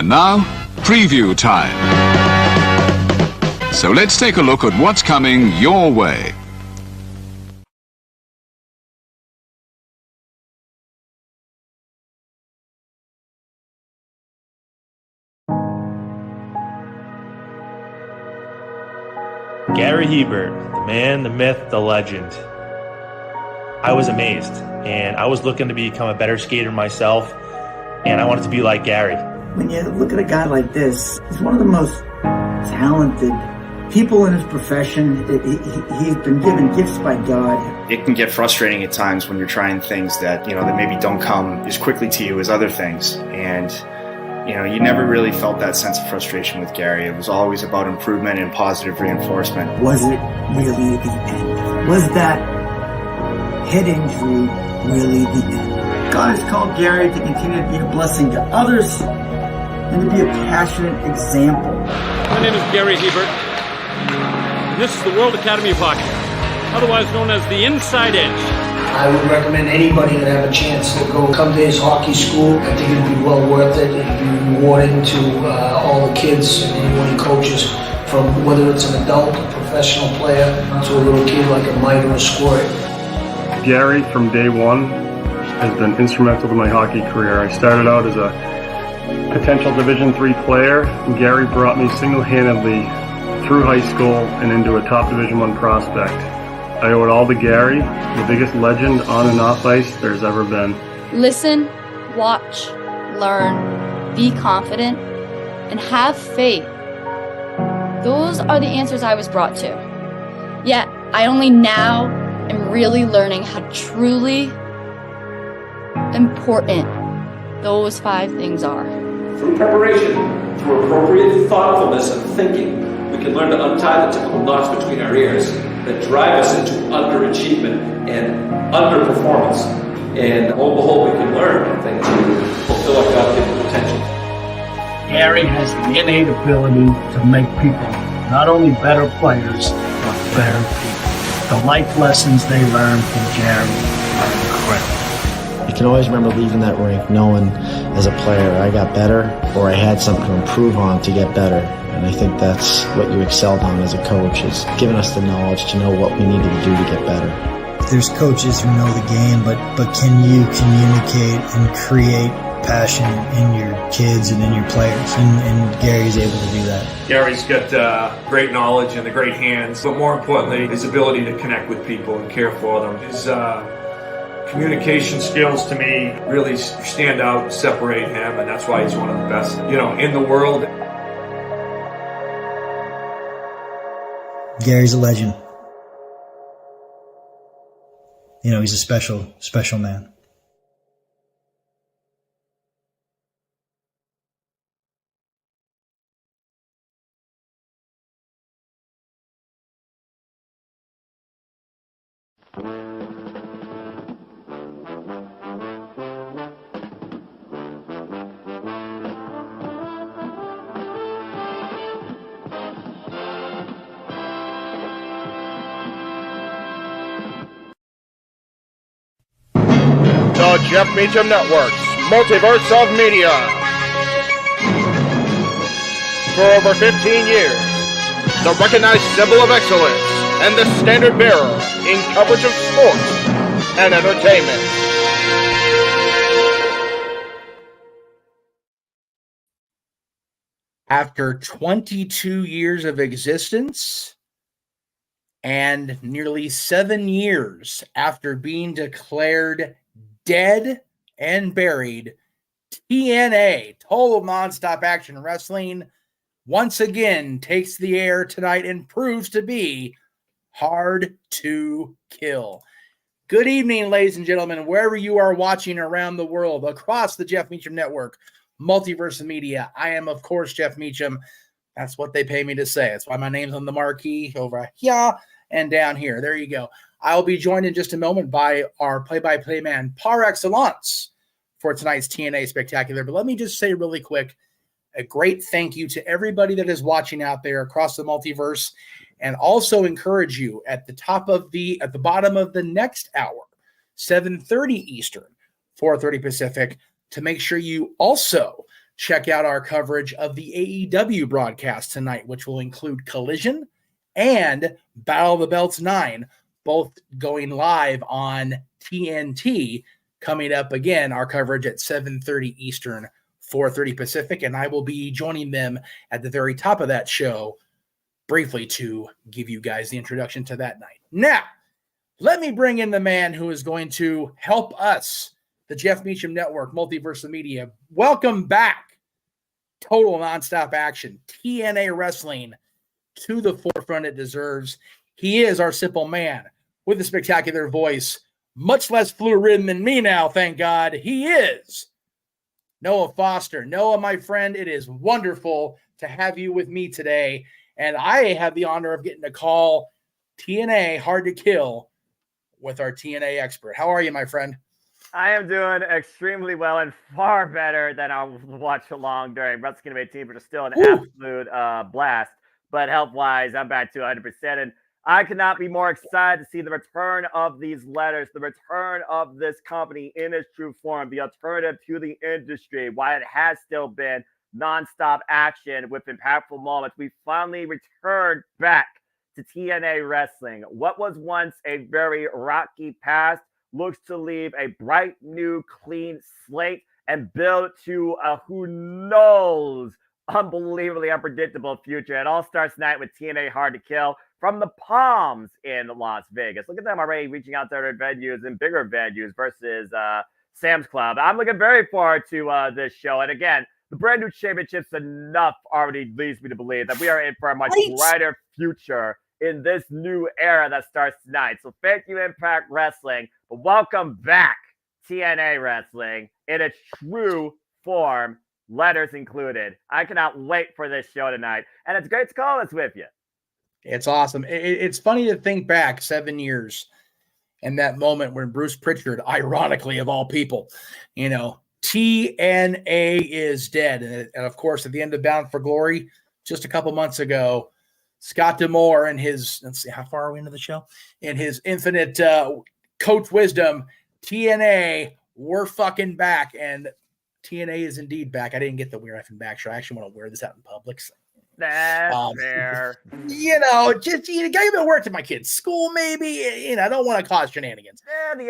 And now, preview time. So let's take a look at what's coming your way. Gary Hebert, the man, the myth, the legend. I was amazed, and I was looking to become a better skater myself, and I wanted to be like Gary. When you look at a guy like this, he's one of the most talented people in his profession. He's been given gifts by God. It can get frustrating at times when you're trying things that, that maybe don't come as quickly to you as other things. And, you never really felt that sense of frustration with Gary. It was always about improvement and positive reinforcement. Was it really the end? Was that head injury really the end? God has called Gary to continue to be a blessing to others and to be a passionate example. My name is Gary Hebert, and this is the World Academy of Hockey, otherwise known as the Inside Edge. I would recommend anybody that have a chance to come to his hockey school. I think it'd be well worth it. It'd be rewarding to all the kids and anyone he coaches, from whether it's an adult, a professional player, to a little kid like a mite or a squirt. Gary, from day one, has been instrumental to my hockey career. I started out as a potential Division III player, and Gary brought me single-handedly through high school and into a top Division I prospect. I owe it all to Gary, the biggest legend on and off ice there's ever been. Listen, watch, learn, be confident, and have faith. Those are the answers I was brought to. Yet, I only now am really learning how truly important those 5 things are. Through preparation, through appropriate thoughtfulness and thinking, we can learn to untie the typical knots between our ears that drive us into underachievement and underperformance. And lo and behold, we can learn, I think, to fulfill our God-given potential. Gary has the innate ability to make people not only better players, but better people. The life lessons they learn from Gary are incredible. I can always remember leaving that rink knowing as a player I got better, or I had something to improve on to get better. And I think that's what you excelled on as a coach, is giving us the knowledge to know what we needed to do to get better. There's coaches who know the game, but can you communicate and create passion in your kids and in your players? And Gary's able to do that. Gary's got great knowledge and the great hands, but more importantly, his ability to connect with people and care for them. His communication skills, to me, really stand out, separate him, and that's why he's one of the best, in the world. Gary's a legend. He's a special, special man. The Jeff Meacham Network's Multiverse of Media. For over 15 years, the recognized symbol of excellence and the standard bearer in coverage of sports and entertainment. After 22 years of existence and nearly 7 years after being declared dead and buried, TNA, Total Nonstop Action Wrestling, once again takes the air tonight and proves to be hard to kill. Good evening, ladies and gentlemen, wherever you are watching around the world, across the Jeff Meacham Network, Multiverse Media. I am, of course, Jeff Meacham. That's what they pay me to say. That's why my name's on the marquee over here and down here. There you go. I'll be joined in just a moment by our play-by-play man, par excellence, for tonight's TNA Spectacular. But let me just say really quick, a great thank you to everybody that is watching out there across the multiverse, and also encourage you at the bottom of the next hour, 7:30 Eastern, 4:30 Pacific, to make sure you also check out our coverage of the AEW broadcast tonight, which will include Collision and Battle of the Belts 9, both going live on TNT. Coming up again, our coverage at 7:30 Eastern, 4:30 Pacific, and I will be joining them at the very top of that show briefly to give you guys the introduction to that night. Now, let me bring in the man who is going to help us, the Jeff Meacham Network, Multiverse of Media. Welcome back, total nonstop action, TNA Wrestling, to the forefront it deserves. He is our simple man with a spectacular voice, much less flu-ridden than me now, thank God. He is Noah Foster. Noah, my friend, it is wonderful to have you with me today, and I have the honor of getting to call TNA Hard to Kill with our TNA expert. How are you, my friend? I am doing extremely well and far better than I watched along during Wrestling 18, but it's still an absolute blast. But health-wise, I'm back to 100%. And I could not be more excited to see the return of these letters, the return of this company in its true form, the alternative to the industry, why it has still been nonstop action with impactful moments. We finally returned back to TNA Wrestling. What was once a very rocky past looks to leave a bright, new, clean slate and build to a who knows unbelievably unpredictable future. It all starts tonight with TNA Hard to Kill from the Palms in Las Vegas. Look at them already reaching out to other venues and bigger venues versus Sam's Club. I'm looking very forward to this show. And again, the brand new championships enough already leads me to believe that we are in for a much brighter future in this new era that starts tonight. So thank you, Impact Wrestling, but welcome back, TNA Wrestling, in its true form, letters included. I cannot wait for this show tonight, and it's great to call this with you. It's awesome. It's funny to think back 7 years and that moment when Bruce Pritchard, ironically of all people, TNA is dead. And of course, at the end of Bound for Glory, just a couple months ago, Scott D'Amore and his, let's see, how far are we into the show? In his infinite coach wisdom, TNA, we're fucking back. And TNA is indeed back. I didn't get the we're effing back show. I actually want to wear this out in public. So. That's fair. You gotta be work to my kids' school, maybe. I don't want to cause shenanigans.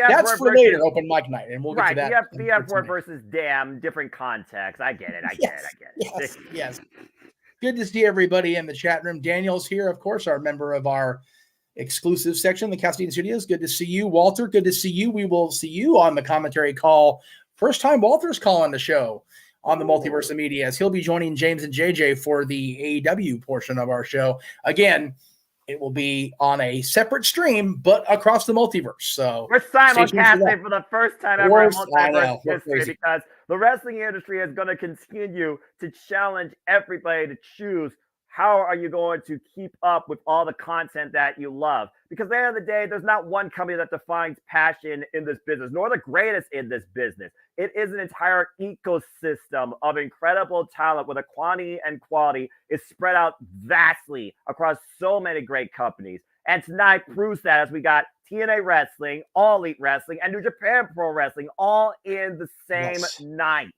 That's for later, open mic night, and we'll get to that. The F word versus damn, different context. I get it. I get it. Yes. Good to see everybody in the chat room. Daniel's here, of course, our member of our exclusive section, the Castine Studios. Good to see you, Walter. Good to see you. We will see you on the commentary call. First time Walter's calling the show on the Multiverse of Media, as he'll be joining James and JJ for the AEW portion of our show. Again, it will be on a separate stream, but across the multiverse. So we're simulcasting for the first time ever in multiverse history, because the wrestling industry is going to continue to challenge everybody to choose how are you going to keep up with all the content that you love. Because at the end of the day, there's not one company that defines passion in this business, nor the greatest in this business. It is an entire ecosystem of incredible talent where the quantity and quality is spread out vastly across so many great companies. And tonight proves that, as we got TNA Wrestling, All Elite Wrestling, and New Japan Pro Wrestling all in the same night.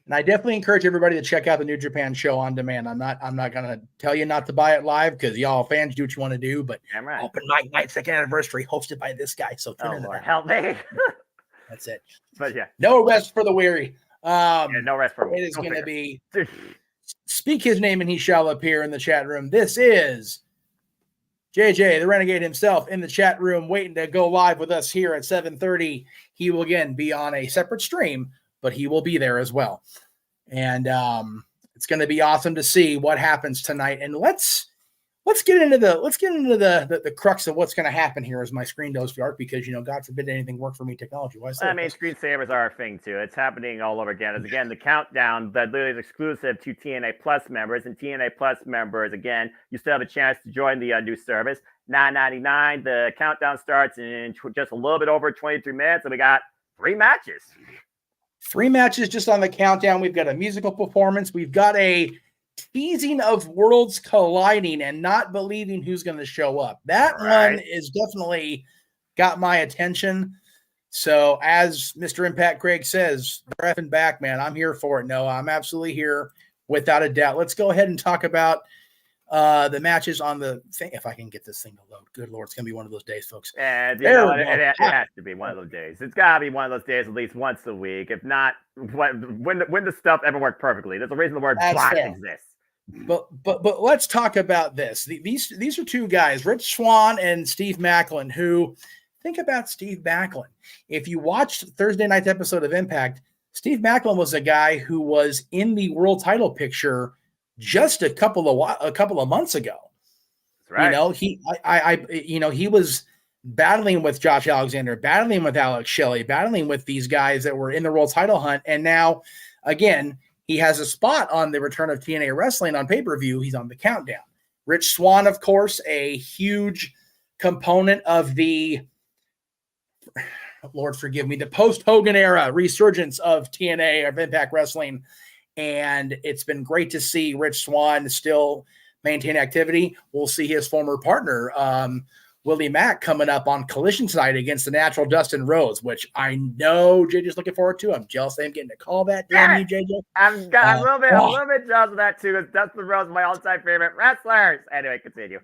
And I definitely encourage everybody to check out the New Japan show on demand. I'm not going to tell you not to buy it live, because y'all fans do what you want to do, but Open Mic Night, second anniversary, hosted by this guy. So Lord, help me. That's it. But yeah, no rest for the weary. No rest for me. It is going to be speak his name and he shall appear in the chat room. This is JJ, the Renegade himself, in the chat room, waiting to go live with us here at 7:30. He will again be on a separate stream, but he will be there as well. And it's going to be awesome to see what happens tonight. And let's get into the crux of what's going to happen here as my screen goes dark, because God forbid anything work for me technology-wise. I mean, screensavers are a thing too. It's happening all over again. As again, the countdown that literally is exclusive to TNA Plus members, and TNA Plus members, again, you still have a chance to join the new service. $9.99. The countdown starts in just a little bit over 23 minutes, and we got 3 matches. 3 matches just on the countdown. We've got a musical performance. We've got a teasing of worlds colliding and not believing who's going to show up. That one is definitely got my attention. So as Mr. Impact Greg says, they're effing back, man. I'm here for it, Noah. I'm absolutely here without a doubt. Let's go ahead and talk about the matches on the thing. If I can get this thing to load. Good Lord, it's going to be one of those days, folks. And it has to be one of those days. It's got to be one of those days at least once a week. If not, when the stuff ever worked perfectly. There's a reason the word bot exists. But let's talk about this. These are two guys, Rich Swann and Steve Macklin, who think about Steve Macklin. If you watched Thursday night's episode of Impact, Steve Macklin was a guy who was in the world title picture just a couple of months ago. That's right. He was battling with Josh Alexander, battling with Alex Shelley, battling with these guys that were in the world title hunt. And now, again, he has a spot on the return of TNA Wrestling on pay-per-view. He's on the countdown. Rich Swann, of course, a huge component of the, Lord forgive me, the post-Hogan era resurgence of TNA, of Impact Wrestling. And it's been great to see Rich Swann still maintain activity. We'll see his former partner, Willie Mack, coming up on Collision side against the natural Dustin Rhodes, which I know JJ's looking forward to. I'm jealous of him getting to call that. Damn you, JJ. I'm a little bit jealous of that too, because Dustin Rhodes is my all-time favorite wrestlers. Anyway, continue.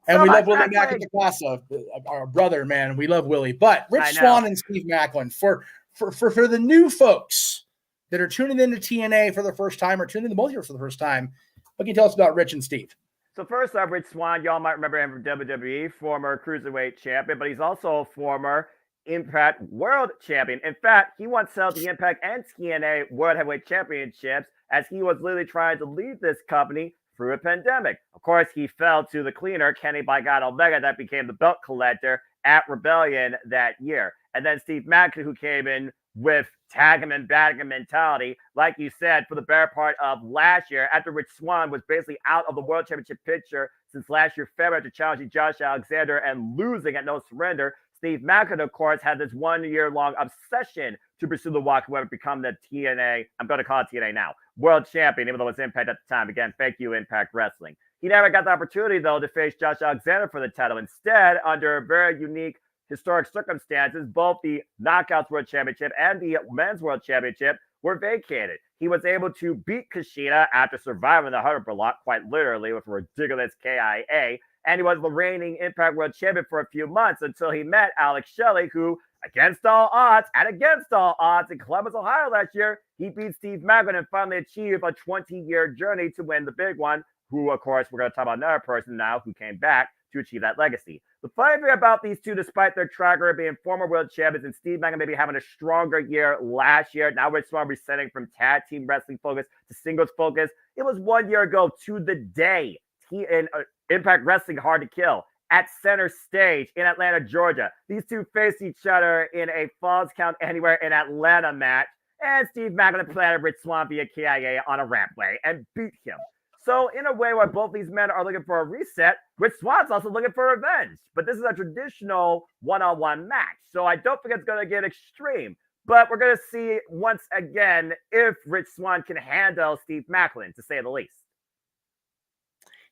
And we love Willie Mack at the Casa, our brother, man. We love Willie. But Rich Swann and Steve Macklin, for the new folks that are tuning into TNA for the first time or tuning into Multiverse for the first time, what can you tell us about Rich and Steve? So first off, Rich Swann, y'all might remember him from WWE, former Cruiserweight champion, but he's also a former Impact World Champion. In fact, he once held the Impact and TNA World Heavyweight Championships as he was literally trying to lead this company through a pandemic. Of course, he fell to the cleaner, Kenny by God Omega, that became the belt collector at Rebellion that year. And then Steve Macklin, who came in with tag him and bag him mentality, like you said, for the better part of last year, after Rich Swann was basically out of the World Championship picture since last year, February, after challenging Josh Alexander and losing at No Surrender. Steve Macklin, of course, had this 1 year long obsession to pursue the walk, whoever become the TNA, I'm going to call it TNA now, World Champion, even though it's Impact at the time. Again, thank you, Impact Wrestling. He never got the opportunity, though, to face Josh Alexander for the title. Instead, under very unique historic circumstances, both the Knockouts World Championship and the Men's World Championship were vacated. He was able to beat Kushida after surviving the Hunter Block, quite literally, with a ridiculous KIA, and he was the reigning Impact World Champion for a few months until he met Alex Shelley, who, against all odds, in Columbus, Ohio last year, he beat Steve Macklin and finally achieved a 20-year journey to win the big one, who, of course, we're going to talk about another person now who came back to achieve that legacy. The funny thing about these two, despite their track record being former world champions and Steve Macklin maybe having a stronger year last year, now Rich Swann resetting from tag team wrestling focus to singles focus. It was 1 year ago to the day in Impact Wrestling Hard to Kill at Center Stage in Atlanta, Georgia. These two faced each other in a Falls Count Anywhere in Atlanta match, and Steve Macklin planted Rich Swann via KIA on a rampway and beat him. So in a way where both these men are looking for a reset, Rich Swann's also looking for revenge. But this is a traditional one-on-one match. So I don't think it's going to get extreme. But we're going to see once again if Rich Swann can handle Steve Macklin, to say the least.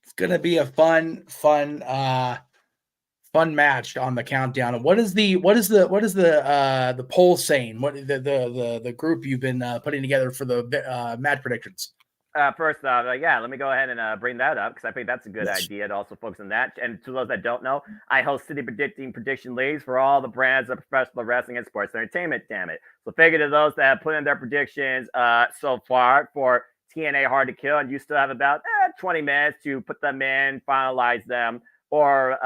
It's going to be a fun match on the countdown. What is the poll saying? What the group you've been putting together for the match predictions? First off, let me go ahead and bring that up because I think that's a good idea to also focus on that. And to those that don't know, I host City Prediction Leagues for all the brands of professional wrestling and sports entertainment, damn it. So figure to those that have put in their predictions so far for TNA Hard to Kill, and you still have about 20 minutes to put them in, finalize them, or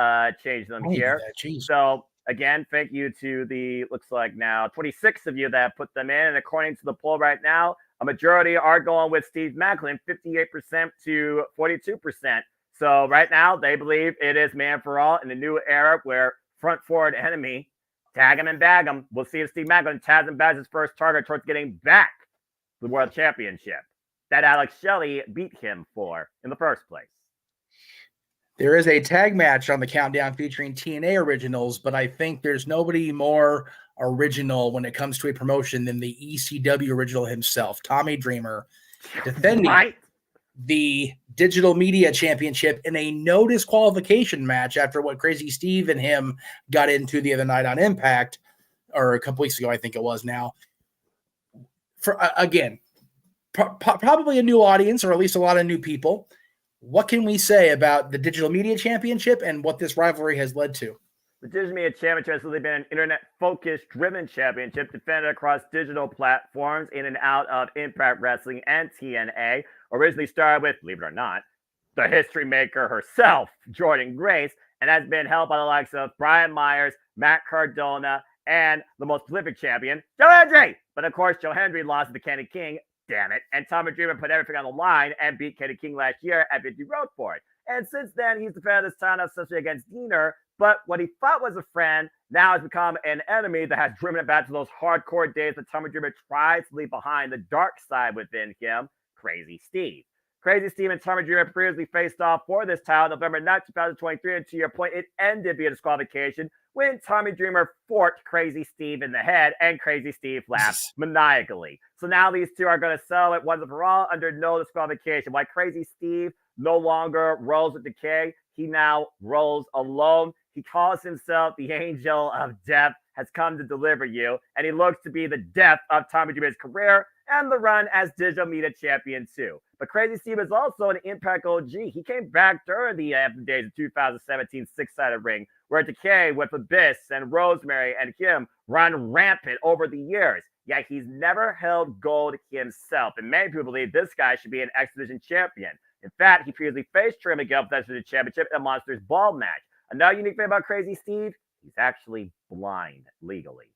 change them here. So again, thank you to the, looks like now, 26 of you that have put them in. And according to the poll right now, a majority are going with Steve Macklin, 58% to 42%. So right now, they believe it is man for all in the new era where front forward enemy, tag him and bag him. We'll see if Steve Macklin tags and bags his first target towards getting back the World Championship that Alex Shelley beat him for in the first place. There is a tag match on the countdown featuring TNA originals, but I think there's nobody more original when it comes to a promotion than the ECW original himself, Tommy Dreamer, defending the Digital Media Championship in a no disqualification match after what Crazy Steve and him got into the other night on Impact. or a couple weeks ago, I think it was now. For again, probably a new audience, or at least a lot of new people. What can we say about the Digital Media Championship and what this rivalry has led to? The Digital Media Championship has really been an internet-focused, driven championship defended across digital platforms in and out of Impact Wrestling and TNA. Originally started with, believe it or not, the history maker herself, Jordynne Grace, and has been held by the likes of Brian Myers, Matt Cardona, and the most prolific champion, Joe Hendry. But of course, Joe Hendry lost to Kenny King, damn it, and Tommy Dreamer put everything on the line and beat Kenny King last year at Victory Road for it. And since then, he's defended this title not especially against Diener, but what he thought was a friend now has become an enemy that has driven it back to those hardcore days that Tommy Dreamer tries to leave behind, the dark side within him, Crazy Steve. Crazy Steve and Tommy Dreamer previously faced off for this title November 9th, 2023, and to your point, it ended via disqualification when Tommy Dreamer forked Crazy Steve in the head, and Crazy Steve laughed maniacally. So now these two are going to settle it once and for all under no disqualification. While Crazy Steve no longer rolls with Decay, he now rolls alone. He calls himself the Angel of Death, has come to deliver you, and he looks to be the death of Tommy Dreamer's career and the run as Digital Media Champion too. But Crazy Steve is also an Impact OG. He came back during the days of 2017 six-sided ring, where Decay with Abyss and Rosemary and him run rampant over the years. Yet he's never held gold himself, and many people believe this guy should be an X Division champion. In fact, he previously faced Trey Miguel for the X Division championship in a Monsters Ball match. Another unique thing about Crazy Steve, he's actually blind legally.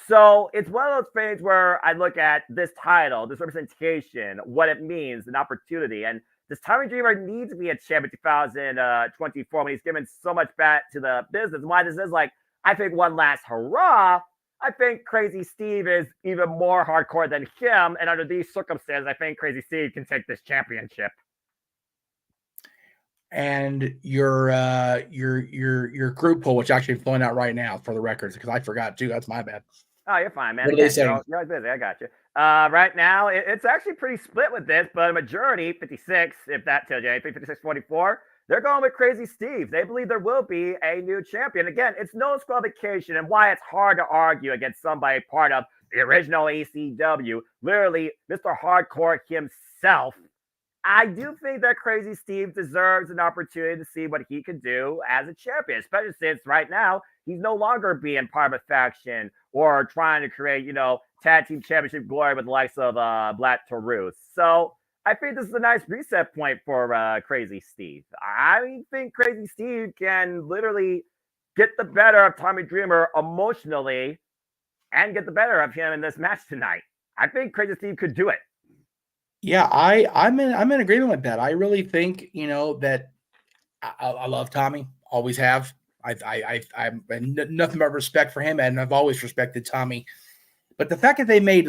So it's one of those things where I look at this title, this representation, what it means, an opportunity. And does Tommy Dreamer need to be a champion in 2024 when he's given so much back to the business? And why this is like, I think one last hurrah, I think Crazy Steve is even more hardcore than him. And under these circumstances, I think Crazy Steve can take this championship. And your group poll, which actually is flowing out right now for the records, because I forgot too. That's my bad. Oh, you're fine, man. What are they saying? You're busy. I got you. Right now, it's actually pretty split with this, but a majority, 56, if that tells you anything, 56-44, they're going with Crazy Steve. They believe there will be a new champion. Again, it's no disqualification, and why it's hard to argue against somebody part of the original ECW, literally Mr. Hardcore himself. I do think that Crazy Steve deserves an opportunity to see what he can do as a champion, especially since right now he's no longer being part of a faction or trying to create, tag team championship glory with the likes of Black Taurus. So I think this is a nice reset point for Crazy Steve. I think Crazy Steve can literally get the better of Tommy Dreamer emotionally and get the better of him in this match tonight. I think Crazy Steve could do it. Yeah, I'm in agreement with that. I really think, that I love Tommy, always have. I'm nothing but respect for him, and I've always respected Tommy. But the fact that they made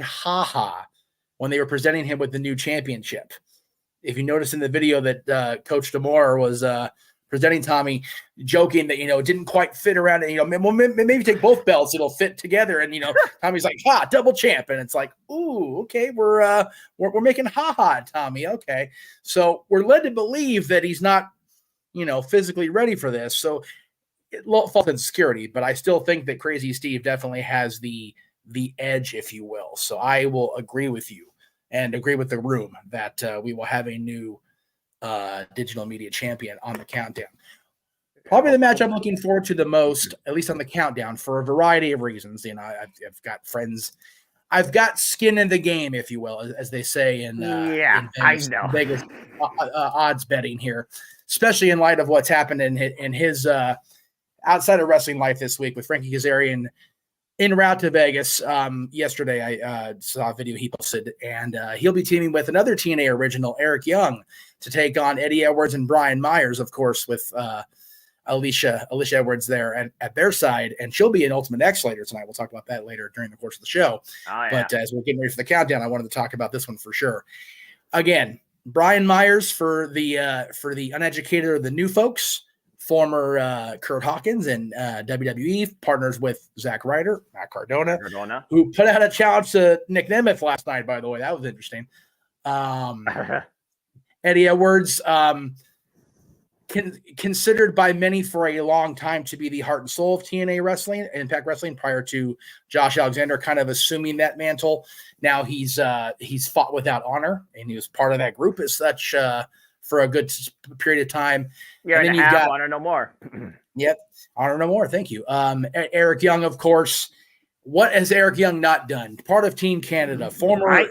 haha when they were presenting him with the new championship. If you notice in the video that Coach D'Amore was presenting Tommy, joking that, it didn't quite fit around it, maybe take both belts, it'll fit together. And, Tommy's like, double champ. And it's like, ooh, okay, we're making haha, Tommy. Okay. So we're led to believe that he's not, physically ready for this. So it falls in security, but I still think that Crazy Steve definitely has the edge, if you will. So I will agree with you and agree with the room that we will have a new digital media champion on the countdown. Probably the match I'm looking forward to the most, at least on the countdown, for a variety of reasons. I've got friends, I've got skin in the game, if you will, as they say in Vegas, I know Vegas odds betting here, especially in light of what's happened in his outside of wrestling life this week with Frankie Kazarian en route to Vegas. Yesterday, I saw a video he posted, and he'll be teaming with another TNA original, Eric Young, to take on Eddie Edwards and Brian Myers, of course, with Alicia Edwards there at their side, and she'll be an Ultimate X later tonight. We'll talk about that later during the course of the show. Oh, yeah. But as we're getting ready for the countdown, I wanted to talk about this one for sure. Again, Brian Myers for the uneducated or the new folks, former Kurt Hawkins and WWE, partners with Zack Ryder, Matt Cardona, who put out a challenge to Nick Nemeth last night, by the way. That was interesting. Eddie Edwards, kind considered by many for a long time to be the heart and soul of TNA Wrestling, Impact Wrestling, prior to Josh Alexander kind of assuming that mantle. Now he's fought without honor, and he was part of that group as such for a good period of time. Year and a half, honor no more. Yep, honor no more. Thank you. Eric Young, of course. What has Eric Young not done? Part of Team Canada, former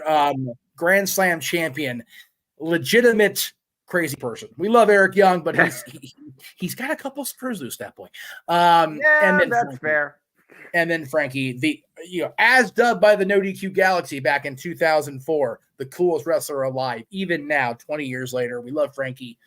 Grand Slam champion, legitimate crazy person. We love Eric Young, but he's got a couple screws loose at that point. And then that's Frankie, fair. And then Frankie, as dubbed by the No DQ Galaxy back in 2004, the coolest wrestler alive. Even now, 20 years later, we love Frankie.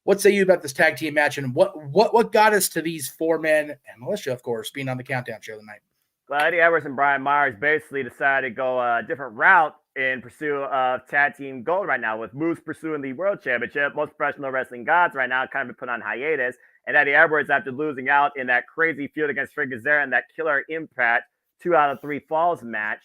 What say you about this tag team match, and what got us to these four men and Militia, of course, being on the Countdown show tonight? Well, Eddie Edwards and Brian Myers basically decided to go a different route in pursuit of tag team gold right now, with Moose pursuing the world championship. Most professional wrestling gods right now kind of been put on hiatus. And Eddie Edwards, after losing out in that crazy feud against Frank Kazarian, that killer Impact 2 out of 3 falls match.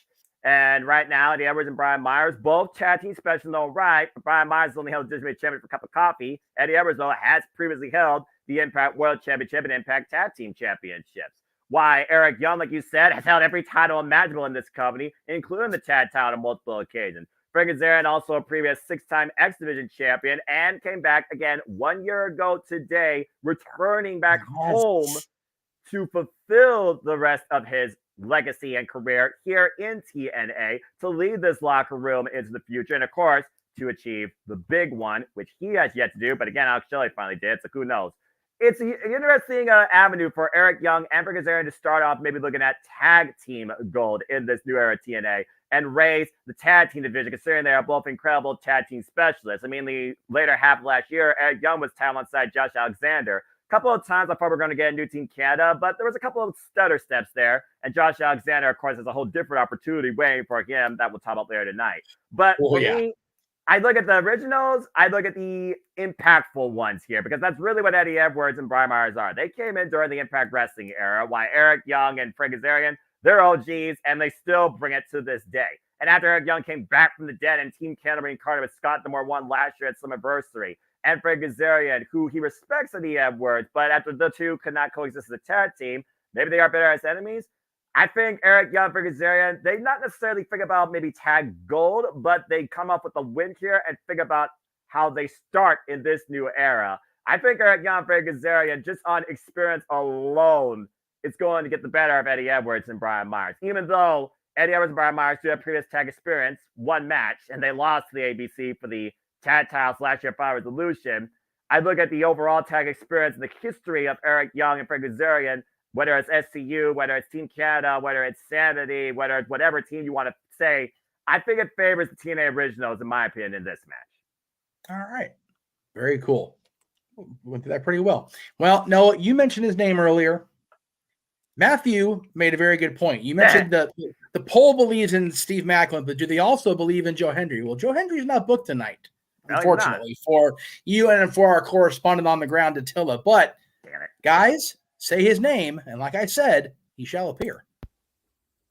And right now, Eddie Edwards and Brian Myers, both tag team special, all right. But Brian Myers has only held the Disney Champion for a cup of coffee. Eddie Edwards, though, has previously held the Impact World Championship and Impact Tag Team Championships. Why Eric Young, like you said, has held every title imaginable in this company, including the tag title on multiple occasions. Frank Kazarian, also a previous 6-time X Division champion, and came back again 1 year ago today, returning back home to fulfill the rest of his legacy and career here in TNA, to lead this locker room into the future, and of course, to achieve the big one, which he has yet to do. But again, Alex Shelley finally did, so who knows? It's an interesting avenue for Eric Young and Frank Kazarian to start off maybe looking at tag team gold in this new era TNA and raise the tag team division, considering they are both incredible tag team specialists. I mean, the later half of last year, Eric Young was tag alongside Josh Alexander. A couple of times I thought we were going to get a new Team Canada, but there was a couple of stutter steps there. And Josh Alexander, of course, has a whole different opportunity waiting for him that we'll talk about later tonight. But for me, I look at the originals, I look at the impactful ones here, because that's really what Eddie Edwards and Brian Myers are. They came in during the Impact Wrestling era, while Eric Young and Frank Kazarian, they're OGs, and they still bring it to this day. And after Eric Young came back from the dead and Team Canada reincarnated with Scott D'Amore won last year at Summerversary, and Frank Kazarian, who he respects Eddie Edwards, but after the two could not coexist as a tag team, maybe they are better as enemies. I think Eric Young, Frank Kazarian, they not necessarily think about maybe tag gold, but they come up with a win here and think about how they start in this new era. I think Eric Young, Frank Kazarian, just on experience alone, is going to get the better of Eddie Edwards and Brian Myers. Even though Eddie Edwards and Brian Myers do have previous tag experience, one match, and they lost to the ABC for the tag titles last year by resolution. I look at the overall tag experience and the history of Eric Young and Frank Kazarian, whether it's SCU, whether it's Team Canada, whether it's Sanity, whether it's whatever team you want to say, I think it favors the TNA Originals, in my opinion, in this match. All right. Very cool. Went through that pretty well. Well, Noah, you mentioned his name earlier. Matthew made a very good point. You mentioned the poll believes in Steve Macklin, but do they also believe in Joe Hendry? Well, Joe Hendry is not booked tonight, unfortunately, for you and for our correspondent on the ground, Attila. But, guys, say his name, and like I said, he shall appear.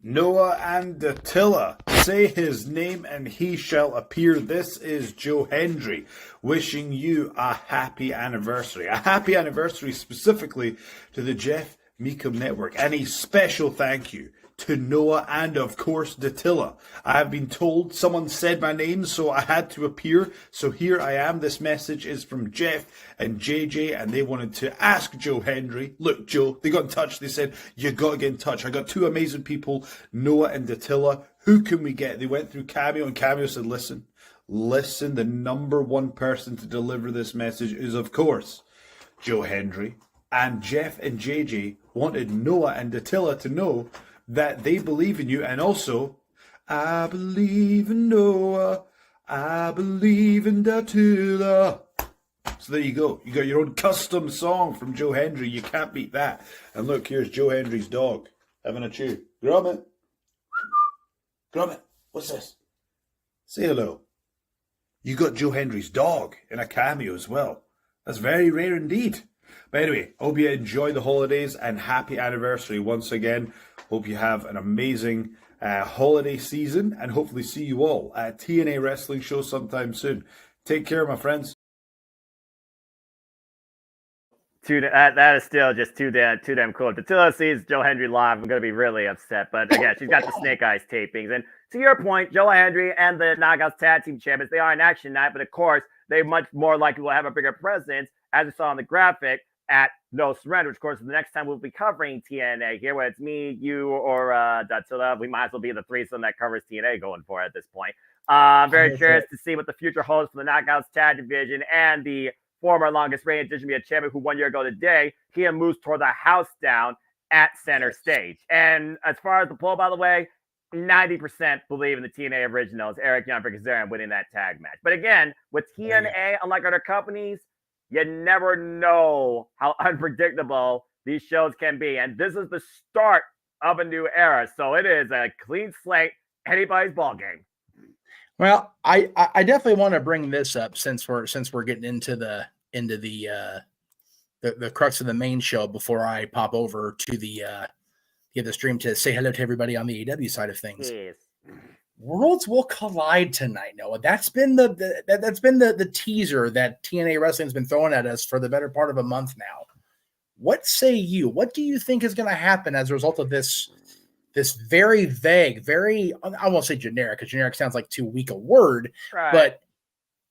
Noah and Attila, say his name and he shall appear. This is Joe Hendry wishing you a happy anniversary. A happy anniversary specifically to the Jeff Meekum Network. And a special thank you to Noah and, of course, Attila. I have been told someone said my name, so I had to appear. So here I am. This message is from Jeff and JJ, and they wanted to ask Joe Hendry. Look, Joe, they got in touch. They said, you got to get in touch. I got two amazing people, Noah and Attila. Who can we get? They went through Cameo, and Cameo said, listen, the number one person to deliver this message is, of course, Joe Hendry. And Jeff and JJ wanted Noah and Attila to know that they believe in you, and also, I believe in Noah, I believe in Attila. So there you go. You got your own custom song from Joe Hendry. You can't beat that. And look, here's Joe Hendry's dog having a chew. Gromit. Gromit, what's this? Say hello. You got Joe Hendry's dog in a cameo as well. That's very rare indeed. But anyway, hope you enjoy the holidays and happy anniversary once again. Hope you have an amazing holiday season and hopefully see you all at TNA Wrestling show sometime soon. Take care, my friends. That is still just too damn cool. If Attila sees Joe Hendry live, I'm going to be really upset. But again, she's got the Snake Eyes tapings. And to your point, Joe Hendry and the Knockouts Tag Team Champions, they are an action night, but of course, they much more likely will have a bigger presence, as we saw on the graphic, at No Surrender, which of course, the next time we'll be covering TNA here, where it's me, you, or Attila. We might as well be the threesome that covers TNA going for it at this point. Very curious to see what the future holds for the Knockouts Tag Division and the former longest reigning Division champion who 1 year ago today, he moves toward the house down at center stage. And as far as the poll, by the way, 90% believe in the TNA originals, Eric Young versus Kazarian winning that tag match. But again, with TNA, unlike other companies, you never know how unpredictable these shows can be. And this is the start of a new era. So it is a clean slate, anybody's ball game. Well, I definitely want to bring this up since we're getting into the crux of the main show before I pop over to the stream to say hello to everybody on the AEW side of things. Yes. Worlds will collide tonight, Noah. That's been the teaser that TNA Wrestling has been throwing at us for the better part of a month now. What say you? What do you think is going to happen as a result of this very vague, I won't say generic, because generic sounds like too weak a word, right, but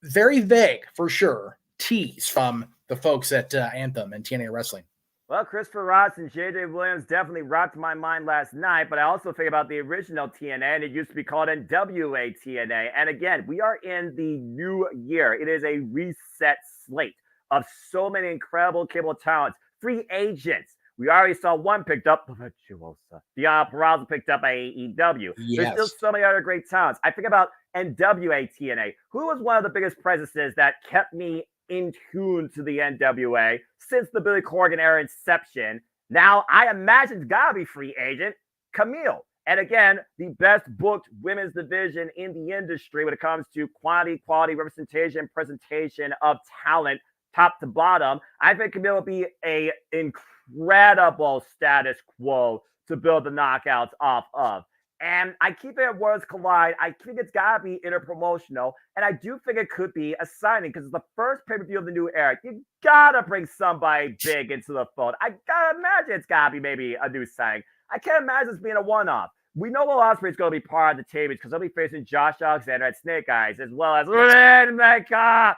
very vague for sure tease from the folks at Anthem and TNA Wrestling? Well, Christopher Ross and JJ Williams definitely rocked my mind last night, but I also think about the original TNA, and it used to be called NWA TNA. And again, we are in the new year. It is a reset slate of so many incredible cable talents, free agents. We already saw one picked up, Virtuosa. Deanna Peraza picked up AEW. Yes. There's still so many other great talents. I think about NWA TNA, who was one of the biggest presences that kept me in tune to the NWA since the Billy Corgan era inception. Now, I imagine it's got to be free agent Camille. And again, the best booked women's division in the industry when it comes to quality, representation, presentation of talent, top to bottom. I think Camille will be a incredible status quo to build the knockouts off of. And I keep it at Worlds Collide. I think it's got to be interpromotional. And I do think it could be a signing because it's the first pay-per-view of the new era. You got to bring somebody big into the fold. I got to imagine it's got to be maybe a new signing. I can't imagine it's being a one-off. We know Will Ospreay is going to be part of the tables because he'll be facing Josh Alexander at Snake Eyes, as well as Kazuchika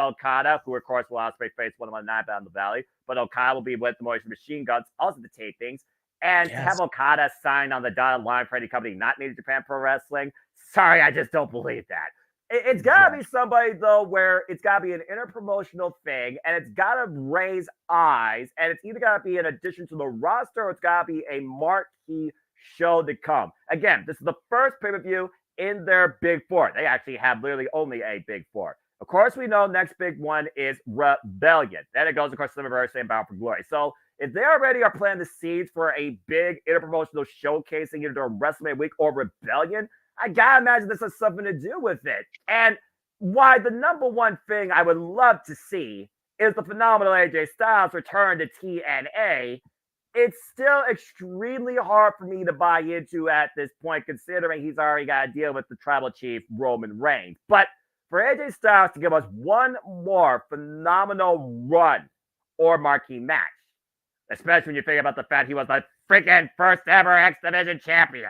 Okada, who, of course, Will Ospreay faced one of my night down the valley. But Okada will be with the Motion Machine Guns, also the tapings. And to have Okada signed on the dotted line for any company not named Japan Pro Wrestling, sorry, I just don't believe that. It's got to be somebody, though, where it's got to be an interpromotional thing, and it's got to raise eyes, and it's either got to be an addition to the roster or it's got to be a marquee show to come. Again, this is the first pay-per-view in their Big Four. They actually have literally only a Big Four. Of course, we know next big one is Rebellion. Then it goes, of course, Slammiversary and Bound for Glory. So if they already are planting the seeds for a big interpromotional showcasing either during WrestleMania week or Rebellion, I gotta imagine this has something to do with it. And why the number one thing I would love to see is the phenomenal AJ Styles return to TNA. It's still extremely hard for me to buy into at this point, considering he's already got to deal with the tribal chief Roman Reigns. But for AJ Styles to give us one more phenomenal run or marquee match, especially when you think about the fact he was the freaking first ever X Division champion,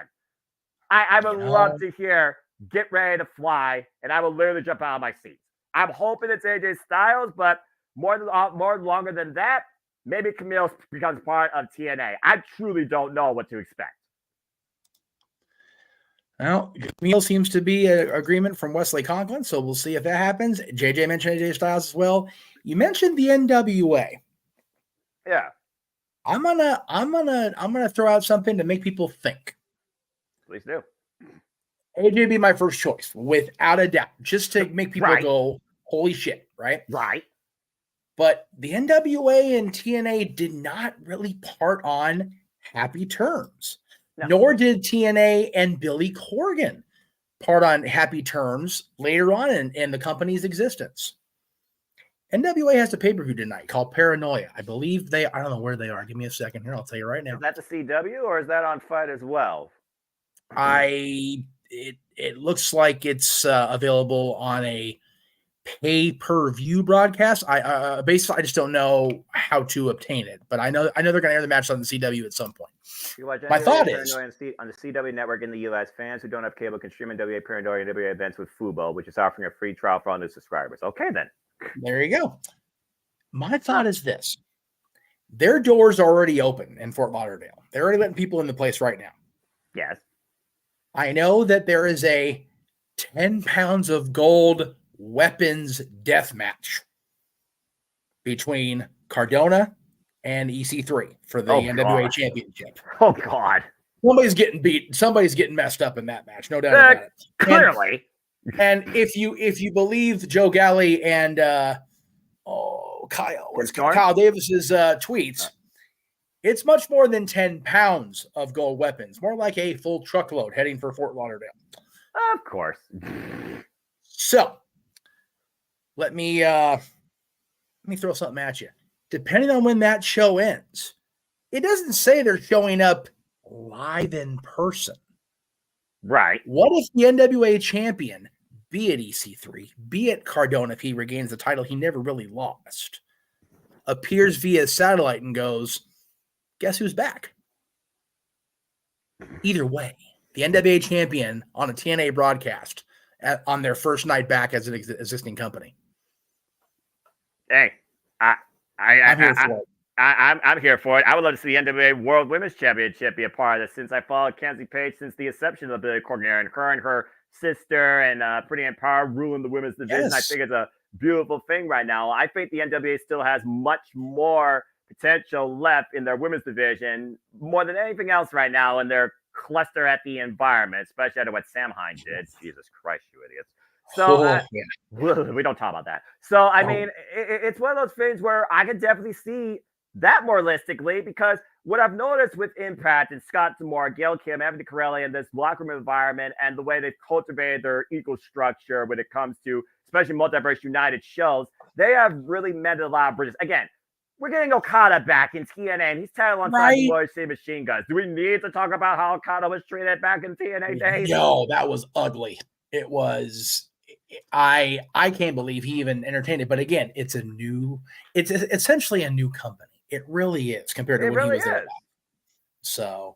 I would love to hear "Get Ready to Fly," and I will literally jump out of my seat. I'm hoping it's AJ Styles, but more longer than that, maybe Camille becomes part of TNA. I truly don't know what to expect. Well, Camille seems to be an agreement from Wesley Conklin, so we'll see if that happens. JJ mentioned AJ Styles as well. You mentioned the NWA. Yeah. I'm gonna throw out something to make people think. Please do. AJ be my first choice, without a doubt, just to make people go, holy shit, right? Right. But the NWA and TNA did not really part on happy terms. No. Nor did TNA and Billy Corgan part on happy terms later on in the company's existence. NWA has a pay-per-view tonight called Paranoia. I believe I don't know where they are. Give me a second here. I'll tell you right now. Is that the CW or is that on Fight as well? It looks like it's available on a pay-per-view broadcast. Basically I just don't know how to obtain it, but I know they're going to air the match on the CW at some point. You watch My thought NWA is on the CW network in the U.S. Fans who don't have cable can stream NWA Paranoia and NWA events with Fubo, which is offering a free trial for all new subscribers. Okay, then. There you go. My thought is this: their doors are already open in Fort Lauderdale. They're already letting people in the place right now. Yes. I know that there is a 10 pounds of gold weapons death match between Cardona and EC3 for the NWA Championship. Oh, God. Somebody's getting beat. Somebody's getting messed up in that match. No doubt about it. Clearly. And if you believe Joe Galley and Kyle Davis's tweets, it's much more than 10 pounds of gold weapons. More like a full truckload heading for Fort Lauderdale. Of course. So let me throw something at you. Depending on when that show ends, it doesn't say they're showing up live in person. Right. What if the NWA champion, be it EC3, be it Cardona, if he regains the title he never really lost, appears via satellite and goes, guess who's back? Either way, the NWA champion on a TNA broadcast on their first night back as an existing company. Hey, I'm here for it. I'm here for it. I would love to see the NWA World Women's Championship be a part of this. Since I followed Kenzie Page since the inception of the Billy Corgan era, and her and her sister and Pretty and Power ruling the women's division. Yes. I think it's a beautiful thing right now. I think the NWA still has much more potential left in their women's division, more than anything else right now, in their cluster at the environment, especially after what Sam Hine did. Jesus Christ, you idiots. So we don't talk about that. So, I mean, it's one of those things where I can definitely see that more realistically, because what I've noticed with Impact and Scott D'Amore, Gail Kim, Anthony Corelli, and this locker room environment and the way they've cultivated their equal structure when it comes to especially Multiverse United shows, they have really mended a lot of bridges. Again, we're getting Okada back in TNA, and he's titled alongside the Warrior City Machine Guns. Do we need to talk about how Okada was treated back in TNA days? No, that was ugly. It was... I can't believe he even entertained it. But again, it's essentially a new company. It really is compared to when he was there. So,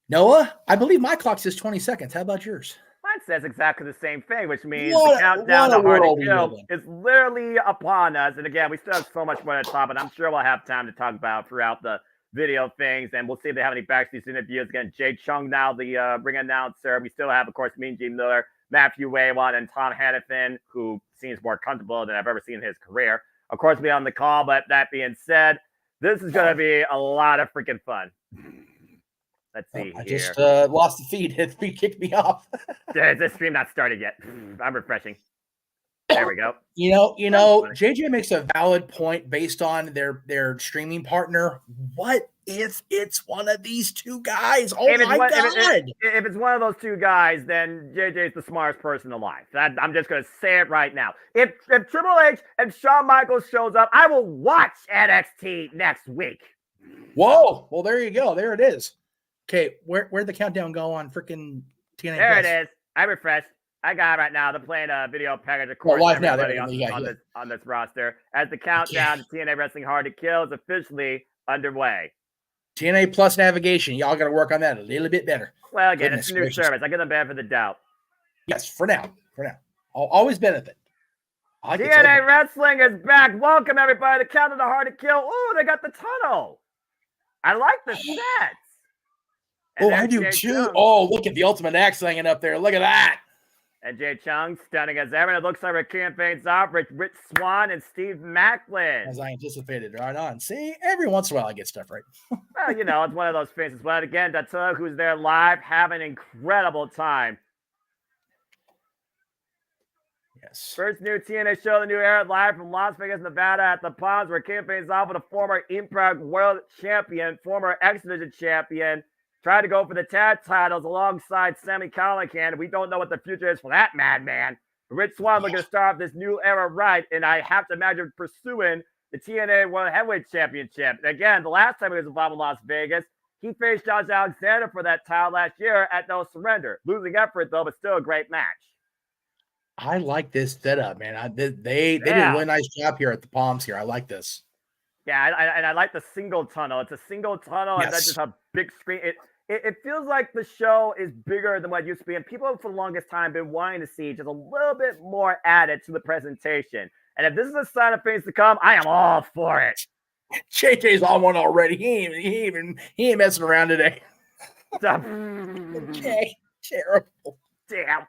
Noah, I believe my clock says 20 seconds. How about yours? Mine says exactly the same thing, which means the countdown to Hard to Kill is literally upon us. And again, we still have so much more to talk about. I'm sure we'll have time to talk about throughout the video things, and we'll see if they have any backstage interviews. Again, Jay Chung now the ring announcer. We still have, of course, Mean Gene Miller, Matthew Waywon, and Tom Hannafin, who seems more comfortable than I've ever seen in his career. Of course, be on the call, but that being said, this is going to be a lot of freaking fun. Let's see I just lost the feed. The feed kicked me off. This stream not started yet. I'm refreshing. There we go. You know, JJ makes a valid point based on their streaming partner. What if it's one of these two guys? Oh my God. If it's one of those two guys, then JJ's the smartest person alive. I'm just going to say it right now. If Triple H and Shawn Michaels shows up, I will watch NXT next week. Whoa. Well, there you go. There it is. Okay, where'd the countdown go on freaking TNA? There it is. I refreshed. I got it right now. They're playing a video package, of course, everybody on this roster. As the countdown to TNA Wrestling Hard to Kill is officially underway. TNA Plus navigation. Y'all got to work on that a little bit better. Well, again, it's a new service. I give them benefit of the doubt. Yes, for now. I'll always benefit. TNA Wrestling is back. Welcome, everybody. The countdown to Hard to Kill. Oh, they got the tunnel. I like the sets. I do too. Oh, look at the Ultimate X hanging up there. Look at that. And Jay Chung stunning as ever. It looks like our campaign's off. Rich Swann and Steve Macklin. As I anticipated. Right on. See, every once in a while I get stuff right. Well, it's one of those things as well. Again, Dattila, who's there live, having an incredible time. Yes. First new TNA show, the new era, live from Las Vegas, Nevada at the Palms, where campaign's off with a former Impact World Champion, former X Division Champion. Tried to go for the tag titles alongside Sami Callihan. We don't know what the future is for that madman. Rich Swann looking to start this new era right, and I have to imagine pursuing the TNA World Heavyweight Championship. And again, the last time he was involved in Las Vegas, he faced Josh Alexander for that title last year at No Surrender. Losing effort, though, but still a great match. I like this setup, man. They did a really nice job here at the Palms here. I like this. Yeah, and I like the single tunnel. It's a single tunnel, and that's just a big screen. It feels like the show is bigger than what it used to be, and people for the longest time been wanting to see just a little bit more added to the presentation. And if this is a sign of things to come, I am all for it. JJ's on one already. He ain't messing around today. Okay, terrible. Damn.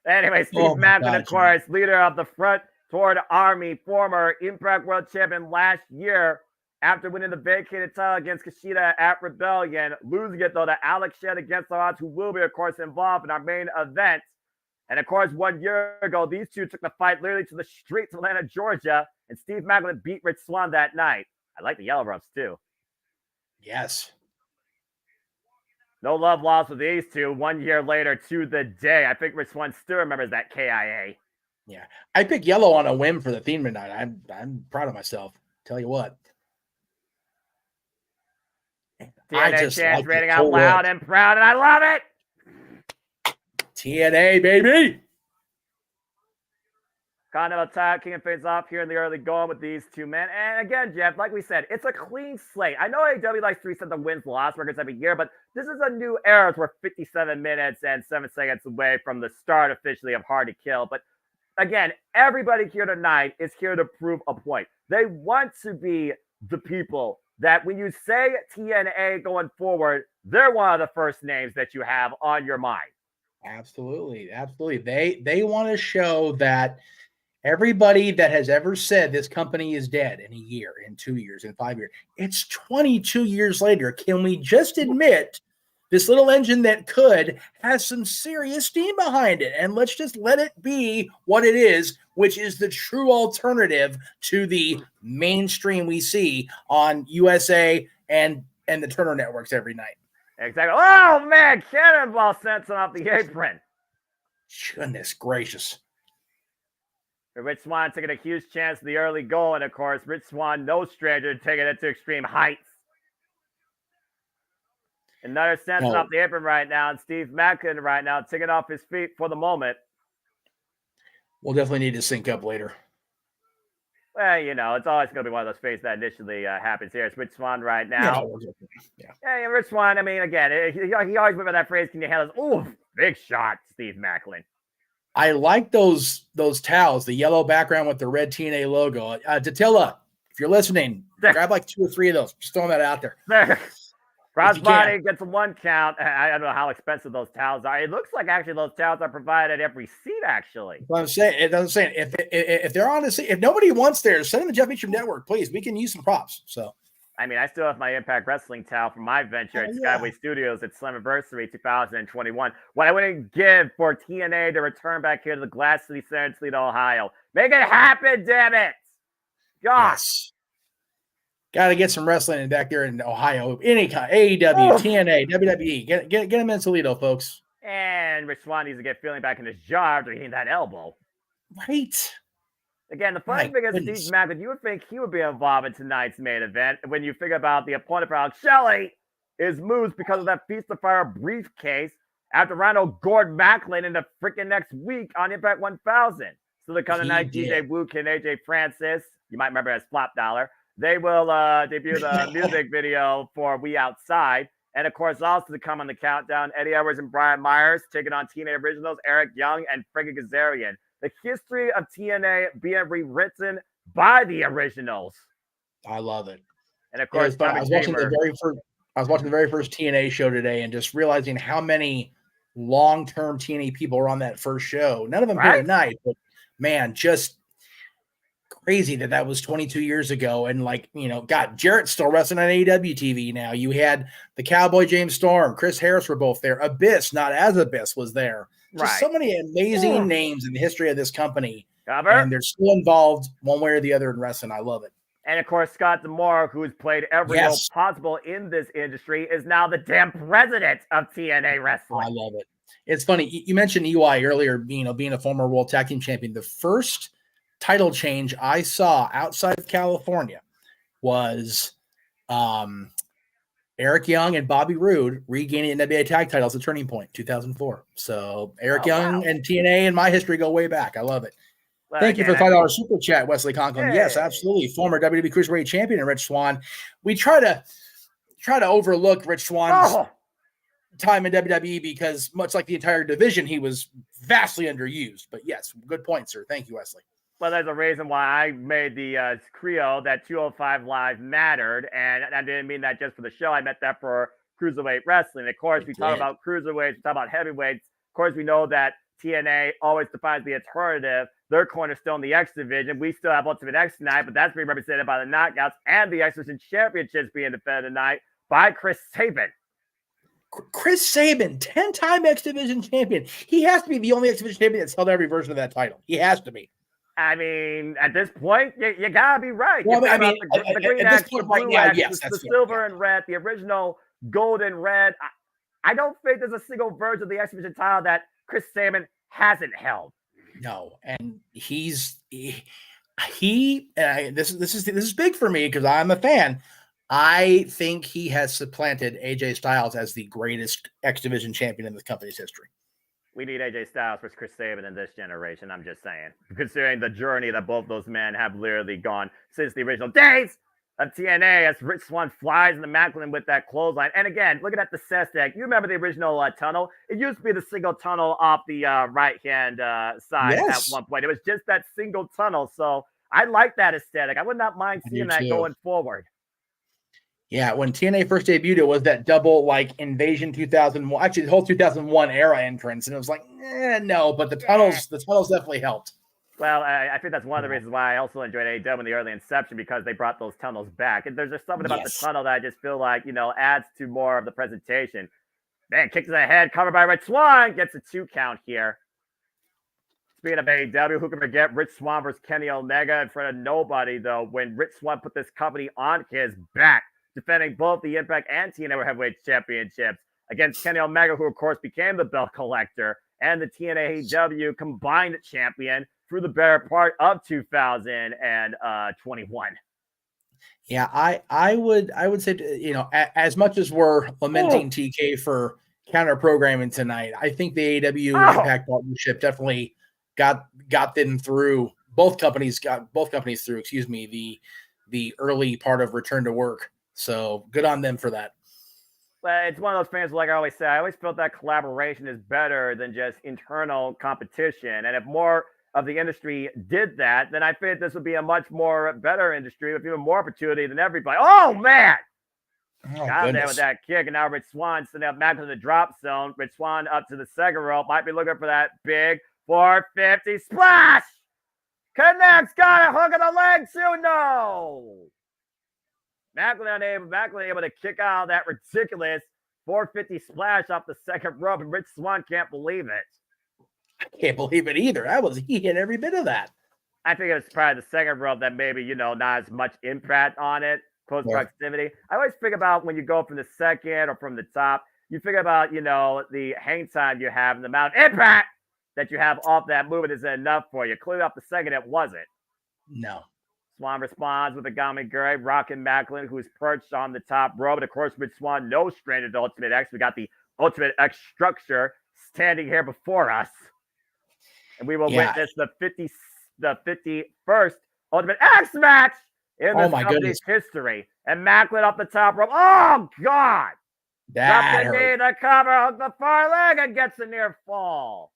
Anyway, Steve Macklin, of course, leader of the Front Toward Army, former Impact World Champion last year after winning the vacated title against Kushida at Rebellion, losing it, though, to Alex Shedd against the odds, who will be, of course, involved in our main event. And, of course, 1 year ago, these two took the fight literally to the streets of Atlanta, Georgia, and Steve Macklin beat Rich Swann that night. I like the Yellow Ropes, too. Yes. No love lost with these two 1 year later to the day. I think Rich Swann still remembers that KIA. Yeah. I picked yellow on a whim for the theme tonight. I'm proud of myself. Tell you what. TNA chants rating out loud and proud, and I love it. TNA, baby. Kind of a tag king face off here in the early going with these two men. And again, Jeff, like we said, it's a clean slate. I know AEW likes to reset the wins-loss records every year, but this is a new era. We're 57 minutes and 7 seconds away from the start officially of Hard to Kill. But again, everybody here tonight is here to prove a point. They want to be the people that when you say TNA going forward, they're one of the first names that you have on your mind. Absolutely. Absolutely. They want to show that everybody that has ever said this company is dead in a year, in 2 years, in 5 years, it's 22 years later. Can we just admit this little engine that could has some serious steam behind it? And let's just let it be what it is, which is the true alternative to the mainstream we see on USA and the Turner networks every night. Exactly. Oh, man, cannonball sent off the apron. Goodness gracious. Rich Swann taking a huge chance in the early goal, and of course, Rich Swann, no stranger, taking it to extreme heights. Another sense off the apron right now, and Steve Macklin right now taking off his feet for the moment. We'll definitely need to sync up later. Well, you know, it's always going to be one of those phases that initially happens here. It's Rich Swann right now. Yeah, Rich Swann, I mean, again, he always went with that phrase, can you handle this? Ooh, big shot, Steve Macklin. I like those towels, the yellow background with the red TNA logo. Datilla, if you're listening, grab like 2 or 3 of those. Just throwing that out there. Crossbody gets a 1 count. I don't know how expensive those towels are. It looks like actually those towels are provided at every seat, actually. Well, I'm saying, if they're on the seat, if nobody wants theirs, send them to Jeff Beacham Network, please. We can use some props. So, I mean, I still have my Impact Wrestling towel from my venture at Skyway Studios at Slammiversary 2021. What I wouldn't give for TNA to return back here to the Glass City Center in Toledo, Ohio. Make it happen, damn it! Gosh. Got to get some wrestling back there in Ohio. Any kind, AEW, TNA, WWE. Get them in Toledo, folks. And Rich Swann needs to get feeling back in his jar after hitting that elbow. Right. Again, the funny thing is, Steve Macklin, you would think he would be involved in tonight's main event when you figure about the opponent for Alex Shelley is Moose because of that Feast of Fire briefcase after Rhino gored Macklin in the freaking next week on Impact 1000. So the coming night, DJ Wook and AJ Francis, you might remember as Flop Dollar, they will debut the music video for We Outside. And, of course, also to come on the countdown, Eddie Edwards and Brian Myers taking on TNA Originals, Eric Young and Frankie Kazarian. The history of TNA being rewritten by the Originals. I love it. And, of course, I was watching the very first TNA show today and just realizing how many long-term TNA people were on that first show. None of them here tonight, but, man, just crazy that was 22 years ago. And God, Jarrett's still wrestling on AEW TV now. You had the Cowboy James Storm, Chris Harris were both there. Abyss, not as Abyss, was there. Just so many amazing names in the history of this company. And they're still involved one way or the other in wrestling. I love it. And, of course, Scott D'Amore, who's played every role possible in this industry, is now the damn president of TNA Wrestling. I love it. It's funny. You mentioned EY earlier, being a former World Tag Team Champion. The first title change I saw outside of California was Eric Young and Bobby Roode regaining NWA tag titles at Turning Point 2004. So Eric Young and TNA in my history go way back. I love it. Well, Thank you for again, $5 super chat, Wesley Conklin. Yes, absolutely. Former WWE Cruiserweight champion Rich Swann. We try to overlook Rich Swann's time in WWE because, much like the entire division, he was vastly underused. But yes, good point, sir. Thank you, Wesley. Well, there's a reason why I made the Creo that 205 Live mattered, and I didn't mean that just for the show. I meant that for Cruiserweight Wrestling. Of course, we talk about Cruiserweights, we talk about heavyweights. Of course, we know that TNA always defines the alternative. Their cornerstone, the X Division. We still have Ultimate X tonight, but that's being represented by the Knockouts and the X Division Championships being defended tonight by Chris Sabin. Chris Sabin, 10-time X Division champion. He has to be the only X Division champion that's held every version of that title. He has to be. I mean, at this point, you gotta be right. Well, I mean, the green X, the blue X, yes, the silver and red, the original gold and red. I don't think there's a single version of the X Division title that Chris Sabin hasn't held. No, and this is big for me because I'm a fan. I think he has supplanted AJ Styles as the greatest X Division champion in the company's history. We need AJ Styles versus Chris Sabin in this generation. I'm just saying, considering the journey that both those men have literally gone since the original days of TNA, as Rich Swann flies into Macklin with that clothesline. And again, looking at the Sestak, you remember the original tunnel? It used to be the single tunnel off the right-hand side at one point. It was just that single tunnel. So I like that aesthetic. I would not mind seeing that going forward. Yeah, when TNA first debuted, it was that double Invasion 2001. Actually, the whole 2001 era entrance, and it was like, no. But the tunnels definitely helped. Well, I think that's one of the reasons why I also enjoyed AEW in the early inception, because they brought those tunnels back. And there's just something about the tunnel that I just feel like, adds to more of the presentation. Man, kicks ahead, covered by Rich Swann, gets a 2 count here. Speaking of AEW, who can forget Rich Swann versus Kenny Omega in front of nobody, though, when Rich Swann put this company on his back, defending both the Impact and TNA Heavyweight Championships against Kenny Omega, who, of course, became the belt collector and the TNA AEW combined champion through the better part of 2021. Yeah, I would say, as much as we're lamenting TK for counter programming tonight, I think the AEW Impact partnership definitely got them through. Both companies through, the early part of return to work. So good on them for that. Well, it's one of those fans, like I always say, I always felt that collaboration is better than just internal competition. And if more of the industry did that, then I think this would be a much more better industry with even more opportunity than everybody. Oh, man! God damn with that kick. And now Rich Swann sitting up back to the drop zone. Rich Swann up to the second rope. Might be looking for that big 450 splash. Connects. Got a hook of the leg too. No. Macklin able to kick out of that ridiculous 450 splash off the second rope, and Rich Swann can't believe it. I can't believe it either. He hit every bit of that. I think it was probably the second rope that maybe, not as much impact on it, close proximity. I always think about when you go from the second or from the top, you figure about, the hang time you have and the amount of impact that you have off that movement is enough for you. Clearly off the second, it wasn't. No. Swann responds with a Gamagiri, rocking Macklin, who's perched on the top rope. And of course, with Swann, no stranded Ultimate X. We got the Ultimate X structure standing here before us. And we will witness the 51st Ultimate X match in this company's history. And Macklin up the top rope. Oh, God! Drops the knee, the cover, hook the far leg, and gets a near fall.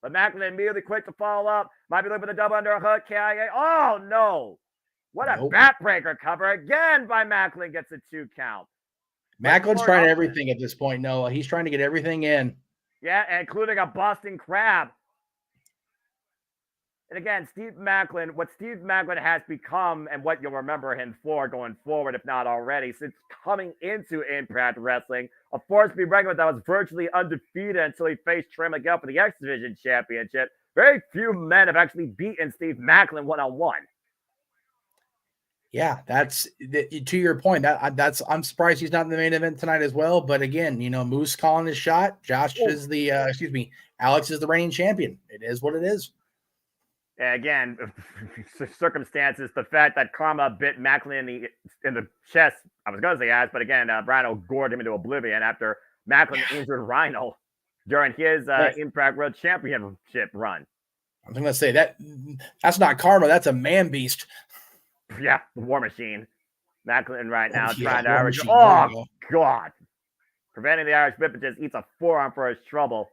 But Macklin immediately quick to follow up. Might be looking for the double underhook. KIA. Oh, no. What a backbreaker cover. Again by Macklin, gets a 2 count. Macklin's trying everything at this point, Noah. He's trying to get everything in. Yeah, including a Boston Crab. And again, what Steve Macklin has become and what you'll remember him for going forward, if not already, since coming into Impact Wrestling, a force to be reckoned with that was virtually undefeated until he faced Trey Miguel for the X Division Championship. Very few men have actually beaten Steve Macklin one-on-one. Yeah, that's to your point. I'm surprised he's not in the main event tonight as well. But again, Moose calling his shot. Alex is the reigning champion. It is what it is. Again, circumstances, the fact that Karma bit Macklin in the chest, I was going to say ass, but again, Rhino gored him into oblivion after Macklin injured Rhino during his Impact World Championship run. I was going to say that's not Karma, that's a man beast. Yeah, the War Machine. Macklin right now trying to Irish. Oh, God. Preventing the Irish whip, but just eats a forearm for his trouble.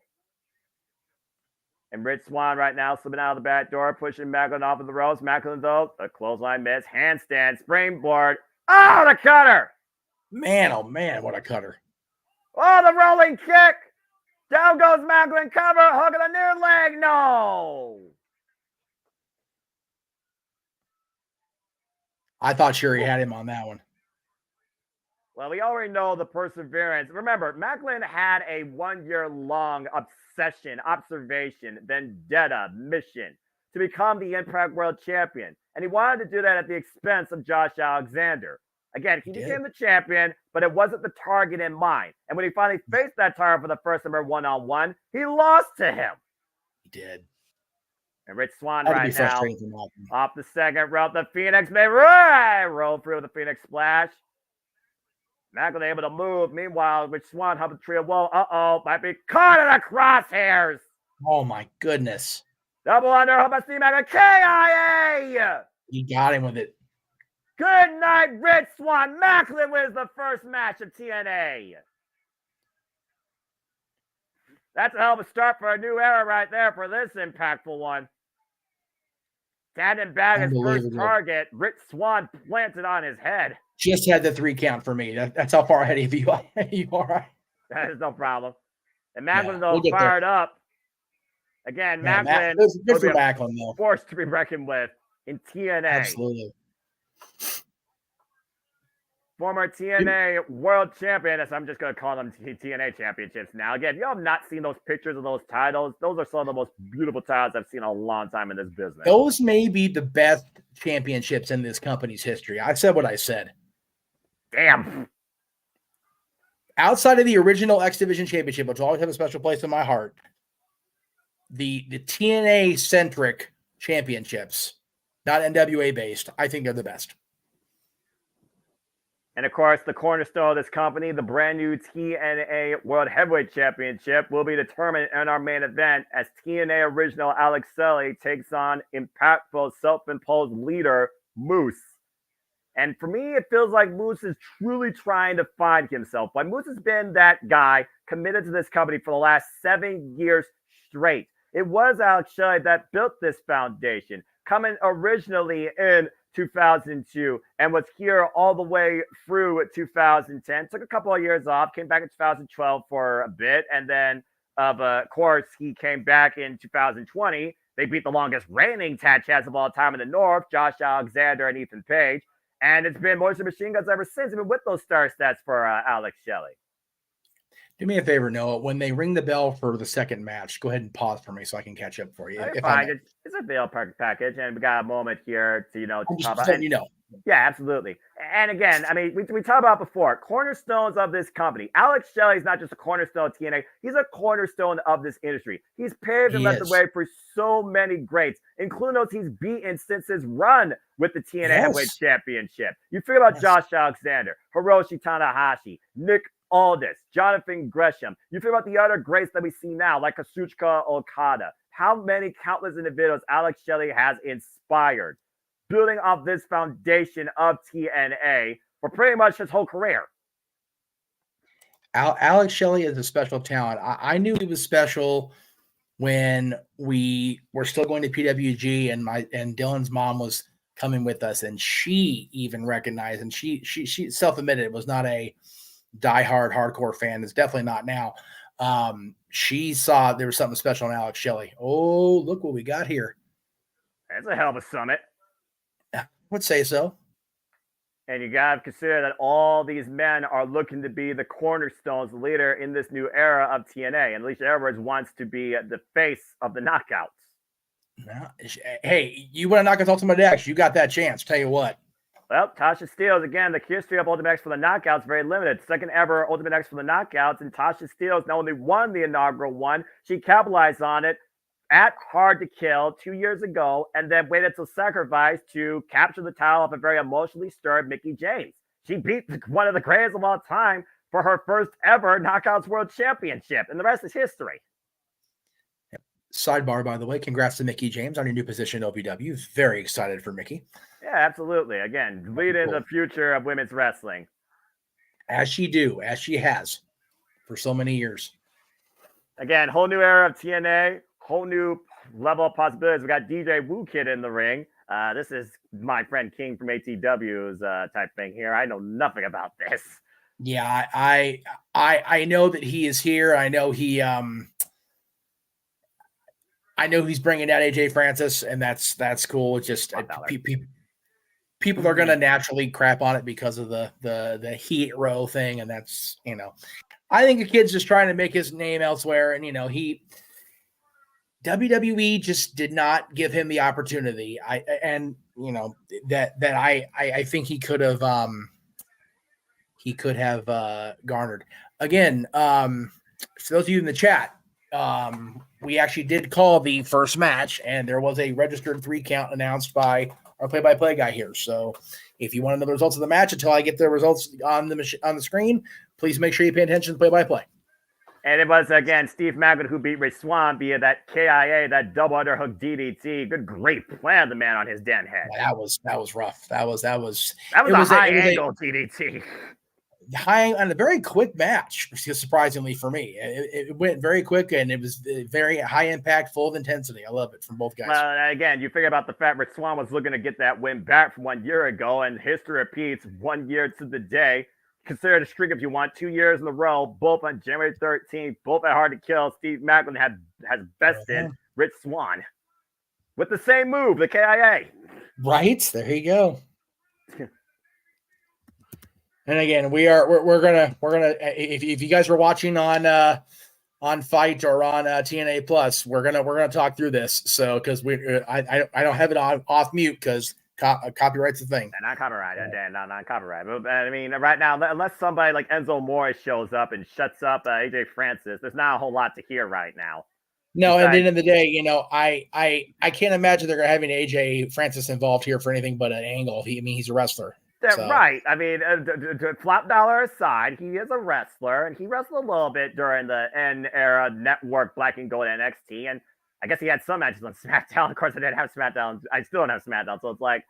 And Rich Swann right now slipping out of the back door, pushing Macklin off of the ropes. Macklin, though, a clothesline miss, handstand, springboard. Oh, the cutter! Man, oh man, what a cutter. Oh, the rolling kick! Down goes Macklin, cover, hook of the near leg, no! I thought Sherry had him on that one. Well, we already know the perseverance. Remember, Macklin had a 1-year-long observation, vendetta, mission to become the Impact World Champion. And he wanted to do that at the expense of Josh Alexander. Again, he became the champion, but it wasn't the target in mind. And when he finally faced that target for the first time one-on-one, he lost to him. He did. And Rich Swann right now, off the second rope, the Phoenix may roll through the Phoenix Splash. Macklin able to move. Meanwhile, Rich Swann up the tree of woe. Might be caught in the crosshairs. Oh my goodness. Double under, by Steve Macklin. KIA! He got him with it. Good night, Rich Swann. Macklin wins the first match of TNA. That's a hell of a start for a new era right there for this impactful one. Standing back his first target, Rich Swann planted on his head. Just had the 3 count for me. That's how far ahead of you are. That is no problem. And Macklin, though, fired up. Again, Macklin good for Macklin, though. Forced to be reckoned with in TNA. Absolutely. Former TNA World Champion, as I'm just going to call them TNA Championships now. Again, if you have not seen those pictures of those titles, those are some of the most beautiful titles I've seen in a long time in this business. Those may be the best championships in this company's history. I said what I said. Damn. Outside of the original X Division Championship, which will always have a special place in my heart, the TNA-centric championships, not NWA-based, I think they're the best. And, of course, the cornerstone of this company, the brand new TNA World Heavyweight Championship, will be determined in our main event as TNA original Alex Shelley takes on impactful self-imposed leader Moose. And for me, it feels like Moose is truly trying to find himself. But Moose has been that guy committed to this company for the last 7 years straight. It was Alex Shelley that built this foundation, coming originally in 2002 and was here all the way through 2010. Took a couple of years off, came back in 2012 for a bit, and then, of course, he came back in 2020. They beat the longest reigning tag champs of all time in the North, Josh Alexander and Ethan Page, and it's been Motor Machine Guns ever since, even with those star stats for Alex Shelley. Do me a favor, Noah. When they ring the bell for the second match, go ahead and pause for me so I can catch up for you. Fine. It's a veil package, and we got a moment here to, talk about. Yeah, absolutely. And again, I mean, we talked about before, cornerstones of this company. Alex Shelley is not just a cornerstone of TNA. He's a cornerstone of this industry. He's paved and led the way for so many greats, including those he's beaten since his run with the TNA Heavyweight Championship. You figure about Josh Alexander, Hiroshi Tanahashi, Nick Aldis, Jonathan Gresham. You figure about the other greats that we see now, like Kazuchika Okada. How many countless individuals Alex Shelley has inspired, building off this foundation of TNA for pretty much his whole career. Alex Shelley is a special talent. I knew he was special when we were still going to PWG, and Dylan's mom was coming with us, and she even recognized, and she self-admitted it was not a diehard hardcore fan. It's definitely not now. She saw there was something special in Alex Shelley. Oh, look what we got here. That's a hell of a summit. I would say so. And you got to consider that all these men are looking to be the cornerstones, the leader in this new era of TNA. And Alicia Edwards wants to be the face of the Knockouts. Hey, you want to knock us Ultimate X? You got that chance. Tell you what. Well, Tasha Steelz, again, the history of Ultimate X for the Knockouts, very limited. Second ever Ultimate X for the Knockouts, and Tasha Steelz not only won the inaugural one, she capitalized on it, at Hard to Kill 2 years ago, and then waited till Sacrifice to capture the title of a very emotionally stirred Mickie James. She beat one of the greatest of all time for her first ever Knockouts World Championship, and the rest is history. Sidebar, by the way, congrats to Mickie James on your new position in OVW. Very excited for Mickie. Yeah, absolutely. Again, leading the future of women's wrestling. As she has for so many years. Again, whole new era of TNA, whole new level of possibilities. We got DJ Woo Kid in the ring. This is my friend King from ATW's type thing here. I know nothing about this. Yeah, I know that he is here. I know he's bringing out AJ Francis, and that's cool. It's just people are going to naturally crap on it because of the heat row thing, and that's, I think the kid's just trying to make his name elsewhere, and WWE just did not give him the opportunity. I think he could have garnered. Again, for those of you in the chat, we actually did call the first match, and there was a registered 3 count announced by our play-by-play guy here. So if you want to know the results of the match until I get the results on the screen, please make sure you pay attention to play-by-play. And it was, again, Steve Maclin who beat Rich Swann via that KIA, that double underhook DDT. Good grief, planted the man on his den head. That was rough. That was a high angle DDT. High on a very quick match, surprisingly for me. It went very quick, and it was very high impact, full of intensity. I love it from both guys. Well, again, you figure about the fact Rich Swann was looking to get that win back from 1 year ago, and history repeats 1 year to the day. Consider it a streak if you want, 2 years in a row, both on January 13th, both at Hard to Kill. Steve Maclin has bested Rich Swann with the same move, the KIA. Right, there you go. And again, we're gonna if you guys are watching on Fight or on TNA Plus, we're gonna talk through this. So because I don't have it off mute because copyright's a thing. Not copyright, not copyright. But I mean, right now, unless somebody like Enzo Morris shows up and shuts up AJ Francis, there's not a whole lot to hear right now. No, at the end of the day, I can't imagine they're having AJ Francis involved here for anything but an angle. He's a wrestler. So. Right. I mean, flop dollar aside, he is a wrestler, and he wrestled a little bit during the N era network Black and Gold NXT, and I guess he had some matches on SmackDown. Of course, I didn't have SmackDown. I still don't have SmackDown, so it's like,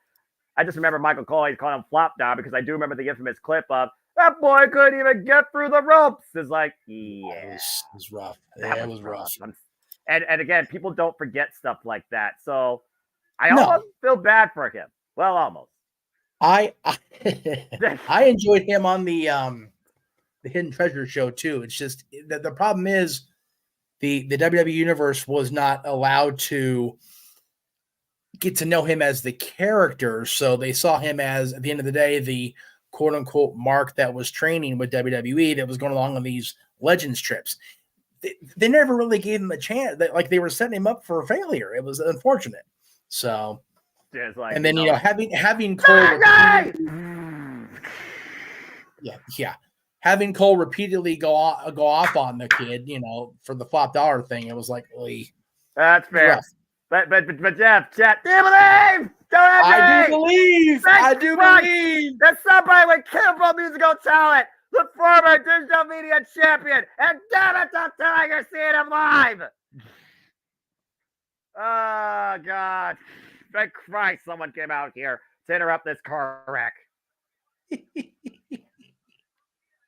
I just remember Michael Cole, he's calling him flop dollar because I do remember the infamous clip of, that boy couldn't even get through the ropes. It's like, yeah. It was rough. It was rough. And again, people don't forget stuff like that, so I almost feel bad for him. Well, almost. I enjoyed him on the Hidden Treasure show too. It's just the problem is the WWE universe was not allowed to get to know him as the character, so they saw him as, at the end of the day, the quote unquote mark that was training with WWE that was going along on these Legends trips. They never really gave him a chance. They were setting him up for failure. It was unfortunate. So. Like, and then having Cole having Cole repeatedly go off on the kid, for the flop dollar thing, it was like, that's fair. But Jeff, do you believe? I do believe that somebody with Kimbo musical talent, the former digital media champion, and damn it, I'm telling you, seeing him live. Oh God. Thank Christ someone came out here to interrupt this car wreck.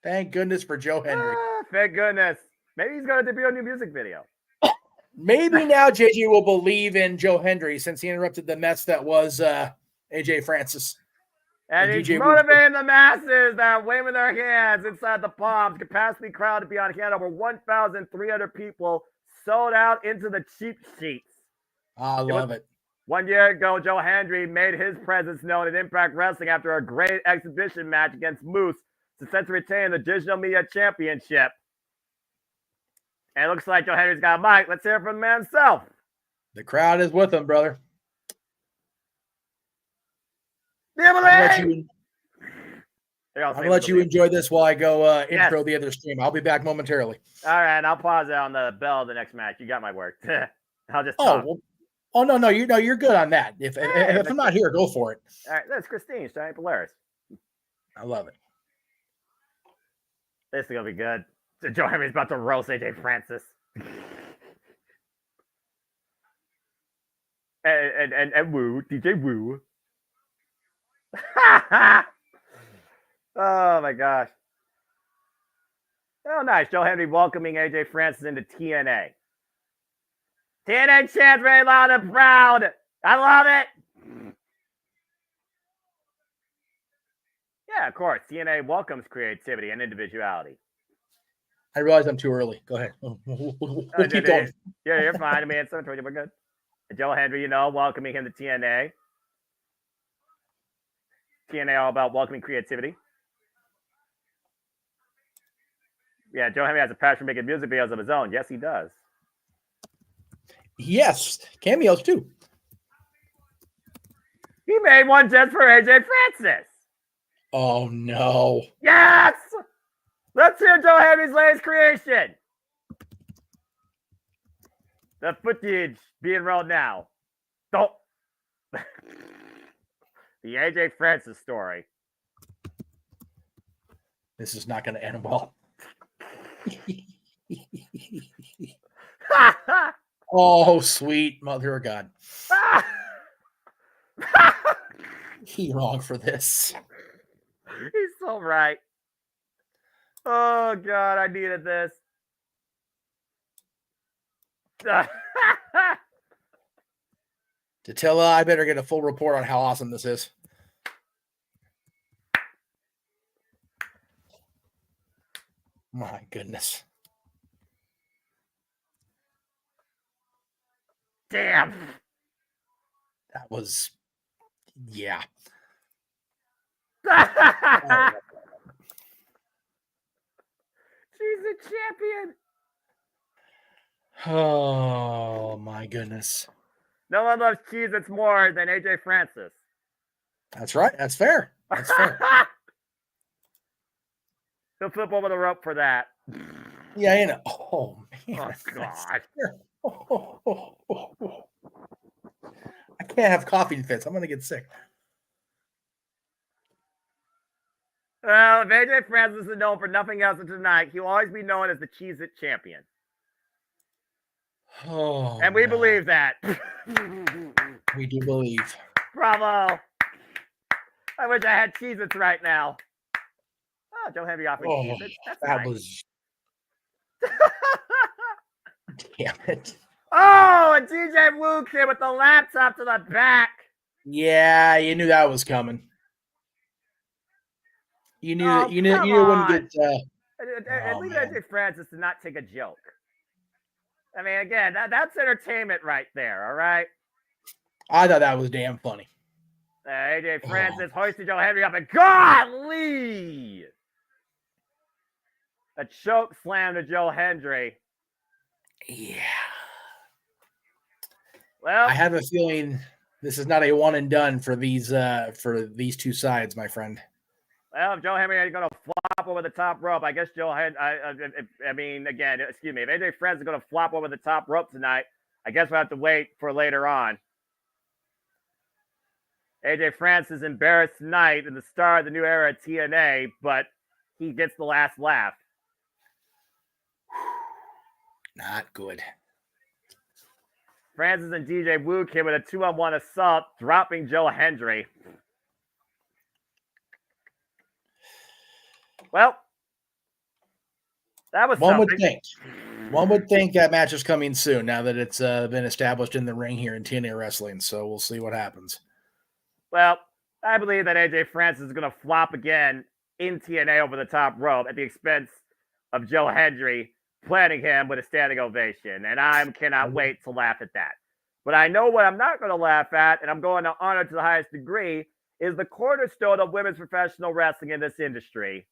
Thank goodness for Joe Hendry. Thank goodness. Maybe he's going to debut a new music video. Maybe now JJ will believe in Joe Hendry since he interrupted the mess that was AJ Francis. And he's motivating the masses that are waving their hands inside the Palms. Capacity crowd to be on hand. Over 1,300 people sold out into the cheap sheets. I love it. 1 year ago, Joe Hendry made his presence known at Impact Wrestling after a great exhibition match against Moose to set to retain the Digital Media Championship. And it looks like Joe Hendry's got a mic. Let's hear it from the man himself. The crowd is with him, brother. I'll let you enjoy this while I go intro the other stream. I'll be back momentarily. All right, I'll pause it on the bell of the next match. You got my work. I'll just Oh, talk. well, no, you're good on that. If I'm not here, go for it. All right, that's Christine, Giant Polaris. I love it. This is gonna be good. So Joe Henry's about to roast AJ Francis. and Woo, DJ Woo. Oh my gosh. Oh, nice. Joe Henry welcoming AJ Francis into TNA. TNA chants very loud and proud. I love it. Yeah, of course. TNA welcomes creativity and individuality. I realize I'm too early. Go ahead. We'll keep going. Yeah, you're fine. I mean, it's 7:20. We're good. Joe Henry, welcoming him to TNA. TNA all about welcoming creativity. Yeah, Joe Henry has a passion for making music videos of his own. Yes, he does. Yes, cameos too. He made one just for AJ Francis. Oh no! Yes. Let's hear Joe Henry's latest creation. The footage being rolled now. Don't. The AJ Francis story. This is not going to end well. Oh, sweet mother of God. He wrong for this. He's so right. Oh, God, I needed this. Tatilla, I better get a full report on how awesome this is. My goodness. Damn. That was, yeah. She's a champion. Oh, my goodness. No one loves Cheez-Its more than AJ Francis. That's right. That's fair. That's fair. He'll flip over the rope for that. Yeah, you know. Oh, man. Oh, God. I can't have coughing fits. I'm going to get sick. Well, if AJ Francis is known for nothing else tonight, he'll always be known as the Cheez-It champion. Oh, and we believe that. We do believe. Bravo. I wish I had Cheez-Its right now. Oh, Joe Henry offering Cheez-Its. That's that nice. was. Damn it. Oh, and DJ Wu came with the laptop to the back. Yeah, you knew that was coming. You knew Oh, you knew you wouldn't get. And leave AJ Francis to not take a joke. I mean, again, that's entertainment right there. All right. I thought that was damn funny. AJ Francis hoisted Joe Henry up, and golly, a choke slam to Joe Hendry. Yeah. Well, I have a feeling this is not a one and done for these two sides, my friend. Well, if Joe Henry is going to flop over the top rope, I guess Joe Henry. I mean, again, excuse me. If AJ Francis is going to flop over the top rope tonight, I guess we'll have to wait for later on. AJ Francis embarrassed tonight in the start of the new era at TNA, but he gets the last laugh. Not good. Francis and DJ Wu came with a 2-on-1 assault, dropping Joe Hendry. Well, that was One something. One would think that match is coming soon now that it's been established in the ring here in TNA Wrestling. So we'll see what happens. Well, I believe that AJ Francis is going to flop again in TNA over the top rope at the expense of Joe Hendry, planting him with a standing ovation. And I cannot wait to laugh at that. But I know what I'm not going to laugh at, and I'm going to honor to the highest degree, is the cornerstone of women's professional wrestling in this industry.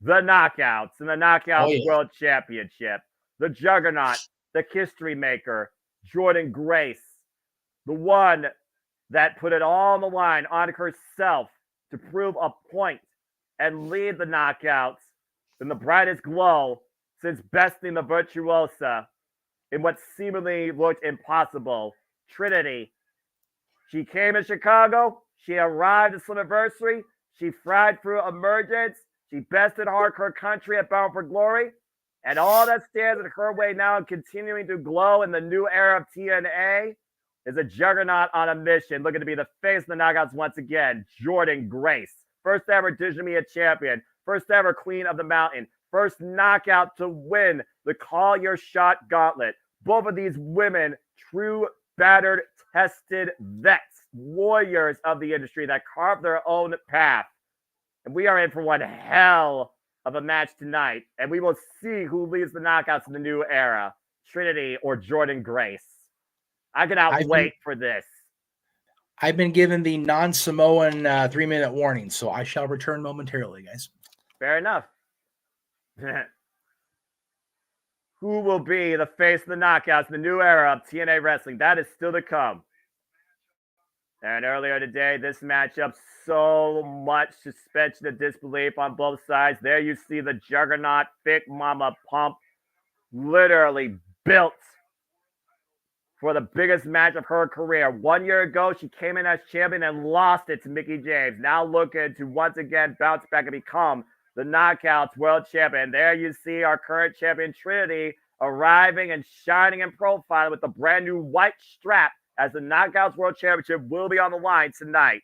The Knockouts and the Knockouts World Championship. The Juggernaut, the history maker, Jordan Grace. The one that put it all on the line on herself to prove a point and lead the Knockouts in the brightest glow since besting the Virtuosa in what seemingly looked impossible. Trinity. She came to Chicago. She arrived at Slammiversary. She fried through Emergence. She bested Hardcore Country at Bound for Glory. And all that stands in her way now and continuing to glow in the new era of TNA is a juggernaut on a mission, looking to be the face of the Knockouts once again, Jordynne Grace. First ever Digital Media champion. First ever Queen of the Mountain. First knockout to win the Call Your Shot Gauntlet. Both of these women, true, battered, tested vets, warriors of the industry that carved their own path. And we are in for one hell of a match tonight. And we will see who leads the Knockouts in the new era, Trinity or Jordynne Grace. I cannot wait for this. I've been given the non-Samoan 3-minute warning, so I shall return momentarily, guys. Fair enough. Who will be the face of the Knockouts in the new era of TNA Wrestling? That is still to come. And earlier today, this matchup, so much suspension of disbelief on both sides. There you see the juggernaut, Big Mama Pump, literally built for the biggest match of her career. 1 year ago, she came in as champion and lost it to Mickie James. Now looking to once again bounce back and become the Knockouts World Champion. There you see our current champion, Trinity, arriving and shining in profile with the brand new white strap as the Knockouts World Championship will be on the line tonight.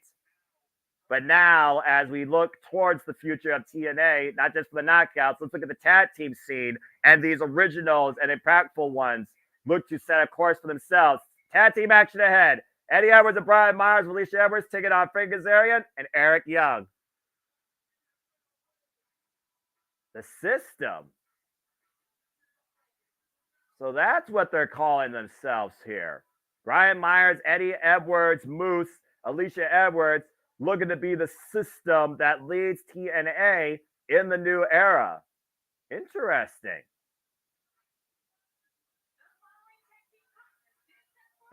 But now, as we look towards the future of TNA, not just for the Knockouts, let's look at the tag team scene and these originals and impactful ones look to set a course for themselves. Tag team action ahead. Eddie Edwards and Brian Myers, Alicia Edwards taking on Frank Kazarian and Eric Young. The System. So that's what they're calling themselves here. Brian Myers, Eddie Edwards, Moose, Alicia Edwards, looking to be the System that leads TNA in the new era. Interesting.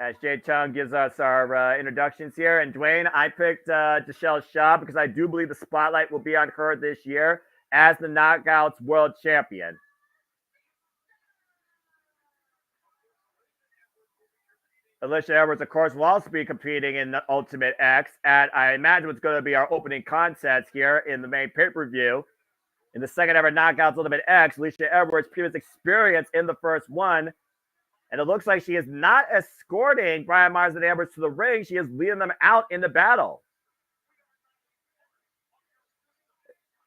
As Jay Chung gives us our introductions here. And Dwayne, I picked Deshelle Shaw because I do believe the spotlight will be on her this year as the Knockouts World Champion. Alicia Edwards, of course, will also be competing in the Ultimate X at, I imagine, what's going to be our opening contest here in the main pay-per-view. In the second ever Knockouts Ultimate X, Alicia Edwards' previous experience in the first one. And it looks like she is not escorting Brian Myers and Edwards to the ring. She is leading them out in the battle.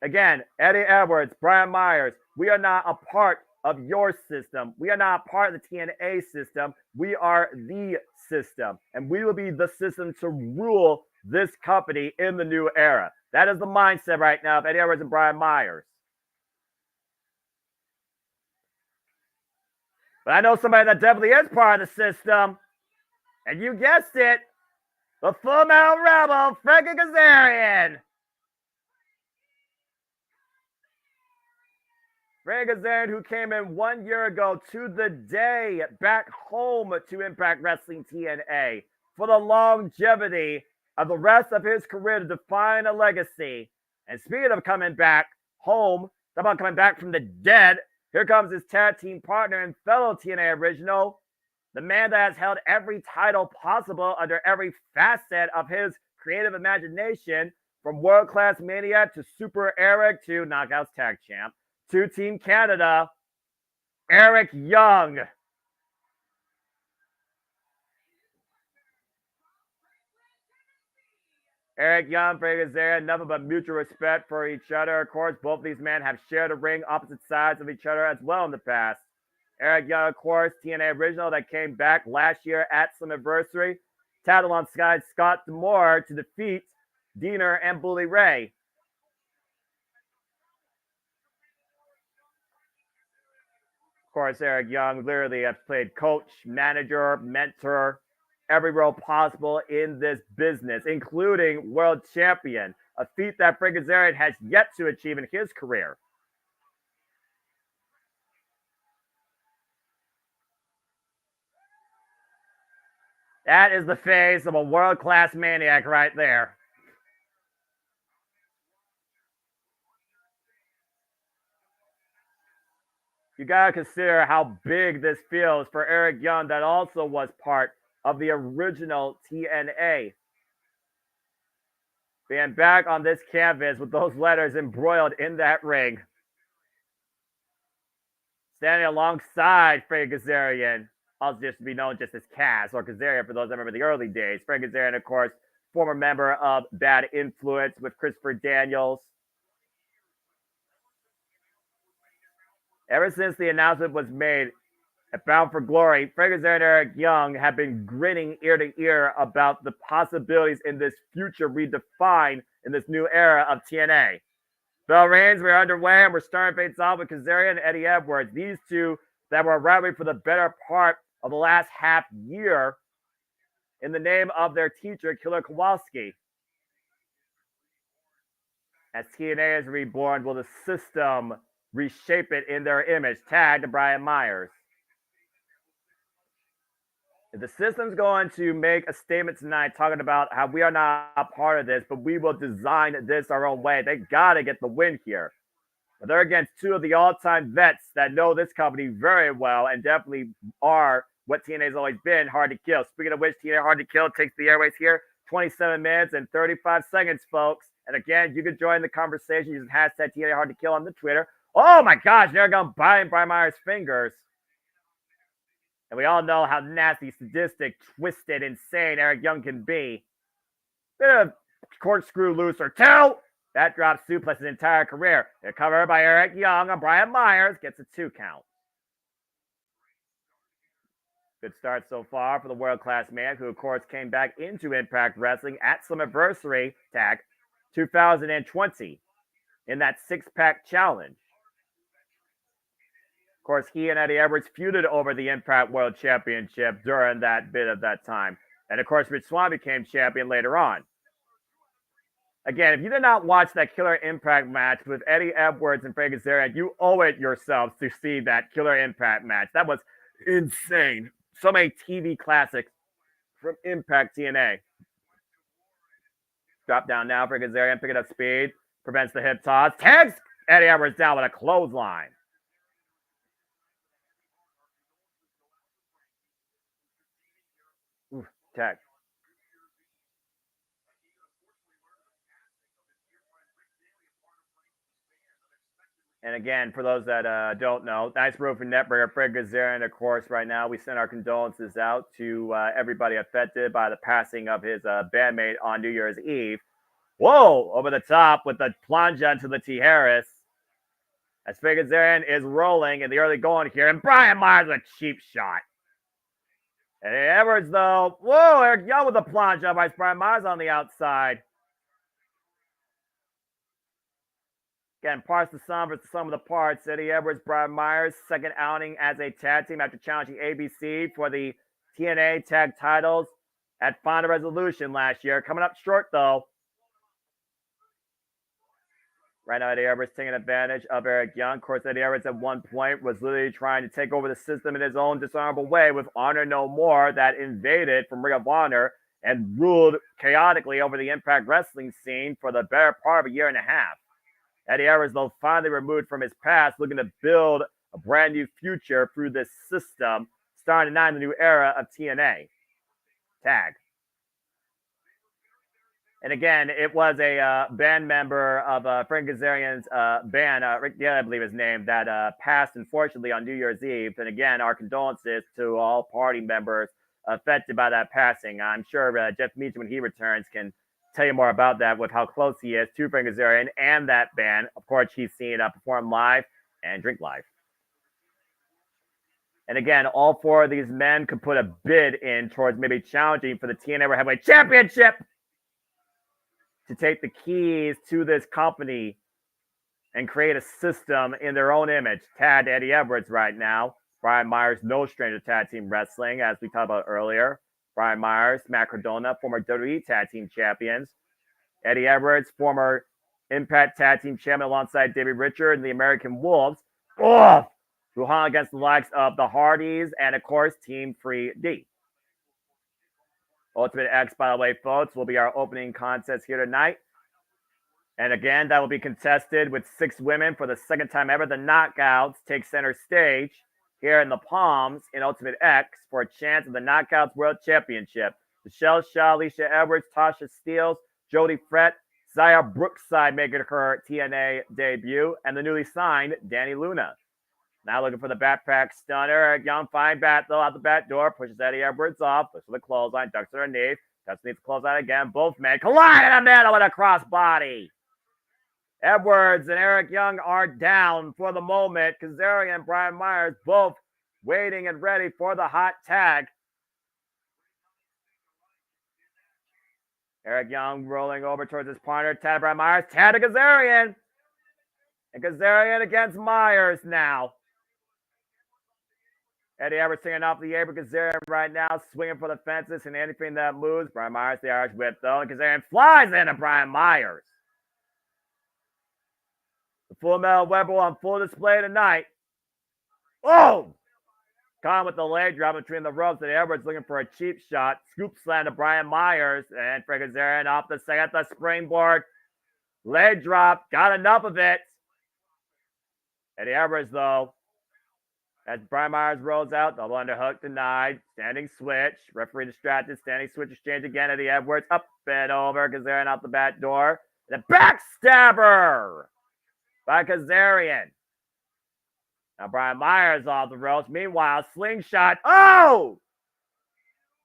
Again, Eddie Edwards, Brian Myers, we are not a part of your system. We are not part of the TNA system. We are the system. And we will be the system to rule this company in the new era. That is the mindset right now of Eddie Edwards and Brian Myers. But I know somebody that definitely is part of the system. And you guessed it, the Full Metal Rebel, Frankie Kazarian. Frankie Kazarian, who came in 1 year ago to the day back home to Impact Wrestling TNA for the longevity of the rest of his career to define a legacy. And speaking of coming back home, talk about coming back from the dead, here comes his tag team partner and fellow TNA original, the man that has held every title possible under every facet of his creative imagination, from World Class Mania to Super Eric to Knockouts Tag Champ to Team Canada, Eric Young. Eric Young, Frankie Kazarian, nothing but mutual respect for each other. Of course, both of these men have shared a ring opposite sides of each other as well in the past. Eric Young, of course, TNA original that came back last year at Slammiversary, tattled alongside Scott D'Amore to defeat Diener and Bully Ray. Of course, Eric Young literally has played coach, manager, mentor, every role possible in this business, including world champion, a feat that Frankie Kazarian has yet to achieve in his career. That is the face of a world-class maniac right there. you got to consider how big this feels for Eric Young, that also was part of the original TNA. Being back on this canvas with those letters embroiled in that ring. Standing alongside Frank Kazarian, also just to be known just as Kaz or Kazarian for those that remember the early days. Frank Kazarian, of course, former member of Bad Influence with Christopher Daniels. Ever since the announcement was made at Bound for Glory, Frank Kazarian and Eric Young have been grinning ear to ear about the possibilities in this future redefined in this new era of TNA. Bell reigns, we're underway, and we're starting things off with Kazarian and Eddie Edwards. These two that were rivalry for the better part of the last half year in the name of their teacher, Killer Kowalski. As TNA is reborn, will the system reshape it in their image? Tag to Brian Myers. If the system's going to make a statement tonight talking about how we are not a part of this, but we will design this our own way, they got to get the win here. But they're against two of the all-time vets that know this company very well and definitely are what TNA's always been, hard to kill. Speaking of which, TNA Hard to Kill takes the airways here. 27 minutes and 35 seconds, folks. And again, you can join the conversation using hashtag TNA Hard to Kill on the Twitter. Oh my gosh, they're going to bite Brian Myers' fingers. And we all know how nasty, sadistic, twisted, insane Eric Young can be. Bit of corkscrew loose or two. That drops suplex his entire career. They're covered by Eric Young, and Brian Myers gets a 2 count. Good start so far for the world-class man, who, of course, came back into Impact Wrestling at Slammiversary tag 2020 in that six-pack challenge. Of course, he and Eddie Edwards feuded over the Impact World Championship during that bit of that time. And, of course, Rich Swann became champion later on. Again, if you did not watch that Killer Impact match with Eddie Edwards and Frank Kazarian, you owe it yourselves to see that Killer Impact match. That was insane. So many TV classics from Impact TNA. Drop down now for Kazarian, picking up speed, prevents the hip toss, tags Eddie Edwards down with a clothesline. Ooh, tag. And again, for those that don't know, nice move from Netbreaker, Fred Kazarian, of course, right now. We send our condolences out to everybody affected by the passing of his bandmate on New Year's Eve. Whoa, over the top with the plunge onto the T. Harris. As Fred Kazarian is rolling in the early going here, and Brian Myers with a cheap shot. And Edwards, though, whoa, Eric Young with the plunge up by Brian Myers on the outside. Again, parts of the sum versus the sum of the parts. Eddie Edwards, Brian Myers, second outing as a tag team after challenging ABC for the TNA tag titles at Final Resolution last year. Coming up short, though. Right now, Eddie Edwards taking advantage of Eric Young. Of course, Eddie Edwards at one point was literally trying to take over the system in his own dishonorable way with Honor No More that invaded from Ring of Honor and ruled chaotically over the Impact Wrestling scene for the better part of a year and a half. Eddie Edwards, though, finally removed from his past, looking to build a brand new future through this system, starting tonight in the new era of TNA. Tag. And again, it was a band member of Frank Kazarian's band, Rick Dale, I believe his name, that passed, unfortunately, on New Year's Eve. And again, our condolences to all party members affected by that passing. I'm sure Jeff Meach, when he returns, can tell you more about that with how close he is to Frank Kazarian and that band. Of course, he's seen perform live and drink live. And again, all four of these men could put a bid in towards maybe challenging for the TNA World Heavyweight Championship to take the keys to this company and create a system in their own image. Tag Eddie Edwards right now. Brian Myers, no stranger to tag team wrestling, as we talked about earlier. Brian Myers, Matt Cardona, former WWE Tag Team Champions. Eddie Edwards, former Impact Tag Team Champion alongside David Richard and the American Wolves. Oh, who hung against the likes of the Hardys and, of course, Team Free D. Ultimate X, by the way, folks, will be our opening contest here tonight. And again, that will be contested with 6 women for the second time ever. The Knockouts take center stage here in the Palms in Ultimate X for a chance at the Knockouts World Championship. Michelle Shaw, Alicia Edwards, Tasha Steeles, Jody Frett, Zaya Brookside making her TNA debut, and the newly signed Danny Luna. Now looking for the backpack stunner. Eric Young, fine bat though out the back door, pushes Eddie Edwards off, looks for the clothesline, ducks underneath, just needs to close out again. Both men collide in the middle with a crossbody. Edwards and Eric Young are down for the moment. Kazarian and Brian Myers both waiting and ready for the hot tag. Eric Young rolling over towards his partner, Tad Brian Myers, Tad to Kazarian. And Kazarian against Myers now. Eddie Edwards singing off the apron. Kazarian right now swinging for the fences and anything that moves. Brian Myers, the Irish whip though. And Kazarian flies into Brian Myers. The Full Metal Weapon on full display tonight. Oh! Caught with the leg drop between the ropes. And Edwards looking for a cheap shot. Scoop slam to Brian Myers. And for Kazarian off the second, the springboard. Leg drop. Got enough of it. Eddie Edwards, though, as Brian Myers rolls out, double underhook denied. Standing switch. Referee distracted. Standing switch exchange again. Eddie Edwards up and over. Kazarian out the back door. The backstabber by Kazarian. Now Brian Myers off the ropes. Meanwhile, slingshot. Oh!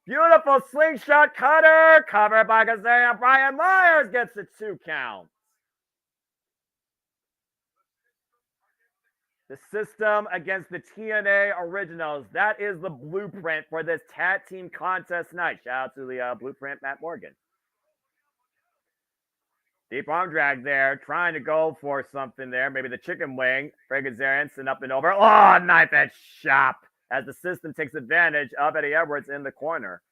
Beautiful slingshot cutter. Covered by Kazarian. Brian Myers gets a 2 count. The system against the TNA Originals. That is the blueprint for this tag team contest tonight. Shout out to the blueprint, Matt Morgan. Deep arm drag there, trying to go for something there. Maybe the chicken wing. Frank Kazarian sitting up and over. Oh, knife edge chop as the system takes advantage of Eddie Edwards in the corner.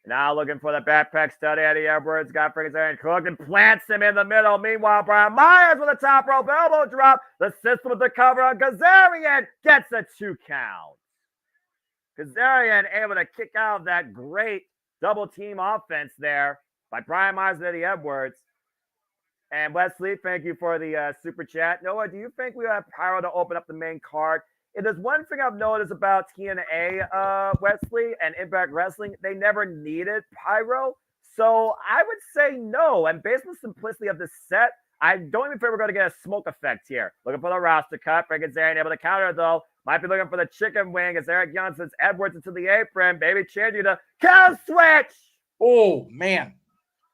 Now looking for the backpack study. Eddie Edwards got Frank Kazarian cooked and plants him in the middle. Meanwhile, Brian Myers with a top rope elbow drop. The system with the cover on Kazarian gets a 2 count. Kazarian able to kick out of that great double team offense there by Brian Myers and Eddie Edwards. And Wesley, thank you for the super chat. Noah, do you think we have Pyro to open up the main card? It is one thing I've noticed about TNA, Wesley, and Impact Wrestling. They never needed Pyro. So I would say no. And based on the simplicity of this set, I don't even think we're going to get a smoke effect here. Looking for the roster cut. Frank Kazarian able to counter, though. Might be looking for the chicken wing as Eric Young sends Edwards into the apron. Baby changing to cow switch. Oh, man.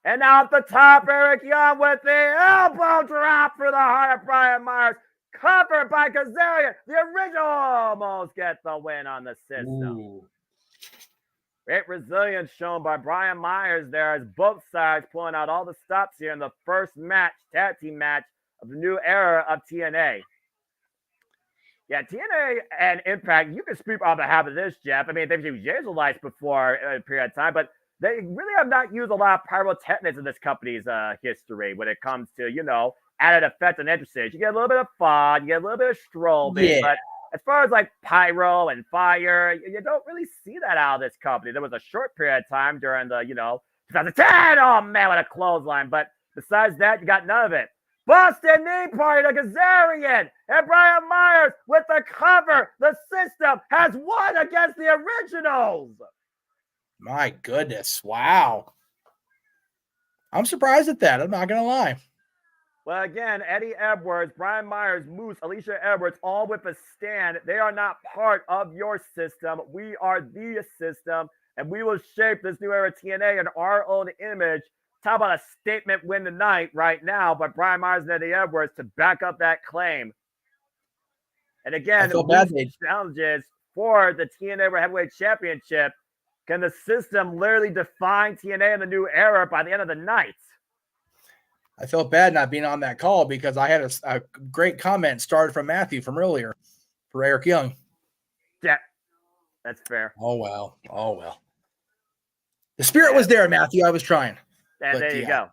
And off the top, Eric Young with the elbow drop for the heart of Brian Myers. Covered by Kazarian. The original almost gets the win on the system. Ooh. Great resilience shown by Brian Myers there as both sides pulling out all the stops here in the first match, tag team match of the new era of TNA. Yeah, TNA and Impact, you can speak on behalf of this, Jeff. I mean, they've used Israelites before a period of time, but they really have not used a lot of pyrotechnics in this company's history when it comes to, you know, added effect on entrances. You get a little bit of fun, you get a little bit of strobing, but as far as like pyro and fire, you don't really see that out of this company. There was a short period of time during the, 2010, oh man, what a clothesline. But besides that, you got none of it. Boston knee party to Kazarian and Brian Myers with the cover. The system has won against the Originals. My goodness. Wow. I'm surprised at that. I'm not going to lie. Well, again, Eddie Edwards, Brian Myers, Moose, Alicia Edwards, all with a stand. They are not part of your system. We are the system, and we will shape this new era TNA in our own image. Talk about a statement win tonight right now by Brian Myers and Eddie Edwards to back up that claim. And again, the challenges for the TNA World Heavyweight Championship. Can the system literally define TNA in the new era by the end of the night? I felt bad not being on that call because I had a great comment started from Matthew from earlier for Eric Young. Yeah, that's fair. Oh, well. Oh, well. The spirit was there, Matthew. I was trying. And there you go.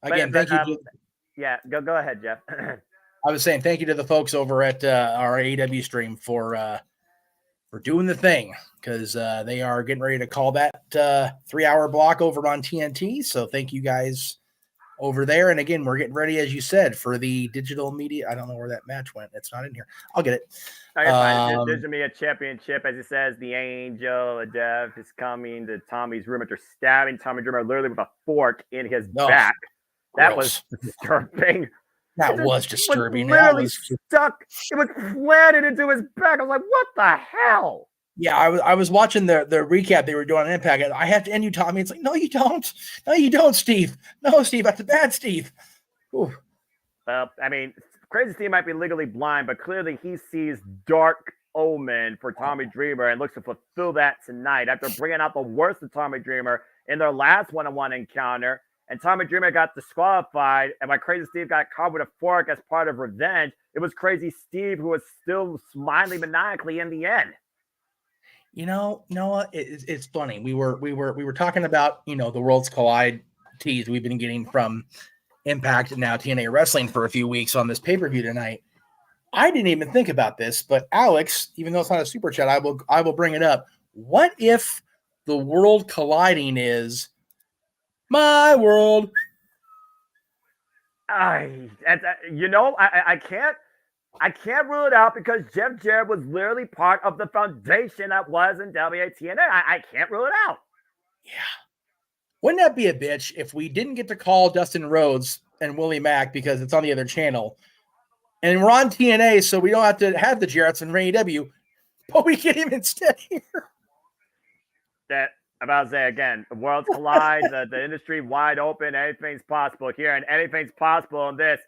Again, thank you. Yeah, go ahead, Jeff. I was saying thank you to the folks over at our AEW stream for doing the thing because they are getting ready to call that 3-hour block over on TNT. So thank you guys over there. And again, we're getting ready, as you said, for the digital media. I don't know where that match went. It's not in here. I'll get it. Oh, you're fine. Digital Media Championship, as it says, the Angel of Death is coming to Tommy's room after stabbing Tommy Dreamer literally with a fork in his back. That was disturbing. That was disturbing. Literally stuck. It was planted into his back. I was like, what the hell? Yeah, I was watching the recap they were doing on Impact. I have to end you, Tommy. It's like, no, you don't. No, you don't, Steve. No, Steve, that's a bad Steve. Ooh. Well, I mean, Crazy Steve might be legally blind, but clearly he sees dark omen for Tommy Dreamer and looks to fulfill that tonight after bringing out the worst of Tommy Dreamer in their last one-on-one encounter. And Tommy Dreamer got disqualified, and my Crazy Steve got caught with a fork as part of revenge. It was Crazy Steve who was still smiling maniacally in the end. You know, Noah, it's funny. We were talking about, the Worlds Collide teas we've been getting from Impact and now TNA Wrestling for a few weeks on this pay-per-view tonight. I didn't even think about this, but Alex, even though it's not a super chat, I will bring it up. What if the world colliding is my world? I can't rule it out because Jeff Jarrett was literally part of the foundation that was in WATNA. I can't rule it out. Yeah. Wouldn't that be a bitch if we didn't get to call Dustin Rhodes and Willie Mack because it's on the other channel? And we're on TNA, so we don't have to have the Jarretts and Ray W, but we get him instead here. I'm about to say again, the worlds collide, the industry wide open, anything's possible here, and anything's possible in this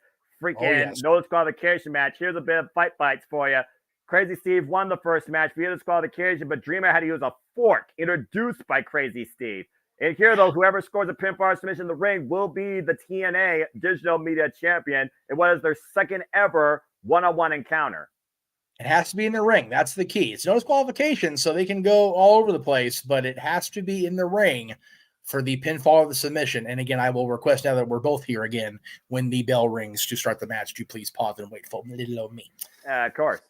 freaking no disqualification match. Here's a bit of fight bites for you. Crazy Steve won the first match via disqualification, but Dreamer had to use a fork introduced by Crazy Steve. And here, though, whoever scores a pinfall submission in the ring will be the TNA Digital Media Champion. It was their second ever one-on-one encounter. It has to be in the ring. That's the key. It's no disqualification, so they can go all over the place, but it has to be in the ring for the pinfall or the submission. And again, I will request now that we're both here again, when the bell rings to start the match, to please pause and wait for little old me. Of course.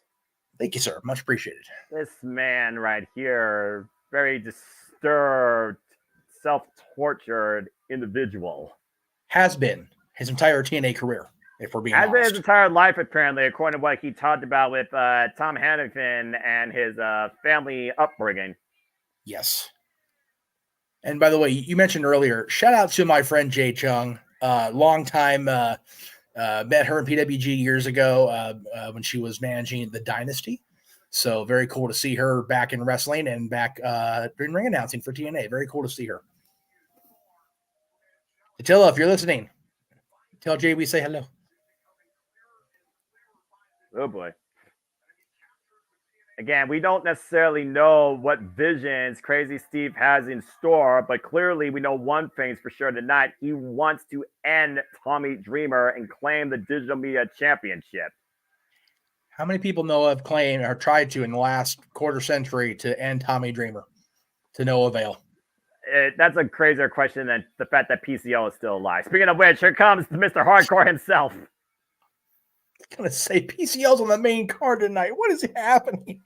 Thank you, sir. Much appreciated. This man right here, very disturbed, self-tortured individual. Has been his entire TNA career, if we're being honest. Has been his entire life, apparently, according to what he talked about with Tom Hannafin and his family upbringing. Yes. And by the way, you mentioned earlier, shout out to my friend Jay Chung, long time, met her in PWG years ago when she was managing the Dynasty. So very cool to see her back in wrestling and back doing ring announcing for TNA. Very cool to see her. Attila, if you're listening, tell Jay we say hello. Oh, boy. Again, we don't necessarily know what visions Crazy Steve has in store, but clearly we know one thing's for sure tonight. He wants to end Tommy Dreamer and claim the Digital Media Championship. How many people know have claimed or tried to in the last quarter century to end Tommy Dreamer? To no avail. That's a crazier question than the fact that PCO is still alive. Speaking of which, here comes Mr. Hardcore himself. I'm going to say PCO's on the main card tonight. What is happening?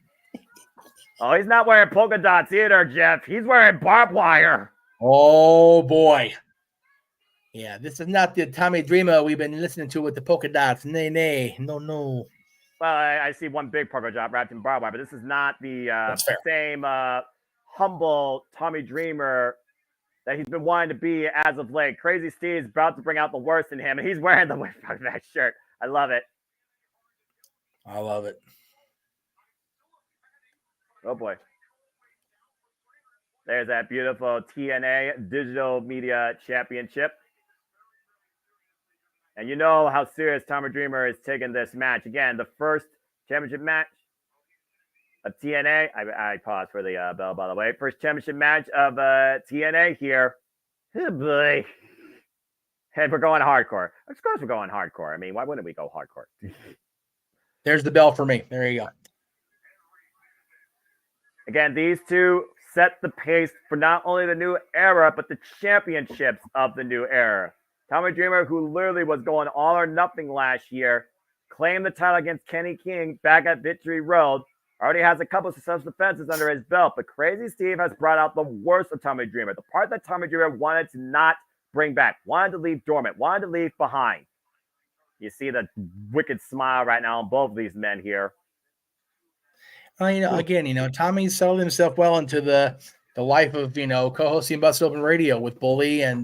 Oh, he's not wearing polka dots either, Jeff. He's wearing barbed wire. Oh, boy. Yeah, this is not the Tommy Dreamer we've been listening to with the polka dots. Nay. No. Well, I see one big polka dot wrapped in barbed wire, but this is not the same humble Tommy Dreamer that he's been wanting to be as of late. Crazy Steve's about to bring out the worst in him, and he's wearing the that shirt. I love it. I love it. Oh, boy. There's that beautiful TNA Digital Media Championship. And you know how serious Tommy Dreamer is taking this match. Again, the first championship match of TNA. I paused for the bell, by the way. First championship match of TNA here. Oh, boy. And we're going hardcore. Of course we're going hardcore. I mean, why wouldn't we go hardcore? There's the bell for me. There you go. Again, these two set the pace for not only the new era, but the championships of the new era. Tommy Dreamer, who literally was going all or nothing last year, claimed the title against Kenny King back at Victory Road. Already has a couple of successful defenses under his belt, but Crazy Steve has brought out the worst of Tommy Dreamer. The part that Tommy Dreamer wanted to not bring back, wanted to leave dormant, wanted to leave behind. You see the wicked smile right now on both of these men here. Well, again, Tommy's settled himself well into the life of, co-hosting Busted Open Radio with Bully and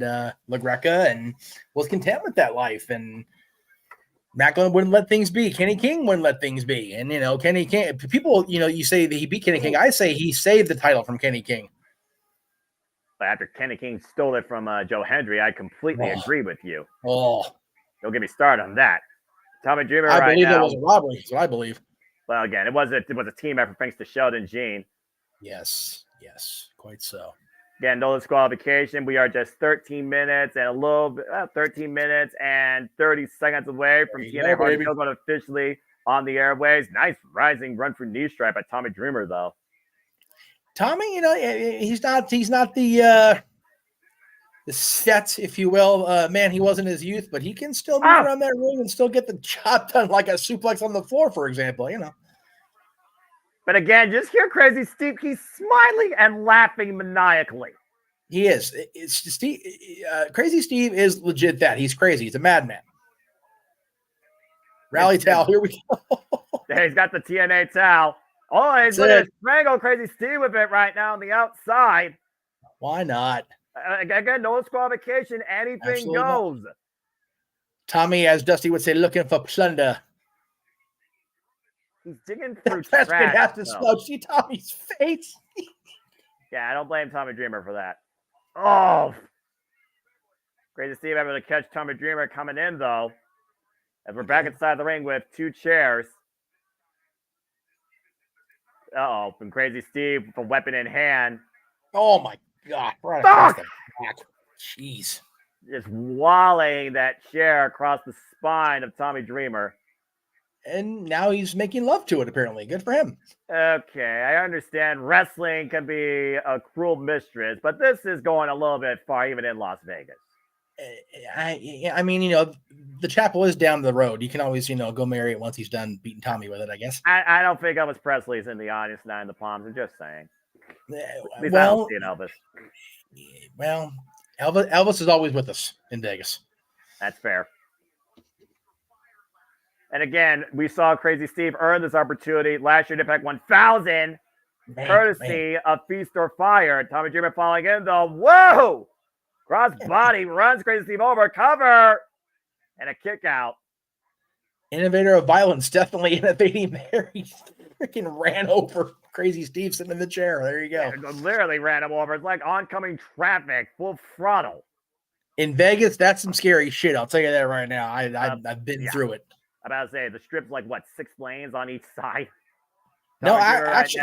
LaGreca, and was content with that life. And Macklin wouldn't let things be. Kenny King wouldn't let things be. And, Kenny King, people, you say that he beat Kenny King. I say he saved the title from Kenny King. But after Kenny King stole it from Joe Hendry, I completely agree with you. Don't get me started on that. Tommy Dreamer I believe it was a robbery. That's what I believe. Well, again, it was a team effort thanks to Sheldon Jean. Yes, quite so. Again, no disqualification. We are just 13 minutes and 13 minutes and 30 seconds away from TNA Hardcore going officially on the airways. Nice rising run for knee strike by Tommy Dreamer, though. Tommy, he's not the set, if you will, man he was in his youth, but he can still move around that ring and still get the job done, like a suplex on the floor, for example, But again, just hear Crazy Steve. He's smiling and laughing maniacally. He is. Crazy Steve is legit that. He's crazy. He's a madman. Rally towel. Here we go. He's got the TNA towel. Oh, he's going to strangle Crazy Steve with it right now on the outside. Why not? Again, no disqualification. Anything goes. Not. Tommy, as Dusty would say, looking for plunder. He's digging through trash. Has to smoke. See Tommy's face. Yeah, I don't blame Tommy Dreamer for that. Oh, great to see him able to catch Tommy Dreamer coming in, though. As we're back inside the ring with two chairs. From Crazy Steve with a weapon in hand. Oh my God! Right across the back. Jeez. Just walling that chair across the spine of Tommy Dreamer. And now he's making love to it, apparently. Good for him. Okay, I understand wrestling can be a cruel mistress, but this is going a little bit far, even in Las Vegas. I mean, the chapel is down the road. You can always, go marry it once he's done beating Tommy with it, I guess. I don't think Elvis Presley's in the audience now in the Palms. I'm just saying. At least I don't see an Elvis. Well, Elvis is always with us in Vegas. That's fair. And again, we saw Crazy Steve earn this opportunity last year at Impact 1000, courtesy of Feast or Fire. Tommy Dreamer falling in, though. Whoa! Cross body runs Crazy Steve over, cover, and a kick out. Innovator of violence, definitely innovating there. He freaking ran over Crazy Steve sitting in the chair. There you go. Yeah, literally ran him over. It's like oncoming traffic, full throttle. In Vegas, that's some scary shit. I'll tell you that right now. I've been through it. I'm about to say the strip's like what, 6 lanes on each side. No, actually,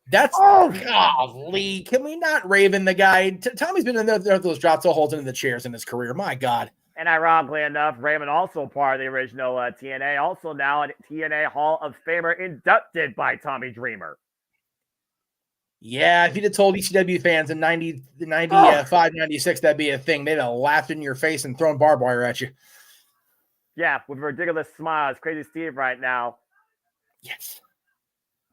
that's golly. Can we not Raven the guy? Tommy's been in those drop toe holes into the chairs in his career. My God. And ironically enough, Raven also part of the original TNA, also now a TNA Hall of Famer inducted by Tommy Dreamer. Yeah, if you'd have told ECW fans in 95, 96 that'd be a thing, they'd have laughed in your face and thrown barbed wire at you. Yeah, with ridiculous smiles. Crazy Steve right now. Yes.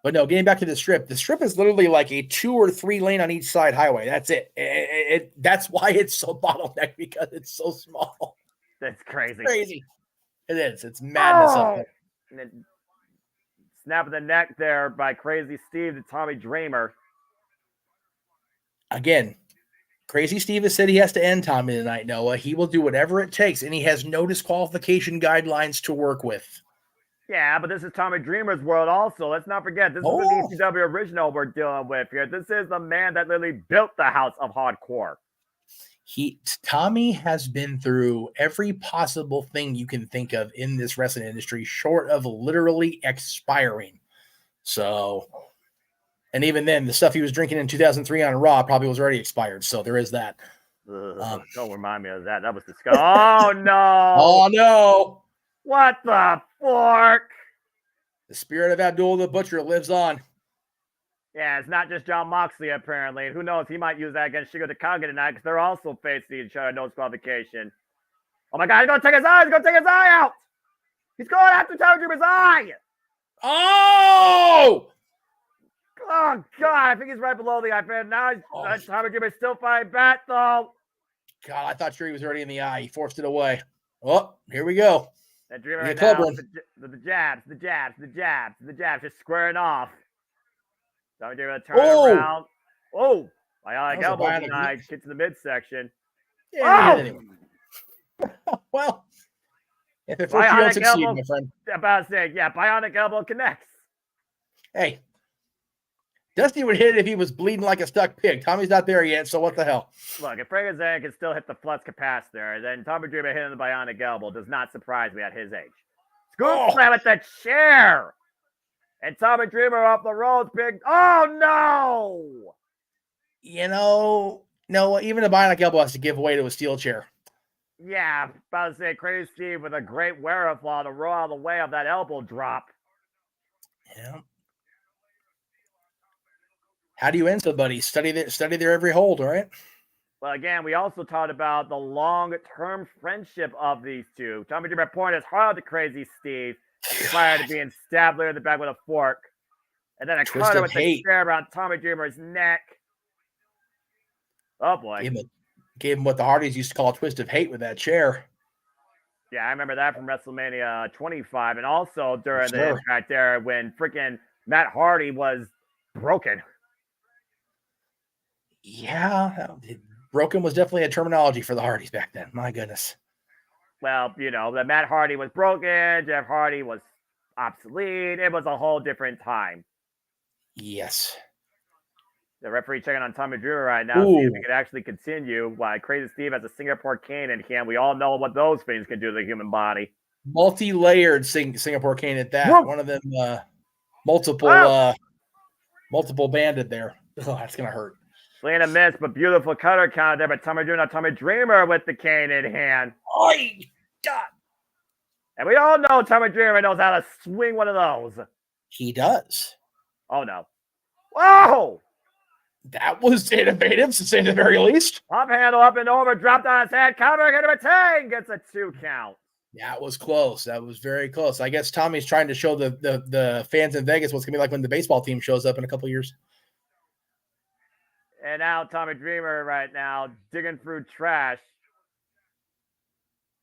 But no, getting back to the strip is literally like a 2 or 3 lane on each side highway. That's it. That's why it's so bottlenecked, because it's so small. That's crazy. Crazy. It is. It's madness up there. And then snap of the neck there by Crazy Steve to Tommy Dreamer. Again, Crazy Steve has said he has to end Tommy tonight, Noah. He will do whatever it takes, and he has no disqualification guidelines to work with. Yeah, but this is Tommy Dreamer's world also. Let's not forget, this is the ECW original we're dealing with here. This is the man that literally built the house of hardcore. Tommy has been through every possible thing you can think of in this wrestling industry, short of literally expiring. So, and even then, the stuff he was drinking in 2003 on Raw probably was already expired. So there is that. Don't remind me of that. That was disgusting. Oh, no. Oh, no. What the fork? The spirit of Abdul the Butcher lives on. Yeah, it's not just John Moxley, apparently. And who knows, he might use that against Shingo Takagi tonight, because they're also facing each other, no disqualification. Oh my God, he's going to take his eye. He's going to take his eye out. He's going after Tommy Dreamer's eye. Oh! Oh, God, I think he's right below the eye pad. Now Tommy Dreamer's still fighting back, though. God, I thought sure he was already in the eye. He forced it away. Oh, here we go. That Dreamer The right club now, run. the jabs, just squaring off. Tommy Dreamer with a Oh! turnaround. Oh! That Bionic was a elbow bionic denied. Kick to the midsection. Yeah, Oh! anyway. Well, if at first you don't Bionic succeed, elbow. my friend. About to say, yeah, bionic elbow connects. Hey, Dusty would hit it if he was bleeding like a stuck pig. Tommy's not there yet, so what the hell? Look, if Frank Zane can still hit the flux capacitor, then Tommy Dreamer hitting the bionic elbow does not surprise me at his age. Scoop slam at the chair! And Tommy Dreamer off the ropes, big. Oh, no! You know, no, even a bionic elbow has to give way to a steel chair. Yeah, about to say Crazy Steve with a great wherewithal to roll out of the way of that elbow drop. Yeah. How do you end somebody? Study their every hold, all right? Well, again, we also talked about the long-term friendship of these two. Tommy Dreamer pointed hard to Crazy Steve prior to being stabbed later in the back with a fork. And then a Twist cutter of with the hate. chair around Tommy Dreamer's neck. Oh, boy. Gave him what the Hardys used to call a twist of hate with that chair. Yeah, I remember that from WrestleMania 25. And also during the impact there when freaking Matt Hardy was broken. Yeah, broken was definitely a terminology for the Hardys back then. My goodness. Well, you know, that Matt Hardy was broken, Jeff Hardy was obsolete. It was a whole different time. Yes. The referee checking on Tommy Dreamer right now, see if he could actually continue. Why Crazy Steve has a Singapore cane in hand. We all know what those things can do to the human body. Multi-layered Singapore cane at that. Whoa. One of them multiple banded there. Oh, that's gonna hurt. Slaying a miss, but beautiful cutter count there. But Tommy Dreamer with the cane in hand. Oh, God. And we all know Tommy Dreamer knows how to swing one of those. He does. Oh, no. Whoa! That was innovative, to say the very least. Pop handle up and over, dropped on his head, cover, get him a 10, gets a 2 count. That was close. That was very close. I guess Tommy's trying to show the fans in Vegas what's going to be like when the baseball team shows up in a couple of years. And now Tommy Dreamer right now digging through trash,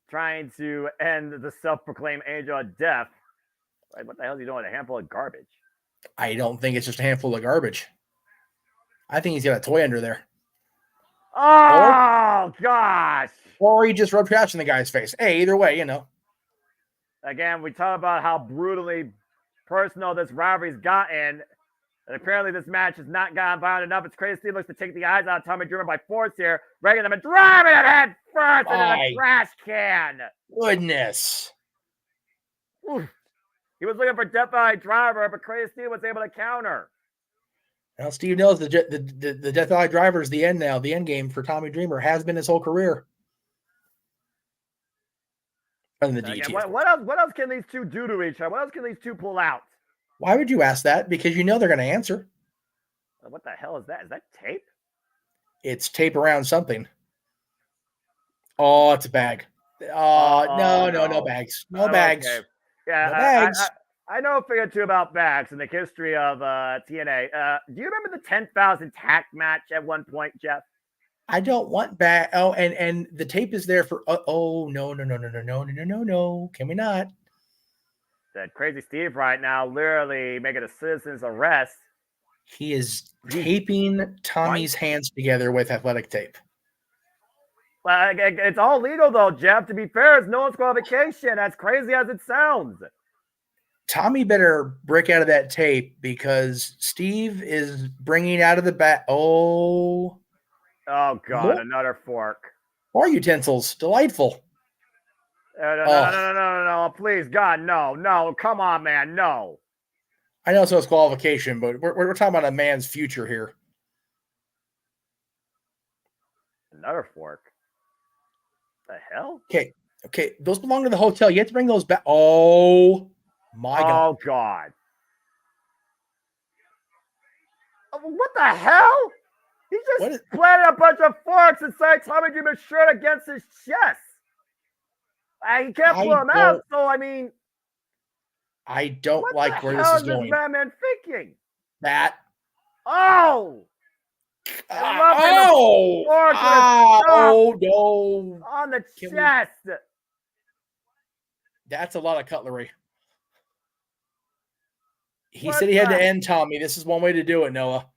trying to end the self-proclaimed angel of death. Like, what the hell is he doing with a handful of garbage? I don't think it's just a handful of garbage. I think he's got a toy under there. Oh, gosh. Or he just rubbed trash in the guy's face. Hey, either way, you know. Again, we talk about how brutally personal this rivalry's gotten. And apparently this match has not gotten violent enough. It's Crazy Steve looks to take the eyes out of Tommy Dreamer by force here. Regging him and driving it head first into the trash can. Goodness. Oof. He was looking for Death Valley Driver, but Crazy Steve was able to counter. Now Steve knows the Death Valley Driver is the end now. The end game for Tommy Dreamer has been his whole career. Other than the DT. What else can these two do to each other? What else can these two pull out? Why would you ask that? Because you know they're going to answer. What the hell is that? Is that tape? It's tape around something. Oh, it's a bag. No bags. No bags. Okay. Yeah, no bags. I know a thing or two about bags in the history of TNA. Do you remember the 10,000 tack match at one point, Jeff? I don't want bag. Oh, and the tape is there for. No. Can we not? That Crazy Steve right now literally making a citizen's arrest. He is taping Tommy's hands together with athletic tape. Well, it's all legal though, Jeff. To be fair, it's no one's qualification. As crazy as it sounds. Tommy better break out of that tape because Steve is bringing out of the back. Oh, God, another fork. More utensils. Delightful. No, please, God, no, come on, man, no. I know it's qualification, but we're talking about a man's future here. Another fork. The hell? Okay, those belong to the hotel. You have to bring those back. Oh, my God. Oh, God. What the hell? He just planted a bunch of forks inside Tommy Dreamer's shirt against his chest. He can't pull him out, so I mean, I don't like where this is going. What the hell is this Batman thinking? That. Oh! Oh! Oh, no. On the chest. That's a lot of cutlery. He said he had to end Tommy. This is one way to do it, Noah.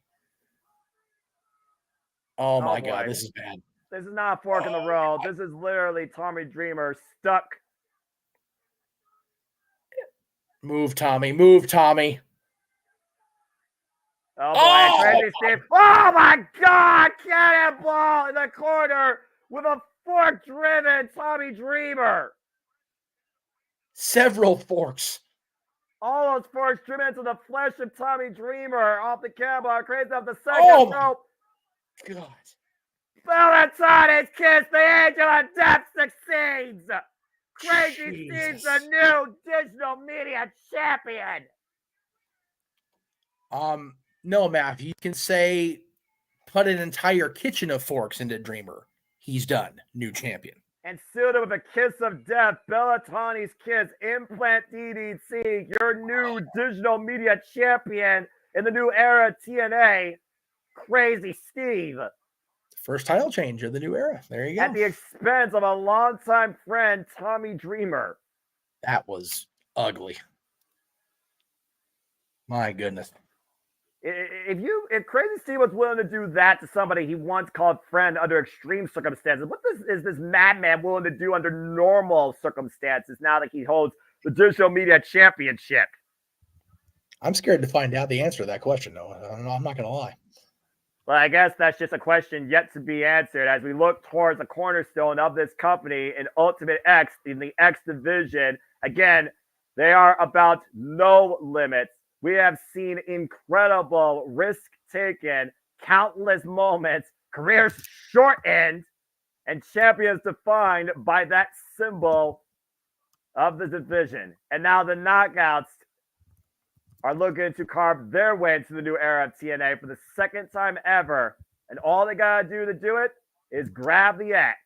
Oh, my God. This is bad. This is not a fork in the road. This is literally Tommy Dreamer stuck. Move, Tommy. Move, Tommy. Oh, boy. Crazy Steve. Oh, my God. Cannonball in the corner with a fork-driven Tommy Dreamer. Several forks. All those forks driven into the flesh of Tommy Dreamer off the cannonball. Crazy off the second rope. God. Bellatoni's kiss. The angel of death succeeds. Crazy Steve's the new digital media champion. No, Matt, you can say put an entire kitchen of forks into Dreamer. He's done. New champion. And suited with a kiss of death, Bellatoni's kiss, implant DDT, your new digital media champion in the new era TNA, Crazy Steve. First title change of the new era. There you go. At the expense of a longtime friend, Tommy Dreamer. That was ugly. My goodness. If Crazy Steve was willing to do that to somebody he once called friend under extreme circumstances, what is this madman willing to do under normal circumstances now that he holds the digital media championship? I'm scared to find out the answer to that question, though. I'm not going to lie. Well, I guess that's just a question yet to be answered as we look towards the cornerstone of this company in Ultimate X, in the X division. Again, they are about no limits. We have seen incredible risk taken, countless moments, careers shortened, and champions defined by that symbol of the division. And now the Knockouts are looking to carve their way into the new era of TNA for the second time ever. And all they got to do it is grab the X.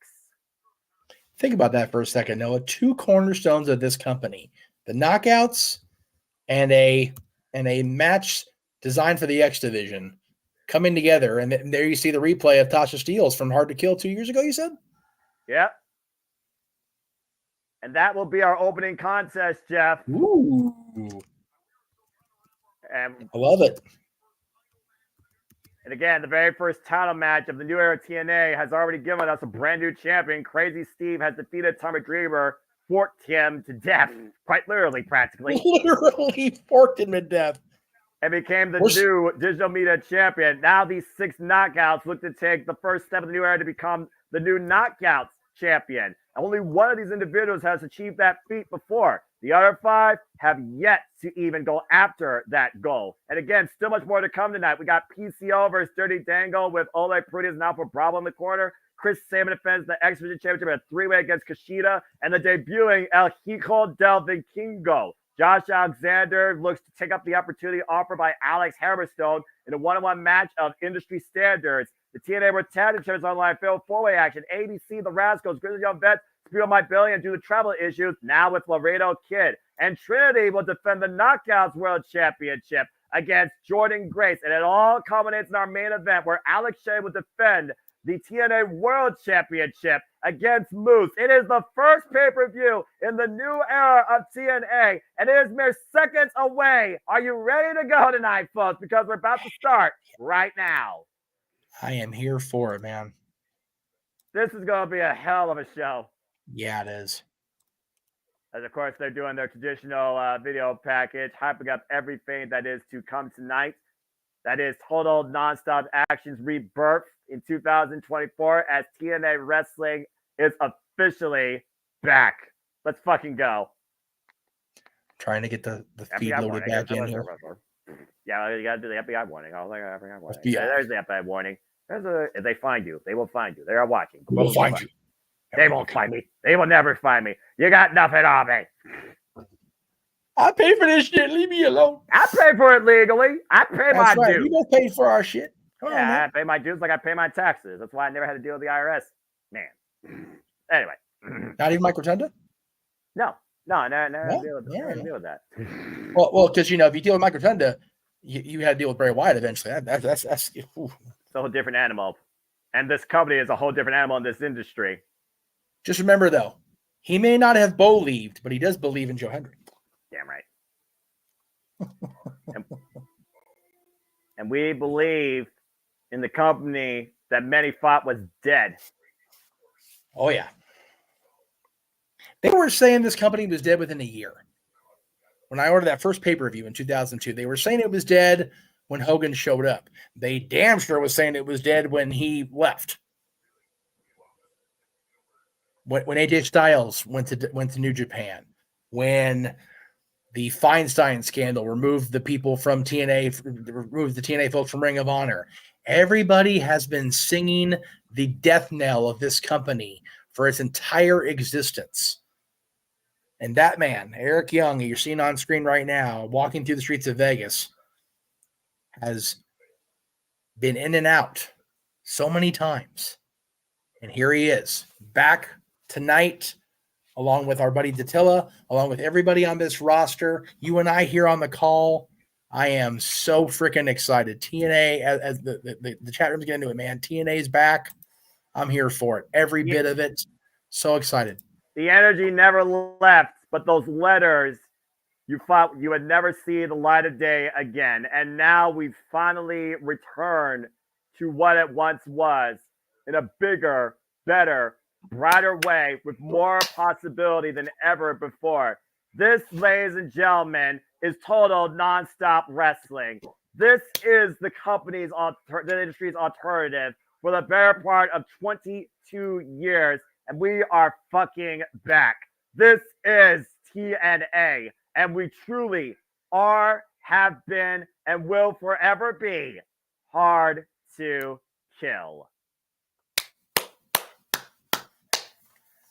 Think about that for a second, Noah. Two cornerstones of this company, the Knockouts and a match designed for the X division coming together. And there you see the replay of Tasha Steelz from Hard to Kill 2 years ago, you said? Yep. And that will be our opening contest, Jeff. Ooh. And I love it. And again, the very first title match of the new era TNA has already given us a brand new champion. Crazy Steve has defeated Tommy Dreamer, forked him to death, quite literally, practically. Literally forked him to death. And became the new digital media champion. Now these 6 Knockouts look to take the first step of the new era to become the new Knockouts champion. Only one of these individuals has achieved that feat before. The other 5 have yet to even go after that goal. And again, still much more to come tonight. We got PCO versus Dirty Dangle with Oleg Prudias and Alpha Bravo in the corner. Chris Sabin defends the X Division Championship in a 3-way against Kushida. And the debuting El Hijo del Vikingo. Josh Alexander looks to take up the opportunity offered by Alex Hammerstone in a 1-on-1 match of industry standards. The TNA World Tag Team Champions Online failed 4-way action. ABC, the Rascals, Grizzly Young Vets, Spiel My Billion due to travel issues, now with Laredo Kid. And Trinity will defend the Knockouts World Championship against Jordan Grace. And it all culminates in our main event where Alex Shea will defend the TNA World Championship against Moose. It is the first pay-per-view in the new era of TNA, and it is mere seconds away. Are you ready to go tonight, folks? Because we're about to start right now. I am here for it, man. This is going to be a hell of a show. Yeah, it is. As, of course, they're doing their traditional video package, hyping up everything that is to come tonight. That is Total Nonstop Actions Rebirth in 2024 as TNA Wrestling is officially back. Let's fucking go. Trying to get the feed loaded back in here. Yeah, you got to do the FBI warning. I was like, FBI warning. FBI. There's the FBI warning. If they find you, they will find you. They are watching. We'll find you. They won't find me. They will never find me. You got nothing on me. I pay for this shit. Leave me alone. I pay for it legally. I pay my dues. We both pay for our shit. I pay my dues like I pay my taxes. That's why I never had to deal with the IRS. Man. Anyway. Not even Mike Rotunda? No. Never deal with that. Well, because if you deal with Mike Rotunda, you had to deal with Bray Wyatt eventually. That's It's a whole different animal. And this company is a whole different animal in this industry. Just remember, though, he may not have believed, but he does believe in Joe Hendry. Damn right. and we believe in the company that many thought was dead. Oh, yeah. They were saying this company was dead within a year. When I ordered that first pay-per-view in 2002, they were saying it was dead when Hogan showed up. They damn sure was saying it was dead when he left. When AJ Styles went to New Japan, when the Feinstein scandal removed the people from TNA, removed the TNA folks from Ring of Honor. Everybody has been singing the death knell of this company for its entire existence. And that man, Eric Young, you're seeing on screen right now, walking through the streets of Vegas, has been in and out so many times. And here he is, back tonight, along with our buddy Dattila, along with everybody on this roster. You and I here on the call. I am so freaking excited. TNA, as the chat room's getting into it, man. TNA's back. I'm here for it. Every bit of it. So excited. The energy never left, but those letters you thought you would never see the light of day again. And now we've finally returned to what it once was in a bigger, better, brighter way with more possibility than ever before. This, ladies and gentlemen, is total nonstop wrestling. This is the company's, the industry's alternative for the better part of 22 years, and we are fucking back. This is TNA, and we truly are, have been, and will forever be hard to kill.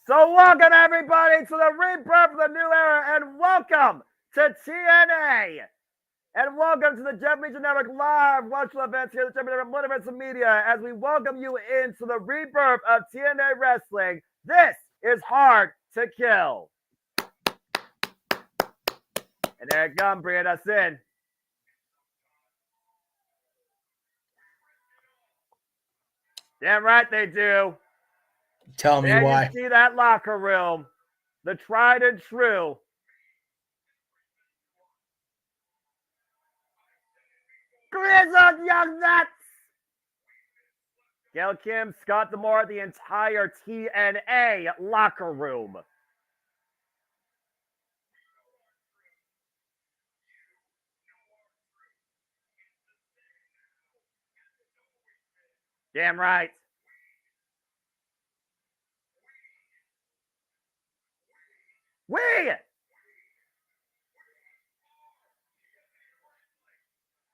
So welcome everybody to the rebirth of the new era, and welcome to TNA, and welcome to the Jeff Media Network live virtual events here at the Jeff Media Network Multiverse of Media, as we welcome you into the rebirth of TNA Wrestling. This is Hard to Kill. And there it comes, bringing us in. Damn right they do. Tell me why. You see that locker room, the tried and true. Grizzled Young Nuts. Gail Kim, Scott D'Amore, the entire TNA locker room. Damn right. We!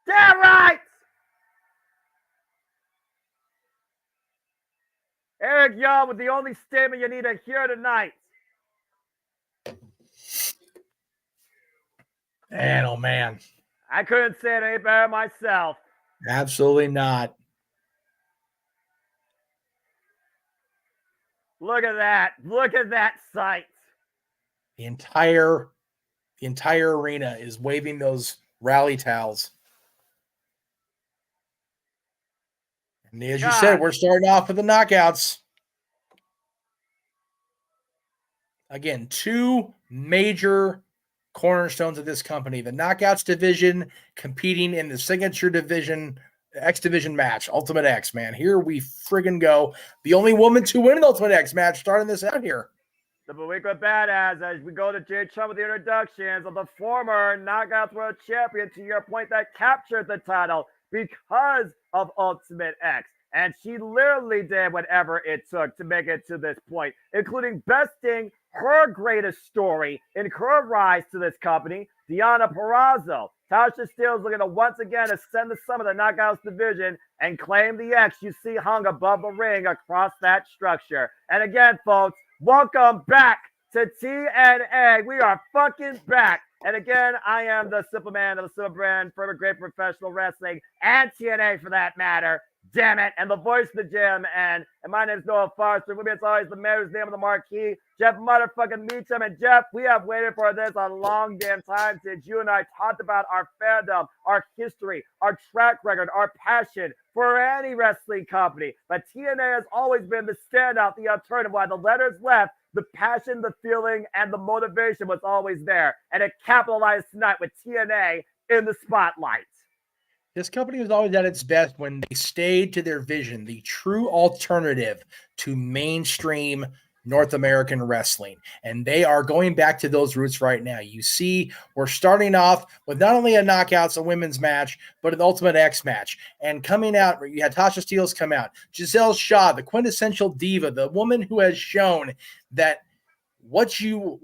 Damn right! Eric Young with the only statement you need to hear tonight. Man, oh man. I couldn't say it any better myself. Absolutely not. Look at that. Look at that sight. The entire arena is waving those rally towels. And as you said, we're starting off with the knockouts. Again, two major cornerstones of this company. The knockouts division competing in the signature division, X division match, Ultimate X, man. Here we friggin' go. The only woman to win an Ultimate X match starting this out here. The Buickle Badass, as we go to Jay Chum with the introductions of the former Knockouts World Champion, to your point, that captured the title because of Ultimate X. And she literally did whatever it took to make it to this point, including besting her greatest story in her rise to this company, Deonna Purrazzo. Tasha Steelz looking to once again ascend the summit of the Knockouts division and claim the X you see hung above the ring across that structure. And again, folks, welcome back to TNA. We are fucking back. And again, I am the simple man of the simple brand, forever great professional wrestling, and TNA for that matter, damn it, and the voice of the JMN. And my name's Noah Foster. With me, it's always the mayor's name of the marquee, Jeff motherfucking Meacham. And Jeff, we have waited for this a long damn time since you and I talked about our fandom, our history, our track record, our passion for any wrestling company. But TNA has always been the standout, the alternative. Why the letters left, the passion, the feeling, and the motivation was always there. And it capitalized tonight with TNA in the spotlight. This company was always at its best when they stayed to their vision, the true alternative to mainstream North American wrestling. And they are going back to those roots right now. You see, we're starting off with not only a Knockouts, a women's match, but an Ultimate X match. And coming out, you had Tasha Steelz come out, Giselle Shaw, the quintessential diva, the woman who has shown that what you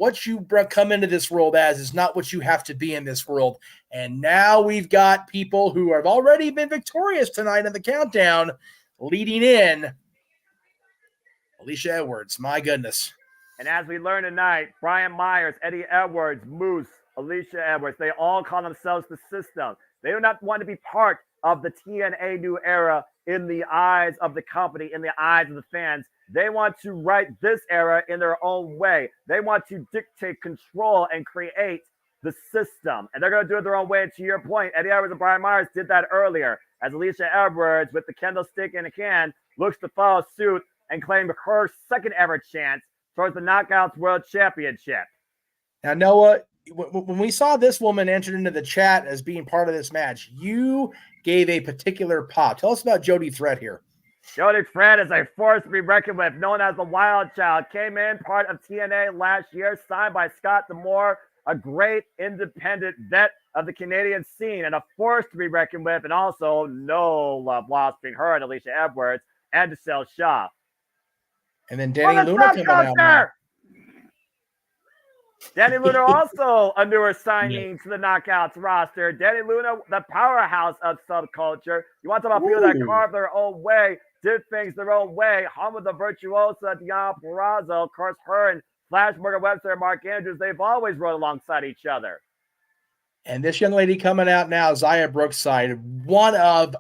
come into this world as is not what you have to be in this world. And now we've got people who have already been victorious tonight in the countdown, leading in Alicia Edwards. My goodness. And as we learn tonight, Brian Myers, Eddie Edwards, Moose, Alicia Edwards, they all call themselves the system. They do not want to be part of the TNA new era in the eyes of the company, in the eyes of the fans. They want to write this era in their own way. They want to dictate, control, and create the system. And they're going to do it their own way. And to your point, Eddie Edwards and Brian Myers did that earlier, as Alicia Edwards, with the kendo stick in a can, looks to follow suit and claim her second ever chance towards the Knockouts World Championship. Now, Noah, when we saw this woman entered into the chat as being part of this match, you gave a particular pop. Tell us about Jody Threat here. Jody Threat is a force to be reckoned with, known as the Wild Child. Came in part of TNA last year, signed by Scott D'Amore, a great independent vet of the Canadian scene, and a force to be reckoned with, and also no love lost between her and Alicia Edwards and Giselle Shaw. And then Danny Luna coming out now. Danny Luna also a newer signing to the Knockouts roster. Danny Luna, the powerhouse of subculture. You want to talk about people that carved their own way, did things their own way. Home with the virtuosa Diana Purrazzo. Of course, her and Flash Morgan Webster and Mark Andrews, they've always rode alongside each other. And this young lady coming out now, Xia Brookside, one of,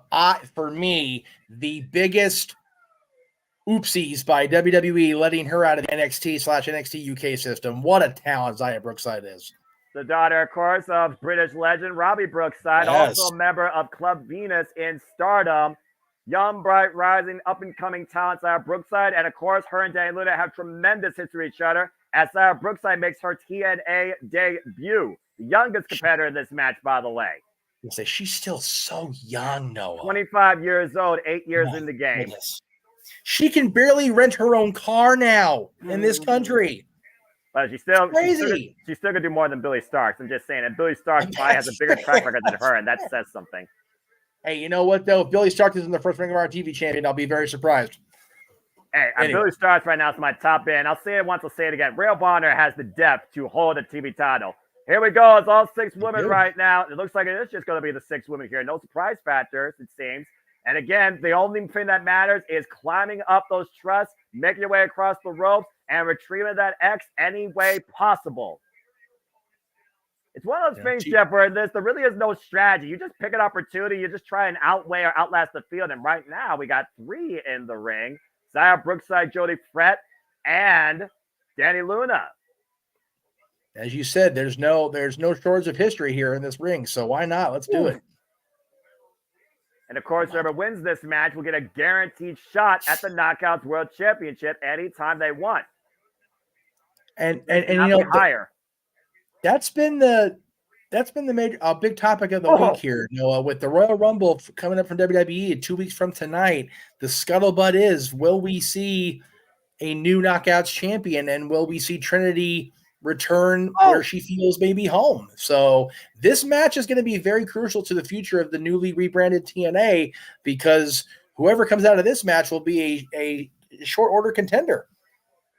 for me, the biggest oopsies by WWE letting her out of the NXT/NXT UK system. What a talent Xia Brookside is. The daughter, of course, of British legend Robbie Brookside, yes, also a member of Club Venus in Stardom. Young, bright, rising, up-and-coming talent, Xia Brookside. And, of course, her and Danny Luna have tremendous history with each other as Xia Brookside makes her TNA debut. The youngest competitor in this match, by the way. She's still so young, Noah. 25 years old, 8 years in the game. Goodness. She can barely rent her own car now in this country. But she's still gonna do more than Billy Starks. I'm just saying, and Billy Starks probably has a bigger track record than her, and that says something. Hey, you know what though? If Billy Starks isn't the first Ring of Honor TV champion, I'll be very surprised. Hey, anyway. Billy Starks right now is my top end. I'll say it once, I'll say it again. Ring of Honor has the depth to hold a TV title. Here we go. It's all 6 women right now. It looks like it is just going to be the 6 women here. No surprise factors, it seems. And again, the only thing that matters is climbing up those trusts, making your way across the ropes, and retrieving that X any way possible. It's one of those things, Jeff, where there really is no strategy. You just pick an opportunity. You just try and outweigh or outlast the field. And right now, we got 3 in the ring. Xia Brookside, Jody Threat, and Danny Luna. As you said, there's no shortage of history here in this ring. So why not? Let's do it. And, of course, whoever wins this match will get a guaranteed shot at the Knockouts World Championship anytime they want. And you know, higher. That's been the major big topic of the week here, Noah, with the Royal Rumble coming up from WWE 2 weeks from tonight. The scuttlebutt is, will we see a new Knockouts champion, and will we see Trinity return where she feels maybe home? So this match is going to be very crucial to the future of the newly rebranded TNA, because whoever comes out of this match will be a short order contender.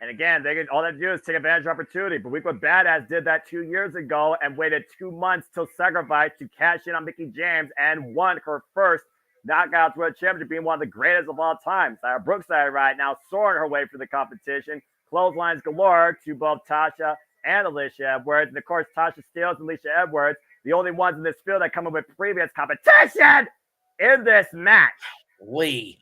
And again, all they do is take advantage of opportunity. But Weekwood Badass did that 2 years ago and waited 2 months till Sacrifice to cash in on Mickie James and won her first Knockouts World Championship, being one of the greatest of all time. Xia Brookside right now soaring her way through the competition. Clotheslines galore to both Tasha and Alicia Edwards. And of course, Tasha Steelz and Alicia Edwards, the only ones in this field that come up with previous competition in this match. Lee.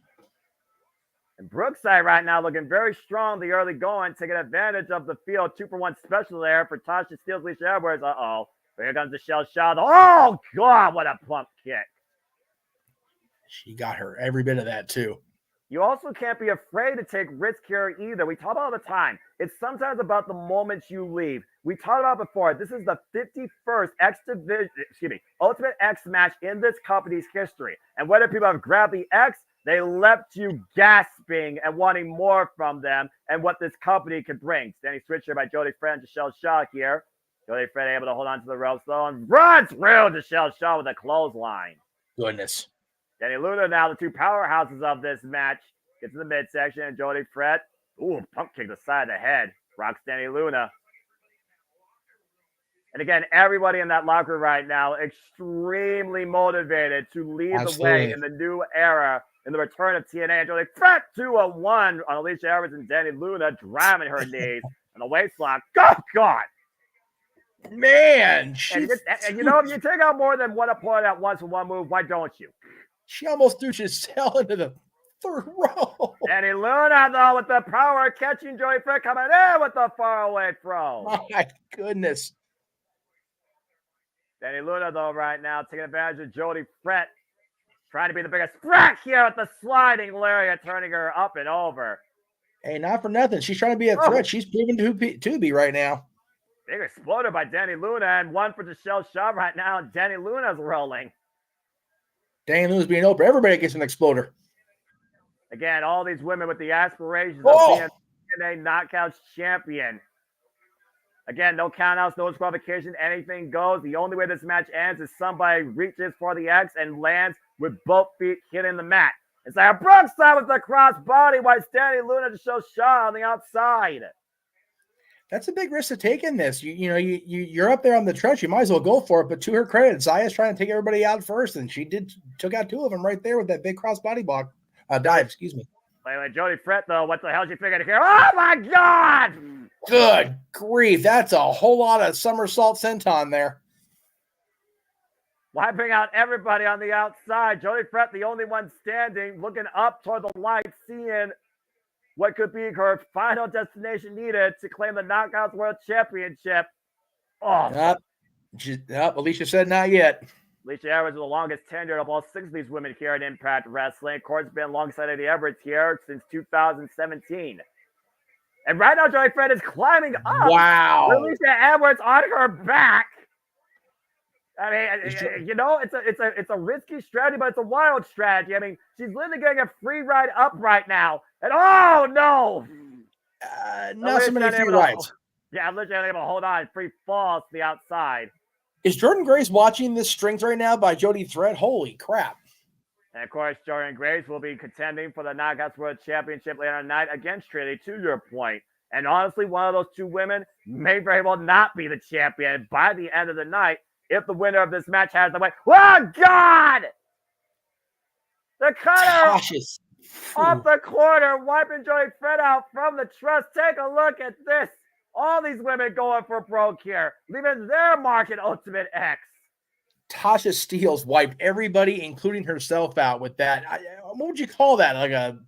And Brookside right now looking very strong the early going, taking advantage of the field 2-for-1 special there for Tasha Steele, Alicia Edwards. Uh-oh. Here comes Michelle Shaw. Oh, God, what a plump kick. She got her every bit of that, too. You also can't be afraid to take risk here either. We talk about all the time. It's sometimes about the moments you leave. We talked about before. This is the 51st Ultimate X match in this company's history. And whether people have grabbed the X, they left you gasping and wanting more from them and what this company could bring. Standing switch here by Jody Fred and Giselle Shaw here. Jody Fred able to hold on to the ropes though and runs through Giselle Shaw with a clothesline. Goodness. Danny Luna now the two powerhouses of this match. Gets to the midsection and Jody Fred. Ooh, pump kick to the side of the head. Rocks Danny Luna. And again, everybody in that locker room right now extremely motivated to lead the way in the new era, in the return of TNA. And Jody Fred 2-1 on Alicia Edwards and Danny Luna driving her knees and the waist lock. Oh, God. Man. And you know, if you take out more than one opponent at once with one move, why don't you? She almost threw Giselle into the third row. Danny Luna, though, with the power, catching Jody Fred coming in with the faraway throw. My goodness. Danny Luna, though, right now, taking advantage of Jody Fred. Trying to be the biggest threat here with the sliding lariat, turning her up and over. Hey, not for nothing. She's trying to be a threat. She's proven to be right now. Big exploder by Danny Luna, and one for Giselle Shaw right now, and Danny Luna's rolling. Danny Luna's being open. Everybody gets an exploder. Again, all these women with the aspirations of being TNA Knockouts champion. Again, no countouts, no disqualification, anything goes. The only way this match ends is somebody reaches for the X and lands with both feet hitting the mat. It's like a Brookside with the cross body while Danny Luna to show Shaw on the outside. That's a big risk to take in this. You're up there on the trench. You might as well go for it. But to her credit, Zaya's trying to take everybody out first, and she took out two of them right there with that big cross body block. Dive, excuse me. Wait, Jody Fred, though, what the hell she figured here? Oh, my God! Good grief. That's a whole lot of somersault senton there. Wiping out everybody on the outside. Jody Fred, the only one standing, looking up toward the light, seeing what could be her final destination needed to claim the Knockouts World Championship. Oh. Alicia said not yet. Alicia Edwards is the longest tenured of all 6 of these women here at Impact Wrestling. Of course, been alongside Eddie Edwards here since 2017. And right now, Jody Fred is climbing up. Wow. Alicia Edwards on her back. I mean, you know, it's a risky strategy, but it's a wild strategy. I mean, she's literally getting a free ride up right now. And oh, no. Not so many free rides. Yeah, I'm literally able to hold on. Free falls to the outside. Is Jordan Grace watching this strength right now by Jody Fred? Holy crap. And, of course, Jordan Grace will be contending for the Knockouts World Championship later tonight against Trinity, to your point. And honestly, one of those two women may very well not be the champion by the end of the night if the winner of this match has the way. Oh, God! The cutter off the corner, wiping Jody Fred out from the truss. Take a look at this. All these women going for broke here, leaving their mark in Ultimate X. Tasha Steele's wiped everybody, including herself, out with that. What would you call that? Like a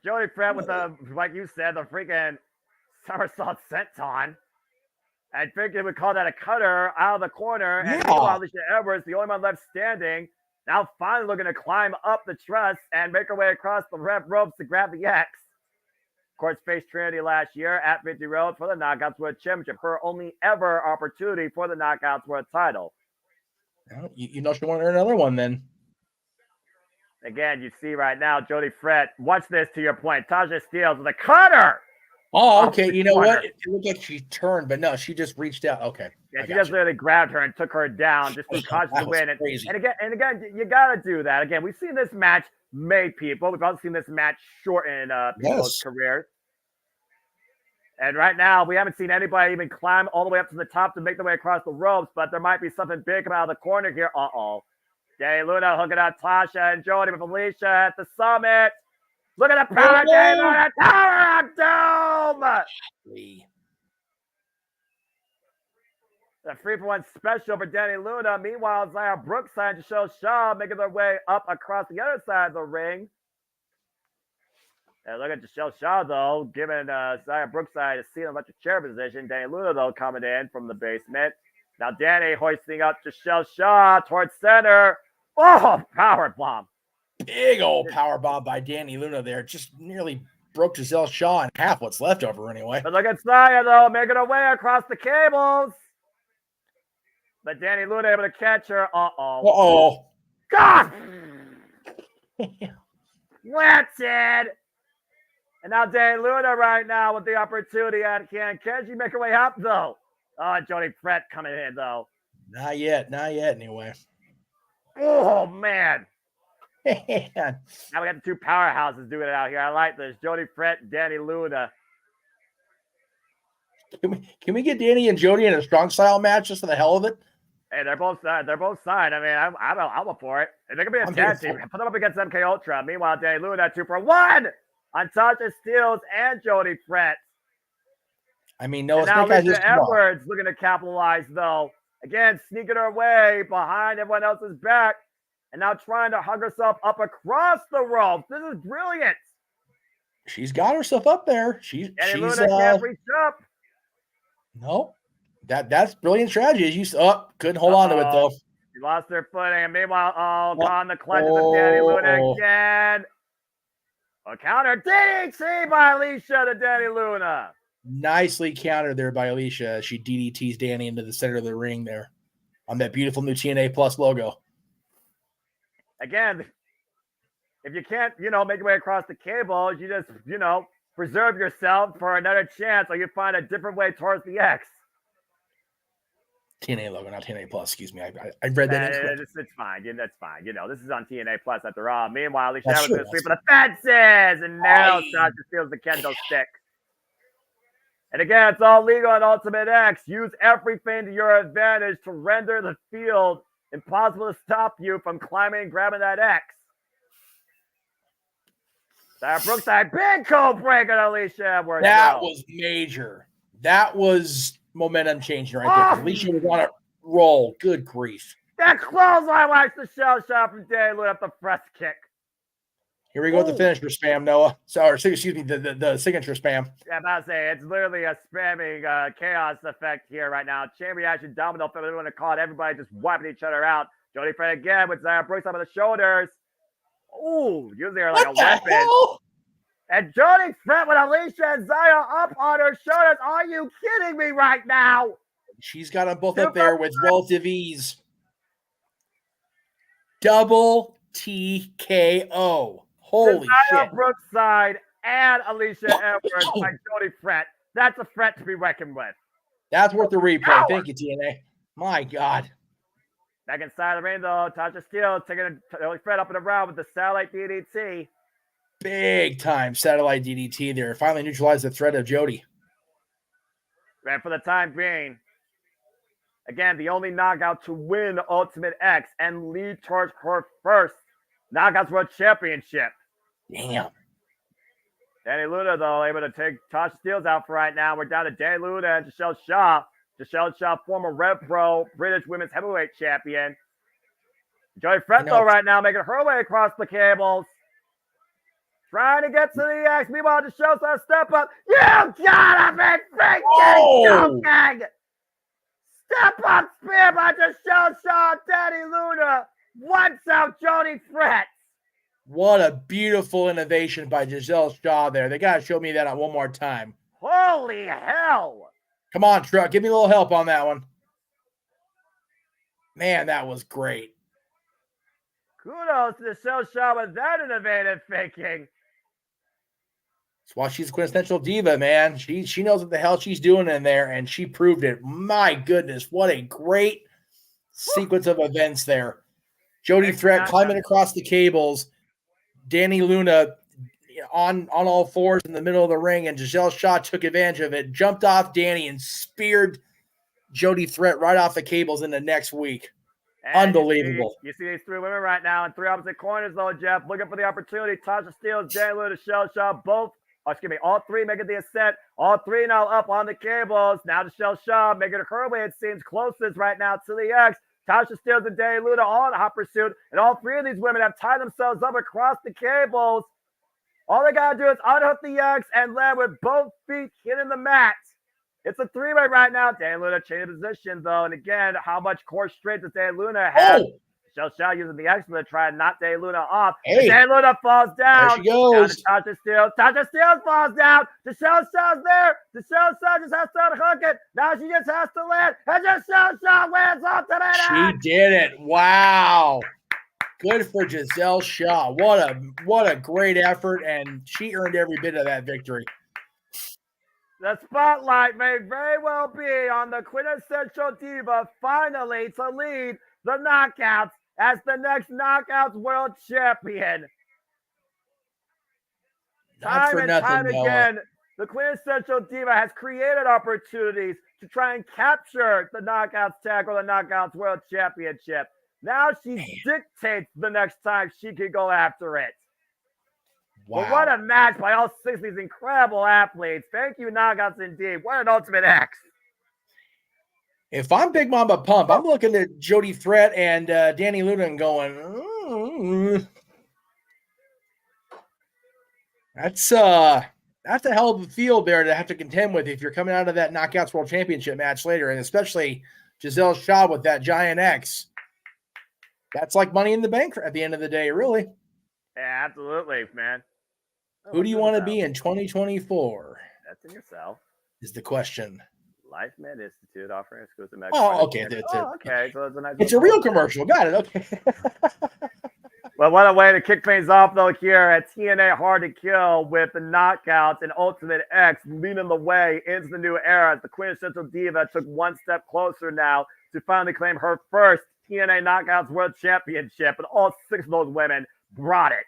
Jody Fred with the, like you said, the freaking somersault senton. I think they would call that a cutter out of the corner. And meanwhile, Alicia Edwards, the only one left standing, now finally looking to climb up the truss and make her way across the ropes to grab the X. Of course, faced Trinity last year at 50 Road for the Knockouts World Championship. Her only ever opportunity for the Knockouts World title. Well, you know she want to earn another one then. Again, you see right now, Jody Fred. Watch this to your point. Tasha Steele with a cutter. Oh, okay. You know what? It looked like she turned, but no, she just reached out. Okay. Yeah, she just literally grabbed her and took her down just to cause the win. And again, you got to do that. Again, we've seen this match make people. We've also seen this match shorten people's careers. And right now, we haven't seen anybody even climb all the way up to the top to make their way across the ropes, but there might be something big coming out of the corner here. Danny Luna hooking out Tasha and Jody with Alicia at the summit. Look at the power, Danny Luna, Tower of Doom! The 3-for-1 special for Danny Luna. Meanwhile, Zaya Brookside and Giselle Shaw making their way up across the other side of the ring. And look at Giselle Shaw, though, giving Zaya Brookside a seat in electric chair position. Danny Luna, though, coming in from the basement. Now Danny hoisting up Giselle Shaw towards center. Oh, power bomb. Big old power bomb by Danny Luna there. Just nearly broke Giselle Shaw in half, what's left of her anyway. But look at Zaya, though, making her way across the cables. But Danny Luna able to catch her. Uh-oh. God! Planted! And now Danny Luna right now with the opportunity at hand. Can she make her way up, though? Oh, Jody Fred coming in, though. Not yet anyway. Oh, man. Now we got the two powerhouses doing it out here. I like this. Jody Fred and Danny Luna. Can we get Danny and Jody in a strong style match just for the hell of it? Hey, they're both signed. I mean, I'm up for it. And they're gonna be a tag team. Put them up against MK Ultra. Meanwhile, Danny Luna 2-for-1 on Tasha Steelz and Jody Fred. I mean, no, now Alicia Edwards looking to capitalize, though. Again, sneaking her way behind everyone else's back. And now trying to hug herself up across the ropes. This is brilliant. She's got herself up there. She's Luna can't reach up. No. That's brilliant strategy. Couldn't hold on to it, though. She lost her footing. And meanwhile, on the clutches of Danny Luna again. A counter DDT by Alicia to Danny Luna. Nicely countered there by Alicia. She DDTs Danny into the center of the ring there on that beautiful new TNA Plus logo. Again, if you can't, make your way across the cables, you just, preserve yourself for another chance, or you find a different way towards the X. TNA logo, not TNA Plus. Excuse me. I read that incorrectly. It's fine. That's fine. This is on TNA Plus after all. Meanwhile, Alicia Evans going to sweep for the fences, and now Sasha steals the kendo stick. And again, it's all legal on Ultimate X. Use everything to your advantage to render the field impossible to stop you from climbing and grabbing that X. Sarah Brookside, big code breaker to Alicia Edwards. That was major. That was momentum changing right there. Alicia was on a roll. Good grief. That clothesline likes the shell shot from Danny Luna up the press kick. Here we go with the finisher spam, Noah. Sorry, excuse me, the signature spam. Yeah, I'm about to say, it's literally a spamming chaos effect here right now. Chain reaction, domino, if everyone to call it, everybody just wiping each other out. Jody Fred again with Zaya Brooks up on the shoulders. Ooh, using her like a weapon. Hell? And Jody Fred with Alicia and Zaya up on her shoulders. Are you kidding me right now? She's got them both up there with relative ease. Double TKO. Holy shit. Brookside and Alicia Edwards by Jody Fred. That's a threat to be reckoned with. That's worth the replay. Thank you, TNA. My God. Back inside the ring, though, Tasha Steelz taking Jody Fred up and around with the satellite DDT. Big time satellite DDT there. Finally neutralized the threat of Jody. And for the time being, again, the only knockout to win Ultimate X and lead towards her first Knockouts World Championship. Damn. Danny Luna, though, able to take Tasha Steelz out for right now. We're down to Danny Luna and Giselle Shaw. Giselle Shaw, former Rev Pro British Women's Heavyweight Champion. Jody Fred, though, right now making her way across the cables. Trying to get to the X. Meanwhile, Giselle Shaw step up. You gotta be freaking joking! Step up spear by Giselle Shaw. Danny Luna wants out Jody Fred. What a beautiful innovation by Giselle Shaw there. They got to show me that one more time. Holy hell. Come on, Truck. Give me a little help on that one. Man, that was great. Kudos to Giselle Shaw with that innovative thinking. That's why she's a quintessential diva, man. She knows what the hell she's doing in there, and she proved it. My goodness, what a great sequence of events there. Jody Fred climbing across the cables. Danny Luna on all fours in the middle of the ring, and Giselle Shaw took advantage of it, jumped off Danny, and speared Jody Fred right off the cables in the next week. And unbelievable. You see these three women right now in three opposite corners, though, Jeff, looking for the opportunity. Tasha Steelz, Danny Luna, Giselle Shaw, both All three making the ascent. All three now up on the cables. Now to Shell Shaw making her way, it seems, closest right now to the X. Tasha Steelz and Day Luna all in a hot pursuit. And all three of these women have tied themselves up across the cables. All they got to do is unhook the X and land with both feet hitting the mat. It's a three-way right now. Day Luna changing position, though. And again, how much core strength does Day Luna have? Oh! Shell Shaw using the X to try and knock Day Luna off. Hey. Day Luna falls down. There she goes. Down to Tasha Steelz. Tasha Steelz falls down. The Shell Shaw's there. The Shell Shaw just has to unhook it. Now she just has to land. And the Shell Shaw lands off to that X. She did it. Wow. Good for Giselle Shaw. What a great effort, and she earned every bit of that victory. The spotlight may very well be on the quintessential diva finally to lead the Knockouts as the next Knockouts World Champion. Not for Time and nothing, time Noah. again, the quintessential diva has created opportunities to try and capture the Knockouts tag or the Knockouts World Championship. Now she dictates the next time she can go after it. Wow. But what a match by all six of these incredible athletes. Thank you, Knockouts, indeed. What an ultimate X. If I'm Big Mama Pump, I'm looking at Jody Threat and Danny Luna and going, that's a hell of a field there to have to contend with if you're coming out of that Knockouts World Championship match later, and especially Giselle Shaw with that giant X. That's like Money in the Bank at the end of the day, really. Yeah, absolutely, man. Who do you want to be in 2024? That's in yourself. Is the question. Life Med Institute offering exclusive match. Oh, okay. Okay. So it's a nice. It's a real commercial. Got it. Okay. Well, what a way to kick things off, though, here at TNA Hard to Kill with the Knockouts and Ultimate X leading the way into the new era as the quintessential diva took one step closer now to finally claim her first TNA Knockouts World Championship, and all six of those women brought it.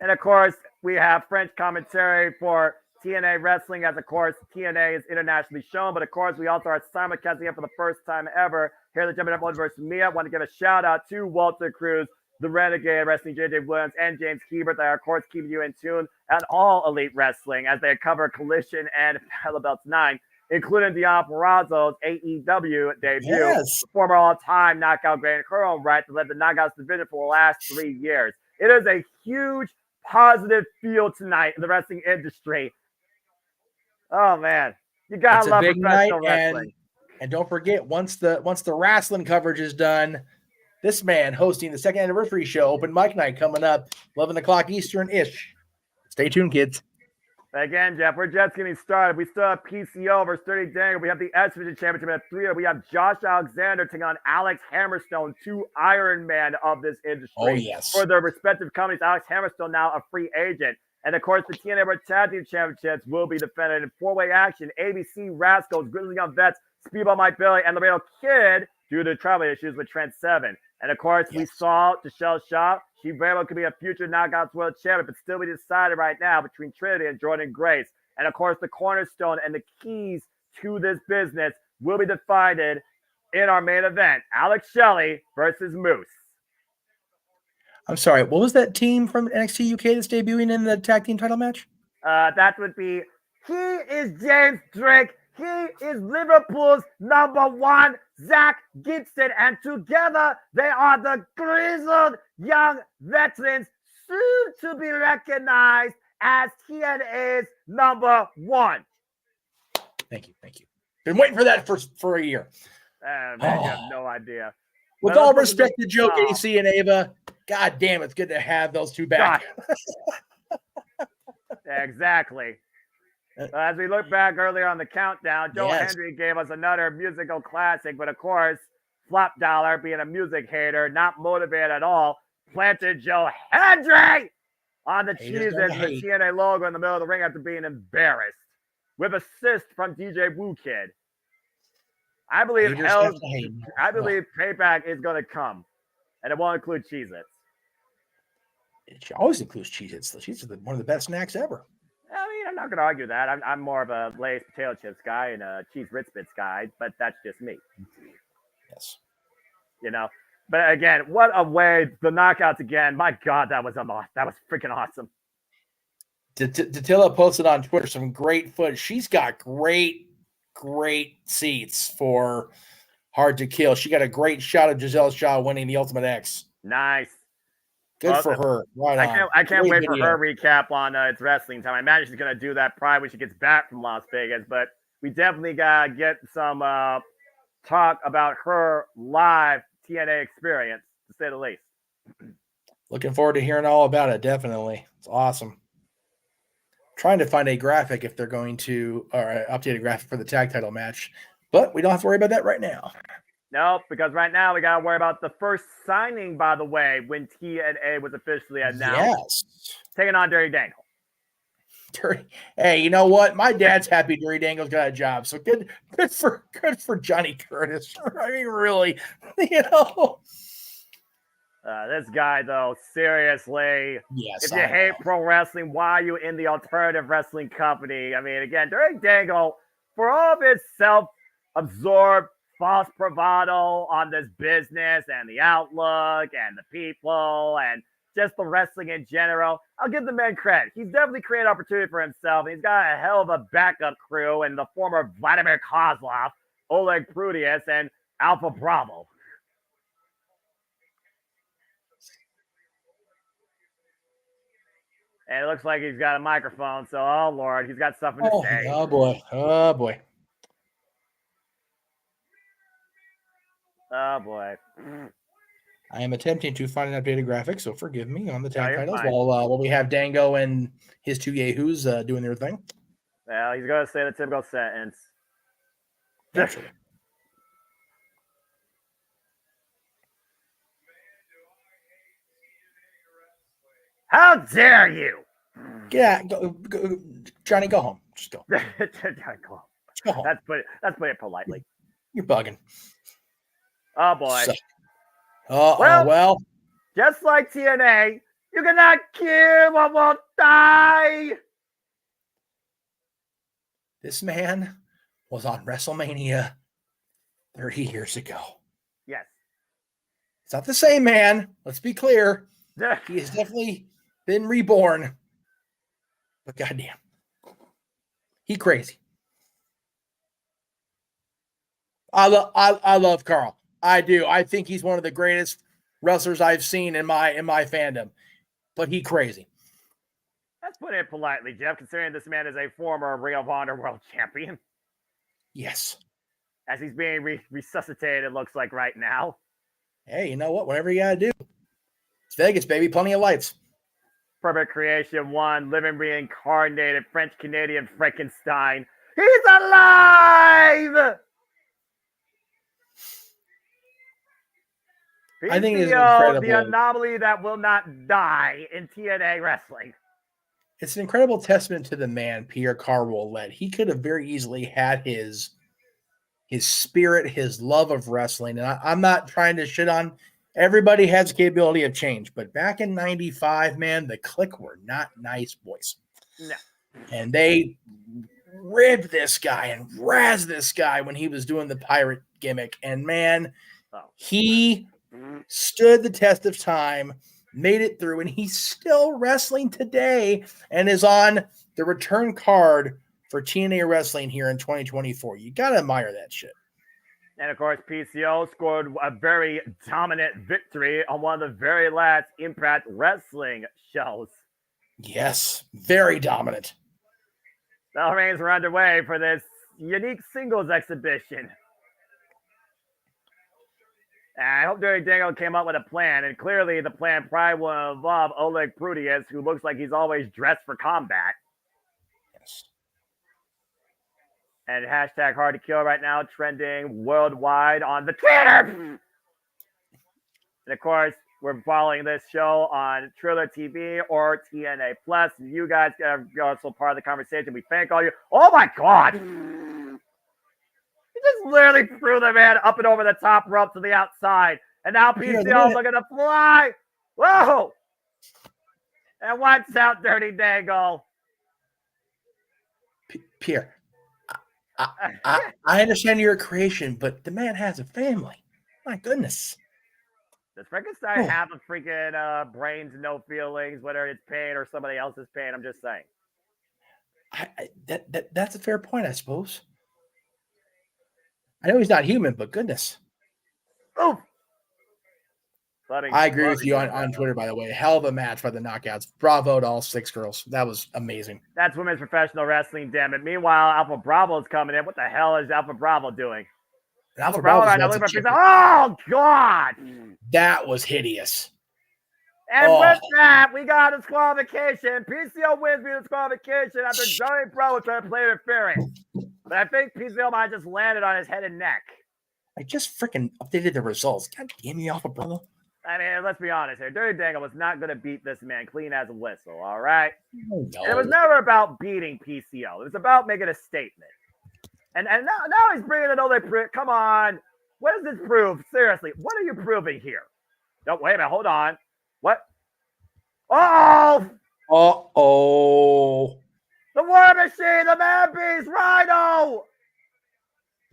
And, of course, we have French commentary for TNA Wrestling, as, of course, TNA is internationally shown. But, of course, we also are simulcasting it for the first time ever here at the JMN Multiverse. Me, I want to give a shout-out to Walter Cruz, the Renegade Wrestling, JJ Williams, and James Hebert. They are, of course, keeping you in tune at all Elite Wrestling as they cover Collision and Battle Belts 9, including Dion Perazzo's AEW debut, the former all-time Knockout Great in her own right, to lead the Knockouts division for the last 3 years. It is a huge positive feel tonight in the wrestling industry. Oh man, you gotta love professional wrestling. And don't forget, once the wrestling coverage is done, this man hosting the second anniversary show, Open Mic Night, coming up 11 o'clock Eastern-ish. Stay tuned, kids. Again, Jeff, we're just getting started. We still have PCO versus 30 Dangle. We have the S Division Championship at 3. We have Josh Alexander taking on Alex Hammerstone, 2 Iron Man of this industry. Oh, yes. For their respective companies. Alex Hammerstone now a free agent. And, of course, the TNA World Tag Team Championships will be defended in 4-way action. ABC Rascals, Grizzly Young Vets, Speedball Mike Billy, and Laredo Kid due to travel issues with Trent Seven. And, of course, we saw Giselle Shaw. She very well could be a future Knockouts World Champion, but still be decided right now between Trinity and Jordan Grace. And, of course, the cornerstone and the keys to this business will be decided in our main event. Alex Shelley versus Moose. I'm sorry, what was that team from NXT UK that's debuting in the tag team title match? That would be, he is James Drake. He is Liverpool's #1, Zach Gibson. And together, they are the grizzled young veterans, soon to be recognized as TNA's #1. Thank you. Been waiting for that for a year. Man, you have no idea. With all respect to Joe Casey and Ava, God damn, it's good to have those two back. Exactly. As we look back earlier on the countdown, Joe Hendry gave us another musical classic, but of course, Flop Dollar, being a music hater, not motivated at all, planted Joe Hendry on the cheese and the TNA logo in the middle of the ring after being embarrassed. With assist from DJ Woo Kid. I believe Payback is going to come, and it won't include Cheez-Its. It always includes Cheez-Its. The Cheez-Its are one of the best snacks ever. I mean, I'm not going to argue that. I'm more of a Lay's potato chips guy and a cheese Ritz Bits guy, but that's just me. Yes. You know, but again, what a way, the knockouts again. My God, that was freaking awesome. Datilla posted on Twitter some great footage. She's got great seats for Hard to Kill. She got a great shot of Giselle Shaw winning the Ultimate X. Nice. Good for her. Right on. I can't Great wait for her recap on It's Wrestling Time. I imagine she's going to do that probably when she gets back from Las Vegas, but we definitely got to get some talk about her live TNA experience, to say the least. Looking forward to hearing all about it, definitely. It's awesome. Trying to find a graphic if they're going to, or an updated graphic for the tag title match, but we don't have to worry about that right now. Nope, because right now we got to worry about the first signing, by the way, when TNA was officially announced. Yes. Taking on Dirty Dangle. Hey, you know what? My dad's happy Dirty Dangle's got a job, so good for Johnny Curtis. I mean, really, you know. This guy, though, seriously. Yes. If you hate pro wrestling, why are you in the alternative wrestling company? I mean, again, Dirty Dangle, for all of his self-absorbed false bravado on this business and the outlook and the people and just the wrestling in general, I'll give the man credit. He's definitely created opportunity for himself. And he's got a hell of a backup crew in the former Vladimir Kozlov, Oleg Prudius, and Alpha Bravo. And it looks like he's got a microphone, so, oh, Lord, he's got something to say. Oh, boy. Oh, boy. Oh, boy. I am attempting to find an updated graphic, so forgive me on the tag titles fine. while we have Dango and his two yahoos doing their thing. Well, he's going to say the typical sentence. Naturally. How dare you? Yeah, go, Johnny, go home. Just go. Go home. Let's put it politely. You're bugging. Oh, boy. Well, just like TNA, you cannot kill what won't die. This man was on WrestleMania 30 years ago. Yes. It's not the same man. Let's be clear. He has definitely been reborn. But goddamn, he crazy. I love Carl. I do. I think he's one of the greatest wrestlers I've seen in my fandom. But he crazy. Let's put it politely, Jeff, considering this man is a former Ring of Honor world champion. Yes. As he's being resuscitated, it looks like right now. Hey, you know what? Whatever you gotta do. It's Vegas, baby. Plenty of lights. Perfect Creation 1, living reincarnated French-Canadian Frankenstein. He's alive! I think it's incredible. The anomaly that will not die in TNA wrestling. It's an incredible testament to the man Pierre Carwell led. He could have very easily had his spirit, his love of wrestling. And I'm not trying to shit on. Everybody has the capability of change. But back in 95, man, the Clique were not nice boys. No. And they ribbed this guy and razzed this guy when he was doing the pirate gimmick. And, man, he stood the test of time, made it through, and he's still wrestling today and is on the return card for TNA Wrestling here in 2024. You got to admire that shit. And, of course, PCO scored a very dominant victory on one of the very last Impact Wrestling shows. Yes, very dominant. Bell reigns are underway for this unique singles exhibition. And I hope Dirty Dangle came up with a plan, and clearly the plan probably will involve Oleg Prudius, who looks like he's always dressed for combat. Yes. And hashtag Hard to Kill right now trending worldwide on the Twitter. And of course, we're following this show on Triller TV or TNA Plus. And you guys are also part of the conversation. We thank all you. Oh my God! He just literally threw the man up and over the top rope to the outside. And now PCO's looking to fly. Whoa! And watch out, Dirty Dangle. Pierre, I understand you're a creation, but the man has a family. My goodness. Does Frankenstein have a freaking brains and no feelings, whether it's pain or somebody else's pain? I'm just saying. That's a fair point, I suppose. I know he's not human, but goodness. Oh, I agree with you on Twitter, by the way. Hell of a match by the Knockouts. Bravo to all 6 girls. That was amazing. That's women's professional wrestling, damn it. Meanwhile, Alpha Bravo's coming in. What the hell is Alpha Bravo doing? Alpha Bravo right now looking for pizza. Oh, God. That was hideous. And with that, we got a disqualification. PCO wins via disqualification after Johnny Bro was trying to play interference. But I think PCO might have just landed on his head and neck. I just freaking updated the results. God damn you, Alpha Bravo. I mean, let's be honest here. Dirty Dango was not going to beat this man clean as a whistle, all right? No. And it was never about beating PCO. It was about making a statement. And now he's bringing it over. Come on. What does this prove? Seriously, what are you proving here? No, wait a minute. Hold on. What? Oh! Uh-oh. The War Machine, the Man Beast, Rhino!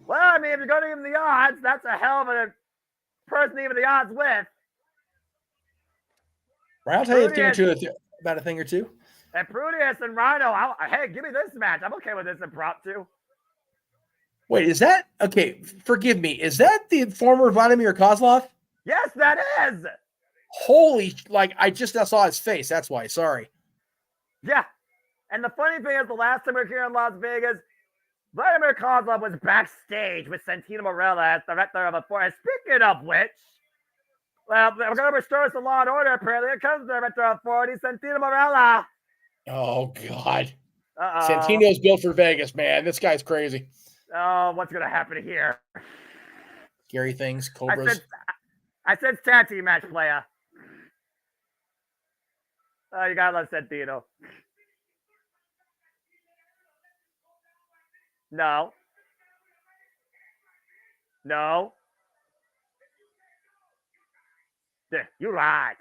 Well, I mean, if you're going to even the odds, that's a hell of a person to even the odds with. I'll tell you a thing or two about a thing or two. And Prudius and Rhino, hey, give me this match. I'm okay with this impromptu. Wait, is that okay? Forgive me. Is that the former Vladimir Kozlov? Yes, that is. Holy, I just saw his face. That's why. Sorry. Yeah. And the funny thing is, the last time we were here in Las Vegas, Vladimir Kozlov was backstage with Santino Marella as director of a force. Speaking of which, well, we're going to restore us to law and order, apparently. Here comes the director of 40, Santino Marella. Oh, God. Santino's built for Vegas, man. This guy's crazy. Oh, what's going to happen here? Scary things, Cobras. I said tag team match, player. Oh, you got to love Santino. No. Yeah, you're right.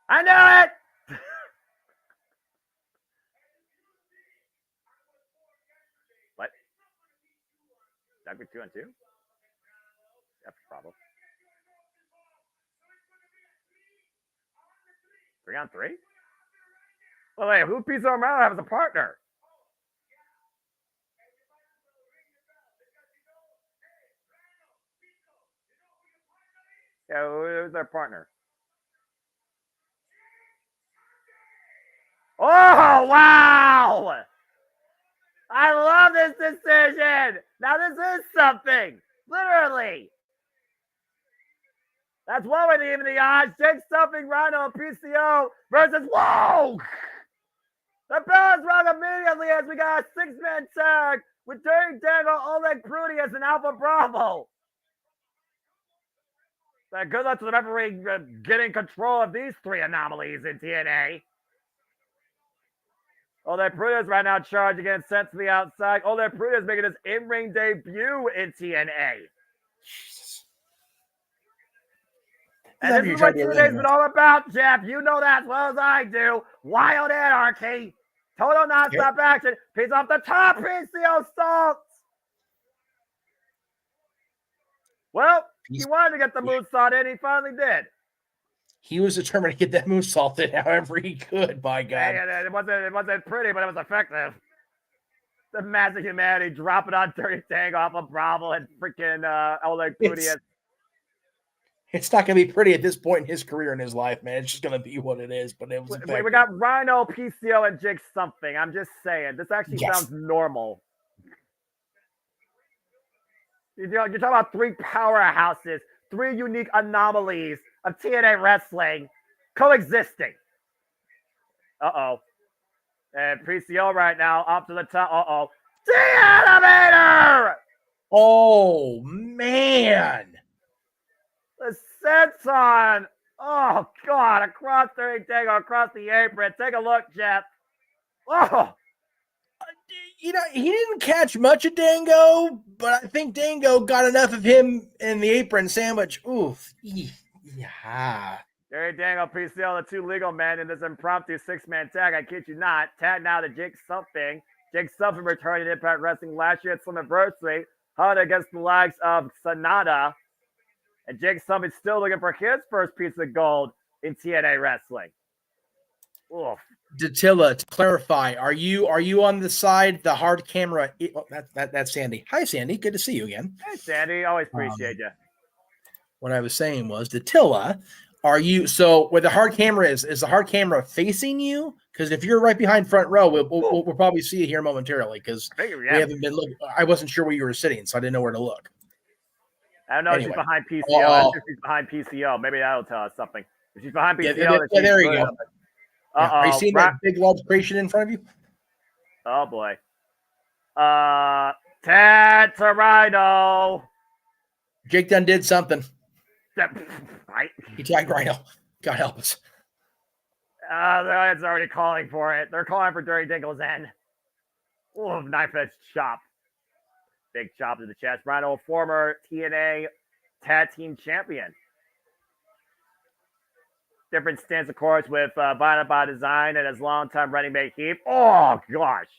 I knew it! What? That be 2-on-2? That's a problem. 3-on-3? Well, wait, who Pizza Romano have as a partner? Yeah, who's their partner? Oh, wow! I love this decision! Now this is something! Literally! That's one way to even the odds. Jake Stuffing, Rhino, and PCO versus, whoa! The bell is rung immediately as we got a 6-man tag with Dirty Dango, Oleg Prudius, and Alpha Bravo. Good luck to the referee getting control of these 3 anomalies in TNA. Oleg Prudius right now charged against sent to the outside. Oleg Prudius making his in-ring debut in TNA. Jesus. And this is what TNA's been all about, Jeff. You know that as well as I do. Wild anarchy. Total non-stop action. He's off the top. PCO salts. Well, he wanted to get the moonsault in. He finally did. He was determined to get that moonsault in however he could, by God. Yeah, it wasn't pretty, but it was effective. The massive humanity dropping on Dirty Tango off of Bravo and freaking Oleg Prudius. It's not going to be pretty at this point in his career and his life, man. It's just going to be what it is. But it was we got Rhino, PCO, and Jake something. I'm just saying. This actually sounds normal. You're talking about 3 powerhouses, 3 unique anomalies of TNA wrestling coexisting. Uh-oh. And PCO right now up to the top. Uh-oh. The elevator! Oh, man. The senton. Oh, God. Across the Tango, across the apron. Take a look, Jeff. Oh. You know, he didn't catch much of Dango, but I think Dango got enough of him in the apron sandwich. Oof. Yeah. Dirty Dango, PCO, the 2 legal men in this impromptu 6-man tag. I kid you not. Tag now to Jake Something. Jake Something returned to Impact Wrestling last year at Slammiversary. Held against the likes of Sonata. And Jake Summit still looking for his first piece of gold in TNA Wrestling. Oof. Dattila, to clarify, are you on the side, the hard camera? That's Sandy. Hi, Sandy. Good to see you again. Hey, Sandy. Always appreciate you. What I was saying was, Dattila, are you, so where the hard camera is the hard camera facing you? Because if you're right behind front row, we'll probably see you here momentarily, because we haven't been looking. I wasn't sure where you were sitting, so I didn't know where to look. I don't know Anyway. if she's behind PCO. I think she's behind PCO. Maybe that'll tell us something. If she's behind PCO, then there you go. Uh-oh. Are you seeing that big large creation in front of you? Oh, boy. Ted Rhino. Jake done did something. Right. He tagged Rhino. God help us. It's already calling for it. They're calling for Dirty Dingle's end. Ooh, knife-edge chop. Big chop to the chest. Rhino, former TNA Tag Team Champion. Different stance, of course, with Violent by Design and his longtime running mate Heath. Oh, gosh.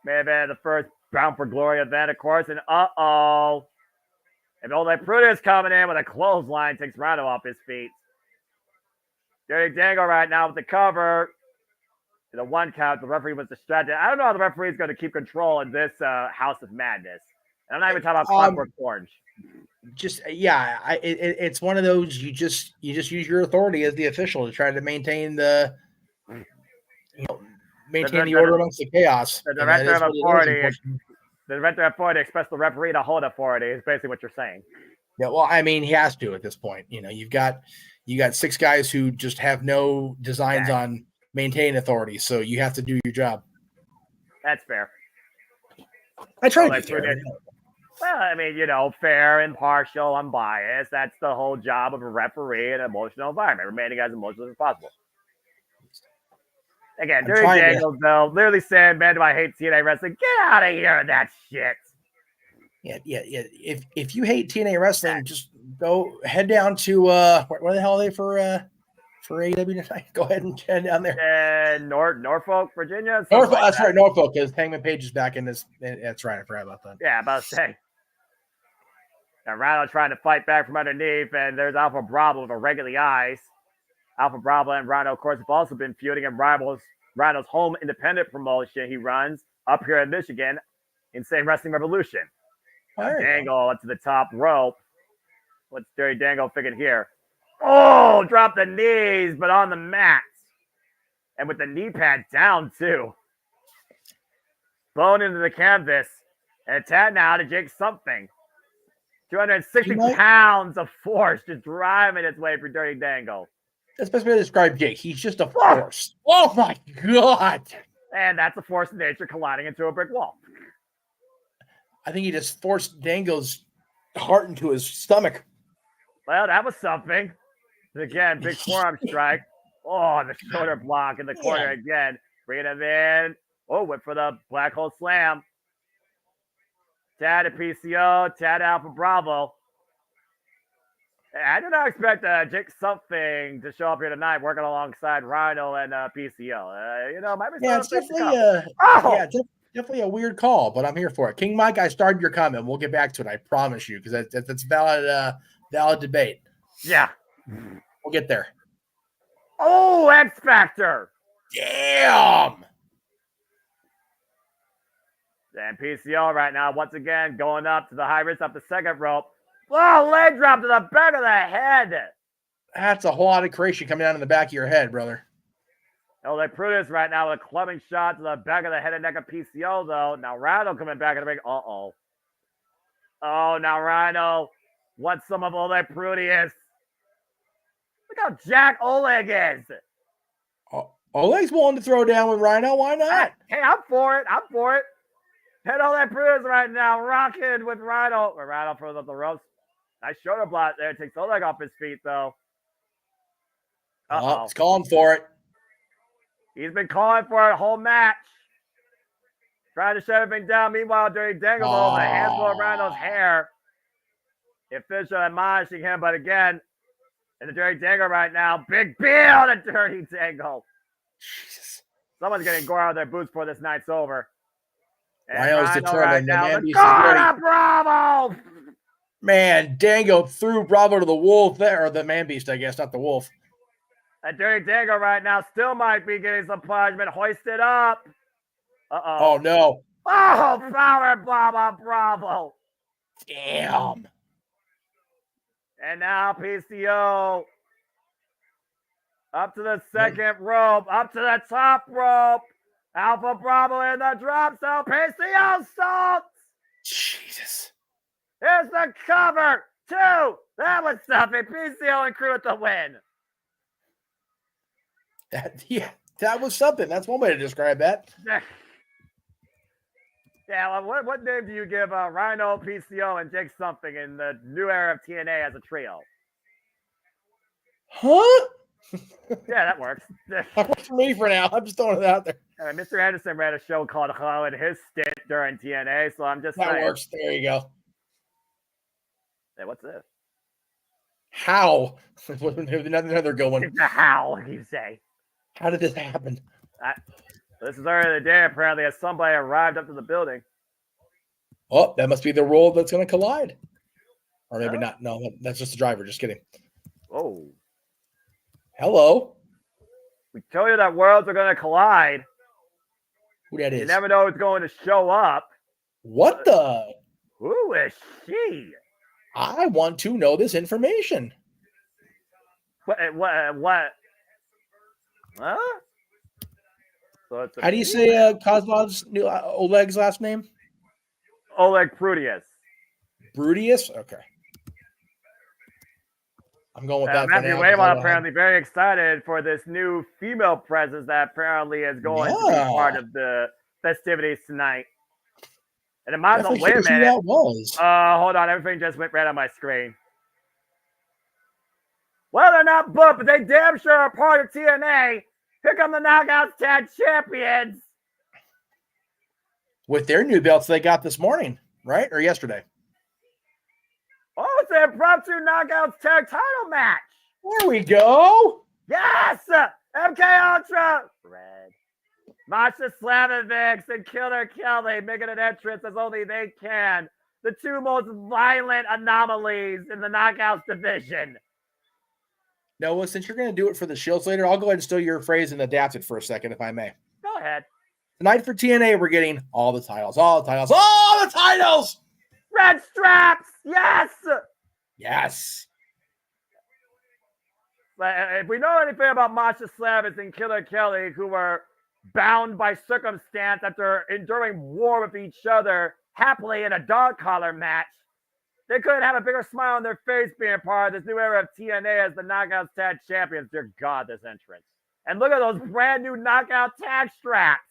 May have been the first Bound for Glory event, of course. And uh-oh. And Ole Prudence coming in with a clothesline, takes Rhino off his feet. Dirty Dangle right now with the cover. The one count, the referee was distracted. I don't know how the referee is going to keep control in this House of Madness. And I'm not even talking about Clockwork Orange. It's one of those, you just use your authority as the official to try to maintain the order amongst the chaos. The director of authority expects the referee to hold authority is basically what you're saying. Yeah, well, I mean, he has to at this point. You've got 6 guys who just have no designs on maintaining authority, so you have to do your job. That's fair. I try to be fair. Well, I mean, fair, impartial, unbiased. That's the whole job of a referee in an emotional environment, remaining as emotional as possible. Again, Dirty Dangles, though, literally saying, man, do I hate TNA Wrestling? Get out of here with that shit. Yeah. If you hate TNA Wrestling, just go head down to where the hell are they for AEW tonight? Go ahead and head down there. Norfolk, Virginia. Norfolk, like that's right, Norfolk, because Hangman Page is back in this. That's right, I forgot about that. Yeah, about to say. And Rhino trying to fight back from underneath, and there's Alpha Bravo with a regular eyes. Alpha Bravo and Rhino, of course, have also been feuding in Rhino's home independent promotion he runs up here in Michigan, Insane Wrestling Revolution. Dangle up to the top rope. What's Dirty Dangle thinking here? Oh, drop the knees, but on the mats. And with the knee pad down, too. Blown into the canvas. And a tag now to Jake Something. 260 pounds of force just driving its way for Dirty Dangle. That's the best way to describe Jake. He's just a force. Oh, my God. And that's a force of nature colliding into a brick wall. I think he just forced Dangle's heart into his stomach. Well, that was something. Again, big forearm strike. Oh, the shoulder block in the corner again. Bringing him in. Oh, went for the black hole slam. Tad to PCO. Tad to Alpha Bravo. I did not expect Jake Something to show up here tonight working alongside Rhino and PCO. Might be it's definitely a weird call, but I'm here for it. King Mike, I started your comment. We'll get back to it. I promise you, because that's valid debate. Yeah. We'll get there. Oh, X Factor. Damn. And PCO right now, once again, going up to the high wrist up the second rope. Oh, leg drop to the back of the head. That's a whole lot of creation coming down in the back of your head, brother. Ole Prudence right now with a clubbing shot to the back of the head and neck of PCO, though. Now Rhino coming back in the ring. Uh-oh. Oh, now Rhino wants some of Ole Prudence. Look how jacked Oleg is. Oleg's willing to throw down with Rhino. Why not? Hey, I'm for it. Head Ole Prudence right now, rocking with Rhino. Rhino throws up the ropes. Nice shoulder block there. Takes Oleg off his feet, though. He's calling for it. He's been calling for a whole match. Trying to shut everything down. Meanwhile, Dirty Dangle with a handful of Rhino's hair. The official admonishing him, but again, in the Dirty Dangle right now. Big Bill, the Dirty Dangle. Jesus. Someone's getting gore out of their boots before this night's over. Rhino's determined. right The now, man the beast is ready. corner, Bravo! Man, Dango threw Bravo to the wolf there, or the man beast, I guess, not the wolf. And Dirty Dango right now still might be getting some punishment. Hoisted up. Oh, no. Oh, power Bravo, Bravo. Damn. And now PCO up to the second rope, up to the top rope. Alpha Bravo in the drop zone. PCO salts. Jesus. Here's the cover. 2. That was something. PCO and crew with the win. That was something. That's one way to describe that. Yeah, well, what name do you give Rhino, PCO, and Jake something in the new era of TNA as a trio? Huh? Yeah, that works. That works for me for now. I'm just throwing it out there. Mr. Anderson ran a show called Hello in his stint during TNA, so I'm just that saying. Works. There you go. Hey, what's this? How? Another good one. The how, you say. How did this happen? This is earlier in the day, apparently, as somebody arrived up to the building. Oh, that must be the roll that's going to collide. Or maybe not. No, that's just the driver. Just kidding. Oh. Hello. We told you that worlds are going to collide. Who that is? You never know who's going to show up. What the? Who is she? I want to know this information. What? Huh? So it's How do you say Kozlov's new Oleg's last name? Oleg Prudius. Brudius? Okay. I'm going with that. Matthew Waymon apparently very excited for this new female presence that apparently is going to be part of the festivities tonight. And it might as well wait a minute. That was. Hold on, everything just went right on my screen. Well, they're not booked, but they damn sure are part of TNA. Here come the Knockouts Tag Champions. With their new belts they got this morning, right? Or yesterday? Oh, it's an impromptu Knockouts Tag title match. There we go. Yes! MK Ultra. Red. Masha Slamovic and Killer Kelly making an entrance as only they can. The two most violent anomalies in the Knockouts division. Noah, since you're going to do it for the Shields later, I'll go ahead and steal your phrase and adapt it for a second, if I may. Go ahead. Tonight for TNA, we're getting all the titles, all the titles, all the titles! Red straps! Yes! Yes. But if we know anything about Masha Slavis and Killer Kelly, who were bound by circumstance after enduring war with each other happily in a dog collar match, they couldn't have a bigger smile on their face being part of this new era of TNA as the Knockouts Tag Champions. Dear God, this entrance. And look at those brand new Knockout Tag straps.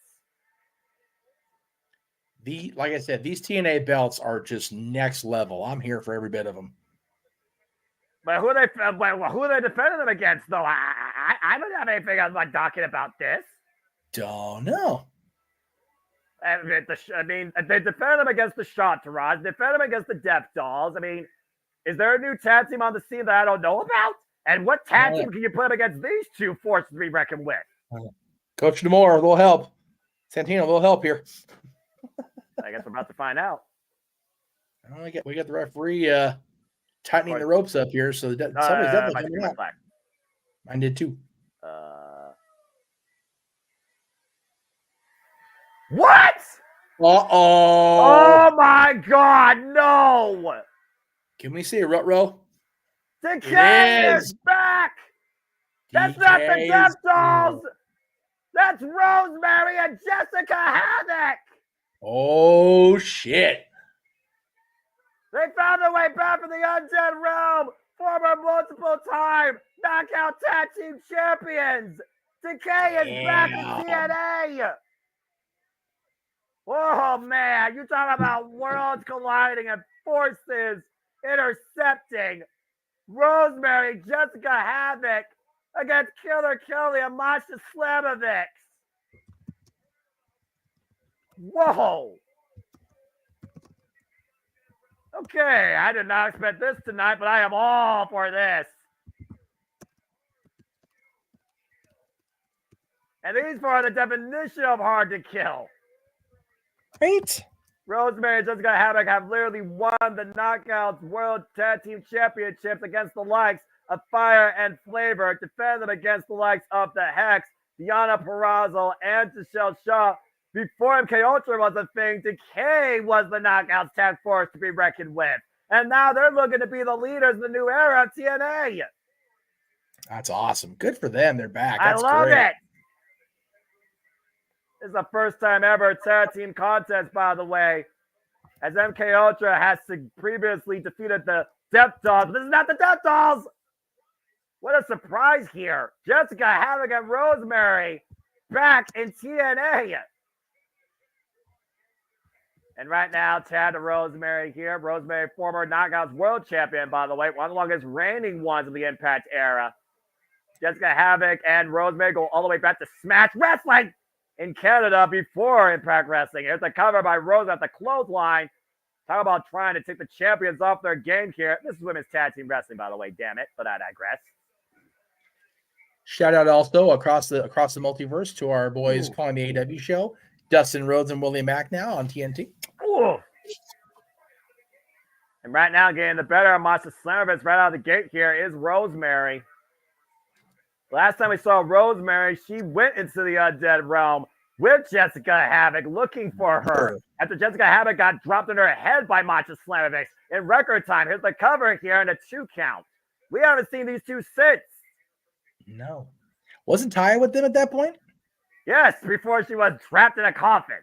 Like I said, these TNA belts are just next level. I'm here for every bit of them. But who are they defending them against, though? I don't have anything on my docket about this. Don't know. I mean, they defend them against the Shot Entourage, defend them against the Death Dolls. I mean, is there a new tag team on the scene that I don't know about? And what tag team can you put up against these two forces to be reckoned with? Coach Demore, a little help. Santino, a little help here. I guess we're about to find out. We got the referee tightening the ropes up here, so somebody's definitely coming out. Mine did too. What? Uh-oh. Oh my God, no! Can we see a rut row? Decay is back! That's not the Death Dolls! That's Rosemary and Jessica Havoc! Oh, shit. They found their way back from the Undead Realm! Former multiple-time Knockout Tag Team Champions! Decay is back in TNA! Oh, man, you talk about worlds colliding and forces intercepting. Rosemary, Jessica Havoc against Killer Kelly and Masha Slamovic. Whoa. Okay, I did not expect this tonight, but I am all for this. And these four are the definition of hard to kill. Right? Rosemary and Jessica Havoc have literally won the Knockouts World Tag Team Championships against the likes of Fire and Flavor, defend them against the likes of the Hex, Deanna Purrazzo, and Michelle Shaw. Before MK Ultra was a thing, Decay was the Knockouts Tag Force to be reckoned with. And now they're looking to be the leaders of the new era of TNA. That's awesome. Good for them. They're back. I That's love great. it. This is the first time ever tag team contest, by the way, as MK Ultra has previously defeated the Death Dolls. This is not the Death Dolls. What a surprise here. Jessica Havoc and Rosemary back in TNA. And right now, Tad to Rosemary here. Rosemary, former Knockouts World Champion, by the way, one of the longest reigning ones of the Impact era. Jessica Havoc and Rosemary go all the way back to Smash Wrestling in Canada before Impact Wrestling. Here's the cover by Rose at the clothesline. Talk about trying to take the champions off their game here. This is women's tag team wrestling, by the way, damn it, but I digress. Shout out also across the multiverse to our boys calling the AW show, Dustin Rhodes and Willie Mack now on TNT. Ooh. And right now, getting the better of Masha Slamovitz right out of the gate here is Rosemary. Last time we saw Rosemary, she went into the undead realm with Jessica Havoc looking for her. After Jessica Havoc got dropped in her head by Masha Slamovitz in record time. Here's the cover here and a 2 count. We haven't seen these two since. No. Wasn't Taya with them at that point? Yes, before she was trapped in a coffin.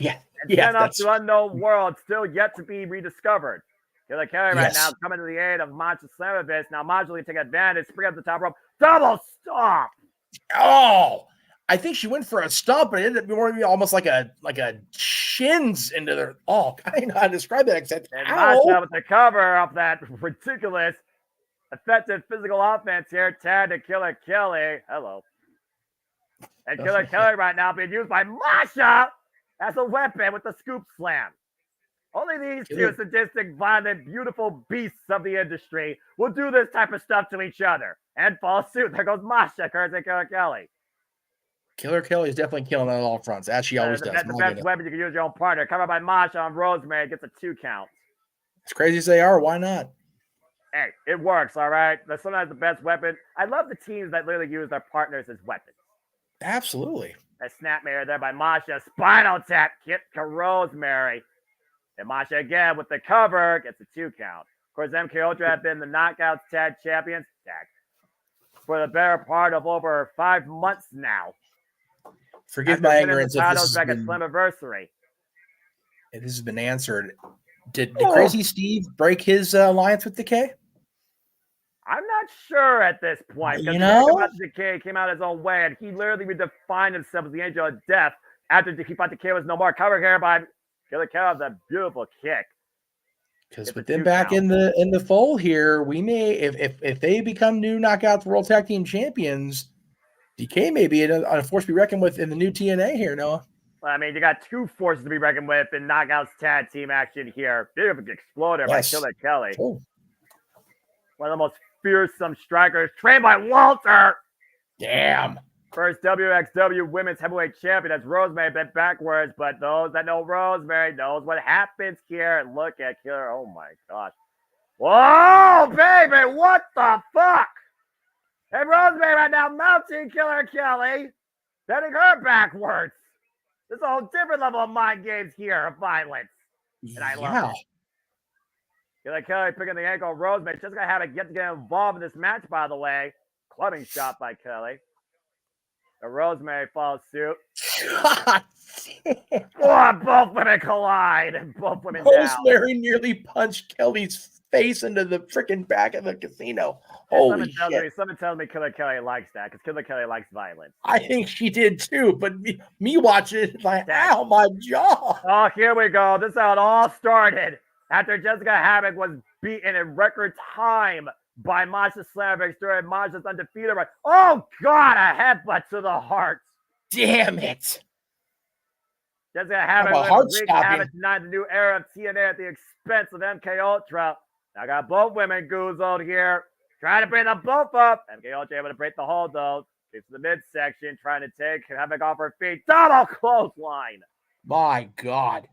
Yeah. And sent up to unknown world, still yet to be rediscovered. Killer Kelly right now coming to the aid of Masha Slamovitz. Now Masha will take advantage, spring up the top rope. Double stop. Oh, I think she went for a stomp, but it ended up being almost like a shins into their. Oh, I don't know how to describe that except. And Masha with the cover of that ridiculous, effective physical offense here. Tad to Killer Kelly. Hello. And Killer Kelly right now being used by Masha as a weapon with the scoop slam. Only these two sadistic, violent, beautiful beasts of the industry will do this type of stuff to each other and fall suit. There goes Masha, cursing Killer Kelly. Killer Kelly is definitely killing on all fronts, as she always does. The best weapon you can use your own partner. Covered by Masha on Rosemary, gets a 2 count. As crazy as they are, why not? Hey, it works, all right? That's sometimes the best weapon. I love the teams that literally use their partners as weapons. Absolutely. A snapmare there by Masha. Spinal tap, kick to Rosemary. And Masha again with the cover gets a 2 count. Of course, MK Ultra have been the Knockouts Tag Champions for the better part of over 5 months now. Forgive my ignorance if this back at Slammiversary. This has been answered. Did Crazy Steve break his alliance with Decay? I'm not sure at this point. You know? Decay came out his own way, and he literally redefined himself as the Angel of Death after he thought Decay was no more. Cover here by Killer Kelly with a beautiful kick. Because with them back in the fold here, we may, if they become new Knockouts World Tag Team Champions, DK may be a force to be reckoned with in the new TNA here, Noah. Well, I mean, you got 2 forces to be reckoned with in Knockouts Tag Team action here. Big of an exploder by Killer Kelly. Oh. One of the most fearsome strikers, trained by Walter. Damn. First WXW Women's Heavyweight Champion. That's Rosemary bent backwards, but those that know Rosemary knows what happens here. And look at Killer. Oh, my gosh. Whoa, baby, what the fuck? And Rosemary right now mounting Killer Kelly, bending her backwards. There's a whole different level of mind games here of violence. And I love it. Killer Kelly picking the ankle of Rosemary. Just got to have it get involved in this match, by the way. Clubbing shot by Kelly. And Rosemary follows suit. Oh, both women collide. And both women Rosemary nearly punched Kelly's face into the freaking back of the casino. Holy shit. Someone tells me Killer Kelly likes that because Killer Kelly likes violence. I think she did too, but me watching it, like, ow, my jaw. Oh, here we go. This is how it all started. After Jessica Havoc was beaten in record time by Masha Slamovitz during Masha's undefeated run. Oh, God, a headbutt to the heart. Damn it. Jessica Havoc wreaked havoc tonight, the new era of TNA at the expense of MK Ultra. I got both women goozled here. Trying to bring them both up. MK Ultra able to break the hold, though. Gets to the midsection, trying to take Havoc off her feet. Double clothesline. My God.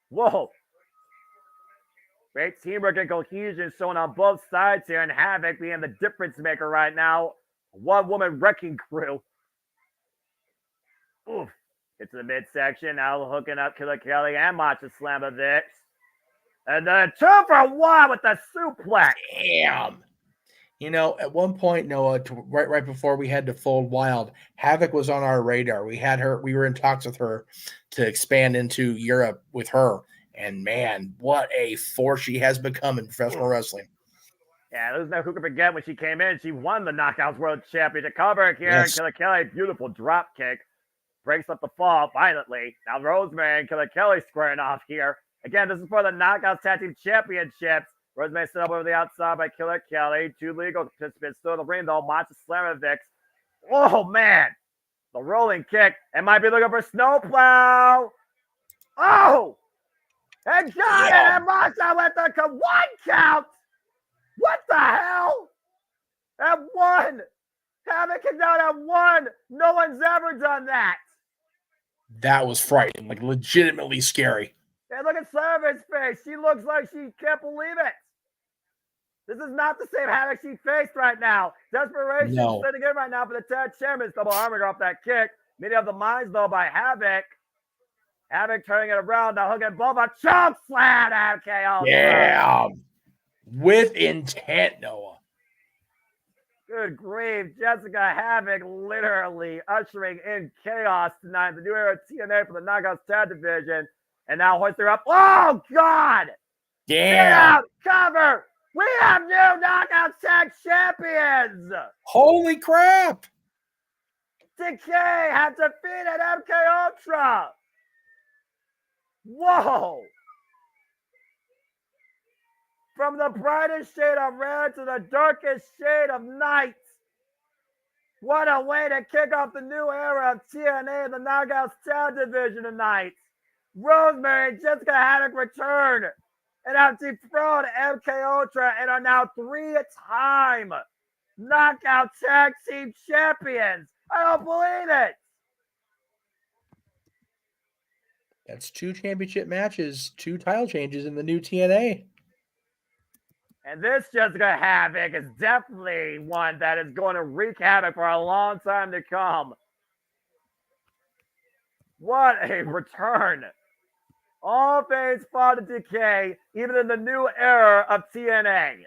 Whoa. Great teamwork and cohesion shown on both sides here, and Havoc being the difference maker right now. One-woman wrecking crew. Oof. It's the midsection, now hooking up Killer Kelly and Macha Slamovich. And then 2-for-1 with the suplex. Damn. You know, at one point, Noah, right before we had to fold Wild, Havoc was on our radar. We were in talks with her to expand into Europe with her. And man, what a force she has become in professional wrestling. Yeah, there's no who can forget when she came in. She won the Knockouts World Championship cover here. Yes. And Killer Kelly, beautiful drop kick. Breaks up the fall violently. Now Rosemary and Killer Kelly squaring off here. Again, this is for the Knockouts Tag Team Championships. Rosemary set up over the outside by Killer Kelly. 2 legal participants still in the ring, though. Macha Slamovich. Oh, man. The rolling kick. And might be looking for Snowplow. Oh! And got it! And Macha with the 1 count! What the hell? At 1! Havoc kicked out at 1! No one's ever done that! That was frightening, like legitimately scary. And look at Slamovich's face. She looks like she can't believe it. This is not the same Havoc she faced right now. Desperation sitting in right now for the tag chairman's double armor off that kick. Many of the minds, though, by Havoc. Havoc turning it around, now hooking both a choke slam at MKO. Damn. With intent, Noah. Good grief. Jessica Havoc literally ushering in chaos tonight. The new era of TNA for the Knockouts Tag Division. And now hoist her up. Oh, God! Damn. Get out! Cover! We have new Knockout Tag Champions! Holy crap! Decay have defeated MK Ultra! Whoa! From the brightest shade of red to the darkest shade of night. What a way to kick off the new era of TNA, the Knockouts Tag Division tonight. Rosemary and Jessica Haddock return and have dethroned MK Ultra and are now 3-time Knockout Tag Team Champions. I don't believe it. That's 2 championship matches, 2 title changes in the new TNA. And this Jessica Havoc is definitely one that is going to wreak havoc for a long time to come. What a return. All things fall to decay, even in the new era of TNA.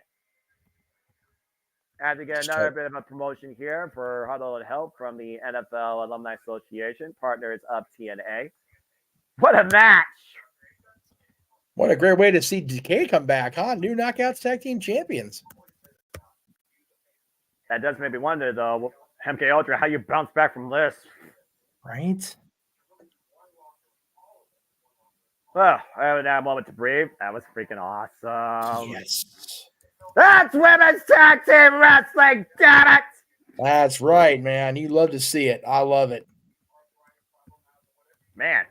As we get another bit of a promotion here for Huddle and Help from the NFL Alumni Association, partners of TNA. What a match! What a great way to see Decay come back, huh? New Knockouts Tag Team Champions. That does make me wonder, though, MK Ultra, how you bounce back from this. Right? Well, I haven't had a moment to breathe. That was freaking awesome. Yes. That's Women's Tag Team Wrestling, damn it! That's right, man. You love to see it. I love it. Man,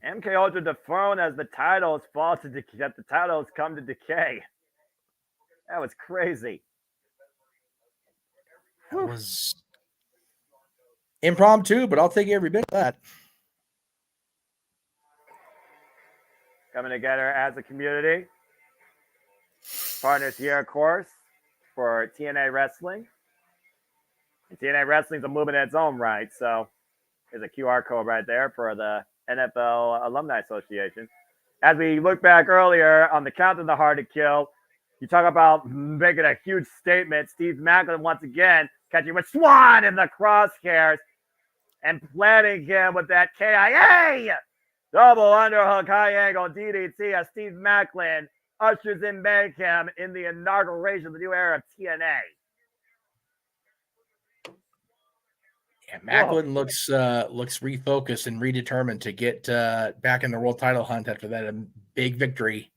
MK Ultra dethroned as the titles fall to decay. The titles come to decay. That was crazy. That was impromptu, but I'll take every bit of that. Coming together as a community. Partners here, of course, for TNA Wrestling. And TNA Wrestling is a movement in its own right, so there's a QR code right there for the NFL Alumni Association. As we look back earlier on the Count of the Hard to Kill, you talk about making a huge statement. Steve Macklin once again catching with Swan in the crosshairs and planting him with that KIA. Double underhook high angle DDT as Steve Macklin ushers in Mayhem in the inauguration of the new era of TNA. Yeah, Macklin looks refocused and redetermined to get back in the world title hunt after that big victory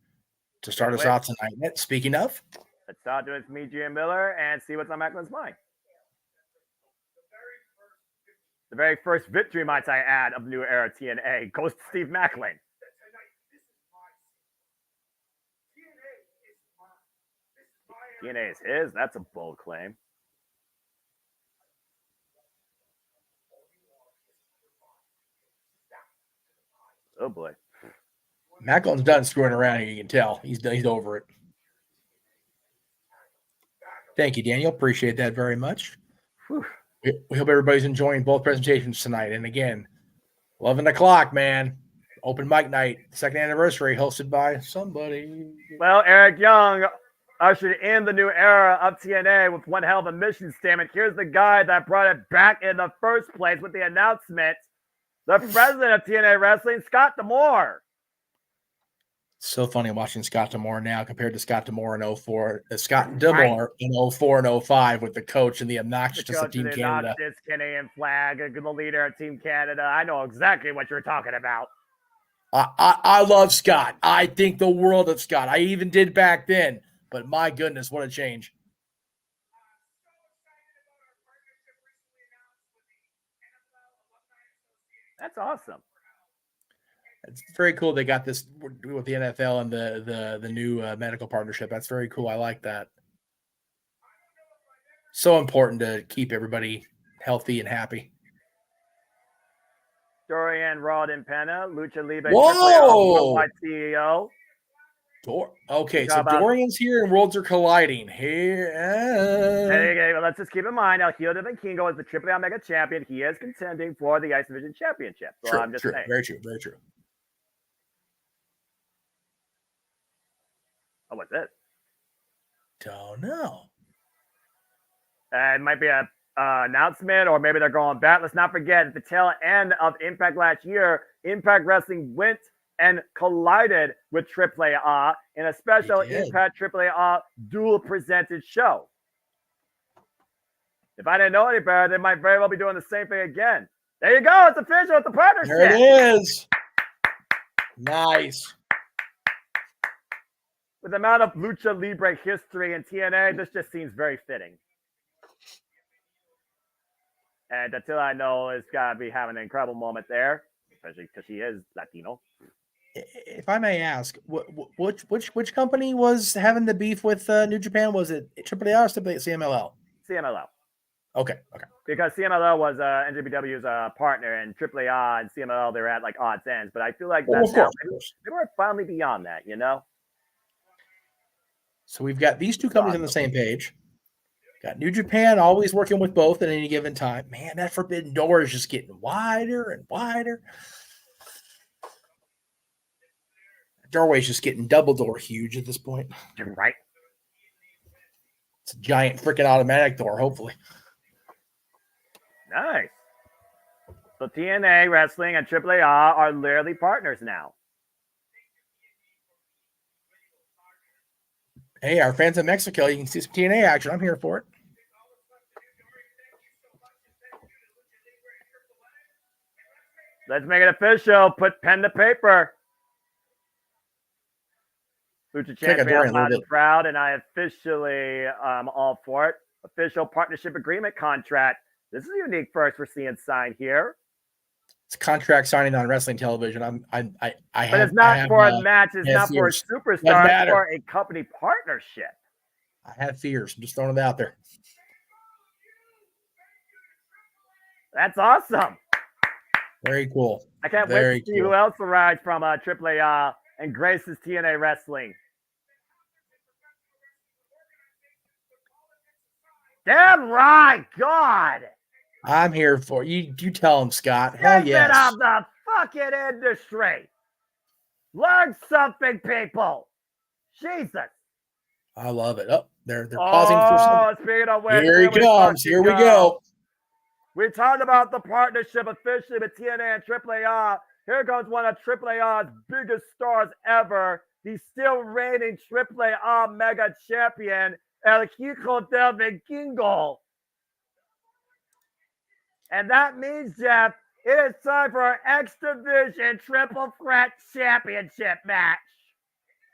to start us out tonight. Speaking of, let's talk to me, GM Miller, and see what's on Macklin's mind. The very first victory, might I add, of new era TNA goes to Steve Macklin. TNA is his. That's a bold claim. Oh boy. Macklin's done screwing around here. You can tell he's over it. Thank you, Daniel. Appreciate that very much. We hope everybody's enjoying both presentations tonight. And again, 11 o'clock, man. Open mic night, second anniversary, hosted by somebody. Well, Eric Young ushered in the new era of TNA with one hell of a mission statement. Here's the guy that brought it back in the first place with the announcement. The president of TNA Wrestling, Scott D'Amore. So funny watching Scott D'Amore now compared to Scott D'Amore in 04. Scott D'Amore in 04 and 05 with the coach and the obnoxiousness of Team Canada. The Canadian flag, the leader of Team Canada. I know exactly what you're talking about. I love Scott. I think the world of Scott. I even did back then. But my goodness, what a change. That's awesome. It's very cool they got this with the NFL and the new medical partnership. That's very cool. I like that. So important to keep everybody healthy and happy. Dorian Rawlin Penna, Lucha Libre Worldwide CEO. Okay, so Dorian's here and worlds are colliding. Here. Okay, let's just keep in mind, El Hijo de Vikingo is the AAA Mega Champion. He is contending for the Ice Division Championship. So true, I'm just saying. Very true, very true. Oh, what's this? Don't know. It might be a announcement, or maybe they're going back. Let's not forget, at the tail end of Impact last year, Impact Wrestling went and collided with AAA in a special Impact AAA dual presented show. If I didn't know any better, they might very well be doing the same thing again. There you go. It's official. It's a partnership. There it is. Nice. With the amount of Lucha Libre history in TNA, this just seems very fitting. And until I know, it's got to be having an incredible moment there, especially because she is Latino. If I may ask, which company was having the beef with New Japan? Was it AAA or CMLL? CMLL. Okay. Because CMLL was NJPW's partner, and AAA and CMLL, they were at like odds ends. But I feel like that's now, they were finally beyond that, you know? So we've got these two companies on the same page. Got New Japan always working with both at any given time. Man, that forbidden door is just getting wider and wider. The doorway's just getting double door huge at this point. You're right. It's a giant freaking automatic door, hopefully. Nice. So TNA Wrestling and AAA are literally partners now. Hey, our fans in Mexico, you can see some TNA action. I'm here for it. Let's make it official. Put pen to paper. Lucha Champion, I'm proud, and I officially all for it. Official partnership agreement contract. This is a unique first we're seeing signed here. It's contract signing on wrestling television. But it's not for a match. It's not for a superstar. It's for a company partnership. I have fears. I'm just throwing it out there. That's awesome. Very cool. I can't wait to see who else arrives from AAA and graces TNA Wrestling. Damn right, God. I'm here for you. You tell him, Scott. Hell yes. Get out of the fucking industry. Learn something, people. Jesus. I love it. Oh, they're pausing for something. Speaking of which, here he comes. Here we go. We talked about the partnership officially with TNA and AAA. Here goes one of AAA's biggest stars ever. The still reigning AAA Mega Champion, El Hijo del Vikingo. And that means, Jeff, it is time for our X Division Triple Threat Championship match.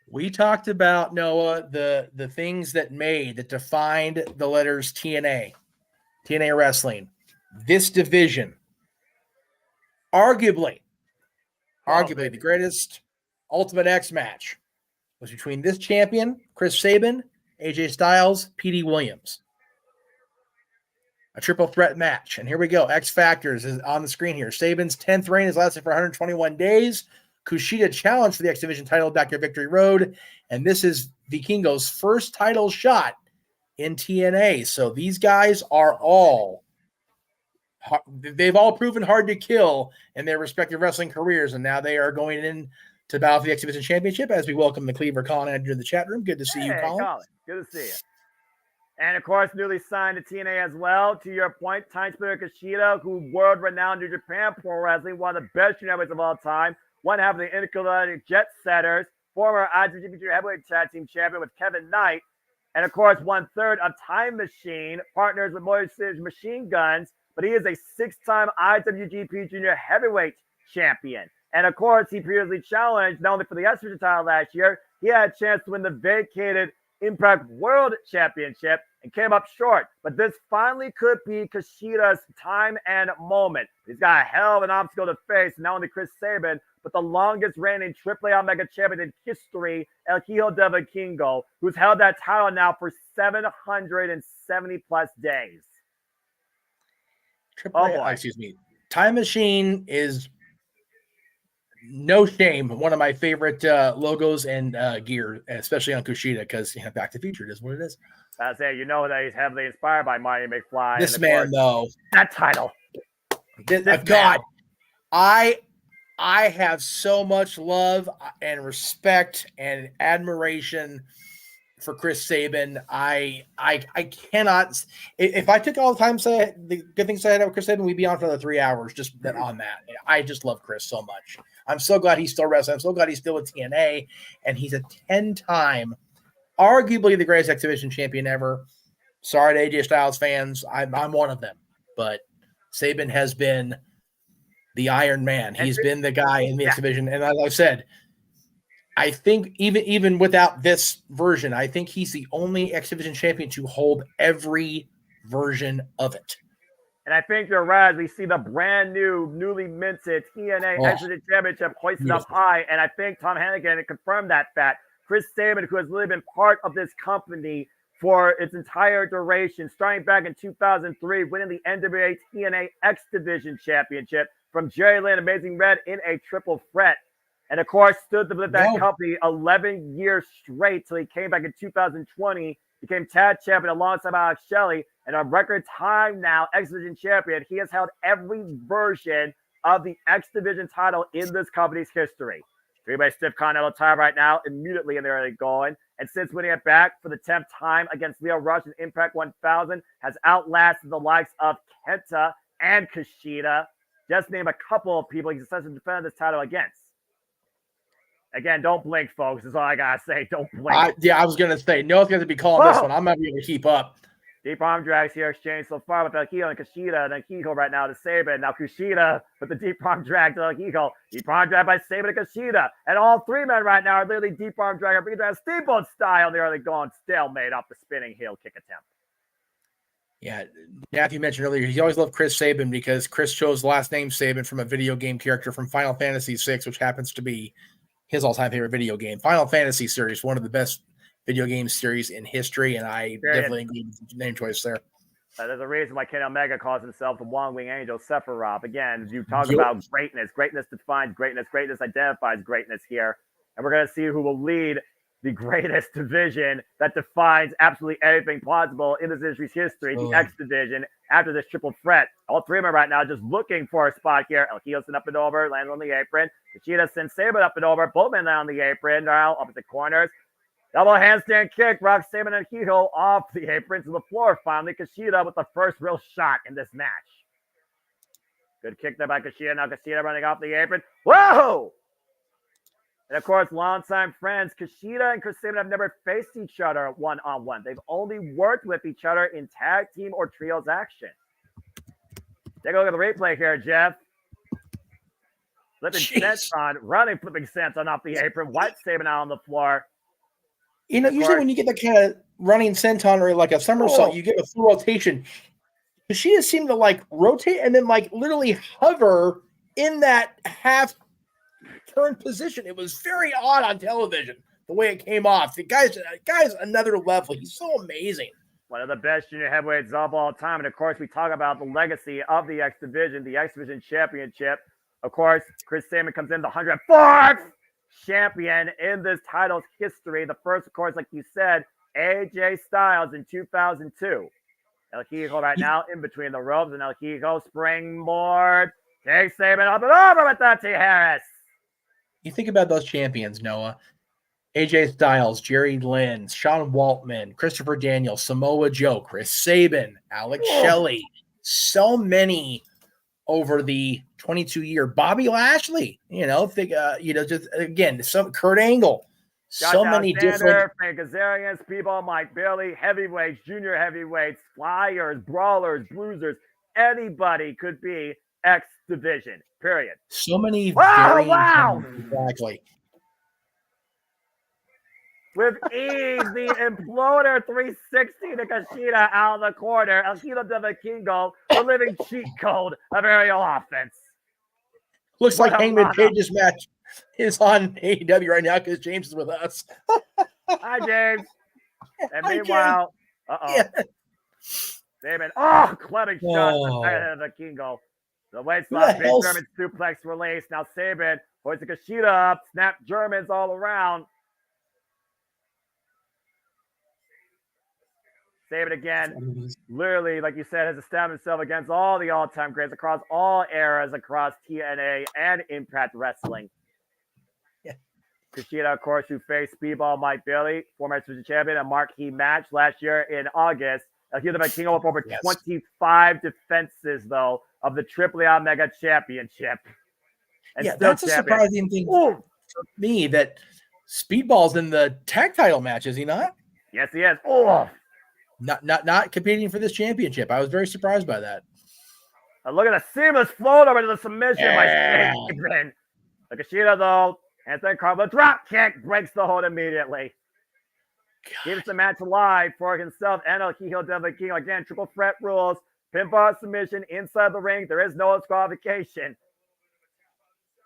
We talked about, Noah, the things that defined the letters TNA Wrestling. This division, arguably the greatest Ultimate X match was between this champion, Chris Sabin, AJ Styles, P.D. Williams. A triple threat match. And here we go. X Factors is on the screen here. Sabin's 10th reign has lasted for 121 days. Kushida challenged for the X Division title back to Victory Road, and this is Vikingo's first title shot in TNA. So these guys are they've all proven hard to kill in their respective wrestling careers, and now they are going in to battle for the X Division Championship as we welcome the Cleaver Colin into the chat room. Good to see you, Colin. Good to see you. And, of course, newly signed to TNA as well. To your point, Time Splitter Kushida, who world-renowned New Japan Pro Wrestling, one of the best heavyweights of all time, one half of the Intergalactic Jet Setters, former IWGP Heavyweight Tag Team Champion with Kevin Knight, and, of course, 1/3 of Time Machine, partners with Motor City Machine Guns, but he is a 6-time IWGP Junior Heavyweight Champion. And, of course, he previously challenged not only for the X Division title last year, he had a chance to win the vacated Impact World Championship and came up short. But this finally could be Kushida's time and moment. He's got a hell of an obstacle to face, not only Chris Sabin, but the longest reigning AAA Mega Champion in history, El Hijo del Vikingo, who's held that title now for 770 plus days. Time Machine is no shame one of my favorite logos and gear, especially on Kushida, because Back to the Future is what it is. I say, you know that he's heavily inspired by Marty McFly. This man, though, that title. God, I have so much love and respect and admiration for Chris Sabin. I cannot. If I took all the time, say the good things I had with Chris Sabin, we'd be on for another 3 hours just on that. I just love Chris so much. I'm so glad he's still wrestling. I'm so glad he's still with TNA, and he's a 10-time, arguably the greatest X Division champion ever. Sorry to AJ Styles fans, I'm one of them, but Sabin has been the Iron Man. He's been the guy in the X Division, and as I said, I think even without this version, I think he's the only X Division champion to hold every version of it. And I think you're right. As we see the brand new, newly minted TNA X Division Championship hoisted up high. And I think Tom Hannigan confirmed that fact. Chris Sabin, who has really been part of this company for its entire duration, starting back in 2003, winning the NWA TNA X Division Championship from Jerry Lynn, Amazing Red in a triple threat. And, of course, stood with that company 11 years straight till he came back in 2020, became tag champion alongside Alex Shelley, and a record time now X Division champion. He has held every version of the X Division title in this company's history. Three-way stiff continental tie right now, immediately in there going. And since winning it back for the 10th time against Leo Rush in Impact 1000, has outlasted the likes of Kenta and Kushida. Just name a couple of people he's successfully defended this title against. Again, don't blink, folks. Is all I gotta say. Don't blink. I was gonna say, Noah's gonna be calling this one. I'm not able to keep up. Deep arm drags here exchanged so far with El Hijo and Kushida, and then Hijo right now to Sabin. Now Kushida with the deep arm drag to El Hijo. Deep arm drag by Sabin and Kushida. And all three men right now are literally deep arm drag, bringing down steamboat style. They're going stalemate off the spinning heel kick attempt. Yeah, Matthew mentioned earlier, he always loved Chris Sabin because Chris chose the last name Sabin from a video game character from Final Fantasy VI, which happens to be his all-time favorite video game. Final Fantasy series, one of the best video game series in history, and I definitely agree with the name choice there. There's a reason why Ken Omega calls himself the One-Wing Angel Sephiroth. Again, you talk about greatness. Greatness defines greatness. Greatness identifies greatness here. And we're going to see who will lead the greatest division that defines absolutely everything possible in this industry's history, the X Division, after this triple threat. All three of them right now just looking for a spot here. El Hijo up and over, lands on the apron. Kushida sends Sabin up and over. Both men on the apron now, opposite corners. Double handstand kick, rocks Sabin and Hijo off the apron to the floor. Finally, Kushida with the first real shot in this match. Good kick there by Kushida. Now Kushida running off the apron. Whoa! And, of course, longtime friends, Kushida and Chris Sabin have never faced each other one-on-one. They've only worked with each other in tag team or trios action. Take a look at the replay here, Jeff. Flipping senton, running flipping senton off the apron. White Sabin out on the floor. You know, usually when you get that kind of running senton or like a somersault, you get a full rotation. Kushida seemed to like rotate and then like literally hover in that half turn position. It was very odd on television the way it came off. The guy's another level. He's so amazing. One of the best junior heavyweights of all time. And of course, we talk about the legacy of the X Division Championship. Of course, Chris Sabin comes in the 104th champion in this title's history. The first, of course, like you said, AJ Styles in 2002. El Hijo right now in between the ropes, and El Hijo springboard. Takes Sabin up and over with Dante Harris. You think about those champions, Noah. AJ Styles, Jerry Lynn, Sean Waltman, Christopher Daniels, Samoa Joe, Chris Sabin, Alex Shelley. So many over the 22-year. Bobby Lashley, just again, some Kurt Angle. So many different. Frank Kazarian, Speedball, Mike Bailey, heavyweights, junior heavyweights, flyers, brawlers, bruisers. Anybody could be X division. Period. So many. Wow! Exactly. With ease, the Imploder 360 to Kushida out of the corner. El Hijo de Vikingo, the living cheat code of aerial offense. Looks like Hangman Page's match is on AEW right now because James is with us. Hi, James. And meanwhile, David. Oh, clubbing shot to the Vikingo. The weight slot, big German suplex release. Now Sabin hoists the Kushida up, snap Germans all around. Sabin again, literally, like you said, has established himself against all the all-time greats across all eras, across TNA and Impact Wrestling. Yeah. Kushida, of course, who faced Speedball Mike Bailey, former Division champion, a marquee match last year in August. El Hijo de Vikingo with over 25 defenses, though, of the AAA Mega Championship. And that's a surprising thing for me that Speedball's in the tag title match, is he not? Yes, he is. Oh. Not competing for this championship. I was very surprised by that. Look at the seamless float over to the submission by Sabin. Kushida, though, and then Carlo drop kick breaks the hold immediately. Keeps the match alive for himself and El Hijo de Vikingo. Again, triple threat rules. Pinfall submission inside the ring. There is no disqualification.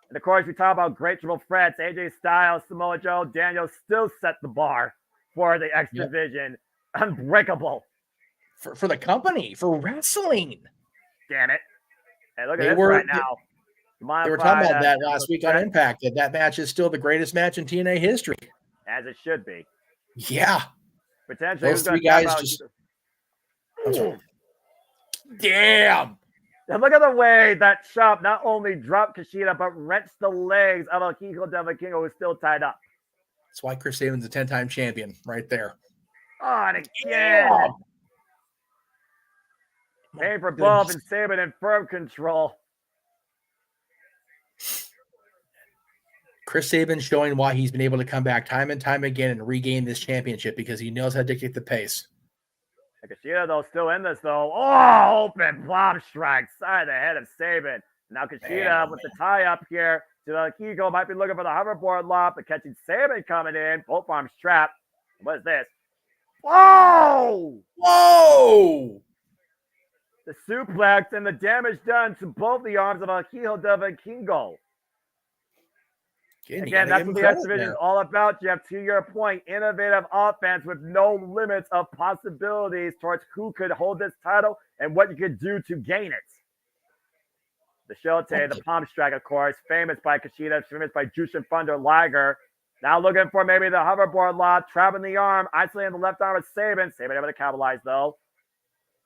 And of course, we talk about great triple threats. AJ Styles, Samoa Joe, Daniel still set the bar for the X Division. Unbreakable. For the company, for wrestling. Damn it. Hey, look at this right now. They were talking about that last week on Impact, that match is still the greatest match in TNA history. As it should be. Yeah. Potentially. Those three guys just... Damn. And look at the way that chop not only dropped Kushida, but wrenched the legs of El Hijo de Vikingo, who's still tied up. That's why Chris Sabin's a 10-time champion right there. Oh, and again. Paying for Bob and Sabin in firm control. Chris Sabin showing why he's been able to come back time and time again and regain this championship because he knows how to dictate the pace. Kushida, though, still in this, though. Oh, open bomb strike. Side of the head of Sabin. Now Kushida with the tie-up here. To the Higo might be looking for the hoverboard lock, but catching Sabin coming in. Both arms trapped. What is this? Whoa! Whoa! The suplex and the damage done to both the arms of El Hijo de Vikingo. Again, that's what the X Division is all about. You have, to your point, innovative offense with no limits of possibilities towards who could hold this title and what you could do to gain it. The Shote, the palm strike, of course, famous by Kushida, famous by Jushin Thunder Liger. Now looking for maybe the hoverboard lock, trapping the arm, isolating the left arm of Sabin. Sabin able to capitalize, though.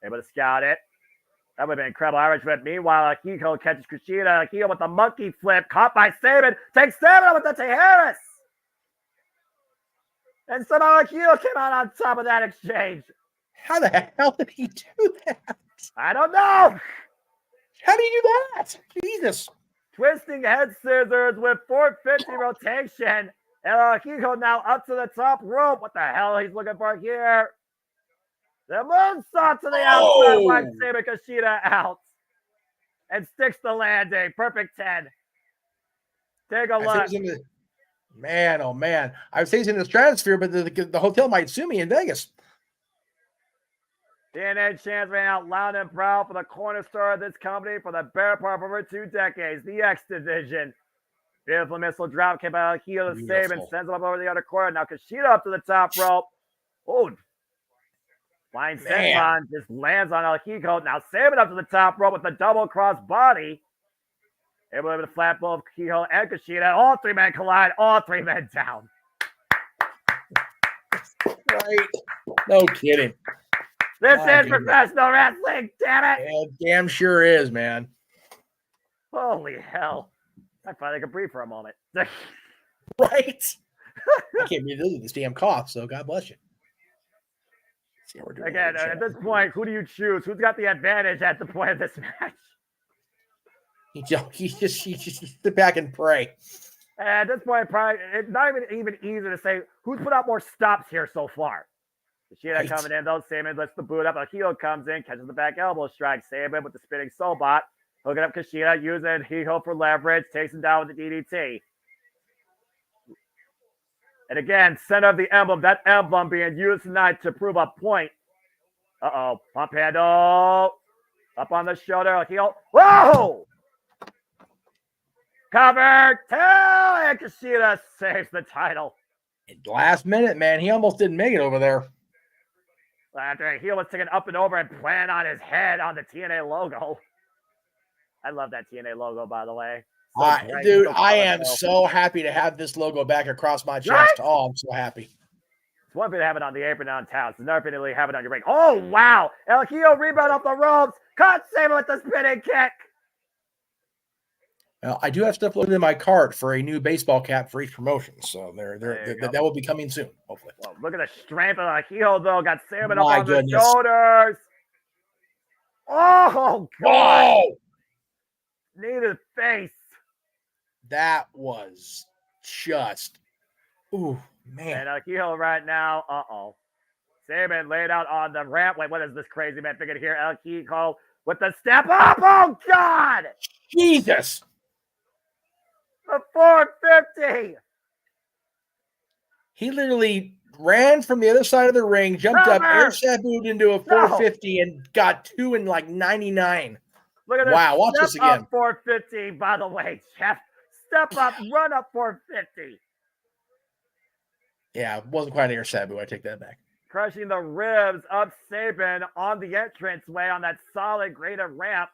Able to scout it. That would have been incredible Irish whip. Meanwhile, Akiko catches Kushida. Akiko with the monkey flip. Caught by Sabin. Takes Sabin with the Dante Harris. And somehow Akiko came out on top of that exchange. How the hell did he do that? I don't know. How did he do that? Jesus. Twisting head scissors with 450 rotation. And Akiko now up to the top rope. What the hell he's looking for here? The moonsault to the outside by Sabin. Kushida out. And sticks the landing. Perfect 10. Take a look. Man, oh man. I would say he's in the stratosphere, but the hotel might sue me in Vegas. TNA champs ran out loud and proud for the cornerstone of this company for the better part of over 2 decades. The X Division. Beautiful missile drop came out of heel to Sabin. Sends him up over the other corner. Now Kushida up to the top rope. Oh, flying senton just lands on El Hijo. Now Sabin up to the top rope with the double cross body. Able to flat both Keyhole and Kushida. All three men collide. All three men down. Right. No kidding. This is professional wrestling, damn it. Yeah, damn sure is, man. Holy hell. I finally could breathe for a moment. Right. I can't breathe through this damn cough, so God bless you. Again, at this point, who do you choose? Who's got the advantage at the point of this match? He just sit back and pray. At this point, probably it's not even easy to say who's put out more stops here so far. Kushida coming in, though. Saban lets the boot up. A heel comes in, catches the back elbow strike. Saban with the spinning soul bot. Hooking up Kushida, using heel for leverage. Takes him down with the DDT. And again, center of the emblem. That emblem being used tonight to prove a point. Uh-oh. Pump handle. Up on the shoulder. A heel. Whoa! Covered. And Kushida saves the title. Last minute, man. He almost didn't make it over there. After a heel was taken up and over and planted on his head on the TNA logo. I love that TNA logo, by the way. So dude, I am so happy to have this logo back across my chest. Right? Oh, I'm so happy. It's one thing to have it on the apron on town. It's another thing to have it on your ring. Oh, wow. El Hijo rebound off the ropes. Caught Saban with the spinning kick. Well, I do have stuff loaded in my cart for a new baseball cap for each promotion. So that will be coming soon, hopefully. Well, look at the strength of El Hijo, though. Got Saban up on the shoulders. Oh, God. Whoa. Knee to the face. That was just, ooh, man. And El Hijo right now, uh-oh. Saban laid out on the ramp. Wait, what is this crazy man figured here? El Hijo with the step up. Oh, God. Jesus. The 450. He literally ran from the other side of the ring, jumped up, air sabooed into a 450, and got two in like 99. Look at this. Wow, watch this again. Up 450, by the way, Jeff. Step up, run up 450. Yeah, it wasn't quite an air saboo. I take that back. Crushing the ribs of Saban on the entranceway on that solid graded ramp.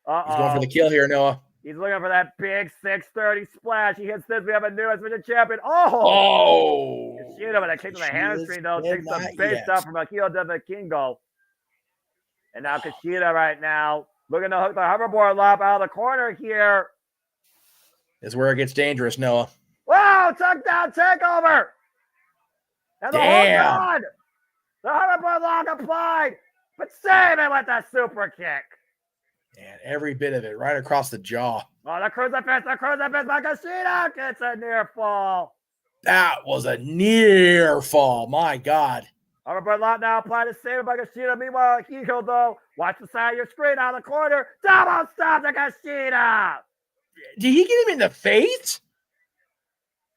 He's going for the kill here, Noah. He's looking for that big 630 splash. He hits this. We have a new X-Men champion. Oh! Kushida with a kick to the hamstring, though. Takes the base up from Akio de Vikingo. And now Kushida right now looking to hook the hoverboard lob out of the corner here. This is where it gets dangerous, Noah. Whoa! Tuck down takeover! And the hold on! The hoverboard lock applied! But Saban with that super kick. And every bit of it right across the jaw. Oh, the crucifix by Kushida gets a near fall. That was a near fall. My God. Hoverboard lock now applied to Saban by Kushida. Meanwhile, Hijo, though, watch the side of your screen out of the corner. Double stop to Kushida. Did he get him in the face?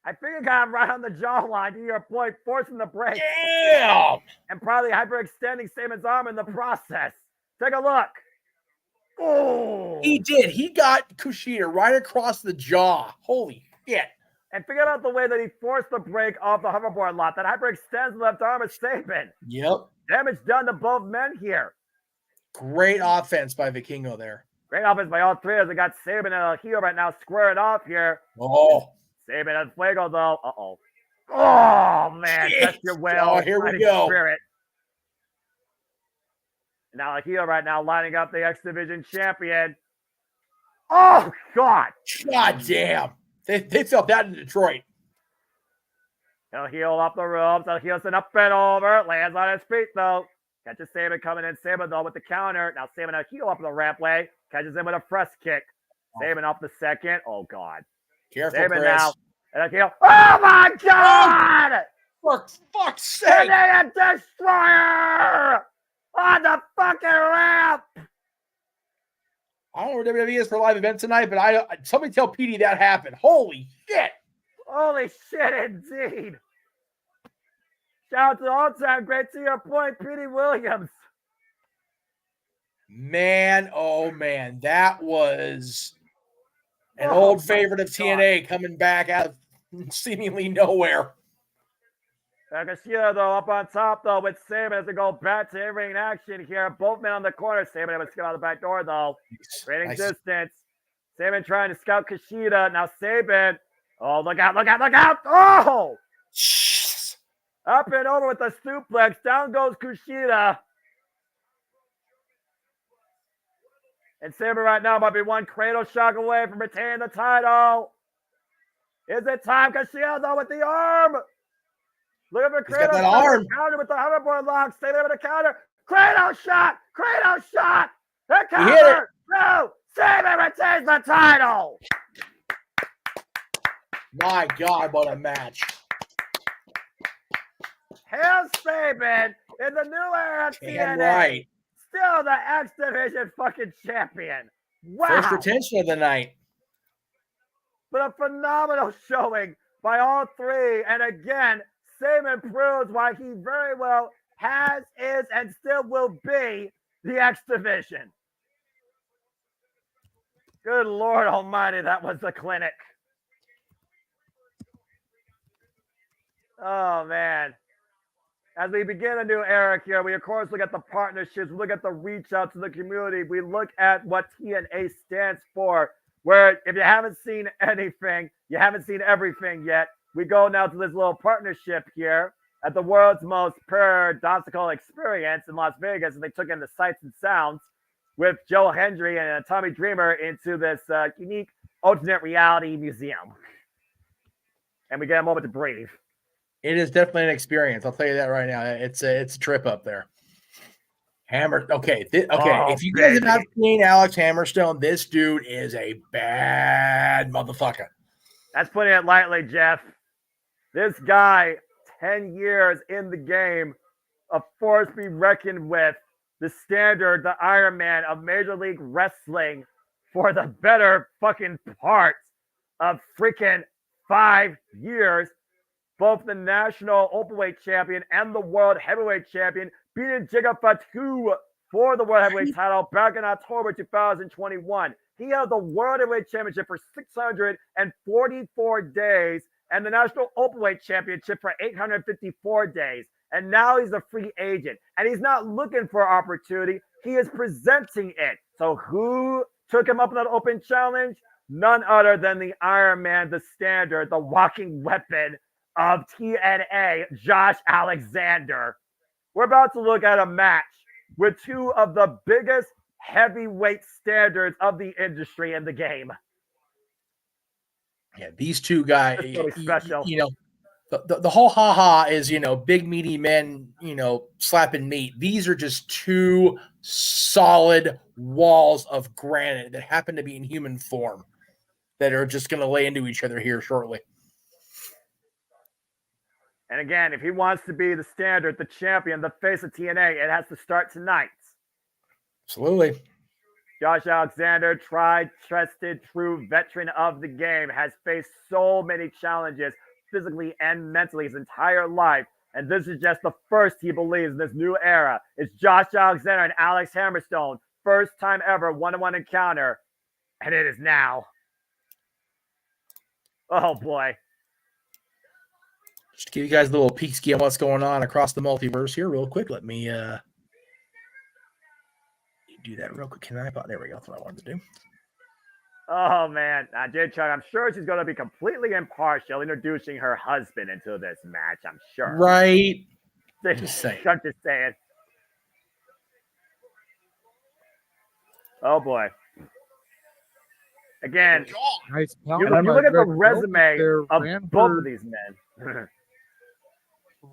I think it got him right on the jawline, to your point, forcing the break. Damn! And probably hyperextending Saban's arm in the process. Take a look. Oh! He did. He got Kushida right across the jaw. Holy shit. And figure out the way that he forced the break off the hoverboard lot. That hyperextends the left arm of Saban. Yep. Damage done to both men here. Great offense by Vikingo there. Great offense by all three as they got Saban and El Hijo right now squaring off here. Oh. Saban and Fuego, though. Uh-oh. Oh, man. That's your will. Oh, here we go. Spirit. Now El Hijo right now lining up the X Division champion. Oh, God. God damn. They felt that in Detroit. El Hijo off the ropes. El Hijo sent up and over. Lands on his feet, though. Catches Saban coming in. Saban, though, with the counter. Now Saban El Hijo up the rampway. Catches him with a press kick. Saban off the second. Oh, God. Careful, Saban Chris. now. And El Hijo. Oh, my God! For fuck's sake! Canadian Destroyer! On the fucking ramp! I don't know where WWE is for live events tonight, but somebody tell PD that happened. Holy shit! Holy shit, indeed. Shout out to the all-time great, to your point, Petey Williams. Man, oh man, that was an old favorite of TNA coming back out of seemingly nowhere. Kushida, though, up on top, though, with Saban as they go back to in-ring action here. Both men on the corner. Saban able to skip out the back door, though. Creating distance. Saban trying to scout Kushida. Now Saban. Oh, look out, look out, look out. Oh! Up and over with the suplex. Down goes Kushida. And Saban right now might be one cradle shock away from retaining the title. Is it time? Kushida though with the arm. Look at the cradle shot. Counter with the hoverboard lock. Saban with a counter. Cradle shot. Cradle shot. The counter. No. Saban retains the title. My God, what a match. Hail Saban in the new era of TNA. Right. Still the X Division fucking champion. Wow. First retention of the night. But a phenomenal showing by all three. And again, Saban proves why he very well has, is, and still will be the X Division. Good Lord Almighty, that was the clinic. Oh, man. As we begin a new era here, we, of course, look at the partnerships. We look at the reach out to the community. We look at what TNA stands for, where if you haven't seen anything, you haven't seen everything yet. We go now to this little partnership here at the world's most paradoxical experience in Las Vegas, and they took in the sights and sounds with Joe Hendry and Tommy Dreamer into this unique alternate reality museum. And we get a moment to breathe. It is definitely an experience. I'll tell you that right now. It's a trip up there. Hammer. Okay. If you guys have not seen Alex Hammerstone, this dude is a bad motherfucker. That's putting it lightly, Jeff. This guy, 10 years in the game, a force to be reckoned with, the standard, the Iron Man of Major League Wrestling for the better fucking part of freaking 5 years. Both the national openweight champion and the world heavyweight champion, beating Giga Fatu for the world heavyweight title back in October 2021. He held the world heavyweight championship for 644 days and the national openweight championship for 854 days. And now he's a free agent. And he's not looking for opportunity. He is presenting it. So who took him up in that open challenge? None other than the Iron Man, the standard, the walking weapon of TNA, Josh Alexander. We're about to look at a match with two of the biggest heavyweight standards of the industry in the game. Yeah, these two guys, really special. You know, the whole ha-ha is, you know, big meaty men, you know, slapping meat. These are just two solid walls of granite that happen to be in human form that are just going to lay into each other here shortly. And again, if he wants to be the standard, the champion, the face of TNA, it has to start tonight. Absolutely. Josh Alexander, tried, trusted, true veteran of the game, has faced so many challenges physically and mentally his entire life. And this is just the first, he believes, in this new era. It's Josh Alexander and Alex Hammerstone. First time ever one-on-one encounter. And it is now. Oh, boy. Just to give you guys a little peek ski on what's going on across the multiverse here real quick. Let me do that real quick. Can I? There we go. That's what I wanted to do. Oh, man. Jade Chung, I'm sure she's going to be completely impartial introducing her husband into this match, I'm sure. Right. Just saying. I'm just saying. Oh, boy. Again, nice you look at the resume of both of these men.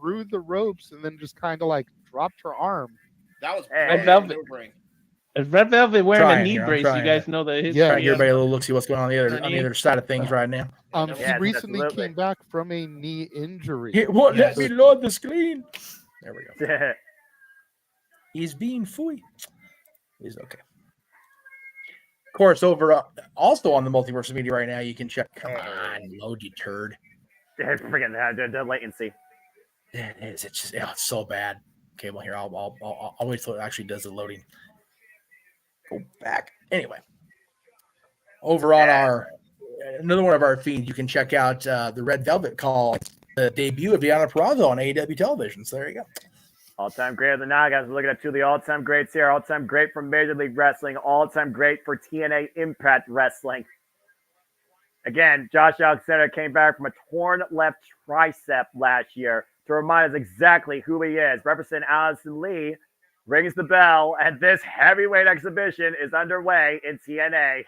Through the ropes and then just kind of like dropped her arm. That was Red Velvet. Is Red Velvet wearing a knee brace? You guys know that his trying to give everybody a little look, see what's going on the other side of things right now. He recently came back from a knee injury. Let me load the screen. There we go. He's being fooey. He's okay. Of course, over also on the Multiverse media right now, you can check. Come on, load you turd. Forget that the latency. It is. It's just it's so bad. Okay, well here I'll wait till it actually does the loading. Go back. Anyway, over on another one of our feeds, you can check out the Red Velvet call the debut of Deonna Purrazzo on AEW television. So there you go. All-time great of the night, guys. We're looking at two of the all-time greats here. All-time great from Major League Wrestling. All-time great for TNA Impact Wrestling. Again, Josh Alexander came back from a torn left tricep last year to remind us exactly who he is. Representative Allison Lee rings the bell, and this heavyweight exhibition is underway in TNA.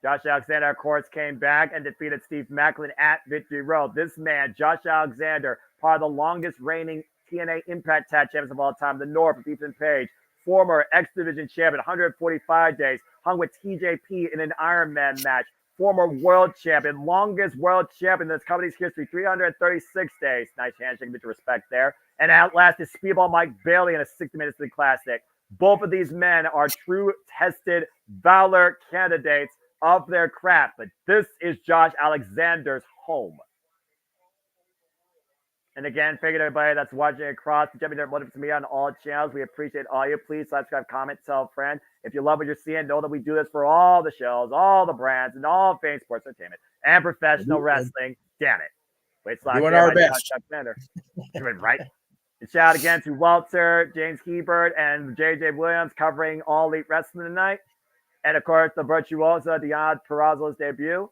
Josh Alexander, of course, came back and defeated Steve Macklin at Victory Road. This man, Josh Alexander, part of the longest reigning TNA Impact Tag Champions of all time, the North of Ethan Page, former X Division champion, 145 days, hung with TJP in an Iron Man match, former world champion, longest world champion in this company's history, 336 days. Nice handshake, bit of respect there. And outlasted Speedball Mike Bailey in a 60 Minutes Classic. Both of these men are true tested valor candidates of their craft, but this is Josh Alexander's home. And again, thank you to everybody that's watching across the JMN Multiverse Media on all channels. We appreciate all you. Please subscribe, comment, tell a friend. If you love what you're seeing, know that we do this for all the shows, all the brands, and all fame sports entertainment and professional wrestling. Damn it. Wait, doing our best. Right? And shout out again to Walter, James Hebert, and JJ Williams covering All Elite Wrestling tonight. And of course, the Virtuosa, Dion Perazo's debut,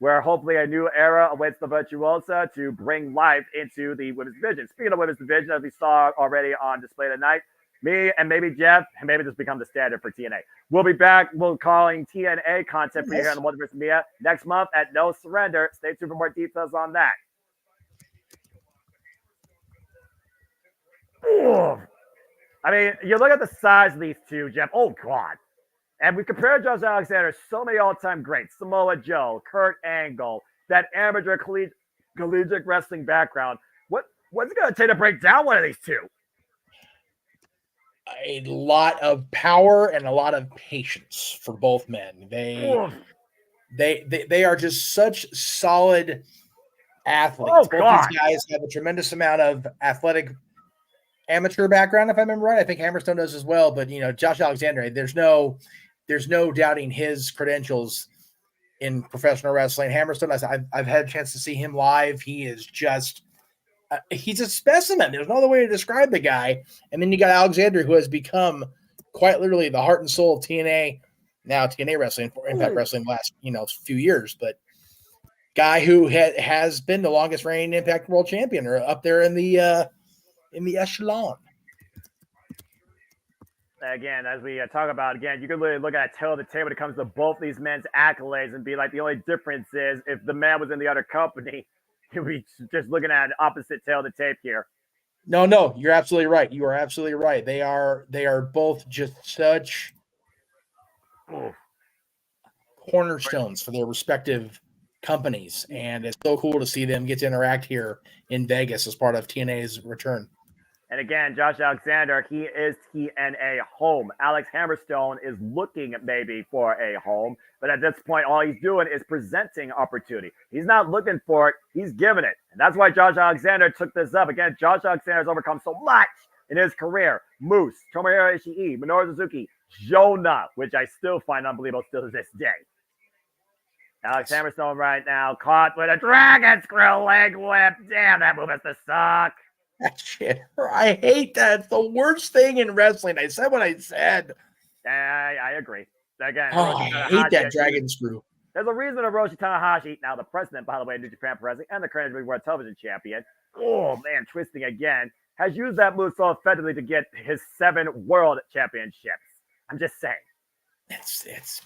where hopefully a new era awaits the Virtuosa to bring life into the women's division. Speaking of women's division, as we saw already on display tonight, me and maybe Jeff, and maybe this become the standard for TNA. We'll be back. We'll calling TNA content for you here on the Multiverse Media next month at No Surrender. Stay tuned for more details on that. Ooh. I mean, you look at the size of these two, Jeff. Oh, God. And we compared Josh Alexander to so many all-time greats. Samoa Joe, Kurt Angle, that amateur collegiate wrestling background. What's it going to take to break down one of these two? A lot of power and a lot of patience for both men. They are just such solid athletes. Oh, both God. These guys have a tremendous amount of athletic amateur background, if I remember right. I think Hammerstone does as well. But Josh Alexander, there's no doubting his credentials in professional wrestling. Hammerstone, I've had a chance to see him live. He is just he's a specimen. There's no other way to describe the guy. And then you got Alexander, who has become quite literally the heart and soul of TNA, now TNA Wrestling, for Impact Wrestling the last few years. But guy who has been the longest reigning Impact World Champion, or up there in the echelon. Again, as we talk about, you can really look at tail of the tape when it comes to both these men's accolades and be like, the only difference is if the man was in the other company, you'd be just looking at an opposite tail of the tape here. No, you're absolutely right. You are absolutely right. They are both just such cornerstones for their respective companies, and it's so cool to see them get to interact here in Vegas as part of TNA's return. And again, Josh Alexander, he is TNA home. Alex Hammerstone is looking maybe for a home, but at this point, all he's doing is presenting opportunity. He's not looking for it, he's giving it. And that's why Josh Alexander took this up. Again, Josh Alexander has overcome so much in his career. Moose, Tomohiro Ishii, Minoru Suzuki, Jonah, which I still find unbelievable still to this day. Alex Hammerstone right now caught with a dragon screw leg whip. Damn, that move has to suck. That shit. I hate that. It's the worst thing in wrestling. I said what I said. I agree. Again, I hate that dragon screw. There's a reason Hiroshi Tanahashi, now the president, by the way, of New Japan Pro Wrestling, and the current World Television Champion, oh man, twisting again, has used that move so effectively to get his 7 world championships. I'm just saying. It's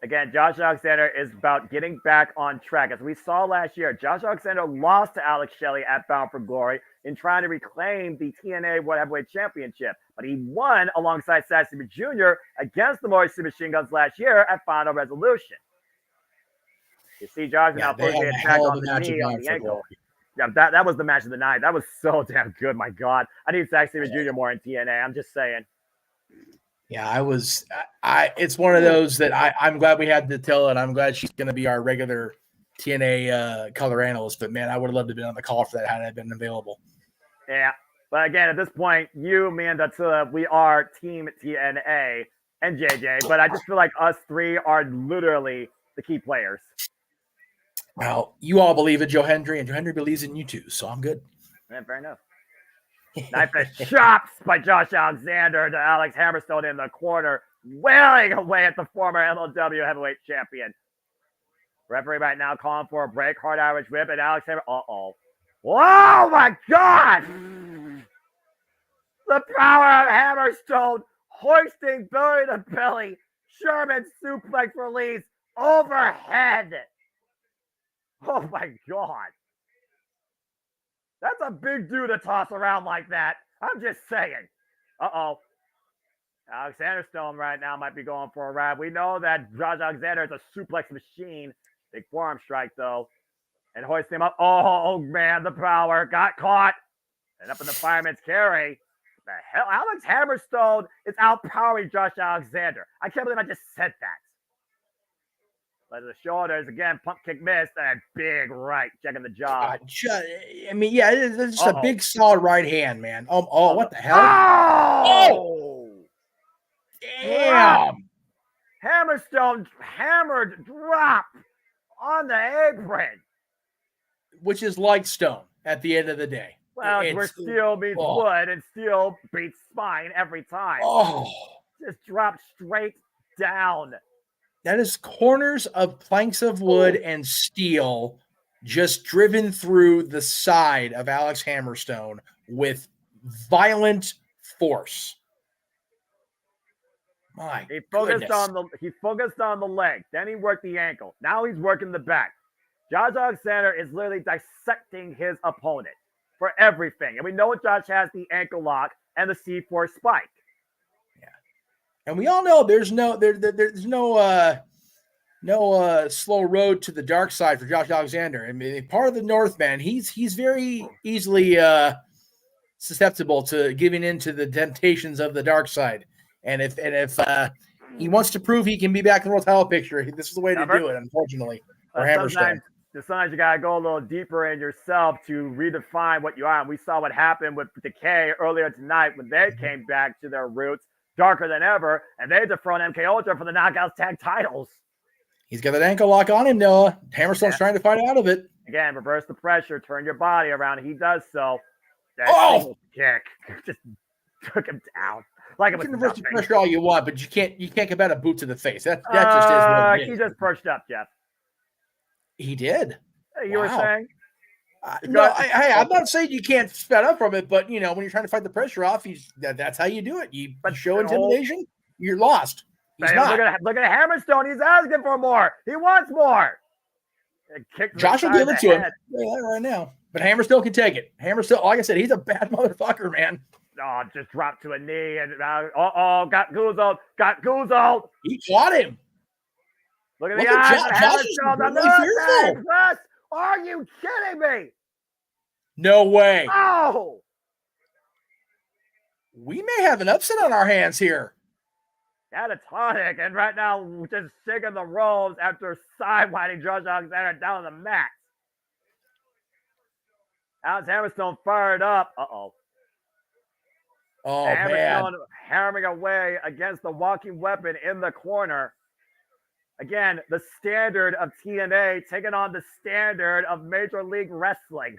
Again, Josh Alexander is about getting back on track. As we saw last year, Josh Alexander lost to Alex Shelley at Bound for Glory in trying to reclaim the TNA World Heavyweight Championship. But he won alongside Sassy Jr. against the Morrissey Machine Guns last year at Final Resolution. You see Josh now putting the attack on the knee, on the ankle. Yeah, that was the match of the night. That was so damn good, my God. I need Sassy Jr. more in TNA. I'm just saying. Yeah, it's one of those that I'm glad we had to tell, and I'm glad she's going to be our regular TNA color analyst. But man, I would have loved to have been on the call for that had I been available. Yeah, but again, at this point, you, me, and Datsula, we are Team TNA and JJ. But I just feel like us three are literally the key players. Well, you all believe in Joe Hendry, and Joe Hendry believes in you too, so I'm good. Yeah, fair enough. Knife to chops by Josh Alexander to Alex Hammerstone in the corner, wailing away at the former MLW heavyweight champion. Referee right now calling for a break, hard Irish whip, and Alex Hammer. Oh my God! The power of Hammerstone hoisting belly to belly. Sherman suplex release overhead. Oh my God. That's a big dude to toss around like that. I'm just saying. Uh-oh. Alex Hammerstone right now might be going for a ride. We know that Josh Alexander is a suplex machine. Big forearm strike, though. And hoist him up. Oh, man, the power. Got caught. And up in the fireman's carry. The hell? Alex Hammerstone is outpowering Josh Alexander. I can't believe I just said that. But the shoulders, again, pump kick missed, and big right, checking the jaw. I mean, yeah, it's just a big, solid right hand, man. What the hell? Oh! Damn! Hammerstone hammered drop on the apron. Which is like stone at the end of the day. Well, where steel meets wood and steel beats spine every time. Oh. Just dropped straight down. That is corners of planks of wood and steel just driven through the side of Alex Hammerstone with violent force. My He focused goodness. he focused on the leg. Then he worked the ankle. Now he's working the back. Josh Alexander is literally dissecting his opponent for everything. And we know Josh has the ankle lock and the C4 spike. And we all know there's no slow road to the dark side for Josh Alexander. I mean, part of the Northman, he's very easily susceptible to giving in to the temptations of the dark side. And if he wants to prove he can be back in the world title picture, this is the way to do it, unfortunately, for Hammerstone. Sometimes you gotta go a little deeper in yourself to redefine what you are. And we saw what happened with Decay earlier tonight when they came back to their roots, darker than ever, and they dethroned MK Ultra for the Knockouts tag titles. He's got that ankle lock on him, Noah. Hammerstone's trying to fight out of it. Again, reverse the pressure, turn your body around. He does so. That single kick just took him down. Like it was You can reverse the pressure all you want, but you can't get about a boot to the face. That just is what it is. He just perched up, Jeff. He did. You were saying? I'm not saying you can't sped up from it, but when you're trying to fight the pressure off, that's how you do it. You show intimidation, you're lost. He's not. Look at Hammerstone. He's asking for more. He wants more. Josh will give it to him right now. But Hammerstone can take it. Hammerstone, like I said, he's a bad motherfucker, man. Oh, just dropped to a knee and got Guzzo. He caught him. Look at the eyes of Hammerstone. Are you kidding me? No way. Oh! We may have an upset on our hands here. Catatonic, and right now just shaking the ropes after sidewinding Josh Alexander down the mat. Alex Hammerstone fired up. Oh, Hammerstone man. hammering away against the walking weapon in the corner. Again, the standard of TNA taking on the standard of Major League Wrestling.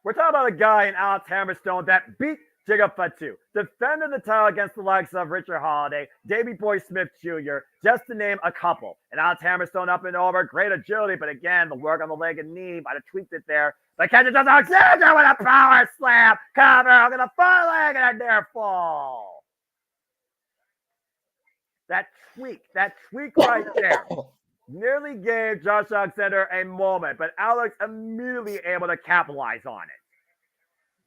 We're talking about a guy in Alex Hammerstone that beat Jigga Fatu, defended the title against the likes of Richard Holiday, Davey Boy Smith Jr., just to name a couple. And Alex Hammerstone up and over, great agility, but again, the work on the leg and knee might have tweaked it there. But catches Alexander with a power slam, cover, on the far leg, and a near fall. That tweak right there nearly gave Josh Alexander a moment, but Alex immediately able to capitalize on it.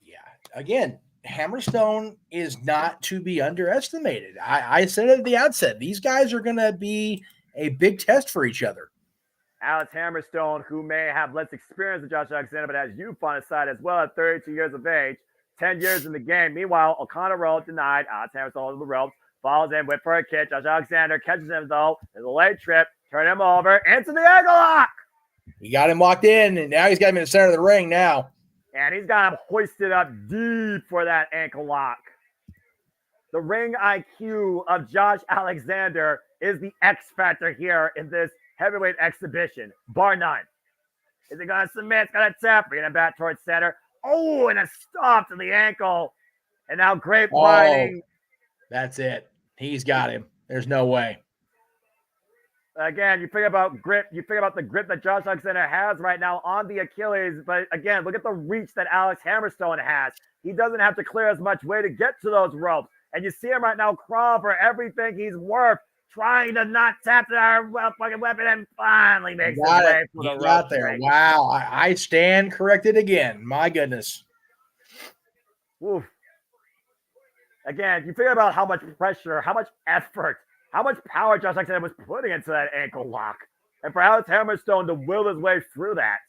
Yeah, again, Hammerstone is not to be underestimated. I said it at the outset. These guys are going to be a big test for each other. Alex Hammerstone, who may have less experience than Josh Alexander, but has youth on his side as well at 32 years of age, 10 years in the game. Meanwhile, O'Connor roll denied. Alex Hammerstone on the ropes. Falls in, whip for a kick. Josh Alexander catches him, though. There's a leg trip. Turn him over. Into the ankle lock. He got him locked in, and now he's got him in the center of the ring now. And he's got him hoisted up deep for that ankle lock. The ring IQ of Josh Alexander is the X factor here in this heavyweight exhibition, bar none. Is he going to submit? It's going to tap. Bringing him back towards center. Oh, and a stop to the ankle. And now grapevining. That's it. He's got him. There's no way. Again, you think about grip. You think about the grip that Josh Alexander has right now on the Achilles. But again, look at the reach that Alex Hammerstone has. He doesn't have to clear as much way to get to those ropes. And you see him right now crawl for everything he's worth, trying to not tap the fucking weapon, and finally makes his way for the rope. There. Wow. I stand corrected again. My goodness. Oof. Again, you figure about how much pressure, how much effort, how much power Josh Alexander was putting into that ankle lock. And for Alex Hammerstone to will his way through that.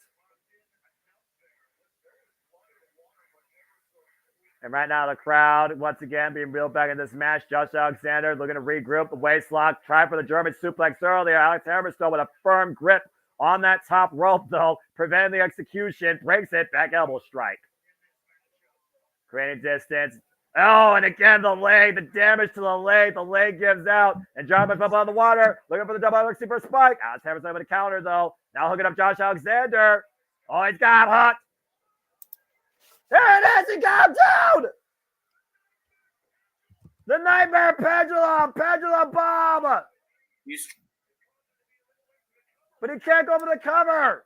And right now the crowd, once again, being reeled back in this match. Josh Alexander looking to regroup the waist lock. Try for the German suplex earlier. Alex Hammerstone with a firm grip on that top rope, though, preventing the execution. Breaks it, back elbow strike. Creating distance. Oh, and again, the leg, the damage to the leg. The leg gives out. And John up on the water, looking for the double Alex super spike. Alex Hammerstone with a counter, though. Now hooking up Josh Alexander. Oh, he's got hooked. There it is. He got down. The Nightmare Pendulum Bomb. But he can't go for the cover.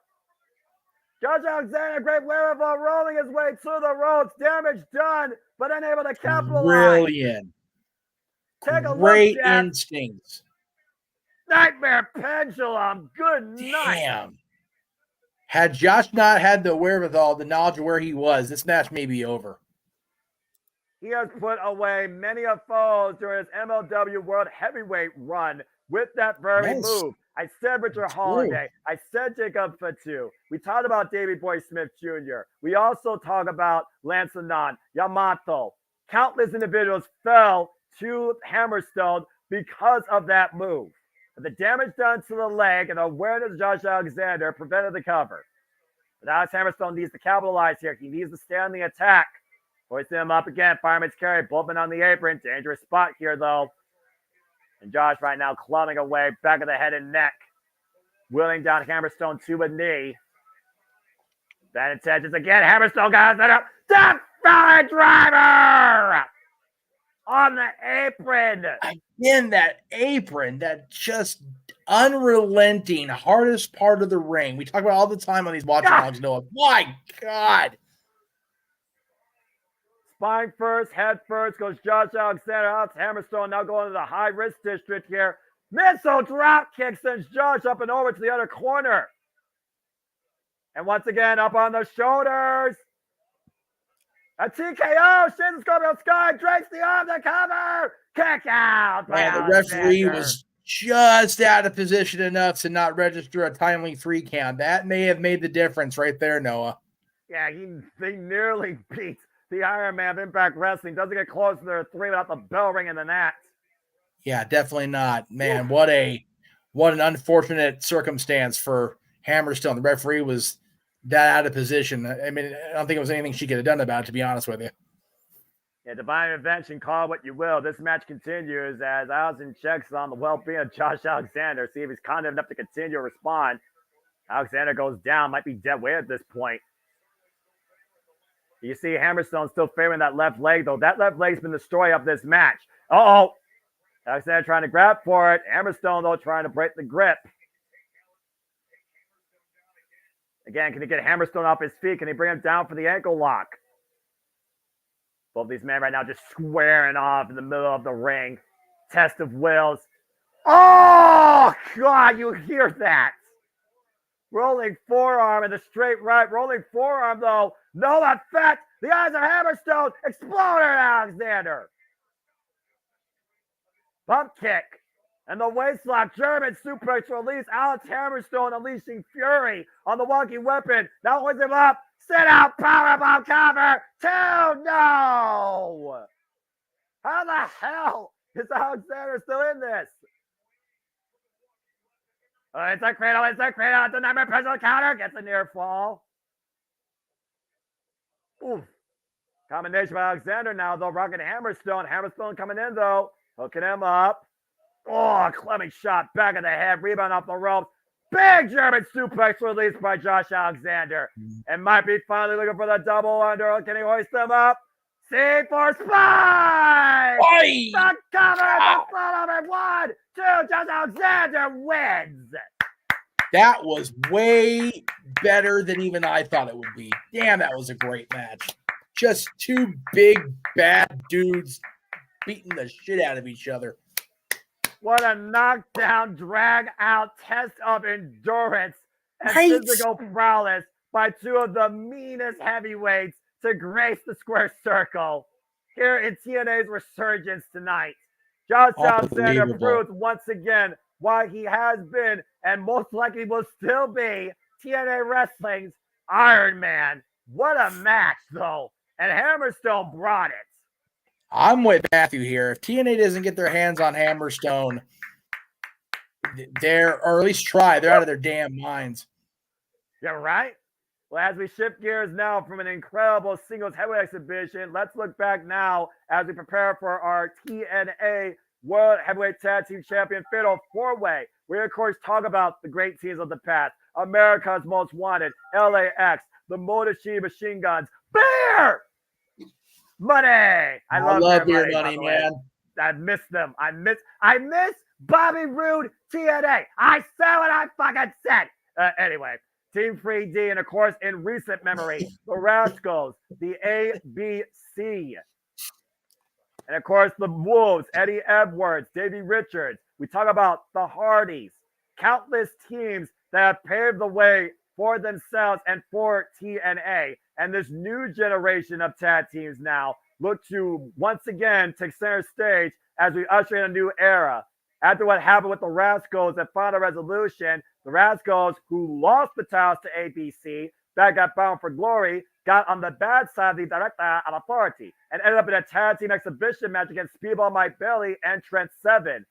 Josh Alexander, great wherewithal, rolling his way to the ropes. Damage done, but unable to capitalize. Brilliant. Take a Great look, Jeff. instincts. Nightmare Pendulum. Good night. Damn. Had Josh not had the wherewithal, the knowledge of where he was, this match may be over. He has put away many of foes during his MLW World Heavyweight run with that very move. I said Richard Holiday. I said Jacob Fatu. We talked about Davey Boy Smith Jr. We also talk about Lance Anon, Yamato. Countless individuals fell to Hammerstone because of that move. But the damage done to the leg and the awareness of Josh Alexander prevented the cover. But Alex Hammerstone needs to capitalize here. He needs to stay on the attack. Hoisting him up again. Fireman's carry. Boltman on the apron. Dangerous spot here, though. And Josh right now clubbing away. Back of the head and neck. Wheeling down Hammerstone to a knee. Bad intentions again. Hammerstone got set up. Death Valley Driver! On the apron. Again, that apron, that just unrelenting, hardest part of the ring. We talk about all the time on these watch-alongs, Noah. My God. Spine first, head first, goes Josh Alexander. Alex Hammerstone now going to the high-risk district here. Missile drop kick sends Josh up and over to the other corner. And once again, up on the shoulders. A TKO, Shin Scorpio Sky drapes the arm to cover. Kick out. Man, the referee was just out of position enough to not register a timely 3 count. That may have made the difference right there, Noah. Yeah, he nearly beat the Iron Man of Impact Wrestling. Doesn't get close to their 3 without the bell ringing the net. Yeah, definitely not. Man, what an unfortunate circumstance for Hammerstone. The referee was that out of position. I mean, I don't think it was anything she could have done about it, to be honest with you. Yeah, divine intervention, call what you will. This match continues as Allison checks on the well-being of Josh Alexander, see if he's confident enough to continue to respond. Alexander goes down, might be dead weight at this point. You see Hammerstone still favoring that left leg, though. That left leg's been the story of this match. Uh-oh. Alexander trying to grab for it. Hammerstone, though, trying to break the grip. Again, can he get Hammerstone off his feet? Can he bring him down for the ankle lock? Both these men right now just squaring off in the middle of the ring. Test of wills. Oh, God, you hear that. Rolling forearm and the straight right. Rolling forearm, though. No effect. The eyes of Hammerstone exploded Alexander. Bump kick. And the waistlock, German suplex release. Alex Hammerstone unleashing fury on the wonky weapon. Now holds him up. Sit out, powerbomb cover. 2, no. How the hell is Alexander still in this? It's a cradle. The Nightmare Pendulum counter gets a near fall. Ooh. Combination by Alexander now, though, rocking Hammerstone. Hammerstone coming in, though. Hooking him up. Oh, a clubbing shot back of the head. Rebound off the ropes. Big German suplex released by Josh Alexander. And might be finally looking for the double under. Can he hoist them up? C4 spine! The cover, the son of it. 1, 2, Josh Alexander wins. That was way better than even I thought it would be. Damn, that was a great match. Just two big, bad dudes beating the shit out of each other. What a knockdown, drag out test of endurance and physical prowess by two of the meanest heavyweights to grace the square circle here in TNA's resurgence tonight. Josh Alexander proves once again why he has been and most likely will still be TNA Wrestling's Iron Man. What a match, though. And Hammerstone brought it. I'm with Matthew here. If TNA doesn't get their hands on Hammerstone, or at least try, they're out of their damn minds. You're right. Well, as we shift gears now from an incredible singles heavyweight exhibition, let's look back now as we prepare for our TNA World Heavyweight Tag Team Champion Fatal 4-Way. We, of course, talk about the great teams of the past. America's Most Wanted, LAX, the Motoshi Machine Guns, Beer Money. I love Beer Money, man. I miss them. I miss Bobby Roode TNA. I said what I fucking said. Anyway, Team 3D, and of course, in recent memory, the Rascals, the ABC. And of course, the Wolves, Eddie Edwards, Davey Richards. We talk about the Hardys, countless teams that have paved the way for themselves and for TNA. And this new generation of tag teams now look to once again take center stage as we usher in a new era. After what happened with the Rascals at Final Resolution, the Rascals, who lost the titles to ABC, that got Bound for Glory, got on the bad side of the Director of Authority and ended up in a tag team exhibition match against Speedball Mike Bailey and Trent Seven.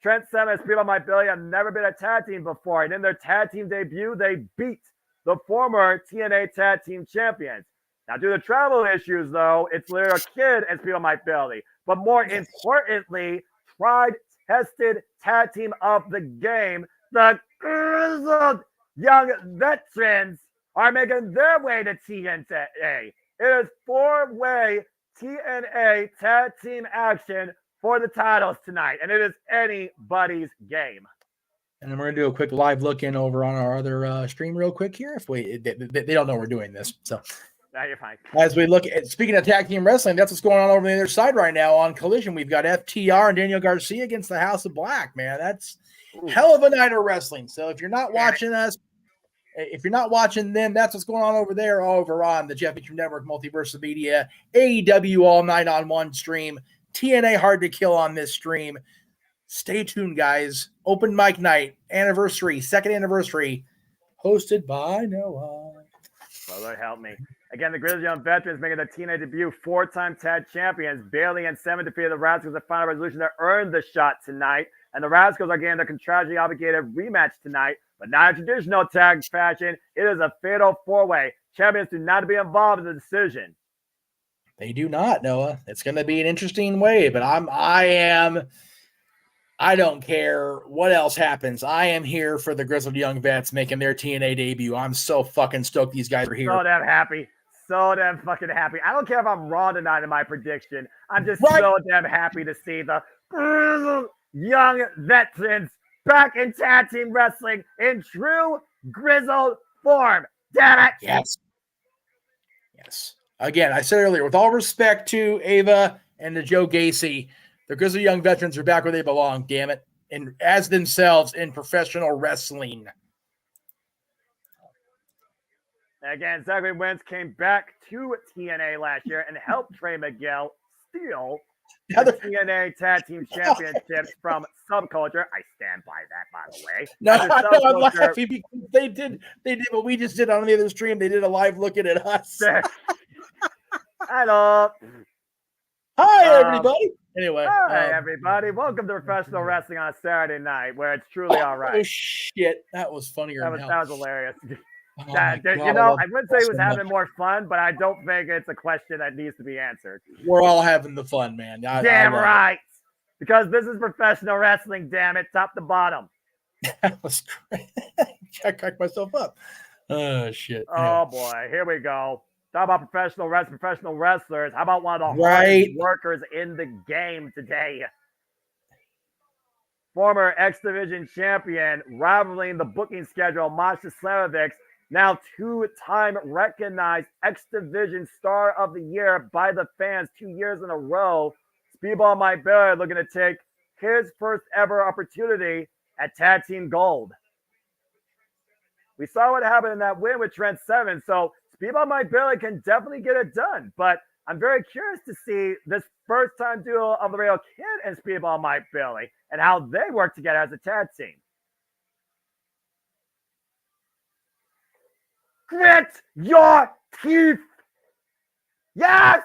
Trent Seven and Speedball Mike Bailey have never been a tag team before, and in their tag team debut, they beat the former TNA Tag Team Champions. Now, due to travel issues, though, it's Little Kid and Speedball Mike Bailey. But more importantly, tried, tested tag team of the game, the grizzled young veterans are making their way to TNA. It is 4-way TNA tag team action for the titles tonight, and it is anybody's game. And then we're going to do a quick live look in over on our other stream real quick here. If they don't know we're doing this. So no, you're fine. As we look at, speaking of tag team wrestling, that's what's going on over on the other side right now on Collision. We've got FTR and Daniel Garcia against the House of Black, man. That's hell of a night of wrestling. So if you're not watching us, if you're not watching them, that's what's going on over there over on the Jeff Beacham Network, Multiverse Media, AEW All Night on one stream, TNA Hard to Kill on this stream. Stay tuned, guys. Open mic night, anniversary, second anniversary, hosted by Noah. Well, Lord help me. Again, the Grizzled Young Veterans making their TNA debut, 4-time tag champions. Bailey and Seven defeated the Rascals at Final Resolution that earned the shot tonight. And the Rascals are getting their contractually obligated rematch tonight. But not in traditional tag fashion. It is a fatal 4-way. Champions do not be involved in the decision. They do not, Noah. It's going to be an interesting way, but I don't care what else happens. I am here for the Grizzled Young Vets making their TNA debut. I'm so fucking stoked these guys are here. So damn happy. So damn fucking happy. I don't care if I'm wrong tonight in my prediction. I'm just so damn happy to see the Grizzled Young Veterans back in tag team wrestling in true Grizzled form. Damn it. Yes. Yes. Again, I said earlier, with all respect to Ava and to Joe Gacy, the Grizzled Young Veterans are back where they belong, damn it, and as themselves in professional wrestling. Again, Zachary Wentz came back to TNA last year and helped Trey Miguel steal the TNA Tag Team Championships from Subculture. I stand by that, by the way. No, I'm laughing because they did what we just did on the other stream. They did a live looking at us. Hello. Hi, everybody. Anyway. Hi, everybody. Welcome to Professional Wrestling on a Saturday night, where it's truly all right. Oh, shit. That was funnier That was hilarious. Oh I wouldn't say he was having more fun, but I don't think it's a question that needs to be answered. We're all having the fun, man. Damn right. Because this is professional wrestling, damn it, top to bottom. That was great. I cracked myself up. Oh, shit. Oh, boy. Here we go. Talk about professional wrestlers. How about one of the Right. hardest workers in the game today? Former X Division champion, rivaling the booking schedule, Masha Slamovic, now two-time recognized X Division Star of the Year by the fans 2 years in a row. Speedball Mike Bailey looking to take his first ever opportunity at Tag Team Gold. We saw what happened in that win with Trent Seven, so Speedball Mike Bailey can definitely get it done. But I'm very curious to see this first-time duo of the Real Kid and Speedball Mike Bailey and how they work together as a tag team. Grit your teeth. Yes!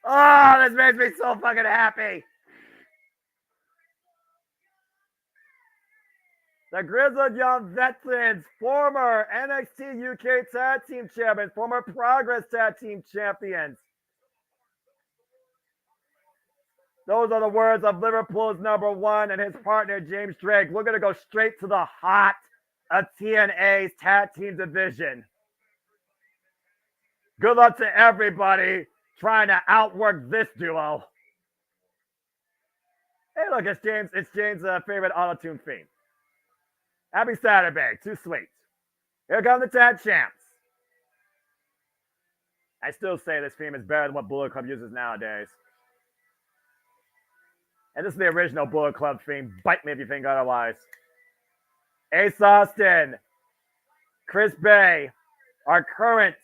Oh, this makes me so fucking happy. The Grizzled Young Veterans, former NXT UK Tag Team Champions, former Progress Tag Team Champions. Those are the words of Liverpool's #1 and his partner, James Drake. We're going to go straight to the heart of TNA's Tag Team Division. Good luck to everybody trying to outwork this duo. Hey, look, it's James' favorite auto-tune theme. Happy Saturday. Too sweet. Here come the Tag Champs. I still say this theme is better than what Bullet Club uses nowadays. And this is the original Bullet Club theme. Bite me if you think otherwise. Ace Austin, Chris Bay, our current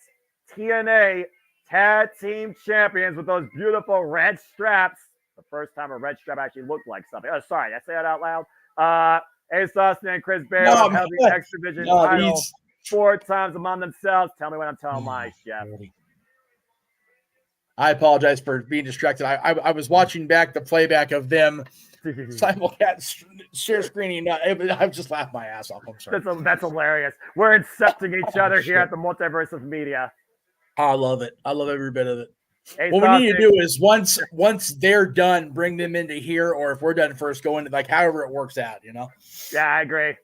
TNA Tag Team Champions with those beautiful red straps. The first time a red strap actually looked like something. Oh, sorry, did I say that out loud? Ace Austin and Chris Bay have held the X Division title 4 times among themselves. Tell me when I'm telling lies, Jeff. I apologize for being distracted. I was watching back the playback of them simulcast share screening. I've just laughed my ass off. I'm sorry. That's hilarious. We're incepting each other here at the Multiverse of Media. I love it. I love every bit of it. Ace what we Austin, need to do is once they're done, bring them into here, or if we're done first, go into like however it works out, you know? Yeah, I agree.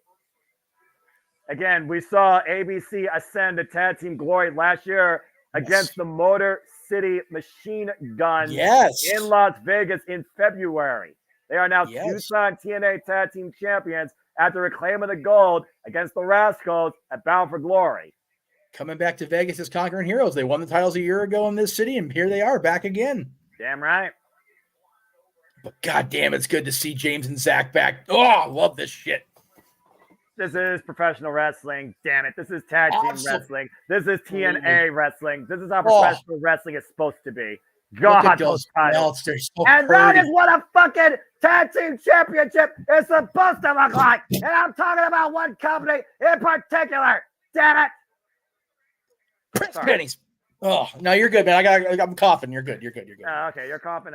Again, we saw ABC ascend to Tag Team Glory last year against the Motor City Machine Guns in Las Vegas in February. They are now two-time TNA Tag Team Champions after reclaiming the gold against the Rascals at Bound for Glory. Coming back to Vegas as conquering heroes. They won the titles a year ago in this city, and here they are back again. Damn right. But goddamn, it's good to see James and Zach back. Oh, I love this shit. This is professional wrestling. Damn it. This is tag team wrestling. This is TNA wrestling. This is how professional wrestling is supposed to be. God, those titles. So and that is what a fucking tag team championship is supposed to look like. And I'm talking about one company in particular. Damn it. Prince Pennies. Oh, no, you're good, man. I'm coughing. You're good. Okay, you're coughing.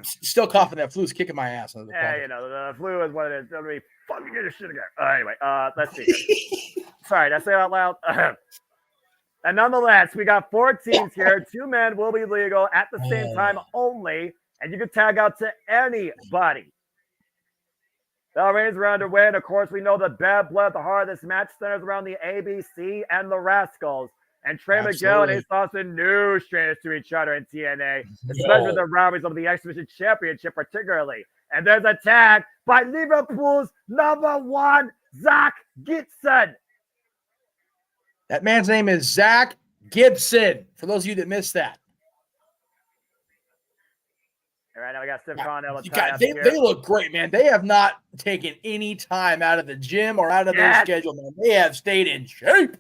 Still coughing. That flu's kicking my ass. Yeah, the flu is what it is. Let me fucking get your shit again. Anyway, let's see. Sorry, did I say it out loud? And nonetheless, we got 4 teams here. 2 men will be legal at the same time only, and you can tag out to anybody. The reigns are underway, and of course, we know the bad blood at the heart of this match centers around the ABC and the Rascals. And Trey Miguel and Ace Austin, new strangers to each other in TNA, especially with the rivalries of the X Division Championship, particularly. And there's a tag by Liverpool's #1, Zach Gibson. That man's name is Zach Gibson. For those of you that missed that. All right, now we got Steve Cornell. They look great, man. They have not taken any time out of the gym or out of their schedule, man. They have stayed in shape.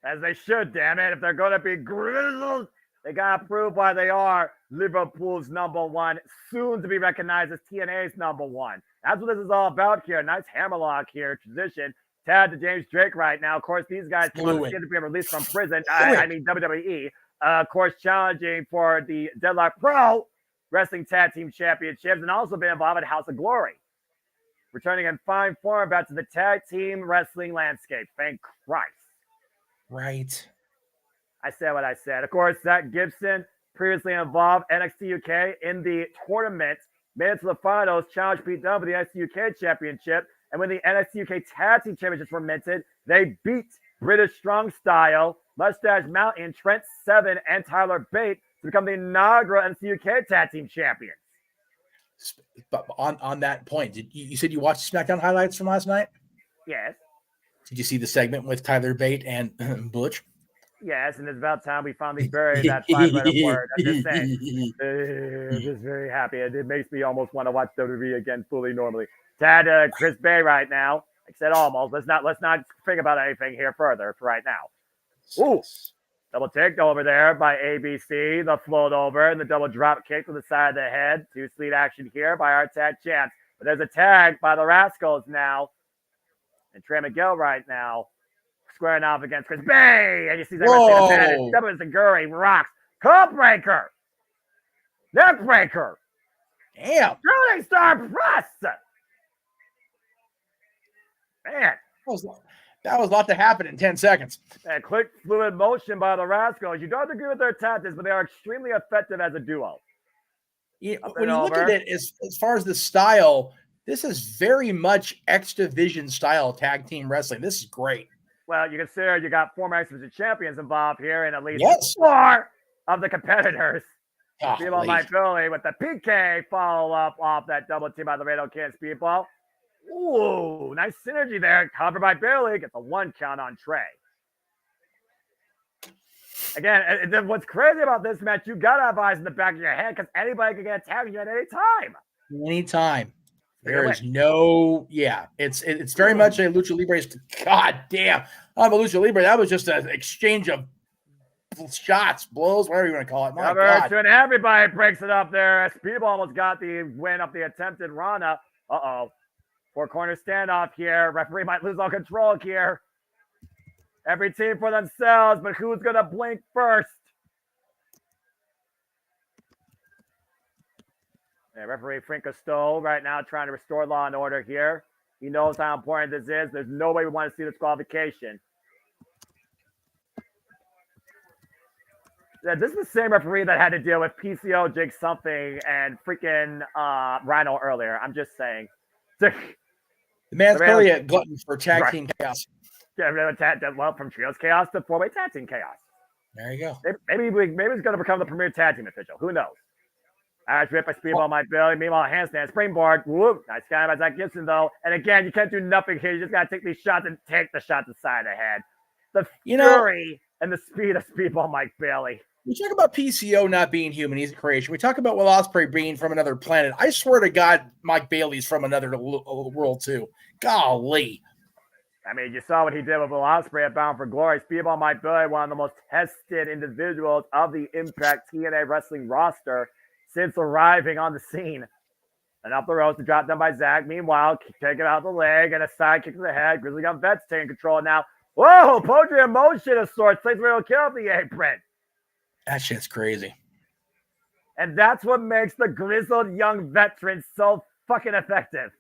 As they should, damn it. If they're going to be grizzled, they got to prove why they are Liverpool's #1, soon to be recognized as TNA's #1. That's what this is all about here. Nice hammerlock here. Transition. Tad to James Drake right now. Of course, these guys want to be released from prison. I mean, WWE. Of course, challenging for the Deadlock Pro Wrestling Tag Team Championships and also been involved in House of Glory. Returning in fine form back to the tag team wrestling landscape. Thank Christ. Right. I said what I said. Of course, Zach Gibson, previously involved NXT UK in the tournament, made it to the finals, challenged Pete Dunne for the NXT UK Championship, And when the NXT UK Tag Team Championships were minted, they beat British Strong Style, Mustache Mountain, Trent Seven, and Tyler Bate to become the inaugural NXT UK Tag Team Champions. But on that point, you said you watched SmackDown highlights from last night? Yes. Did you see the segment with Tyler Bate and Butch? Yes, and it's about time we finally buried that 5-letter word. I'm just saying. I'm just very happy. It makes me almost want to watch WWE again fully normally. Tad Chris Bay right now. Like I said, almost. Let's not think about anything here further for right now. Ooh. Double take over there by ABC. The float over and the double drop kick to the side of the head. 2-speed action here by our tag champs. But there's a tag by the Rascals now. And Trey Miguel right now squaring off against Chris Bay. And you see that right there. Double Zaguri rocks. Code breaker. Neck breaker. Damn. Shooting star press. Man. That was a lot to happen in 10 seconds. And quick fluid motion by the Rascals. You don't agree with their tactics, but they are extremely effective as a duo. Yeah, when you look at it as far as the style, this is very much X Division style tag team wrestling. This is great. Well, you consider you got former X Division champions involved here, and at least 4 of the competitors. Speedball Mike Billy with the PK follow up off that double team by the Laredo Kid Speedball. Ooh, nice synergy there. Covered by Billy. Gets a 1 count on Trey. Again, what's crazy about this match, you got to have eyes in the back of your head because anybody can get attacked you at any time. Anytime. There is no, it's very much a Lucha Libre. God damn. I'm a Lucha Libre. That was just an exchange of shots, blows, whatever you want to call it. My God. And everybody breaks it up there. Speedball almost got the win up the attempted Rana. Uh-oh. 4-corner standoff here. Referee might lose all control here. Every team for themselves, but who's going to blink first? Yeah, referee Frank Stoll right now trying to restore law and order here. He knows how important this is. There's no way we want to see disqualification. Yeah, this is the same referee that had to deal with PCO, Jake something, and freaking Rhino earlier. I'm just saying. The man's clearly a glutton for tag team chaos. Yeah, well, from Trios Chaos to 4-way tag team chaos. There you go. Maybe it's going to become the premier tag team official. Who knows? Irish whip by Speedball Mike Billy. Meanwhile, handstand springboard. Whoop. Nice guy by Zach Gibson, though. And again, you can't do nothing here. You just got to take these shots and take the shot to the side of the head. The fury and the speed of Speedball Mike Bailey. We talk about PCO not being human. He's a creation. We talk about Will Ospreay being from another planet. I swear to God, Mike Bailey's from another world, too. Golly. I mean, you saw what he did with Will Ospreay at Bound for Glory. Speedball Mike Bailey, one of the most tested individuals of the Impact TNA Wrestling roster since arriving on the scene. And up the ropes to drop down by Zach. Meanwhile, taking out the leg and a side kick to the head. Grizzly Young Vets taking control now. Whoa, poetry in motion of sorts. Takes a kill off the apron. That shit's crazy. And that's what makes the grizzled young veteran so fucking effective.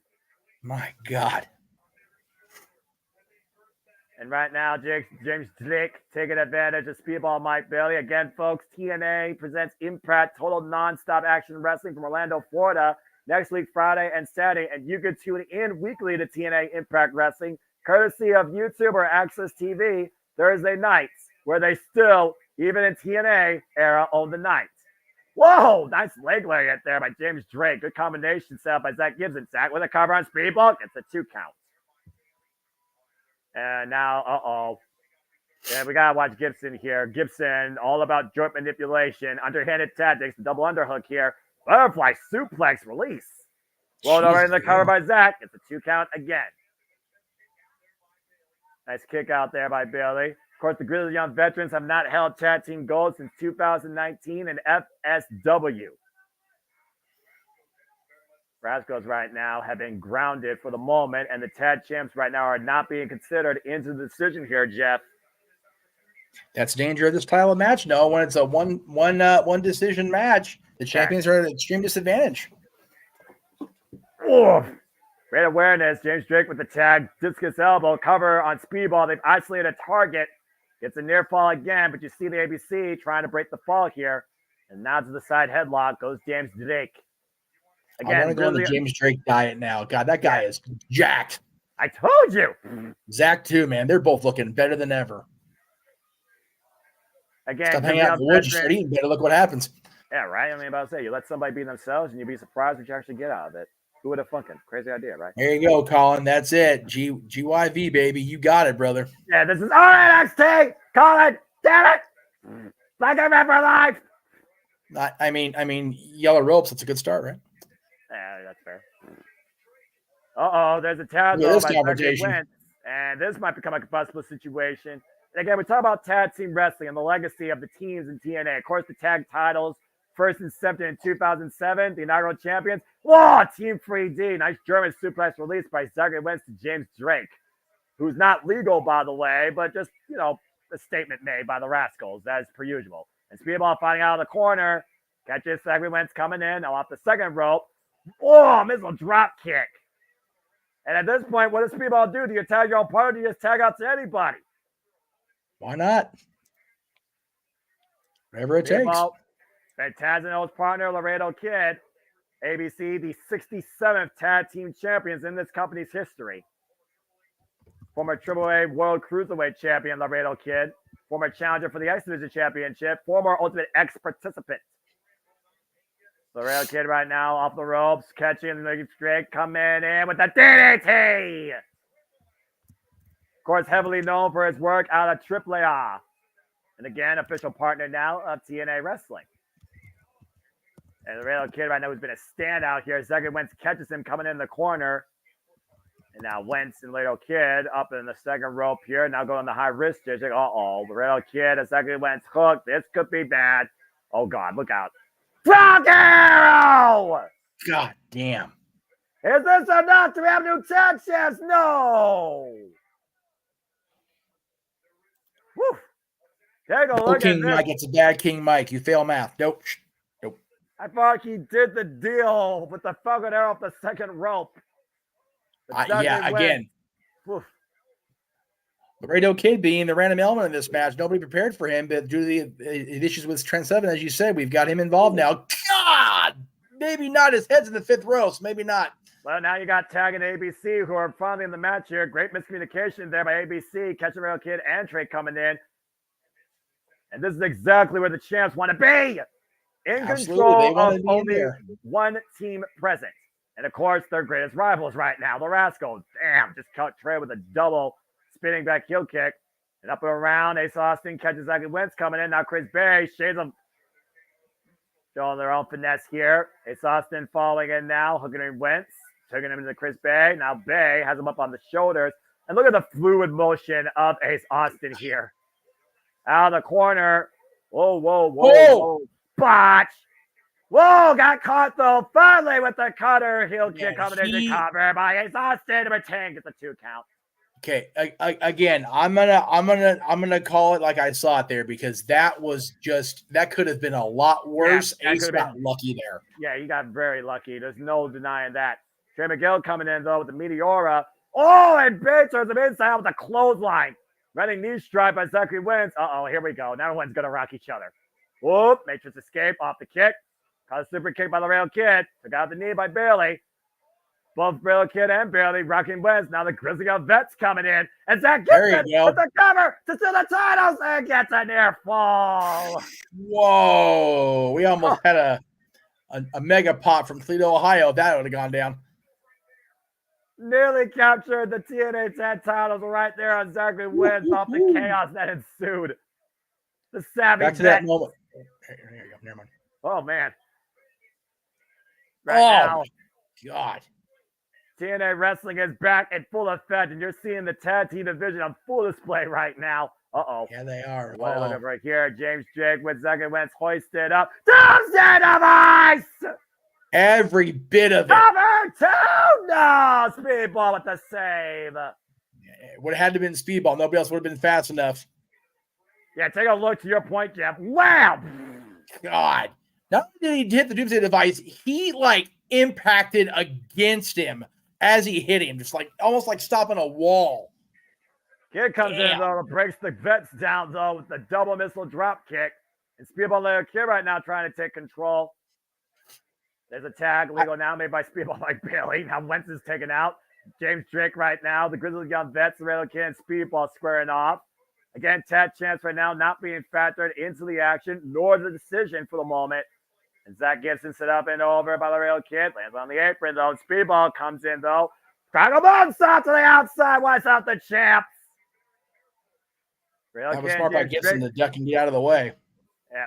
My God. And right now, James Drake taking advantage of Speedball Mike Bailey. Again, folks, TNA presents Impact Total Nonstop Action Wrestling from Orlando, Florida, next week, Friday and Saturday. And you can tune in weekly to TNA Impact Wrestling, courtesy of YouTube or Access TV, Thursday nights, where they still, even in TNA era, own the night. Whoa, nice leg lariat there by James Drake. Good combination set up by Zach Gibson. Zach with a cover on Speedball. Gets a 2 count. And now, yeah, we got to watch Gibson here. Gibson, all about joint manipulation, underhanded tactics, double underhook here. Butterfly suplex release. Rolled over in the cover by Zach. It's a 2 count again. Nice kick out there by Bailey. Of course, the Grizzly Young Veterans have not held tag team gold since 2019 in FSW. Rascals right now have been grounded for the moment, and the tag champs right now are not being considered into the decision here, Jeff. That's the danger of this style of match. No, when it's a one decision match, the champions are at an extreme disadvantage. Oh, great awareness. James Drake with the tag, discus elbow, cover on Speedball. They've isolated a target. Gets a near fall again, but you see the ABC trying to break the fall here. And now to the side headlock goes James Drake. Again, I want to go on the James Drake diet now. God, that guy is jacked. I told you. Zach too, man. They're both looking better than ever. Again, stop hanging out in the woods. You start eating better. Look what happens. Yeah, right. I mean, about to say, you let somebody be themselves, and you'd be surprised what you actually get out of it. Who would have fucking crazy idea, right? There you go, Colin. That's it. GYV, baby. You got it, brother. Yeah, this is all right, NXT. Colin, damn it. Like I remember life. I mean, yellow ropes. That's a good start, right? Yeah, that's fair. There's a tag Look at this by confrontation. Wentz, and this might become a combustible situation. And again, we talk about tag team wrestling and the legacy of the teams in TNA. Of course, the tag titles first incepted in 2007, the inaugural champions. Whoa, Team 3D. Nice German suplex release by Zachary Wentz to James Drake, who's not legal, by the way, but just, a statement made by the Rascals, as per usual. And Speedball fighting out of the corner. Catches Zachary Wentz coming in, now off the second rope. Oh, missile drop kick. And at this point, what does Speedball do? Do you tag your own partner, or do you just tag out to anybody? Why not? Whatever it takes. And tags an old partner, Laredo Kid. ABC, the 67th tag team champions in this company's history. Former AAA World Cruiserweight champion, Laredo Kid. Former challenger for the X Division Championship. Former Ultimate X participant. Laredo Kid right now off the ropes, catching the straight, coming in with the DDT. Of course, heavily known for his work out of AAA. And again, official partner now of TNA Wrestling. And Laredo Kid right now has been a standout here. Zachary Wentz catches him coming in the corner. And now Wentz and Laredo Kid up in the second rope here. Now going on the high wrist stitch. Laredo Kid as Zachary Wentz hooked. This could be bad. Oh, God, look out. Frog Arrow! God damn. Is this enough to have new tag champs? No! Woo! Take a look King at this. Mike. It's a bad King Mike. You fail math. Nope. I thought he did the deal with the Falcon Arrow off the second rope. Again. Laredo Kid being the random element in this match. Nobody prepared for him, but due to the issues with Trent Seven, as you said, we've got him involved now. God! Maybe not. His head's in the fifth row, so maybe not. Well, now you got Tag and ABC, who are finally in the match here. Great miscommunication there by ABC, catching Laredo Kid and Trey coming in. And this is exactly where the champs want to be. In control of only one team present. And of course, their greatest rivals right now, the Rascals. Damn, just caught Trey with a double spinning back heel kick. And up and around, Ace Austin catches Zachary Wentz coming in. Now Chris Berry, shades of showing their own finesse here. Ace Austin falling in now, hooking in Wentz, taking him into Chris Bay. Now Bay has him up on the shoulders. And look at the fluid motion of Ace Austin here. Out of the corner. Whoa. Botch. Whoa, got caught though. Finally with the cutter. Heel kick coming into cover by Ace Austin. Number 10 gets a 2 count. Okay, again, I'm gonna call it like I saw it there, because that could have been a lot worse. Yeah, Ace got lucky there. Yeah, he got very lucky. There's no denying that. Trey McGill coming in though with the Meteora. Oh, and Bates turns him inside out with a clothesline. Running knee strike by Zachary Wentz. Here we go. Now everyone's gonna rock each other. Whoop, Matrix escape off the kick. Caught a super kick by the Laredo Kid. Took out the knee by Bailey. Both Laredo Kid and Bailey rocking Wentz. Now the Grizzly of Vets coming in. And Zach gets it with the cover to steal the titles and gets a near fall. Whoa. We almost had a mega pop from Toledo, Ohio. That would have gone down. Nearly captured the TNA tag titles right there on Zachary Wentz off the chaos that ensued. The savvy back to that moment. Here you go. Never mind. Oh, man. Now, God. TNA Wrestling is back in full effect, and you're seeing the tag team division on full display right now. Yeah, they are. Look over here. James Drake with Zachary Wentz hoisted up. Doomsday Device! Every bit of it. Cover 2! No! Speedball with the save. It would have had to have been Speedball. Nobody else would have been fast enough. Yeah, take a look to your point, Jeff. Wow! God. Not only did he hit the Doomsday Device, he impacted against him as he hit him, just almost like stopping a wall. Kid comes in though, breaks the Vets down though with the double missile drop kick. And Speedball Laredo Kid right now trying to take control. There's a tag legal now made by Speedball like Bailey. Now Wentz is taken out. James Drake right now. The Grizzled Young Vets, the Laredo Kid, and Speedball squaring off. Again, Tad Chance right now not being factored into the action, nor the decision for the moment. And Zach Gibson set up and over by the Laredo Kid. Lands on the apron, though. Speedball comes in, though. Crackle Moonsault to the outside. Wipes out the champs. That was smart by Gibson to duck and get out of the way. Yeah.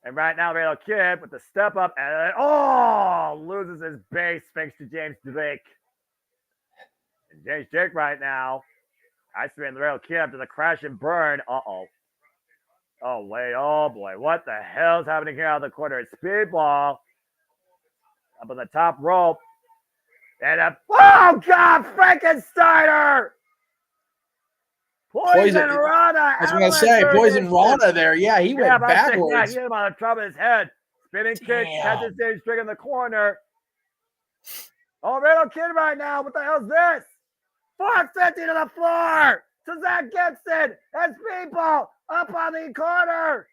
And right now, Laredo Kid with the step up and loses his base thanks to James Drake. And James Drake right now, I see the Laredo Kid after the crash and burn. Oh boy, what the hell is happening here out of the corner? It's Speedball up on the top rope. And oh God, Frankensteiner! Poison Rana. I was going to say, Poison Rana there. Yeah, he went backwards. Yeah, he hit him on the top of his head. Spinning kick, catches James Drake in the corner. Oh, Laredo Kid right now. What the hell is this? 450 to the floor. To Zach Gibson. And Speedball up on the corner.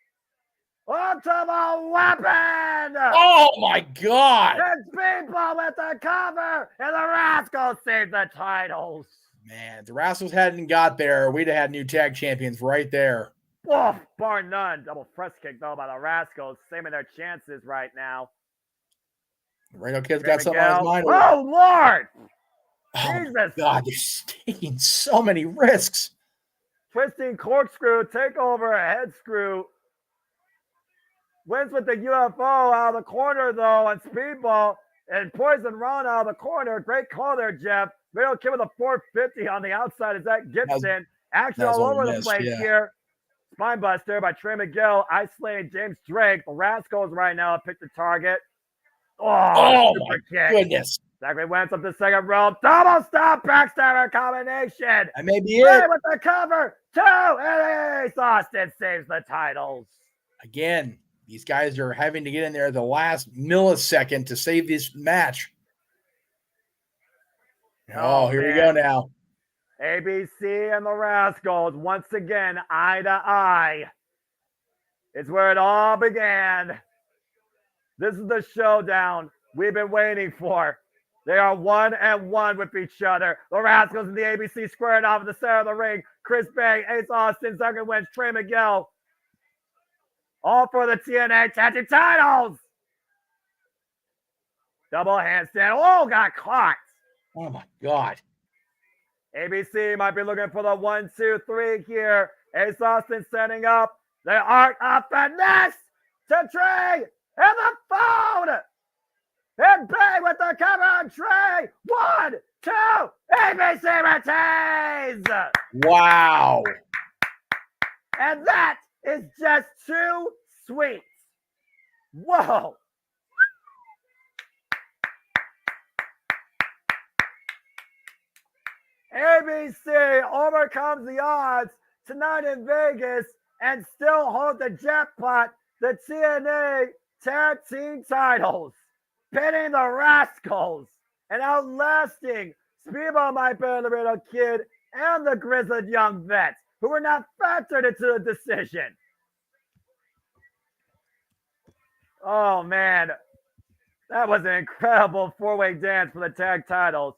Ultimate weapon. Oh, my God. And Speedball with the cover. And the Rascals save the titles. Man, the Rascals hadn't got there, we'd have had new tag champions right there. Oh, bar none. Double press kick, though, by the Rascals. Saving their chances right now. Laredo Kid's got something on his mind. Oh, Lord! Oh, Jesus. God, they're taking so many risks. Twisting corkscrew, takeover, a head screw. Wins with the UFO out of the corner, though, on Speedball. And Poison Ron out of the corner. Great call there, Jeff. Laredo Kid with a 450 on the outside. Is that Gibson? Action all over the place here. Spinebuster by Trey Miguel. Isolating James Drake. The Rascals right now have picked the target. Oh my goodness. Zachary Wentz up the second rope. Double stop. Backstabber combination. That may be it. With the cover. 2. And Ace Austin saves the titles. Again, these guys are having to get in there the last millisecond to save this match. Oh, here we go now. ABC and the Rascals once again eye to eye. It's where it all began. This is the showdown we've been waiting for. They are 1-1 with each other. The Rascals and the ABC squaring off in the center of the ring. Chris Bay, Ace Austin, Zachary Wentz, Trey Miguel. All for the TNA Tag Team titles. Double handstand. Oh, got caught. Oh, my God. ABC might be looking for the 1, 2, 3 here. Ace Austin setting up the art of finesse to Trey. And the phone. And Bay with the cover on Trey. 1, 2. ABC retains. Wow. And that is just too sweet. Whoa. ABC overcomes the odds tonight in Vegas and still hold the jackpot, the TNA Tag Team titles, pinning the Rascals and outlasting Speedball Mike Bear, the Laredo Kid, and the Grizzled Young Vets, who were not factored into the decision. Oh, man. That was an incredible four-way dance for the tag titles.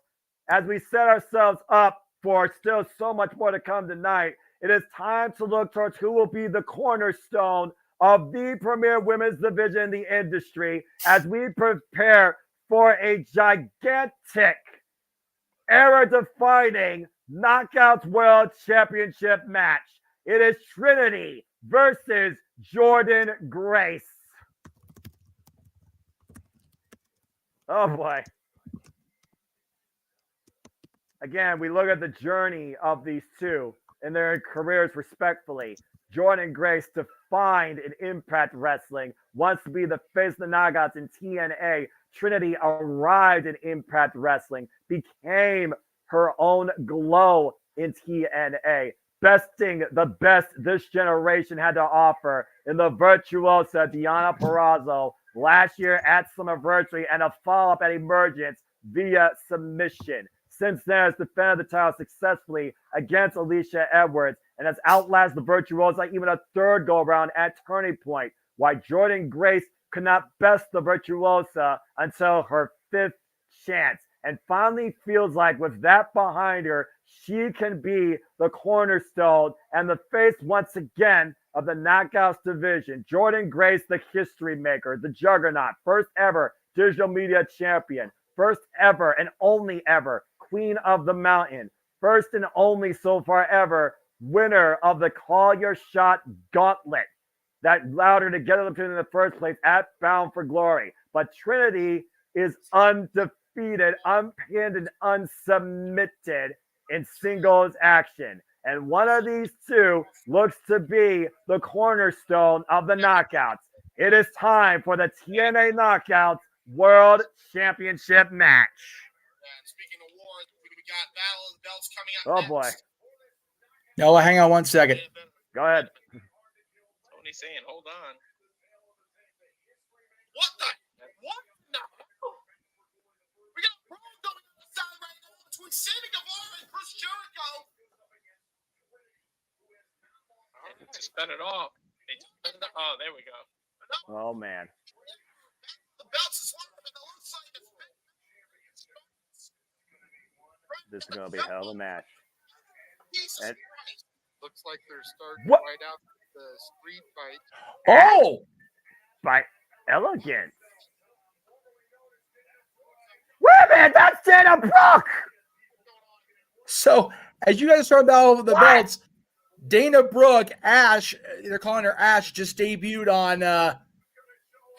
As we set ourselves up for still so much more to come tonight, it is time to look towards who will be the cornerstone of the premier women's division in the industry as we prepare for a gigantic, era-defining Knockouts World Championship match. It is Trinity versus Jordan Grace. Oh, boy. Again, we look at the journey of these two in their careers respectfully. Jordan Grace defined in Impact Wrestling, wants to be the face of the Knockouts in TNA. Trinity arrived in Impact Wrestling, became her own glow in TNA, besting the best this generation had to offer in the virtuosa Deonna Purrazzo last year at Summerversary and a follow-up at Emergence via submission. Since then, has defended the title successfully against Alicia Edwards and has outlasted the virtuosa even a third go-around at Turning Point, while Jordan Grace could not best the virtuosa until her 5th chance. and finally feels like with that behind her, she can be the cornerstone and the face once again of the Knockouts division. Jordynne Grace, the history maker, the juggernaut, first ever digital media champion, first ever and only ever Queen of the Mountain, first and only so far ever winner of the Call Your Shot Gauntlet that allowed her to get up to in the first place at Bound for Glory. But Trinity is undefeated, unpinned, and unsubmitted in singles action. And one of these two looks to be the cornerstone of the Knockouts. It is time for the TNA Knockouts World Championship match. Oh boy. Noah, hang on one second. Go ahead. Tony's saying, hold on. What the? We got a brawl going on the side right now between Sammy Guevara and Chris Jericho. They just cut it off. Oh, there we go. Oh man. The belts is live and it looks like it's This is gonna be a hell of a match. And Looks like they're starting What? right out the street fight. oh, by Elegance. Wait a minute, that's Dana Brooke. So, as you guys talk about the belts, Dana Brooke, Ash, they're calling her Ash, just debuted on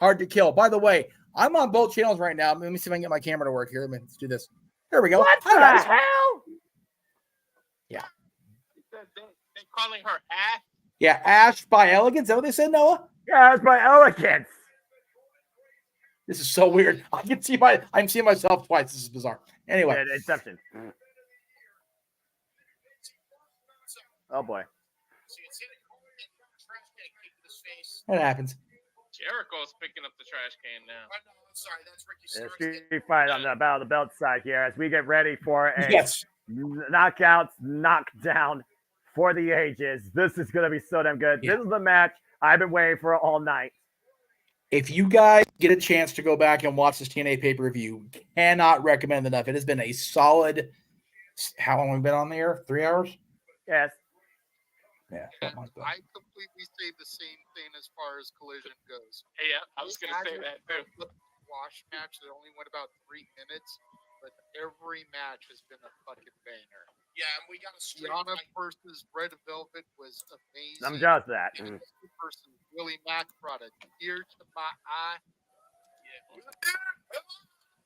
Hard to Kill. By the way, I'm on both channels right now. Let me see if I can get my camera to work here. Let's do this. There we go. What Hi, the guys. hell? Yeah. They're calling her Ash. Yeah, Ash by Elegance. Is that what they said, Noah? Yeah, it's by Elegance. This is so weird. I'm seeing myself twice. This is bizarre. Anyway. Yeah, Inception. Oh boy. That happens. Jericho's picking up the trash can now. Street fight on the Battle of the Belt side here as we get ready for a Yes. knockouts, knockdown for the ages. This is going to be so damn good. Yeah. This is the match I've been waiting for all night. If you guys get a chance to go back and watch this TNA pay-per-view, cannot recommend enough. It has been a solid, how long have we been on the air? 3 hours? Yes. Yeah. I completely say the same thing as far as Collision goes. Hey, yeah, I was going to say that too. Wash match that only went about 3 minutes, but every match has been a fucking banger. Yeah, and we got a street Gianna fight. versus Red Velvet was amazing. I'm just that. Versus Willie Mack brought a tear to my eye.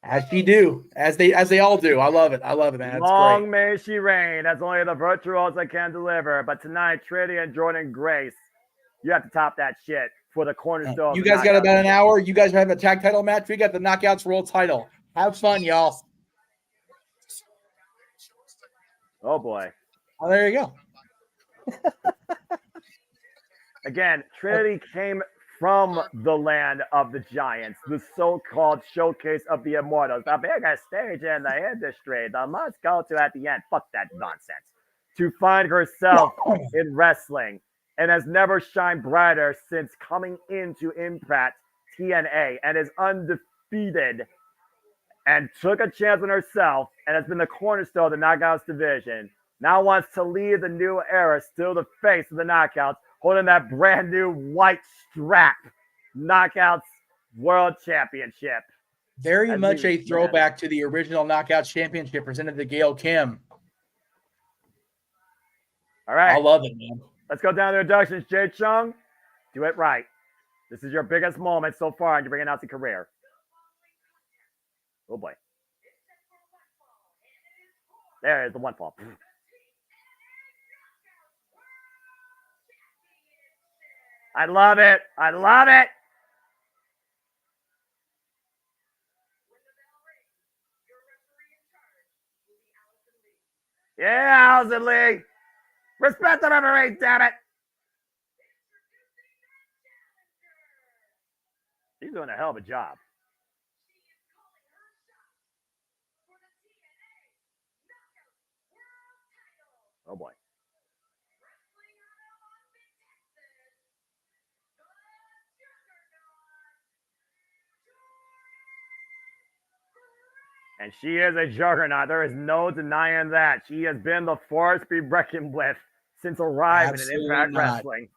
As she do, as they all do. I love it. I love it, man. It's Long great. may she reign. That's only the virtuos that can deliver. But tonight, Trinity and Jordynne Grace, you have to top that shit for the cornerstone. You guys got about an hour. You guys have a tag title match. We got the Knockouts World Title. Have fun, y'all. Oh boy. Oh, there you go. Again, Trinity came from the land of the giants, the so-called showcase of the immortals, the biggest stage in the industry, the must go to at the end. Fuck that nonsense. To find herself in wrestling and has never shined brighter since coming into Impact TNA and is undefeated and took a chance on herself and has been the cornerstone of the Knockouts division. Now wants to lead the new era, still the face of the Knockouts, holding that brand new white strap. Knockouts World Championship. Very much a throwback to the original Knockouts Championship presented to Gail Kim. All right. I love it, man. Let's go down to introductions. Jay Chung, do it right. This is your biggest moment so far in your ring announcing career. Oh boy. There is the one fall. I love it. I love it. Yeah, Allison Lee. Respect the referee, damn it. She's doing a hell of a job. Oh boy. And she is a juggernaut. There is no denying that. She has been the force to be reckoned with since arriving in Impact Wrestling.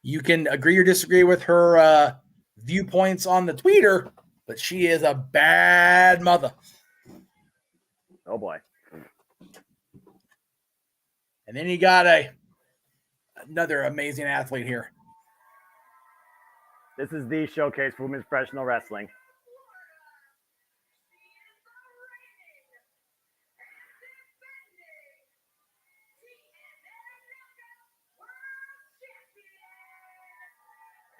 You can agree or disagree with her viewpoints on the tweeter, but she is a bad mother. Oh boy. And then you got another amazing athlete here. This is the showcase for women's professional wrestling.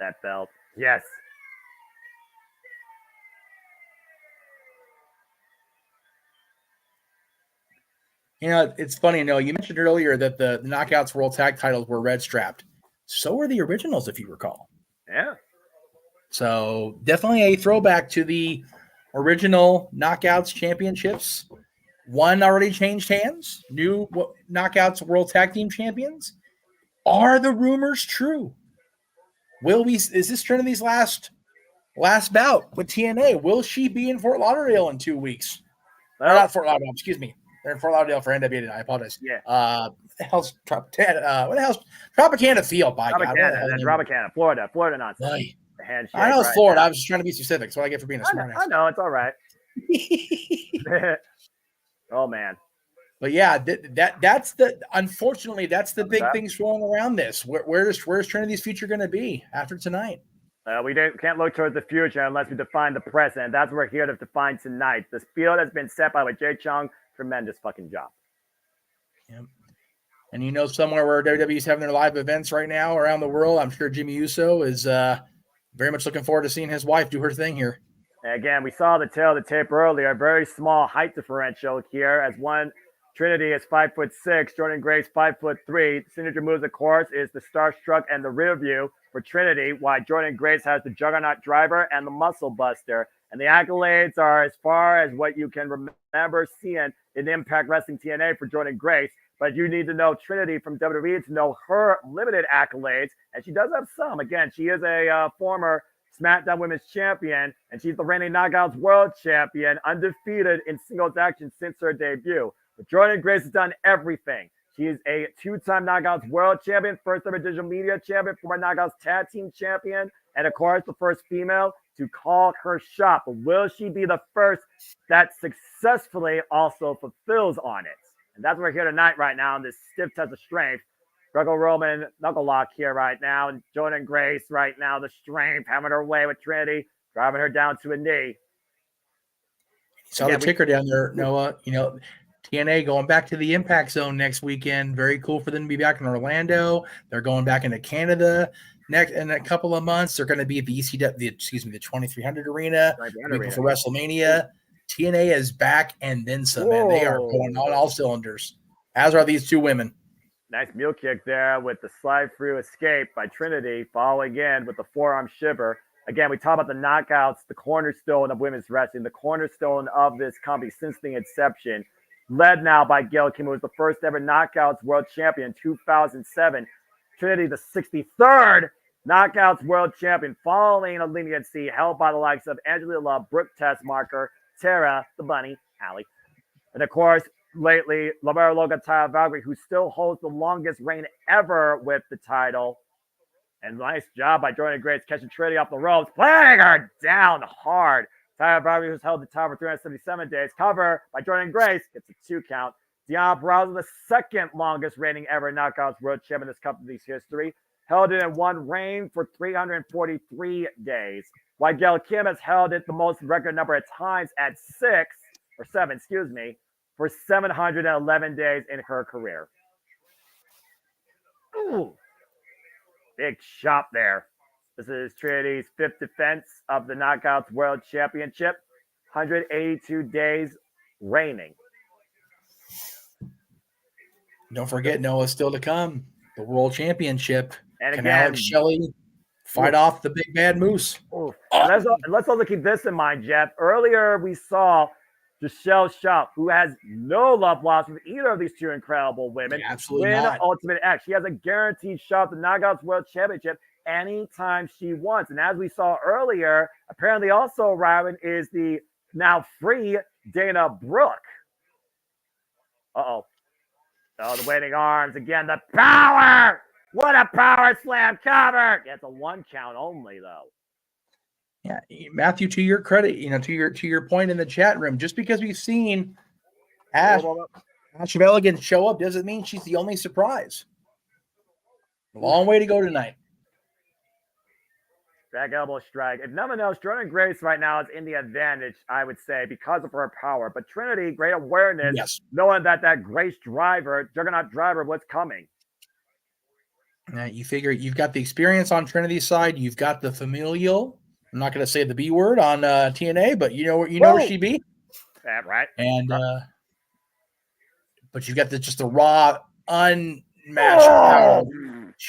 That belt. Yes. You know, it's funny, you mentioned earlier that the Knockouts World Tag titles were red strapped. So were the originals, if you recall. Yeah. So definitely a throwback to the original Knockouts championships. One already changed hands. New Knockouts World Tag Team champions. Are the rumors true? Is this Trinity's last bout with TNA? Will she be in Fort Lauderdale in 2 weeks? Well, not Fort Lauderdale, excuse me. They're in Fort Lauderdale for NWA tonight. I apologize. Yeah. What the hell's Tropicana? What the hell's Tropicana Field? By God. Tropicana, Florida nonsense. Right. The handshake. I know it's Florida. I was just trying to be specific. That's what I get for being a smart ass. I know, it's all right. Oh man. But yeah, that's unfortunately that's the big thing swirling around this. Where's Trinity's future going to be after tonight? We can't look towards the future unless we define the present. That's what we're here to define tonight. This field has been set by Jay Chung. Tremendous fucking job. Yep. And somewhere where WWE's having their live events right now around the world, I'm sure Jimmy Uso is very much looking forward to seeing his wife do her thing here. Again, we saw the tail of the tape earlier. Very small height differential here as one Trinity is 5'6", Jordan Grace 5'3". Signature moves, of course, is the Starstruck and the Rear View for Trinity, while Jordan Grace has the Juggernaut Driver and the Muscle Buster. And the accolades are as far as what you can remember seeing in Impact Wrestling TNA for Jordan Grace. But you need to know Trinity from WWE to know her limited accolades. And she does have some. Again, she is a former SmackDown Women's Champion, and she's the reigning Knockouts World Champion, undefeated in singles action since her debut. But Jordan Grace has done everything. She is a two-time Knockouts World Champion, first-ever Digital Media Champion, former Knockouts Tag Team Champion, and of course, the first female to call her shot. But will she be the first that successfully also fulfills on it? And that's what we're here tonight right now in this stiff test of strength. Greco-Roman knuckle lock here right now. And Jordan Grace right now, the strength, having her way with Trinity, driving her down to a knee. Saw the ticker down there, Noah. TNA going back to the Impact Zone next weekend. Very cool for them to be back in Orlando. They're going back into Canada next in a couple of months. They're going to be at the the 2300 Arena for WrestleMania. TNA is back and then some, man. They are going on all cylinders, as are these two women. Nice mule kick there with the slide through escape by Trinity, following in with the forearm shiver. Again, we talk about the knockouts, the cornerstone of women's wrestling, the cornerstone of this company since the inception. Led now by Gail Kim, who was the first ever Knockouts World Champion in 2007. Trinity, the 63rd Knockouts World Champion, following a leniency held by the likes of Angela Love, Brooke Tessmarker, Tara, the Bunny, Allie. And of course, lately, Lamar Logan Taya Valkyrie, who still holds the longest reign ever with the title. And nice job by Jordan Grace catching Trinity off the ropes, planting her down hard. Taya Valkyrie, who's held the title for 377 days. Cover by Jordan Grace, gets a 2 count. Deanna Browser, the second longest reigning ever Knockouts World Champion in this company's history, held it in one reign for 343 days. While Gail Kim has held it the most record number of times at 7, for 711 days in her career. Ooh. Big shot there. This is Trinity's 5th defense of the Knockouts World Championship. 182 days reigning. Don't forget, Noah, still to come. The World Championship. And Can again, Alex Shelley fight off the big bad moose? And let's also keep this in mind, Jeff. Earlier, we saw Giselle Schaub, who has no love lost with either of these two incredible women, absolutely win not. Ultimate X. She has a guaranteed shot at the Knockouts World Championship anytime she wants. And as we saw earlier, apparently also arriving is the now free Dana Brooke. Uh-oh. Oh, the waiting arms again. The power! What a power slam cover! Yeah, it's a 1 count only, though. Yeah, Matthew, to your credit, to your point in the chat room, just because we've seen Ash of Elegance show up doesn't mean she's the only surprise. Long way to go tonight. Back elbow strike. If nothing else, Jordan Grace right now is in the advantage, I would say, because of her power. But Trinity, great awareness, knowing that Grace driver, Juggernaut driver, what's coming. Now you figure you've got the experience on Trinity's side. You've got the familial. I'm not going to say the B word on TNA, but you know where she be. Yeah, right. And but you got just the raw, unmatched power.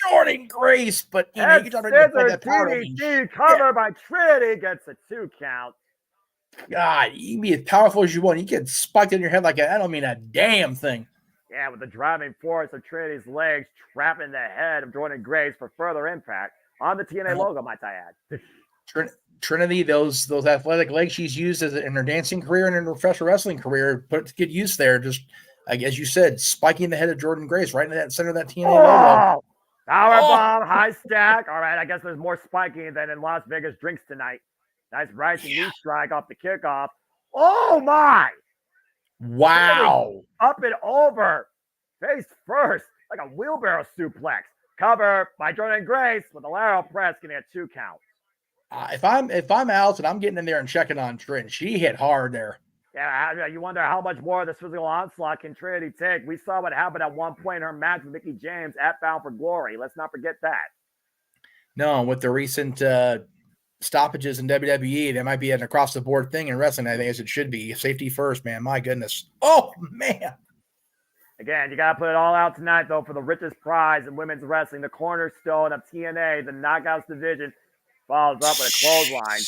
Jordan Grace, but you know, you talk about that power. DDT cover by Trinity gets a 2 count. God, you can be as powerful as you want. You get spiked in your head like that. I don't mean a damn thing. Yeah, with the driving force of Trinity's legs trapping the head of Jordan Grace for further impact on the TNA logo, might I add. Trinity, those athletic legs she's used in her dancing career and in her professional wrestling career, put to good use there. Just as you said, spiking the head of Jordan Grace right in that center of that TNA logo. Powerbomb, high stack. All right, I guess there's more spiking than in Las Vegas drinks tonight. Nice rising knee strike off the kickoff. Oh my! Wow! Up and over, face first, like a wheelbarrow suplex. Cover by Jordan Grace with a lateral press, getting a 2 count. If I'm Alice and I'm getting in there and checking on Trin, she hit hard there. Yeah, you wonder how much more of this physical onslaught can Trinity take. We saw what happened at one point in her match with Mickie James at Bound for Glory. Let's not forget that. No, with the recent stoppages in WWE, there might be an across-the-board thing in wrestling, I think, as it should be. Safety first, man. My goodness. Oh, man. Again, you got to put it all out tonight, though, for the richest prize in women's wrestling, the cornerstone of TNA, the Knockouts division, follows up with a clothesline.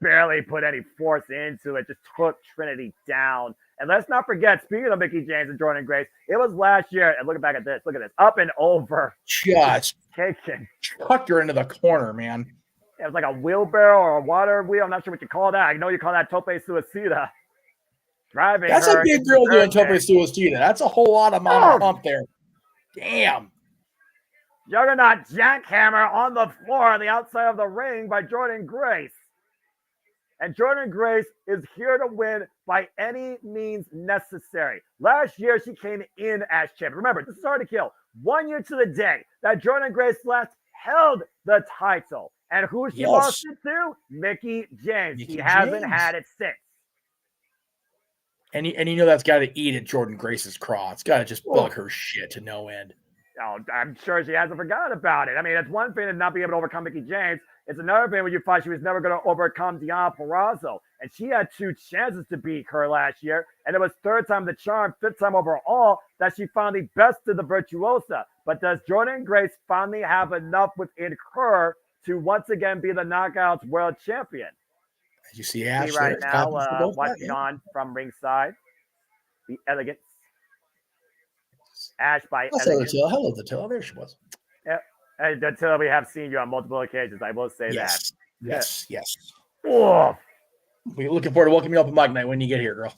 Barely put any force into it, just took Trinity down. And let's not forget, speaking of Mickie James and Jordan Grace, it was last year, and looking back at this, look at this, up and over. Just taken. Chucked her into the corner, man. It was like a wheelbarrow or a water wheel. I'm not sure what you call that. I know you call that tope suicida. Driving That's her a big girl doing tope suicida. That's a whole lot of mama pump there. Damn. Juggernaut jackhammer on the floor on the outside of the ring by Jordan Grace. And Jordan Grace is here to win by any means necessary. Last year, she came in as champion. Remember, this is hard to kill. 1 year to the day that Jordan Grace last held the title. And who she lost it to? Mickie James. She hasn't had it since. And you know that's got to eat at Jordan Grace's craw. It's got to just bug her shit to no end. Oh, I'm sure she hasn't forgotten about it. I mean, it's one thing to not be able to overcome Mickie James. It's another thing when you thought she was never going to overcome Deonna Purrazzo. And she had 2 chances to beat her last year. And it was 3rd time the charm, 5th time overall that she finally bested the Virtuosa. But does Jordan Grace finally have enough within her to once again be the Knockouts World Champion? As you see Ash right now, watching on from ringside. The Elegance. Ash by Elegance. Hello, Attila. There she was. Yep. And Attila, we have seen you on multiple occasions. I will say that. Yes. Oh. We're looking forward to welcoming you up on Mike Night when you get here, girl.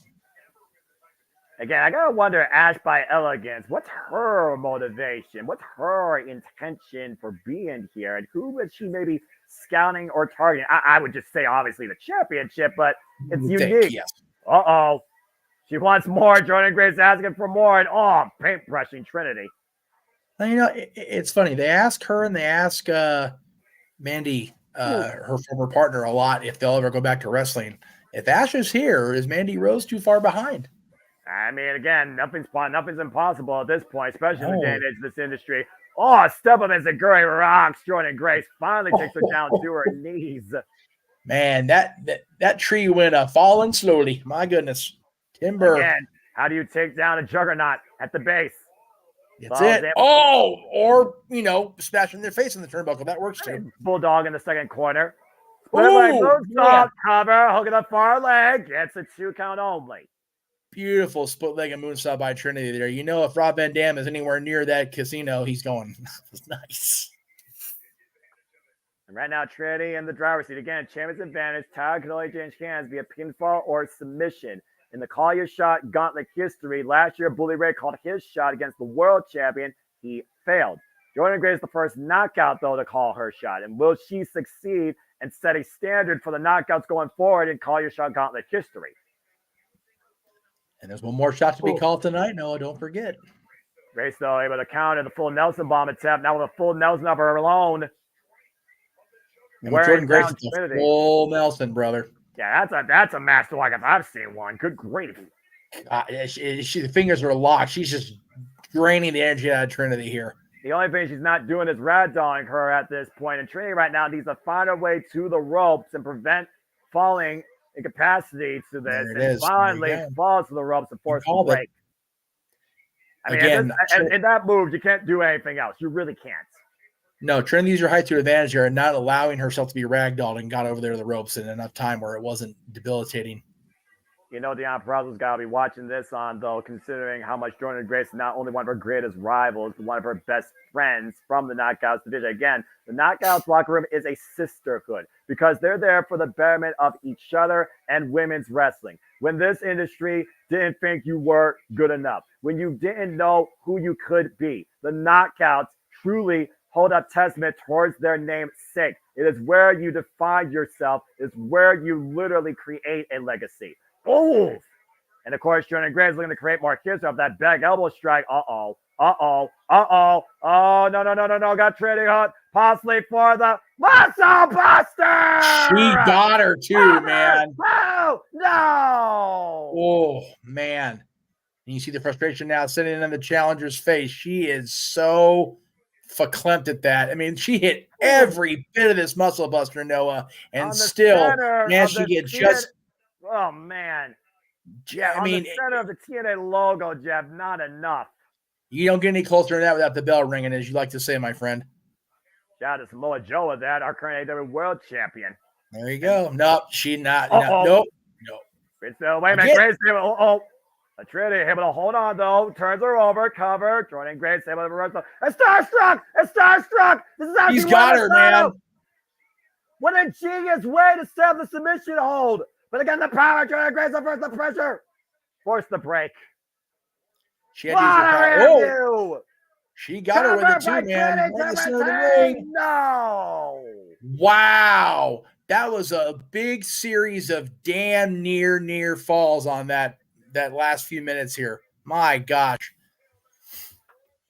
Again, I gotta wonder, Ash by Elegance, what's her motivation? What's her intention for being here? And who is she maybe scouting or targeting? I would just say, obviously, the championship, but it's unique. Uh-oh. She wants more. Jordan Grace asking for more. And, paintbrushing Trinity. Well, you know, it's funny. They ask her and they ask Mandy, her former partner, a lot if they'll ever go back to wrestling. If Ash is here, is Mandy Rose too far behind? I mean, again, nothing's impossible at this point, especially in the day and age of this industry. Oh, step up as a Gurry rocks. Jordan Grace finally takes her down to her knees. Man, that tree went falling slowly. My goodness. Timber. Again, how do you take down a juggernaut at the base? That's it. Or, smashing their face in the turnbuckle. That works too. Bulldog in the second corner. Split leg moonsault cover. Hook of the far leg. Gets a 2 count only. Beautiful split-legged moonsault by Trinity there. You know, if Rob Van Dam is anywhere near that casino, he's going. Nice. And right now, Trinity in the driver's seat. Again, champion's advantage. Tyler can only change hands via pinfall or submission. in the Call Your Shot Gauntlet history. Last year, Bully Ray called his shot against the world champion. He failed. Jordynne Grace is the first knockout, though, to call her shot. And will she succeed and set a standard for the knockouts going forward in Call Your Shot Gauntlet history? And there's one more shot to be called tonight, Noah. Don't forget. Grace, though, able to counter the full Nelson bomb attempt. Now with a full Nelson of her own. And with Jordynne Grace, it's a full Nelson, brother. Yeah, that's a master lock if I've seen one. Good grief. The fingers are locked. She's just draining the energy out of Trinity here. The only thing she's not doing is ragdolling her at this point. And Trinity right now needs to find her way to the ropes and prevent falling incapacity to this. And finally falls to the ropes and force the break. I mean, again, in that move, you can't do anything else. You really can't. No, Trinity used her height to advantage here and not allowing herself to be ragdolled and got over there to the ropes in enough time where it wasn't debilitating. You know, Deon Purrazzo's got to be watching this on, though, considering how much Jordynne Grace is not only one of her greatest rivals, but one of her best friends from the Knockouts division. Again, the Knockouts locker room is a sisterhood because they're there for the betterment of each other and women's wrestling. When this industry didn't think you were good enough, when you didn't know who you could be, the Knockouts truly hold up testament towards their name's sake. It is where you define yourself. It's where you literally create a legacy. Oh! And of course, Jordynne Grace is looking to create more history off that back elbow strike. Oh, no. Got Trinity hot. Possibly for the Muscle Buster! She got her too, man. Oh, no! Oh, man. And you see the frustration now sitting in the challenger's face. She is so verklempt at that. I mean, she hit every bit of this Muscle Buster, Noah, and still, man, she gets just... Oh, man. Yeah, on the center of the TNA logo, Jeff, not enough. You don't get any closer than that without the bell ringing, as you like to say, my friend. Shout out to Samoa Joe with that, our current AEW World Champion. There you go. Nope, she not. Nope. Wait a minute, Grace. Trinity able to hold on, though. Turns her over, cover. Jordynne Grace able to reverse. And Starstruck! This is how he's got her, man. What a genius way to set the submission hold. But again, the power, Jordynne Grace reverse the pressure. Force the break. She had she got her with it too, man. Right in the center of the ring. No. Wow. That was a big series of damn near falls on that last few minutes here. My gosh.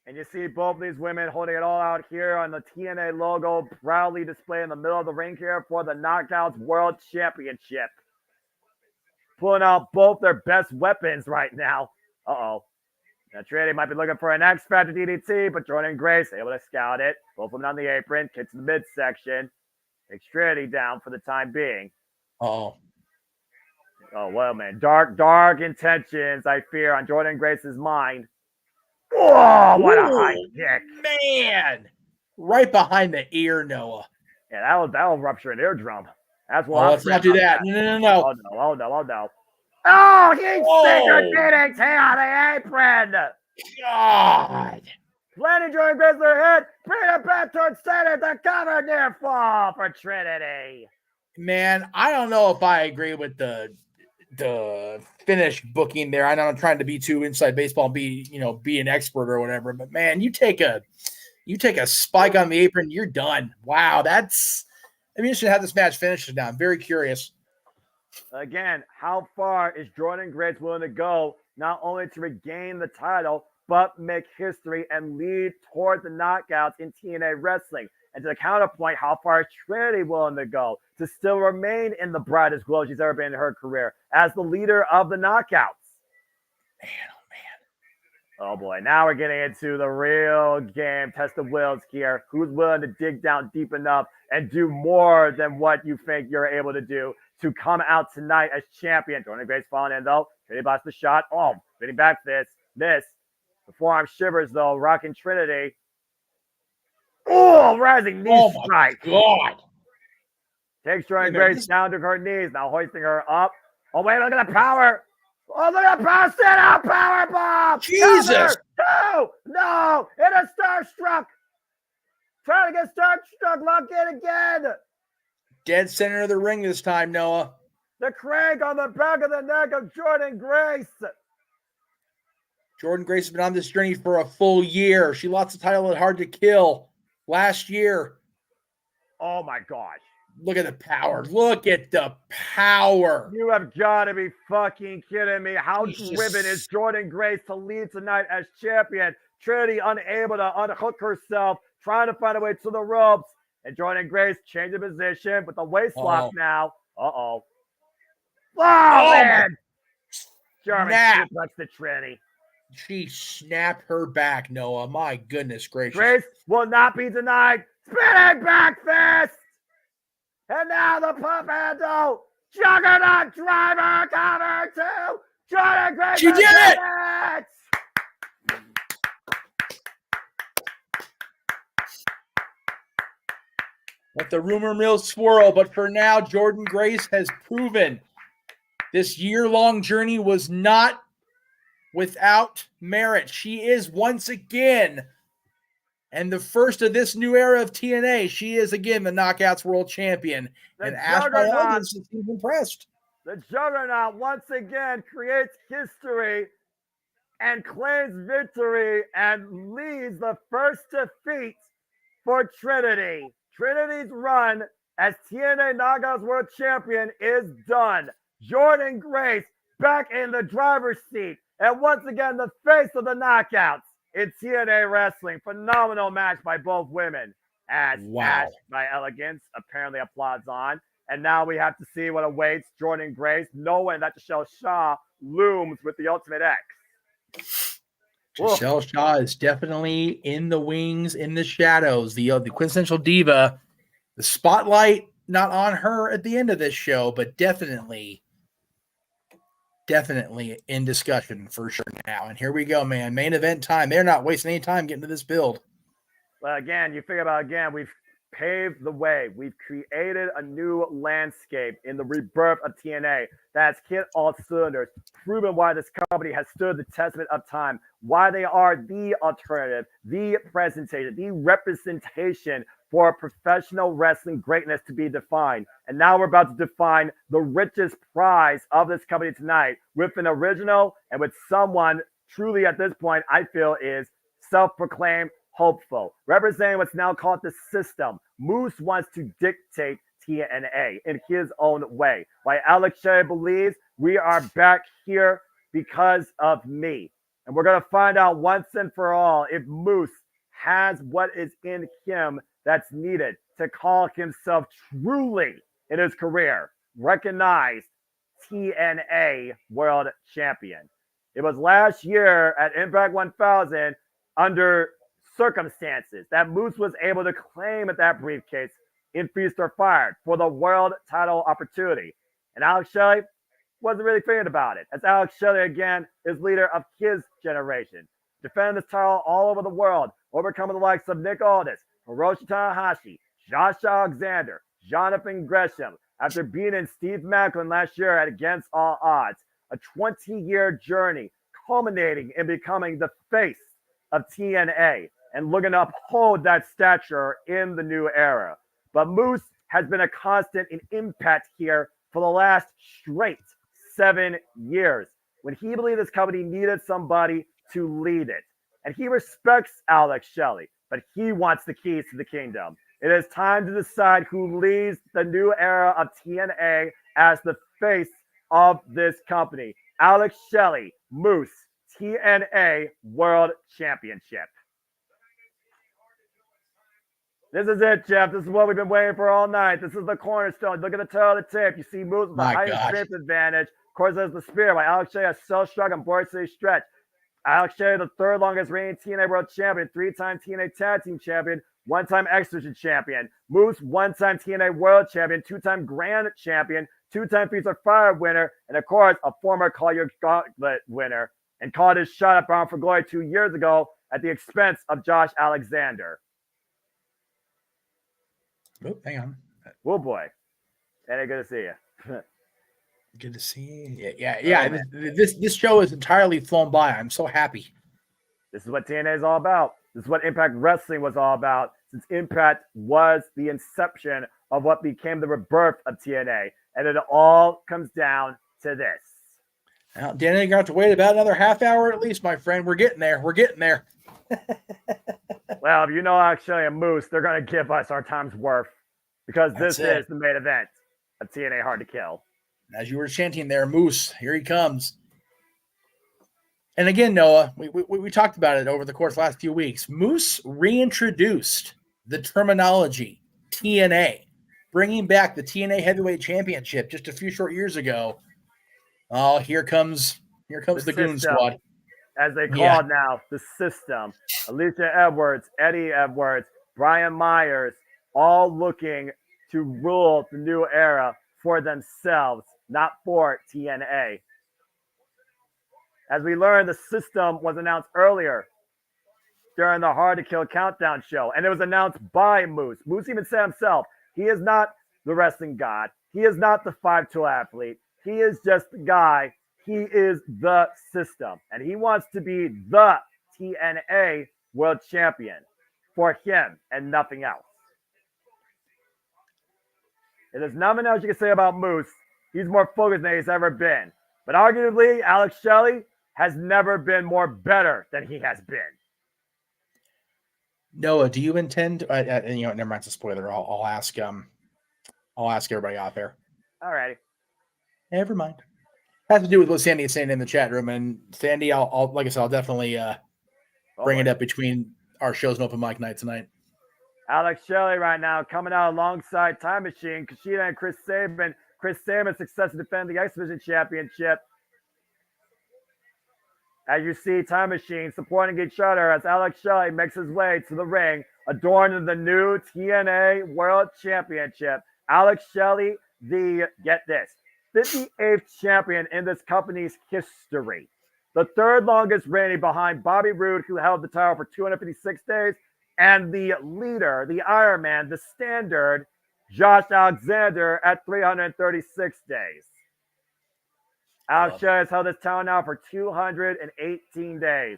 And you see both these women holding it all out here on the TNA logo, proudly displayed in the middle of the ring here for the Knockouts World Championship. Pulling out both their best weapons right now. Uh-oh. Now Trinity might be looking for an X Factor DDT, but Jordynne Grace able to scout it. Both women on the apron, kicks in the midsection. Takes Trinity down for the time being. Uh-oh. Oh, well, man. Dark intentions, I fear, on Jordynne Grace's mind. Whoa, what a high kick. Man. Right behind the ear, Noah. Yeah, that'll rupture an eardrum. That's what let's not do that. No. Oh, no. Oh, he sticker DDT on the apron. God. Planning Jordynne Grace their head. Bring it back towards center. The cover near fall for Trinity. Man, I don't know if I agree with the finish booking there. I know I'm trying to be too inside baseball, be an expert or whatever, but man, you take a spike on the apron, you're done. Wow, I'm interested to have this match finished now. I'm very curious. Again, how far is Jordynne Grace willing to go, not only to regain the title, but make history and lead toward the knockouts in TNA Wrestling? And to the counterpoint, how far is Trinity willing to go to still remain in the brightest glow she's ever been in her career as the leader of the knockouts? Oh boy, now we're getting into the real game, test of wills here. Who's willing to dig down deep enough and do more than what you think you're able to do to come out tonight as champion? Jordynne Grace falling in, though. Trinity busts the shot. Oh, getting back this. The forearm shivers, though, rocking Trinity. Oh, rising knee strike. God. Takes Jordynne Grace down to her knees, now hoisting her up. Oh, wait, look at the power. Oh, look at the power. Sit out, power bomb. Jesus. No. It is Starstruck. Trying to get Starstruck. Lock in again. Dead center of the ring this time, Noah. The crank on the back of the neck of Jordynne Grace. Jordynne Grace has been on this journey for a full year. She lost the title at Hard to Kill last year. Oh my gosh. Look at the power. Look at the power. You have got to be fucking kidding me. How driven is Jordynne Grace to lead tonight as champion? Trinity unable to unhook herself, trying to find a way to the ropes. And Jordynne Grace changing position with the waist lock now. Uh-oh. Oh, man. German suplex to Trinity. She snapped her back, Noah. My goodness gracious. Grace will not be denied. Spinning back fist. And now the pump handle. Juggernaut driver cover two. Jordynne Grace. She did it. Let the rumor mill swirl, but for now, Jordynne Grace has proven this year-long journey was not without merit. She is once again, and the first of this new era of TNA, she is again the Knockouts World Champion. And as my audience is impressed. The Juggernaut once again creates history and claims victory and leads the first defeat for Trinity. Trinity's run as TNA Knockouts World Champion is done. Jordynne Grace back in the driver's seat. And once again, the face of the Knockouts in TNA Wrestling. Phenomenal match by both women. As Ash by Elegance apparently applauds on. And now we have to see what awaits Jordynne Grace, knowing that Giselle Shaw looms with the Ultimate X. Giselle Shaw is definitely in the wings, in the shadows. The quintessential diva. The spotlight not on her at the end of this show, but definitely in discussion for sure now. And here we go, man. Main event time. They're not wasting any time getting to this build. Well, again, you figure about we've paved the way. We've created a new landscape in the rebirth of TNA that's hit all cylinders, proven why this company has stood the testament of time, why they are the alternative, the presentation, the representation for professional wrestling greatness to be defined. And now we're about to define the richest prize of this company tonight with an original and with someone truly at this point I feel is self-proclaimed hopeful, representing what's now called the system. Moose wants to dictate TNA in his own way. While Alex Shea believes we are back here because of me. And we're going to find out once and for all if Moose has what is in him that's needed to call himself truly in his career recognized TNA World Champion. It was last year at Impact 1000 under circumstances that Moose was able to claim at that briefcase in Feast or Fired for the world title opportunity. And Alex Shelley wasn't really thinking about it, as Alex Shelley, again, is leader of his generation, defending this title all over the world, overcoming the likes of Nick Aldis, Hiroshi Tanahashi, Josh Alexander, Jonathan Gresham, after beating Steve Macklin last year at Against All Odds. A 20-year journey culminating in becoming the face of TNA and looking to uphold that stature in the new era. But Moose has been a constant in impact here for the last straight 7 years when he believed this company needed somebody to lead it. And he respects Alex Shelley, but he wants the keys to the kingdom. It is time to decide who leads the new era of TNA as the face of this company. Alex Shelley, Moose, TNA World Championship. This is it, Jeff. This is what we've been waiting for all night. This is the cornerstone. Look at the tail of the tape. You see Moose with the highest strength advantage. Of course, there's the spear by Alex Shea, a self-struck and Boris City stretch. Alex Shea, the third longest reigning TNA World Champion, 3-time TNA Tag Team Champion, 1-time X-Division Champion. Moose, 1-time TNA World Champion, 2-time Grand Champion, 2-time Feast or Fire winner, and of course, a former Call Your Gauntlet winner, and called his shot at Bound for Glory 2 years ago at the expense of Josh Alexander. Oh, hang on. Oh boy. Eddie, good to see you. Good to see you. Yeah. This show is entirely flown by. I'm so happy. This is what TNA is all about. This is what Impact Wrestling was all about since Impact was the inception of what became the rebirth of TNA. And it all comes down to this. Now, Dan, you're going to have to wait about another half hour at least, my friend. We're getting there. We're getting there. Well, if you know actually a Moose, they're going to give us our time's worth because this is the main event of TNA Hard to Kill. As you were chanting there, Moose, here he comes. And again, Noah, we talked about it over the course of the last few weeks. Moose reintroduced the terminology TNA, bringing back the TNA Heavyweight Championship just a few short years ago. Oh, here comes the Goon Squad. As they call it now, the system. Alicia Edwards, Eddie Edwards, Brian Myers, all looking to rule the new era for themselves, not for TNA. As we learned, the system was announced earlier during the Hard to Kill Countdown show, and it was announced by Moose. Moose even said himself, he is not the wrestling god. He is not the 5'2" athlete. He is just the guy. He is the system, and he wants to be the TNA World Champion for him and nothing else. There's nothing else you can say about Moose. He's more focused than he's ever been. But arguably, Alex Shelley has never been more better than he has been. Noah, do you intend? Never mind, it's a spoiler. I'll ask everybody out there. All righty. Never mind. Has to do with what Sandy is saying in the chat room, and Sandy, I'll like I said, I'll definitely bring it up between our shows and open mic night tonight. Alex Shelley right now coming out alongside Time Machine, Kushida, and Chris Sabin. Chris Sabin success to defend the X Division Championship. As you see, Time Machine supporting each other as Alex Shelley makes his way to the ring, adorned in the new TNA World Championship. Alex Shelley, get this, 58th champion in this company's history. The third longest reigning behind Bobby Roode, who held the title for 256 days, and the leader, the Iron Man, the standard, Josh Alexander at 336 days. Alex Shelley has held this title now for 218 days.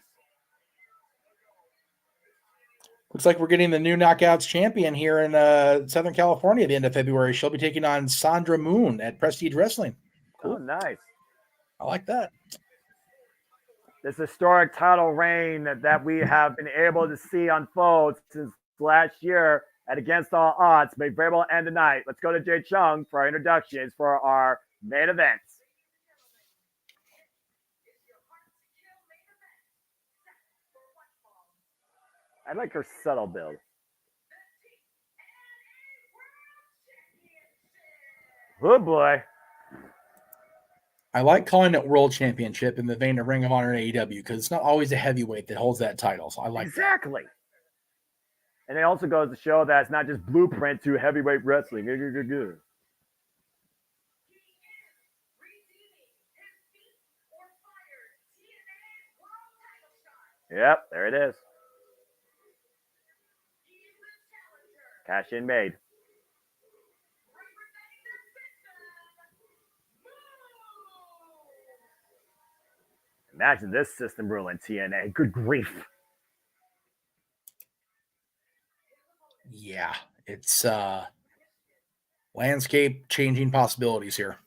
Looks like we're getting the new Knockouts champion here in Southern California at the end of February. She'll be taking on Sandra Moon at Prestige Wrestling. Cool. Oh, nice. I like that. This historic title reign that we have been able to see unfold since last year at Against All Odds may very well end tonight. Let's go to Jay Chung for our introductions for our main event. I like her subtle build. Oh boy. I like calling it World Championship in the vein of Ring of Honor and AEW because it's not always a heavyweight that holds that title. So I like exactly. And it also goes to show that it's not just blueprint to heavyweight wrestling. Yep, there it is. Cash in made. Imagine this system ruling TNA. Good grief. Yeah, it's landscape changing possibilities here.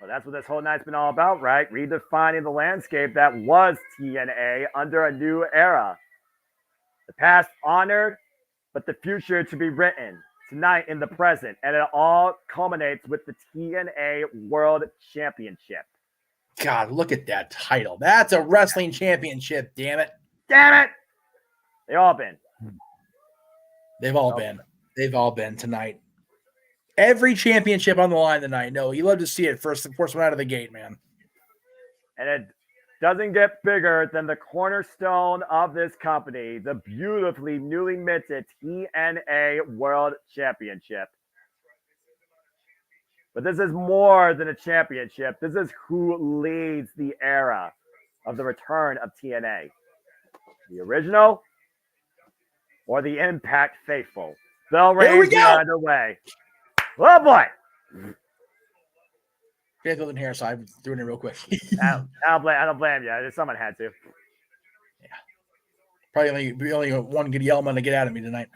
Well, that's what this whole night's been all about, right? Redefining the landscape that was TNA under a new era. The past honored, but the future to be written tonight in the present. And it all culminates with the TNA World Championship. God, look at that title. That's a wrestling championship, damn it. Damn it! They all been. They've all been. They've all been tonight. Every championship on the line tonight. No, you love to see it first one out of the gate, man. And it doesn't get bigger than the cornerstone of this company, the beautifully newly minted TNA World Championship. But this is more than a championship. This is who leads the era of the return of TNA. The original or the Impact faithful. Bell rings are underway. Oh boy! Faithful in here, so I'm doing it real quick. I don't blame you. Someone had to. Yeah. Probably only one good Yellman to get out of me tonight.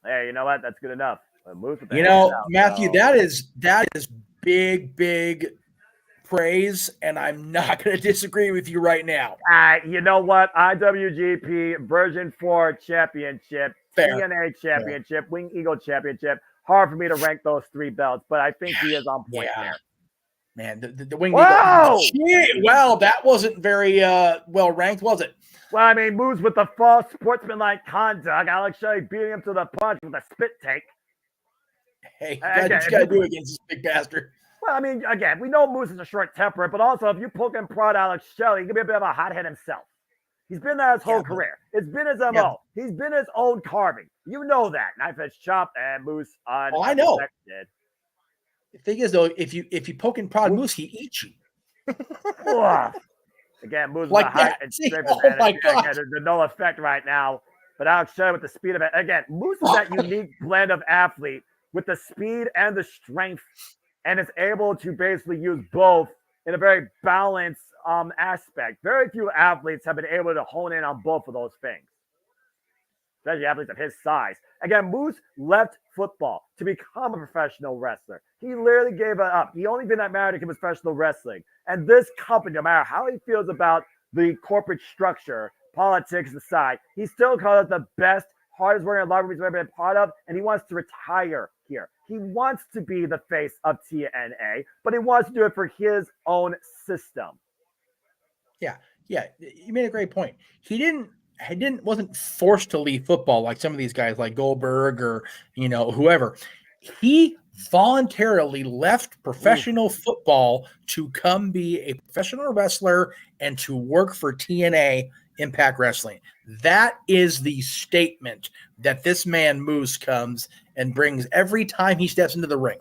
Hey, you know what? That's good enough. Matthew, that is big praise, and I'm not going to disagree with you right now. You know what? IWGP Version 4 Championship, Fair. TNA Championship, Wing Eagle Championship. Hard for me to rank those 3 belts, but I think he is on point there. Man, the Wing Whoa! Eagle. Well, that wasn't very well ranked, was it? Well, I mean, moves with the false sportsmanlike conduct. Alex Shelley beating him to the punch with a spit take. Hey, you got to do against this big bastard. Well, I mean, again, we know Moose is a short temper, but also if you poke and prod Alex Shelley, he can be a bit of a hothead himself. He's been that his whole career. It's been his MO. Yeah. He's been his own carving. You know that. Knife edge chop and Moose on. Oh, I know. The thing is, though, if you poke and prod Moose, he eats you. Again, Moose like with a height and strength advantage. My God. Again, there's no effect right now. But Alex Shelley with the speed of it. Again, Moose is that unique blend of athlete with the speed and the strength, and is able to basically use both in a very balanced aspect. Very few athletes have been able to hone in on both of those things, especially athletes of his size. Again, Moose left football to become a professional wrestler. He literally gave it up. He only did not matter to him as professional wrestling. And this company, no matter how he feels about the corporate structure, politics aside, he still calls it the best, hardest working locker room he's ever been part of, and he wants to retire here. He wants to be the face of TNA, but he wants to do it for his own system. Yeah, you made a great point. He wasn't forced to leave football like some of these guys like Goldberg or whoever. He voluntarily left professional football to come be a professional wrestler and to work for TNA Impact Wrestling. That is the statement that this man Moose comes and brings every time he steps into the ring.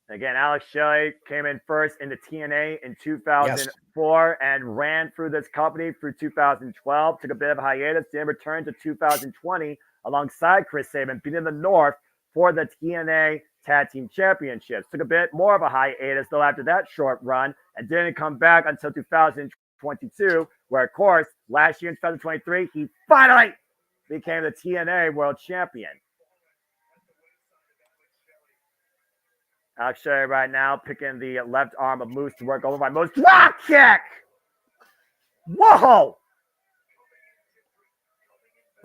Again, Alex Shelley came in first into TNA in 2004 and ran through this company through 2012, took a bit of a hiatus, then returned to 2020 alongside Chris Sabin, beating the North for the TNA Tag Team Championships. Took a bit more of a hiatus, though, after that short run, and didn't come back until 2022, where, of course, last year in 2023, he finally became the TNA World Champion. Alex Shelley right now picking the left arm of Moose to work over by Moose. Drop kick! Whoa!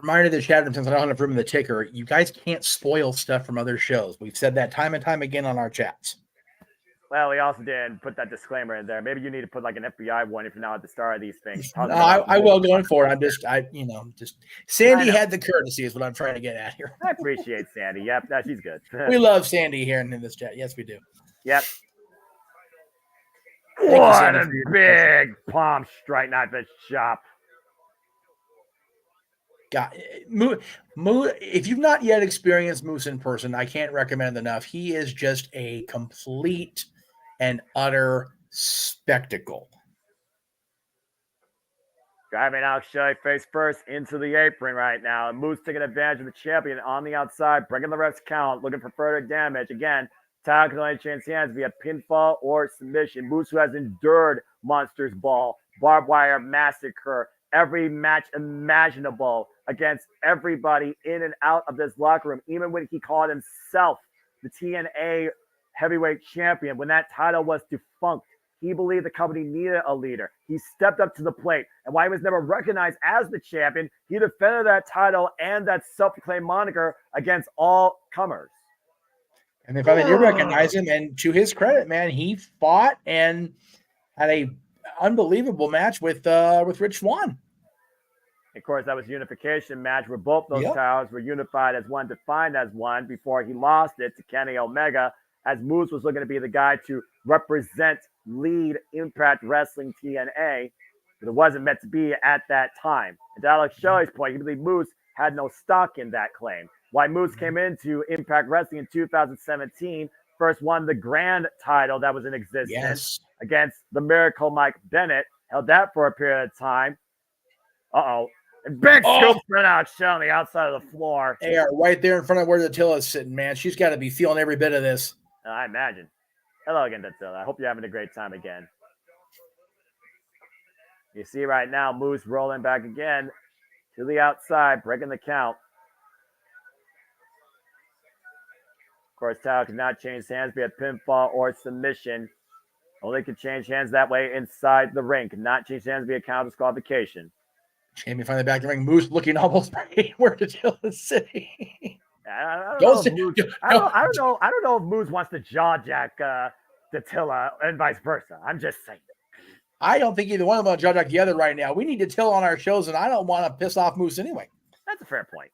Reminder to the chat room, since I don't have room in the ticker, you guys can't spoil stuff from other shows. We've said that time and time again on our chats. Well, we also did put that disclaimer in there. Maybe you need to put like an FBI one if you're not at the start of these things. I will going forward. Sandy had the courtesy is what I'm trying to get at here. I appreciate Sandy. Yep, no, she's good. We love Sandy here in this chat. Yes, we do. Yep. What a big palm strike, knife edge chop. God, if you've not yet experienced Moose in person, I can't recommend enough. He is just a complete and utter spectacle. Driving Alex Shelley face first into the apron right now. And Moose taking advantage of the champion on the outside, breaking the ref's count, looking for further damage. Again, Tyler can only change hands via pinfall or submission. Moose, who has endured Monsters Ball, Barbed Wire Massacre, every match imaginable against everybody in and out of this locker room, even when he called himself the TNA heavyweight champion, when that title was defunct. He believed the company needed a leader. He stepped up to the plate. And while he was never recognized as the champion, he defended that title and that self-proclaimed moniker against all comers. And they finally did recognize him. And to his credit, man, he fought and had a unbelievable match with Rich Swann. Of course, that was a unification match where both those titles were unified as one, defined as one, before he lost it to Kenny Omega, as Moose was looking to be the guy to represent, lead Impact Wrestling TNA, but it wasn't meant to be at that time. And to Alex Shelley's point, he believed Moose had no stock in that claim. Why Moose came into Impact Wrestling in 2017, first won the grand title that was in existence against the Miracle Mike Bennett, held that for a period of time. And big scoop for Alex Shelley on the outside of the floor. They are right there in front of where the Tilla's sitting, man. She's got to be feeling every bit of this. I imagine. Hello again, Dattila. I hope you're having a great time again. You see right now, Moose rolling back again. to the outside, breaking the count. Of course, title cannot change hands via pinfall or submission. Only can change hands that way inside the ring. Cannot change hands via count disqualification. Jamie finally back in the ring. Moose looking almost ready where Attila is sitting. I don't know if Moose wants to jaw jack Attila and vice versa. I'm just saying. I don't think either one of them want to jaw jack the other right now. We need Attila on our shows, and I don't want to piss off Moose anyway. That's a fair point.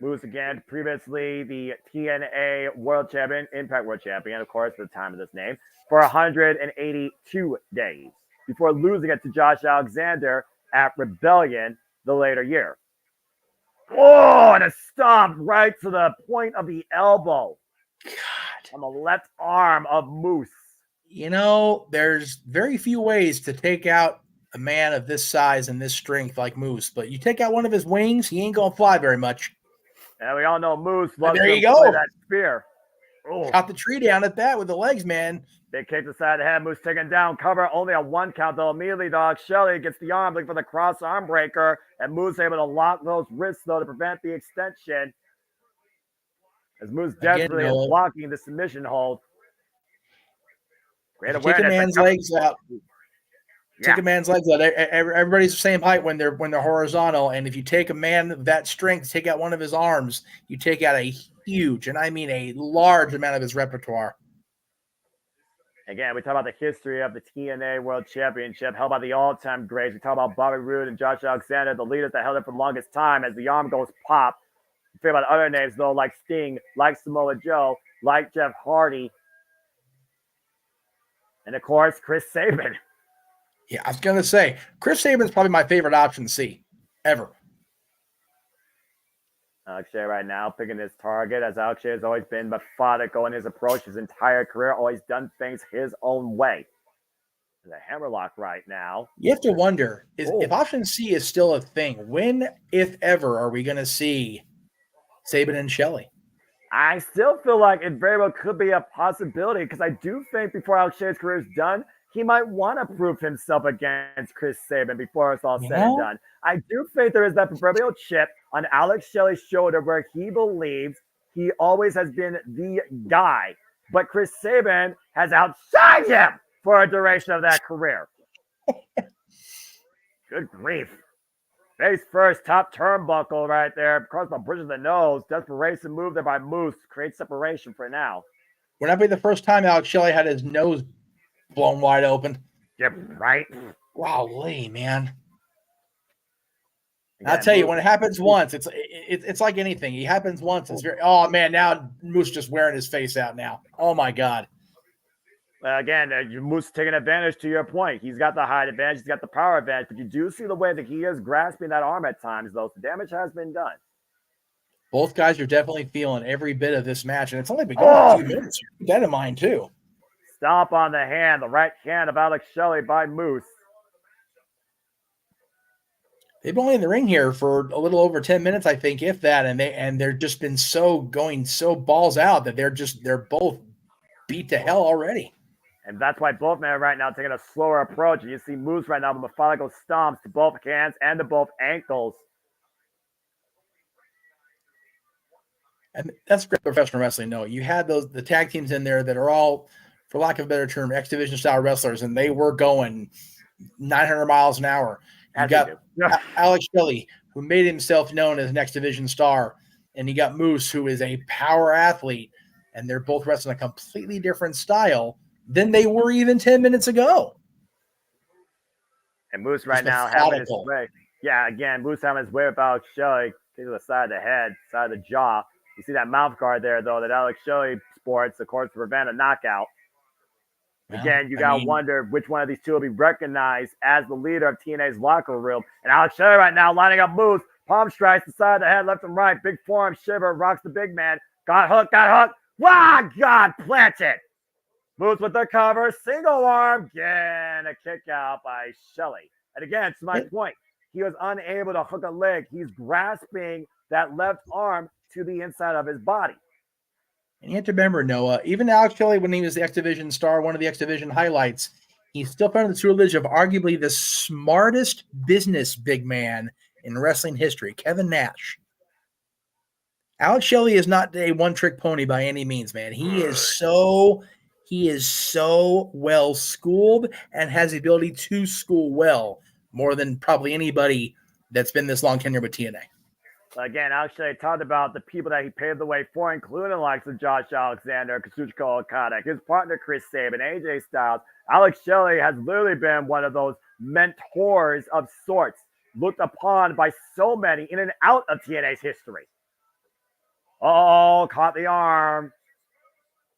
Moose again, previously the TNA World Champion, Impact World Champion, of course, at the time of this name, for 182 days before losing it to Josh Alexander at Rebellion the later year. Oh, and a stomp right to the point of the elbow. God. On the left arm of Moose. You know, there's very few ways to take out a man of this size and this strength like Moose, but you take out one of his wings, he ain't going to fly very much. And we all know Moose loves there to you go. play that spear. Oh. Got the tree down at that with the legs, man. Big kick to the side of the head. Moose taken down. Cover only a 1 count, though. Immediately, Shelley gets the arm, looking for the cross arm breaker. And Moose able to lock those wrists, though, to prevent the extension. As Moose desperately is blocking the submission hold. Great awareness. Take a man's legs out. Take a man's legs out. Everybody's the same height when they're horizontal. And if you take a man of that strength, take out one of his arms, you take out a huge, and I mean a large amount of his repertoire. Again, we talk about the history of the TNA World Championship, held by the all-time greats. We talk about Bobby Roode and Josh Alexander, the leaders that held it for the longest time. As the arm goes pop, you think about other names, though, like Sting, like Samoa Joe, like Jeff Hardy, and, of course, Chris Sabin. Yeah, I was going to say, Chris Sabin is probably my favorite option C ever. Alex Shea right now picking his target, as Alex Shea has always been methodical in his approach his entire career, always done things his own way. The hammerlock right now. You have to wonder, if option C is still a thing, when, if ever, are we going to see Sabin and Shelley? I still feel like it very well could be a possibility, because I do think before Alex Shea's career is done, he might want to prove himself against Chris Sabin before it's all said and done. I do think there is that proverbial chip on Alex Shelley's shoulder where he believes he always has been the guy, but Chris Sabin has outshined him for a duration of that career. Good grief. Face first, top turnbuckle right there. Across the bridge of the nose. Desperation move there by Moose. Creates separation for now. Would that be the first time Alex Shelley had his nose blown wide open? Yep, right. Wow, man. Again, I'll tell you, when it happens once, it's like anything. It happens once. It's very, oh man, now Moose just wearing his face out now. Oh my God. Again, Moose taking advantage to your point. He's got the height advantage. He's got the power advantage. But you do see the way that he is grasping that arm at times, though. So damage has been done. Both guys are definitely feeling every bit of this match. And it's only been going 2 minutes. Keep that in mind, too. Stomp on the hand. The right hand of Alex Shelley by Moose. They've been only in the ring here for a little over 10 minutes, I think, if that. And they're just been so balls out that they're both beat to hell already. And that's why both men right now taking a slower approach. And you see Moose right now with methodical stomps to both hands and to both ankles. And that's great professional wrestling. No, you had the tag teams in there that are all, for lack of a better term, X Division style wrestlers, and they were going 900 miles an hour. You got Alex Shelley, who made himself known as an X Division star, and you got Moose, who is a power athlete, and they're both wrestling a completely different style than they were even 10 minutes ago. And Moose right now having his way. Yeah, again, Moose having his way with Alex Shelley, to the side of the head, side of the jaw. You see that mouth guard there, though, that Alex Shelley sports, of course, to prevent a knockout. Again, you got to wonder which one of these two will be recognized as the leader of TNA's locker room. And Alex Shelley right now lining up Moose. Palm strikes the side of the head, left and right. Big forearm shiver, rocks the big man. Got hooked. Wow, God, planted. Moose with the cover, single arm. Again, a kick out by Shelley. And again, to my point, he was unable to hook a leg. He's grasping that left arm to the inside of his body. And you have to remember, Noah, even Alex Shelley, when he was the X Division star, one of the X Division highlights, He's still under the tutelage of arguably the smartest business big man in wrestling history, Kevin Nash. Alex Shelley is not a one-trick pony by any means, man. He is so well schooled and has the ability to school well, more than probably anybody that's been this long tenure with TNA. Again, actually, talked about the people that he paved the way for, including the likes of Josh Alexander, Kazuchika Okada, his partner Chris Sabin, AJ Styles. Alex Shelley has literally been one of those mentors of sorts, looked upon by so many in and out of TNA's history. Oh, caught the arm.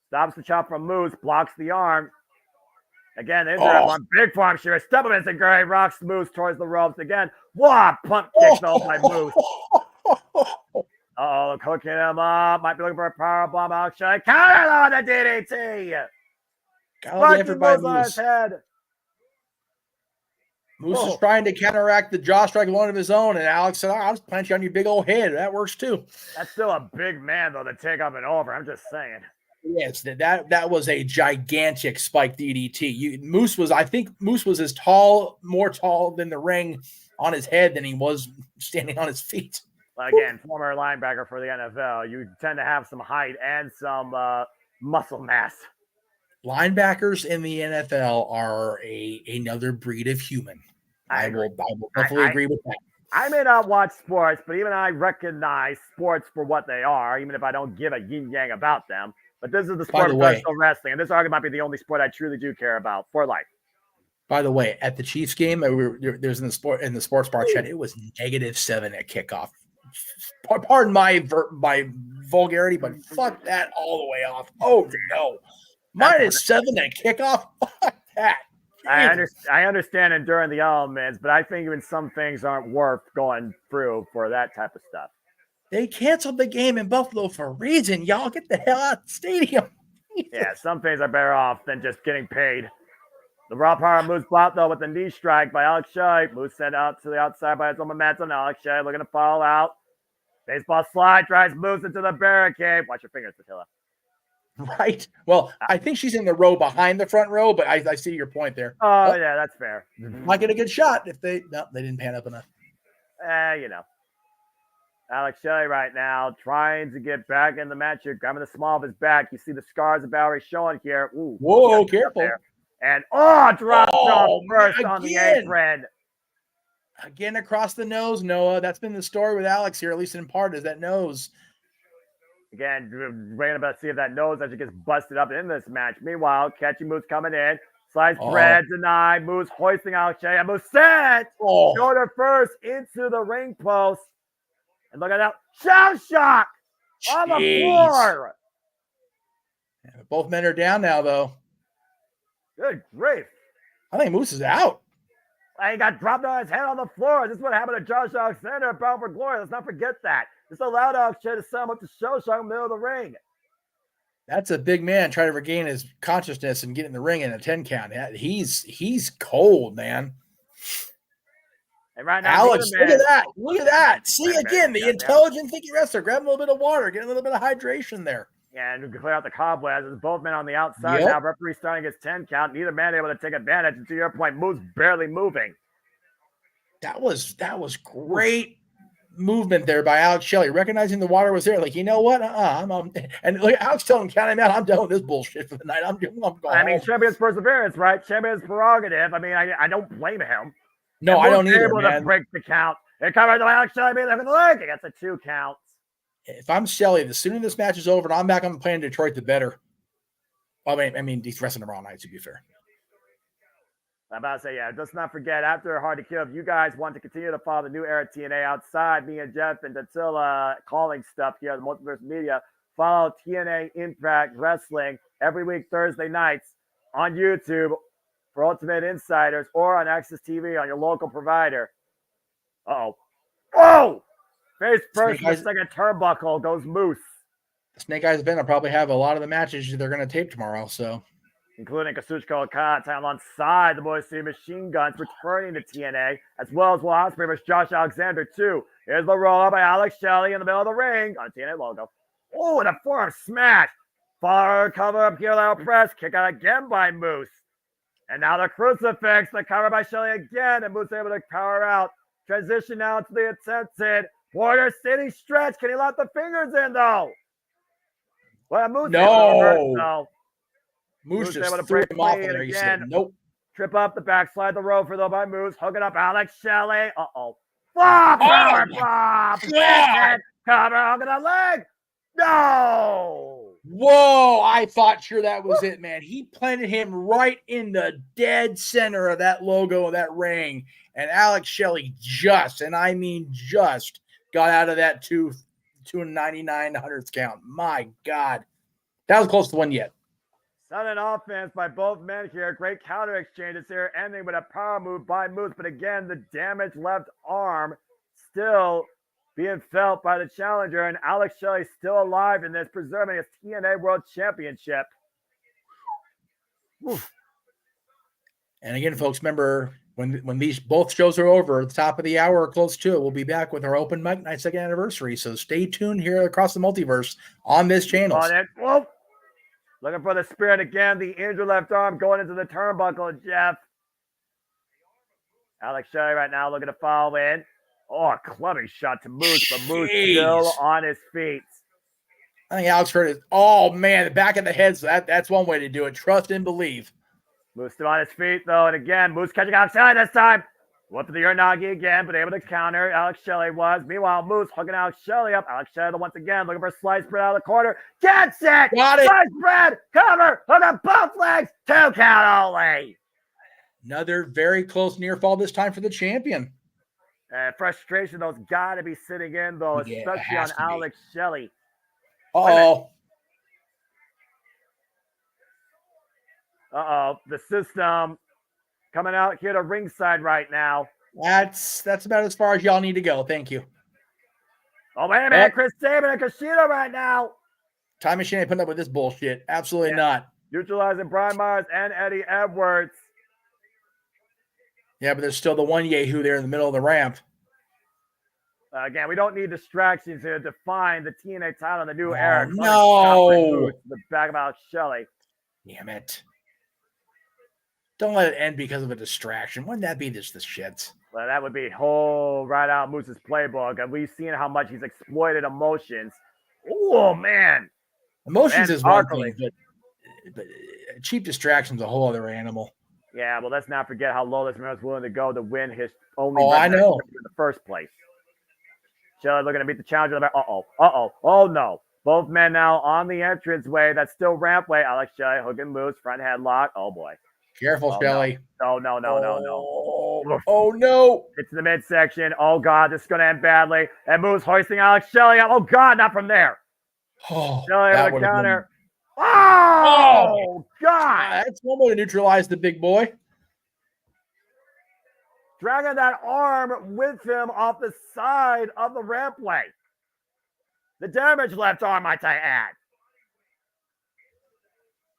Stops the chop from Moose, blocks the arm. Again, there's one big farm shooter. Step him into Gray, rocks Moose towards the ropes again. What pump kick though by Moose. Hooking him up. Might be looking for a power bomb. Alex Shelley counter on the DDT. Fucking Moose on his head. Moose is trying to counteract the jaw strike of one of his own, and Alex said, I'll just plant you on your big old head. That works too. That's still a big man, though, to take up and over. I'm just saying. Yes, that was a gigantic spike DDT. Moose was as tall, more tall than the ring on his head than he was standing on his feet. Again, former linebacker for the NFL, you tend to have some height and some muscle mass. Linebackers in the NFL are another breed of human. I will definitely agree with that. I may not watch sports, but even I recognize sports for what they are, even if I don't give a yin-yang about them. But this is the sport of professional wrestling, and this argument might be the only sport I truly do care about for life. By the way, at the Chiefs game, there's in the sports bar chat, it was -7 at kickoff. Pardon my vulgarity, but fuck that all the way off. Oh no, -7 at kickoff. Fuck that. I understand enduring the elements, but I think even some things aren't worth going through for that type of stuff. They canceled the game in Buffalo for a reason. Y'all get the hell out of the stadium. Yeah, some things are better off than just getting paid. The raw power moves blocked, though, with the knee strike by Alex Shelley. Moves sent out to the outside by his own momentum. Alex Shelley looking to fall out. Baseball slide, drives Moose into the barricade. Watch your fingers, Attila. Right. Well, I think she's in the row behind the front row, but I see your point there. Oh, yeah, that's fair. Might get a good shot if they didn't pan up enough. Alex Shelley right now trying to get back in the match here, grabbing the small of his back. You see the scars of Bowery showing here. Ooh, whoa, careful. And dropped off first on the apron. Again, across the nose, Noah. That's been the story with Alex here, at least in part, is that nose. Again, waiting about to see if that nose actually gets busted up in this match. Meanwhile, catching Moose coming in. Slice thread denied. Moose hoisting Alex Shelley. And Moose set. Shoulder first into the ring post. And look at that. Shell shock on the floor. Yeah, both men are down now, though. Good grief. I think Moose is out. He got dropped on his head on the floor. This is what happened to Josh Alexander at Bound for Glory. Let's not forget that. This allowed Alex Shelley to sum up the show shot in the middle of the ring. That's a big man trying to regain his consciousness and get in the ring in a 10 count. He's cold, man. And right now, Alex, look at that. Look at that. See, again, the intelligent thinking wrestler. Grab a little bit of water. Get a little bit of hydration there. Yeah, and clear out the cobwebs. There's both men on the outside now. Referee starting his 10 count. Neither man able to take advantage. And to your point, Moose barely moving. That was great movement there by Alex Shelley, recognizing the water was there. Like, you know what? And look, Alex telling him, count him out. I'm done with this bullshit for the night. I'm going home. Champion's perseverance, right? Champion's prerogative. I don't blame him. No, I don't either, able to break the count. They covered the Alex Shelley being left in the leg. He gets a 2 count. If I'm Shelley, the sooner this match is over and I'm back on the plane in Detroit, the better. Well, I mean, he's wrestling tomorrow night, to be fair. I'm about to say, let's not forget, after Hard to Kill, if you guys want to continue to follow the new era TNA outside, me and Jeff and Attila calling stuff here at the Multiverse Media, follow TNA Impact Wrestling every week, Thursday nights on YouTube for Ultimate Insiders or on Access TV on your local provider. Oh! Face first, the second turnbuckle goes Moose. The Snake Eyes event will probably have a lot of the matches they're going to tape tomorrow, so. Including Kazuchika Okada alongside the Boys City Machine Guns returning to TNA, as well as Will Ospreay versus Josh Alexander, too. Here's the roll-up by Alex Shelley in the middle of the ring on a TNA logo. Oh, and a forearm smash. Far cover up heel press. Kick out again by Moose. And now the crucifix, the cover by Shelley again, and Moose able to power out. Transition now to the attempted Border City stretch. Can he let the fingers in, though? Well, Moose no. Moose just able to threw break him off free, there. and He again, said, nope. trip up the backslide, the rover, though, by Moose. Hooking up Alex Shelley. Uh-oh. Power bomb! Cover, hooking a leg. No! Whoa, I thought sure that was it, man. He planted him right in the dead center of that logo of that ring. And Alex Shelley just, and I mean just, got out of that 299 hundredths count. My God. That was close to one yet. Sudden offense by both men here. Great counter exchanges here, ending with a power move by Moose. But again, the damaged left arm still being felt by the challenger, and Alex Shelley still alive in this, preserving his TNA World Championship. Oof. And again, folks, remember when these both shows are over at the top of the hour or close to it, we'll be back with our open mic night second anniversary. So stay tuned here across the multiverse on this channel. Looking for the spirit again. The injured left arm going into the turnbuckle, Jeff. Alex Shelley right now looking to follow in. Oh, a clubbing shot to Moose, but Moose still on his feet. I think Alex heard it. Oh, man, the back of the head. So that's one way to do it. Trust and believe. Moose still on his feet, though. And again, Moose catching Alex Shelley this time. Went to the Uranagi again, but able to counter. Alex Shelley was. Meanwhile, Moose hooking Alex Shelley up. Alex Shelley once again looking for a slice spread out of the corner. Gets it! Got it! Slice spread! Cover! Hook up both legs! 2 count only! Another very close near fall this time for the champion. Frustration, though, has got to be sitting in, though, especially on Alex Shelley. Uh-oh. Uh-oh. The system coming out here to ringside right now. That's about as far as y'all need to go. Thank you. Oh, wait a minute. Chris Sabin and Kushida right now. Time Machine ain't putting up with this bullshit. Absolutely not. Neutralizing Brian Myers and Eddie Edwards. Yeah, but there's still the one Yahoo there in the middle of the ramp. Again, we don't need distractions here to define the TNA title in the new era. No. The back of Alex Shelley. Damn it. Don't let it end because of a distraction. Wouldn't that be this shit? Well, that would be right out Moose's playbook. And we've seen how much he's exploited emotions. Oh, man. Emotions is one thing, but cheap distraction's a whole other animal. Yeah, well, let's not forget how low this man was willing to go to win his only I know. in the first place. Shelley looking to beat the challenger. Oh, no. Both men now on the entranceway. That's still rampway. Alex Shelley hooking Moose, front headlock. Oh, boy. Careful, Shelley. No. Oh, no. It's the midsection. Oh, God, this is going to end badly. And Moose hoisting Alex Shelley up. Oh, God, not from there. Oh, Shelley on the counter. Oh, God. That's one way to neutralize the big boy. Dragging that arm with him off the side of the rampway. The damaged left arm, might I add.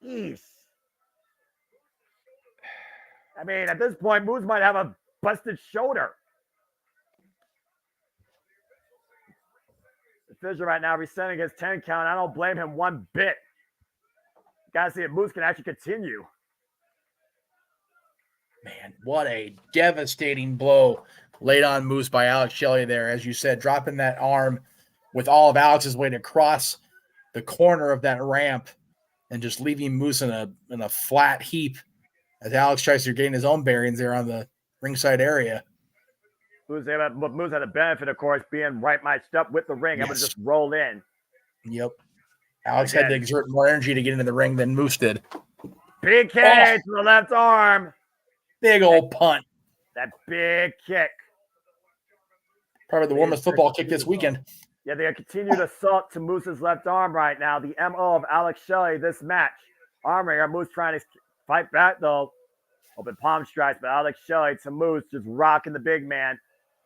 Eesh. I mean, at this point, Moose might have a busted shoulder. The Fisher right now resetting his 10 count. I don't blame him one bit. Gotta see if Moose can actually continue. Man, what a devastating blow laid on Moose by Alex Shelley there. As you said, dropping that arm with all of Alex's weight across the corner of that ramp and just leaving Moose in a flat heap as Alex tries to gain his own bearings there on the ringside area. Moose had the benefit, of course, being right matched up with the ring, able to just roll in. Yep. Alex had to exert more energy to get into the ring than Moose did. Big kick to the left arm. Big old punt. That big kick. Probably the warmest football kick this weekend. Yeah, they continued assault to Moose's left arm right now. The MO of Alex Shelley this match. Arm wringer. Moose trying to fight back, though. Open palm strikes, but Alex Shelley to Moose just rocking the big man.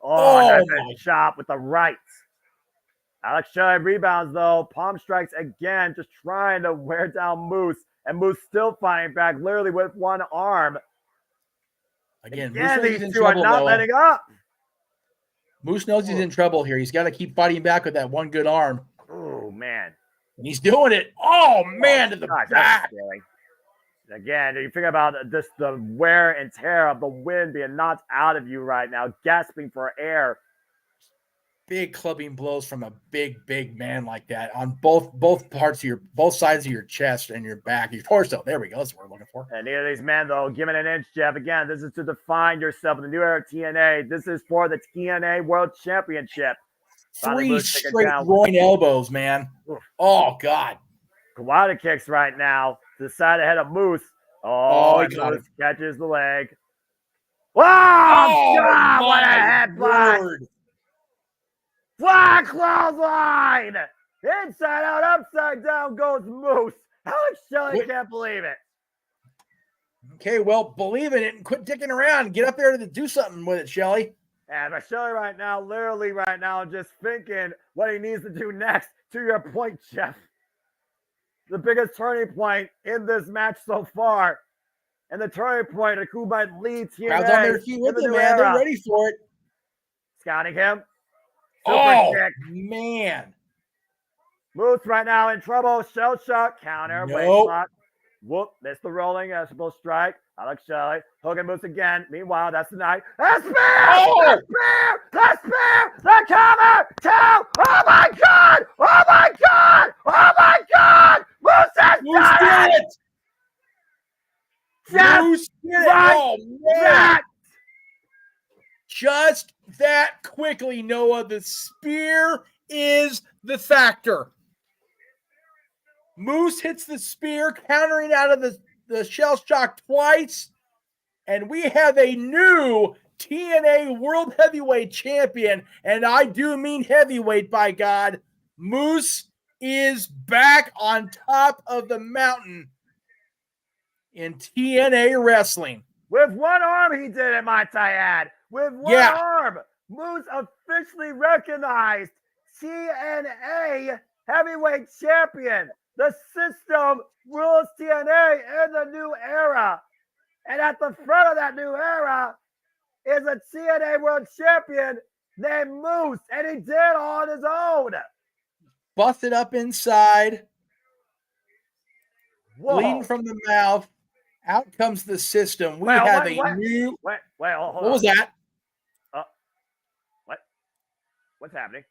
That's a chop with the right. Alex Shelley rebounds, though. Palm strikes again, just trying to wear down Moose. And Moose still fighting back, literally with one arm. Again these two are not letting up. Moose knows he's in trouble here. He's got to keep fighting back with that one good arm. Oh, man. And he's doing it. Oh, man, to the back. Again, you think about just the wear and tear of the wind being knocked out of you right now, gasping for air. Big clubbing blows from a big man like that on both sides of your chest and your back, your torso. There we go. That's what we're looking for. And neither of these men, though, giving an inch, Jeff. Again, this is to define yourself in the new era of TNA. This is for the TNA World Championship. 3 straight groin elbows, man. Oof. Oh, God. Kawada kicks right now to the side ahead of Moose. Oh, and Moose catches the leg. Oh, God, what a headbutt. Fly clothesline! Inside out, upside down goes Moose. Alex Shelley can't believe it. Okay, well, believe in it and quit dicking around. Get up there to do something with it, Shelley. And Shelley right now, literally right now, just thinking what he needs to do next. To your point, Jeff. The biggest turning point in this match so far. And the turning point of who might lead TNA Crowd's on their feet with them, man. They're ready for it. Scouting him. Super kick. Man. Moose right now in trouble. Shell shock. Counter. Nope. Waist lock. Whoop. Missed the rolling. Supposed strike. Alex Shelley. Hooking Moose again. Meanwhile, that's the night. The spear! Oh! The spear! The spear! The cover! 2! Oh my God! Oh my God! Oh my God! Moose has done it! Moose did it! Oh, man! Just that quickly, Noah. The spear is the factor. Moose hits the spear, countering out of the shell shock twice. And we have a new TNA World Heavyweight Champion. And I do mean heavyweight, by God. Moose is back on top of the mountain in TNA Wrestling. With one arm, he did it, might I add. With one arm, Moose officially recognized TNA Heavyweight Champion. The system rules TNA in the new era. And at the front of that new era is a TNA World Champion named Moose. And he did it on his own. Busted up inside. Whoa. Bleeding from the mouth. Out comes the system. We have a new. Hold on. What was that? What? What's happening?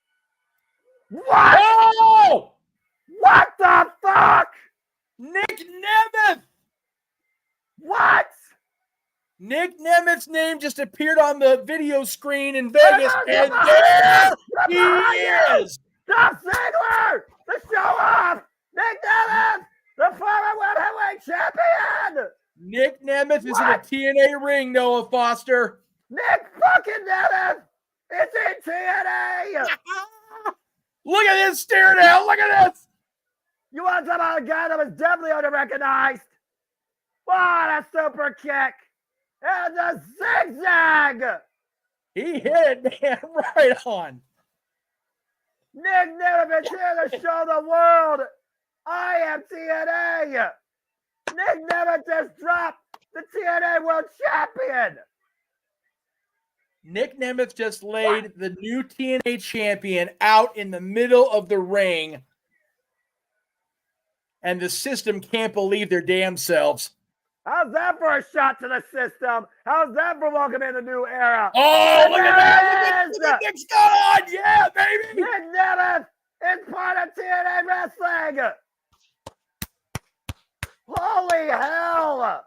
What? Oh! What the fuck? Nick Nemeth! What? Nick Nemeth's name just appeared on the video screen in Vegas, and there he is! Dolph Ziggler! The show off! Nick Nemeth! The former World Heavyweight Champion! Nick Nemeth is in a TNA ring, Noah Foster. Nick fucking Nemeth is in TNA! Look at this stare down! Look at this! You want to talk about a guy that was definitely under-recognized? What a super kick! And a zigzag! He hit it, man, right on. Nick Nemeth is here to show the world I am TNA! Nick Nemeth just dropped the TNA World Champion! Nick Nemeth just laid the new TNA champion out in the middle of the ring. And the system can't believe their damn selves. How's that for a shot to the system? How's that for welcoming the new era? Oh, look at that! Look at Nick's got on! Yeah, baby! Nick Nemeth is part of TNA Wrestling! Holy hell!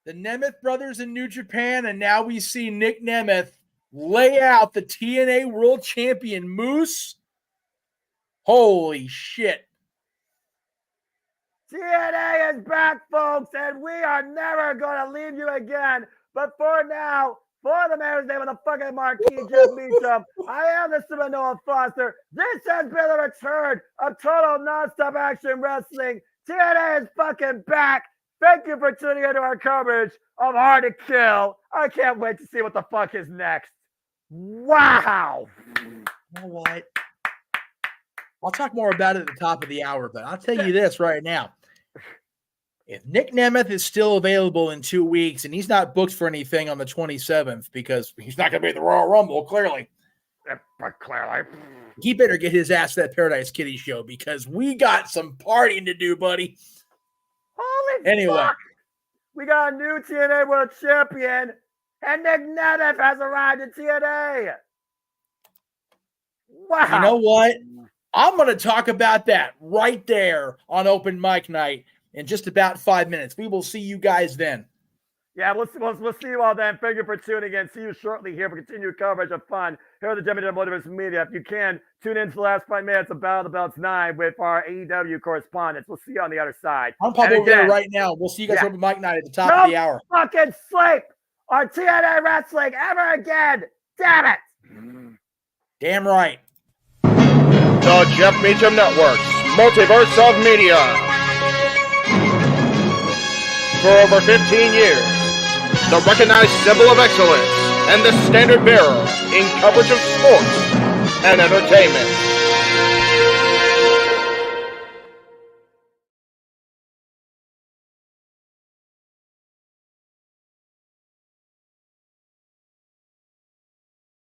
The Nemeth brothers in New Japan, and now we see Nick Nemeth lay out the TNA World Champion Moose. Holy shit. TNA is back, folks, and we are never going to leave you again. But for now, for the man whose name of the fucking marquee, Jeff Meacham, I am the Super Noah Foster. This has been the return of total nonstop action wrestling. TNA is fucking back. Thank you for tuning into our coverage of Hard to Kill. I can't wait to see what the fuck is next. Wow. You know what? I'll talk more about it at the top of the hour, but I'll tell you this right now. If Nick Nemeth is still available in 2 weeks and he's not booked for anything on the 27th because he's not going to be at the Royal Rumble, clearly. But clearly. He better get his ass to that Paradise Kitty show because we got some partying to do, buddy. Holy anyway, fuck. We got a new TNA World Champion, and Nick Nemeth has arrived in TNA. Wow. You know what? I'm going to talk about that right there on Open Mic Night in just about 5 minutes. We will see you guys then. Yeah, we'll see you all then. Thank you for tuning in. See you shortly here for continued coverage of fun here on the JMN Multiverse Media. If you can, tune in to the last 5 minutes of Battle of the Belts 9 with our AEW correspondents. We'll see you on the other side. I'm probably over there right now. We'll see you guys Open Mic Night at the top of the hour. Don't fucking sleep on TNA Wrestling ever again. Damn it. Damn right. The Jeff Meacham Network's Multiverse of Media. For over 15 years, the recognized symbol of excellence and the standard bearer in coverage of sports and entertainment.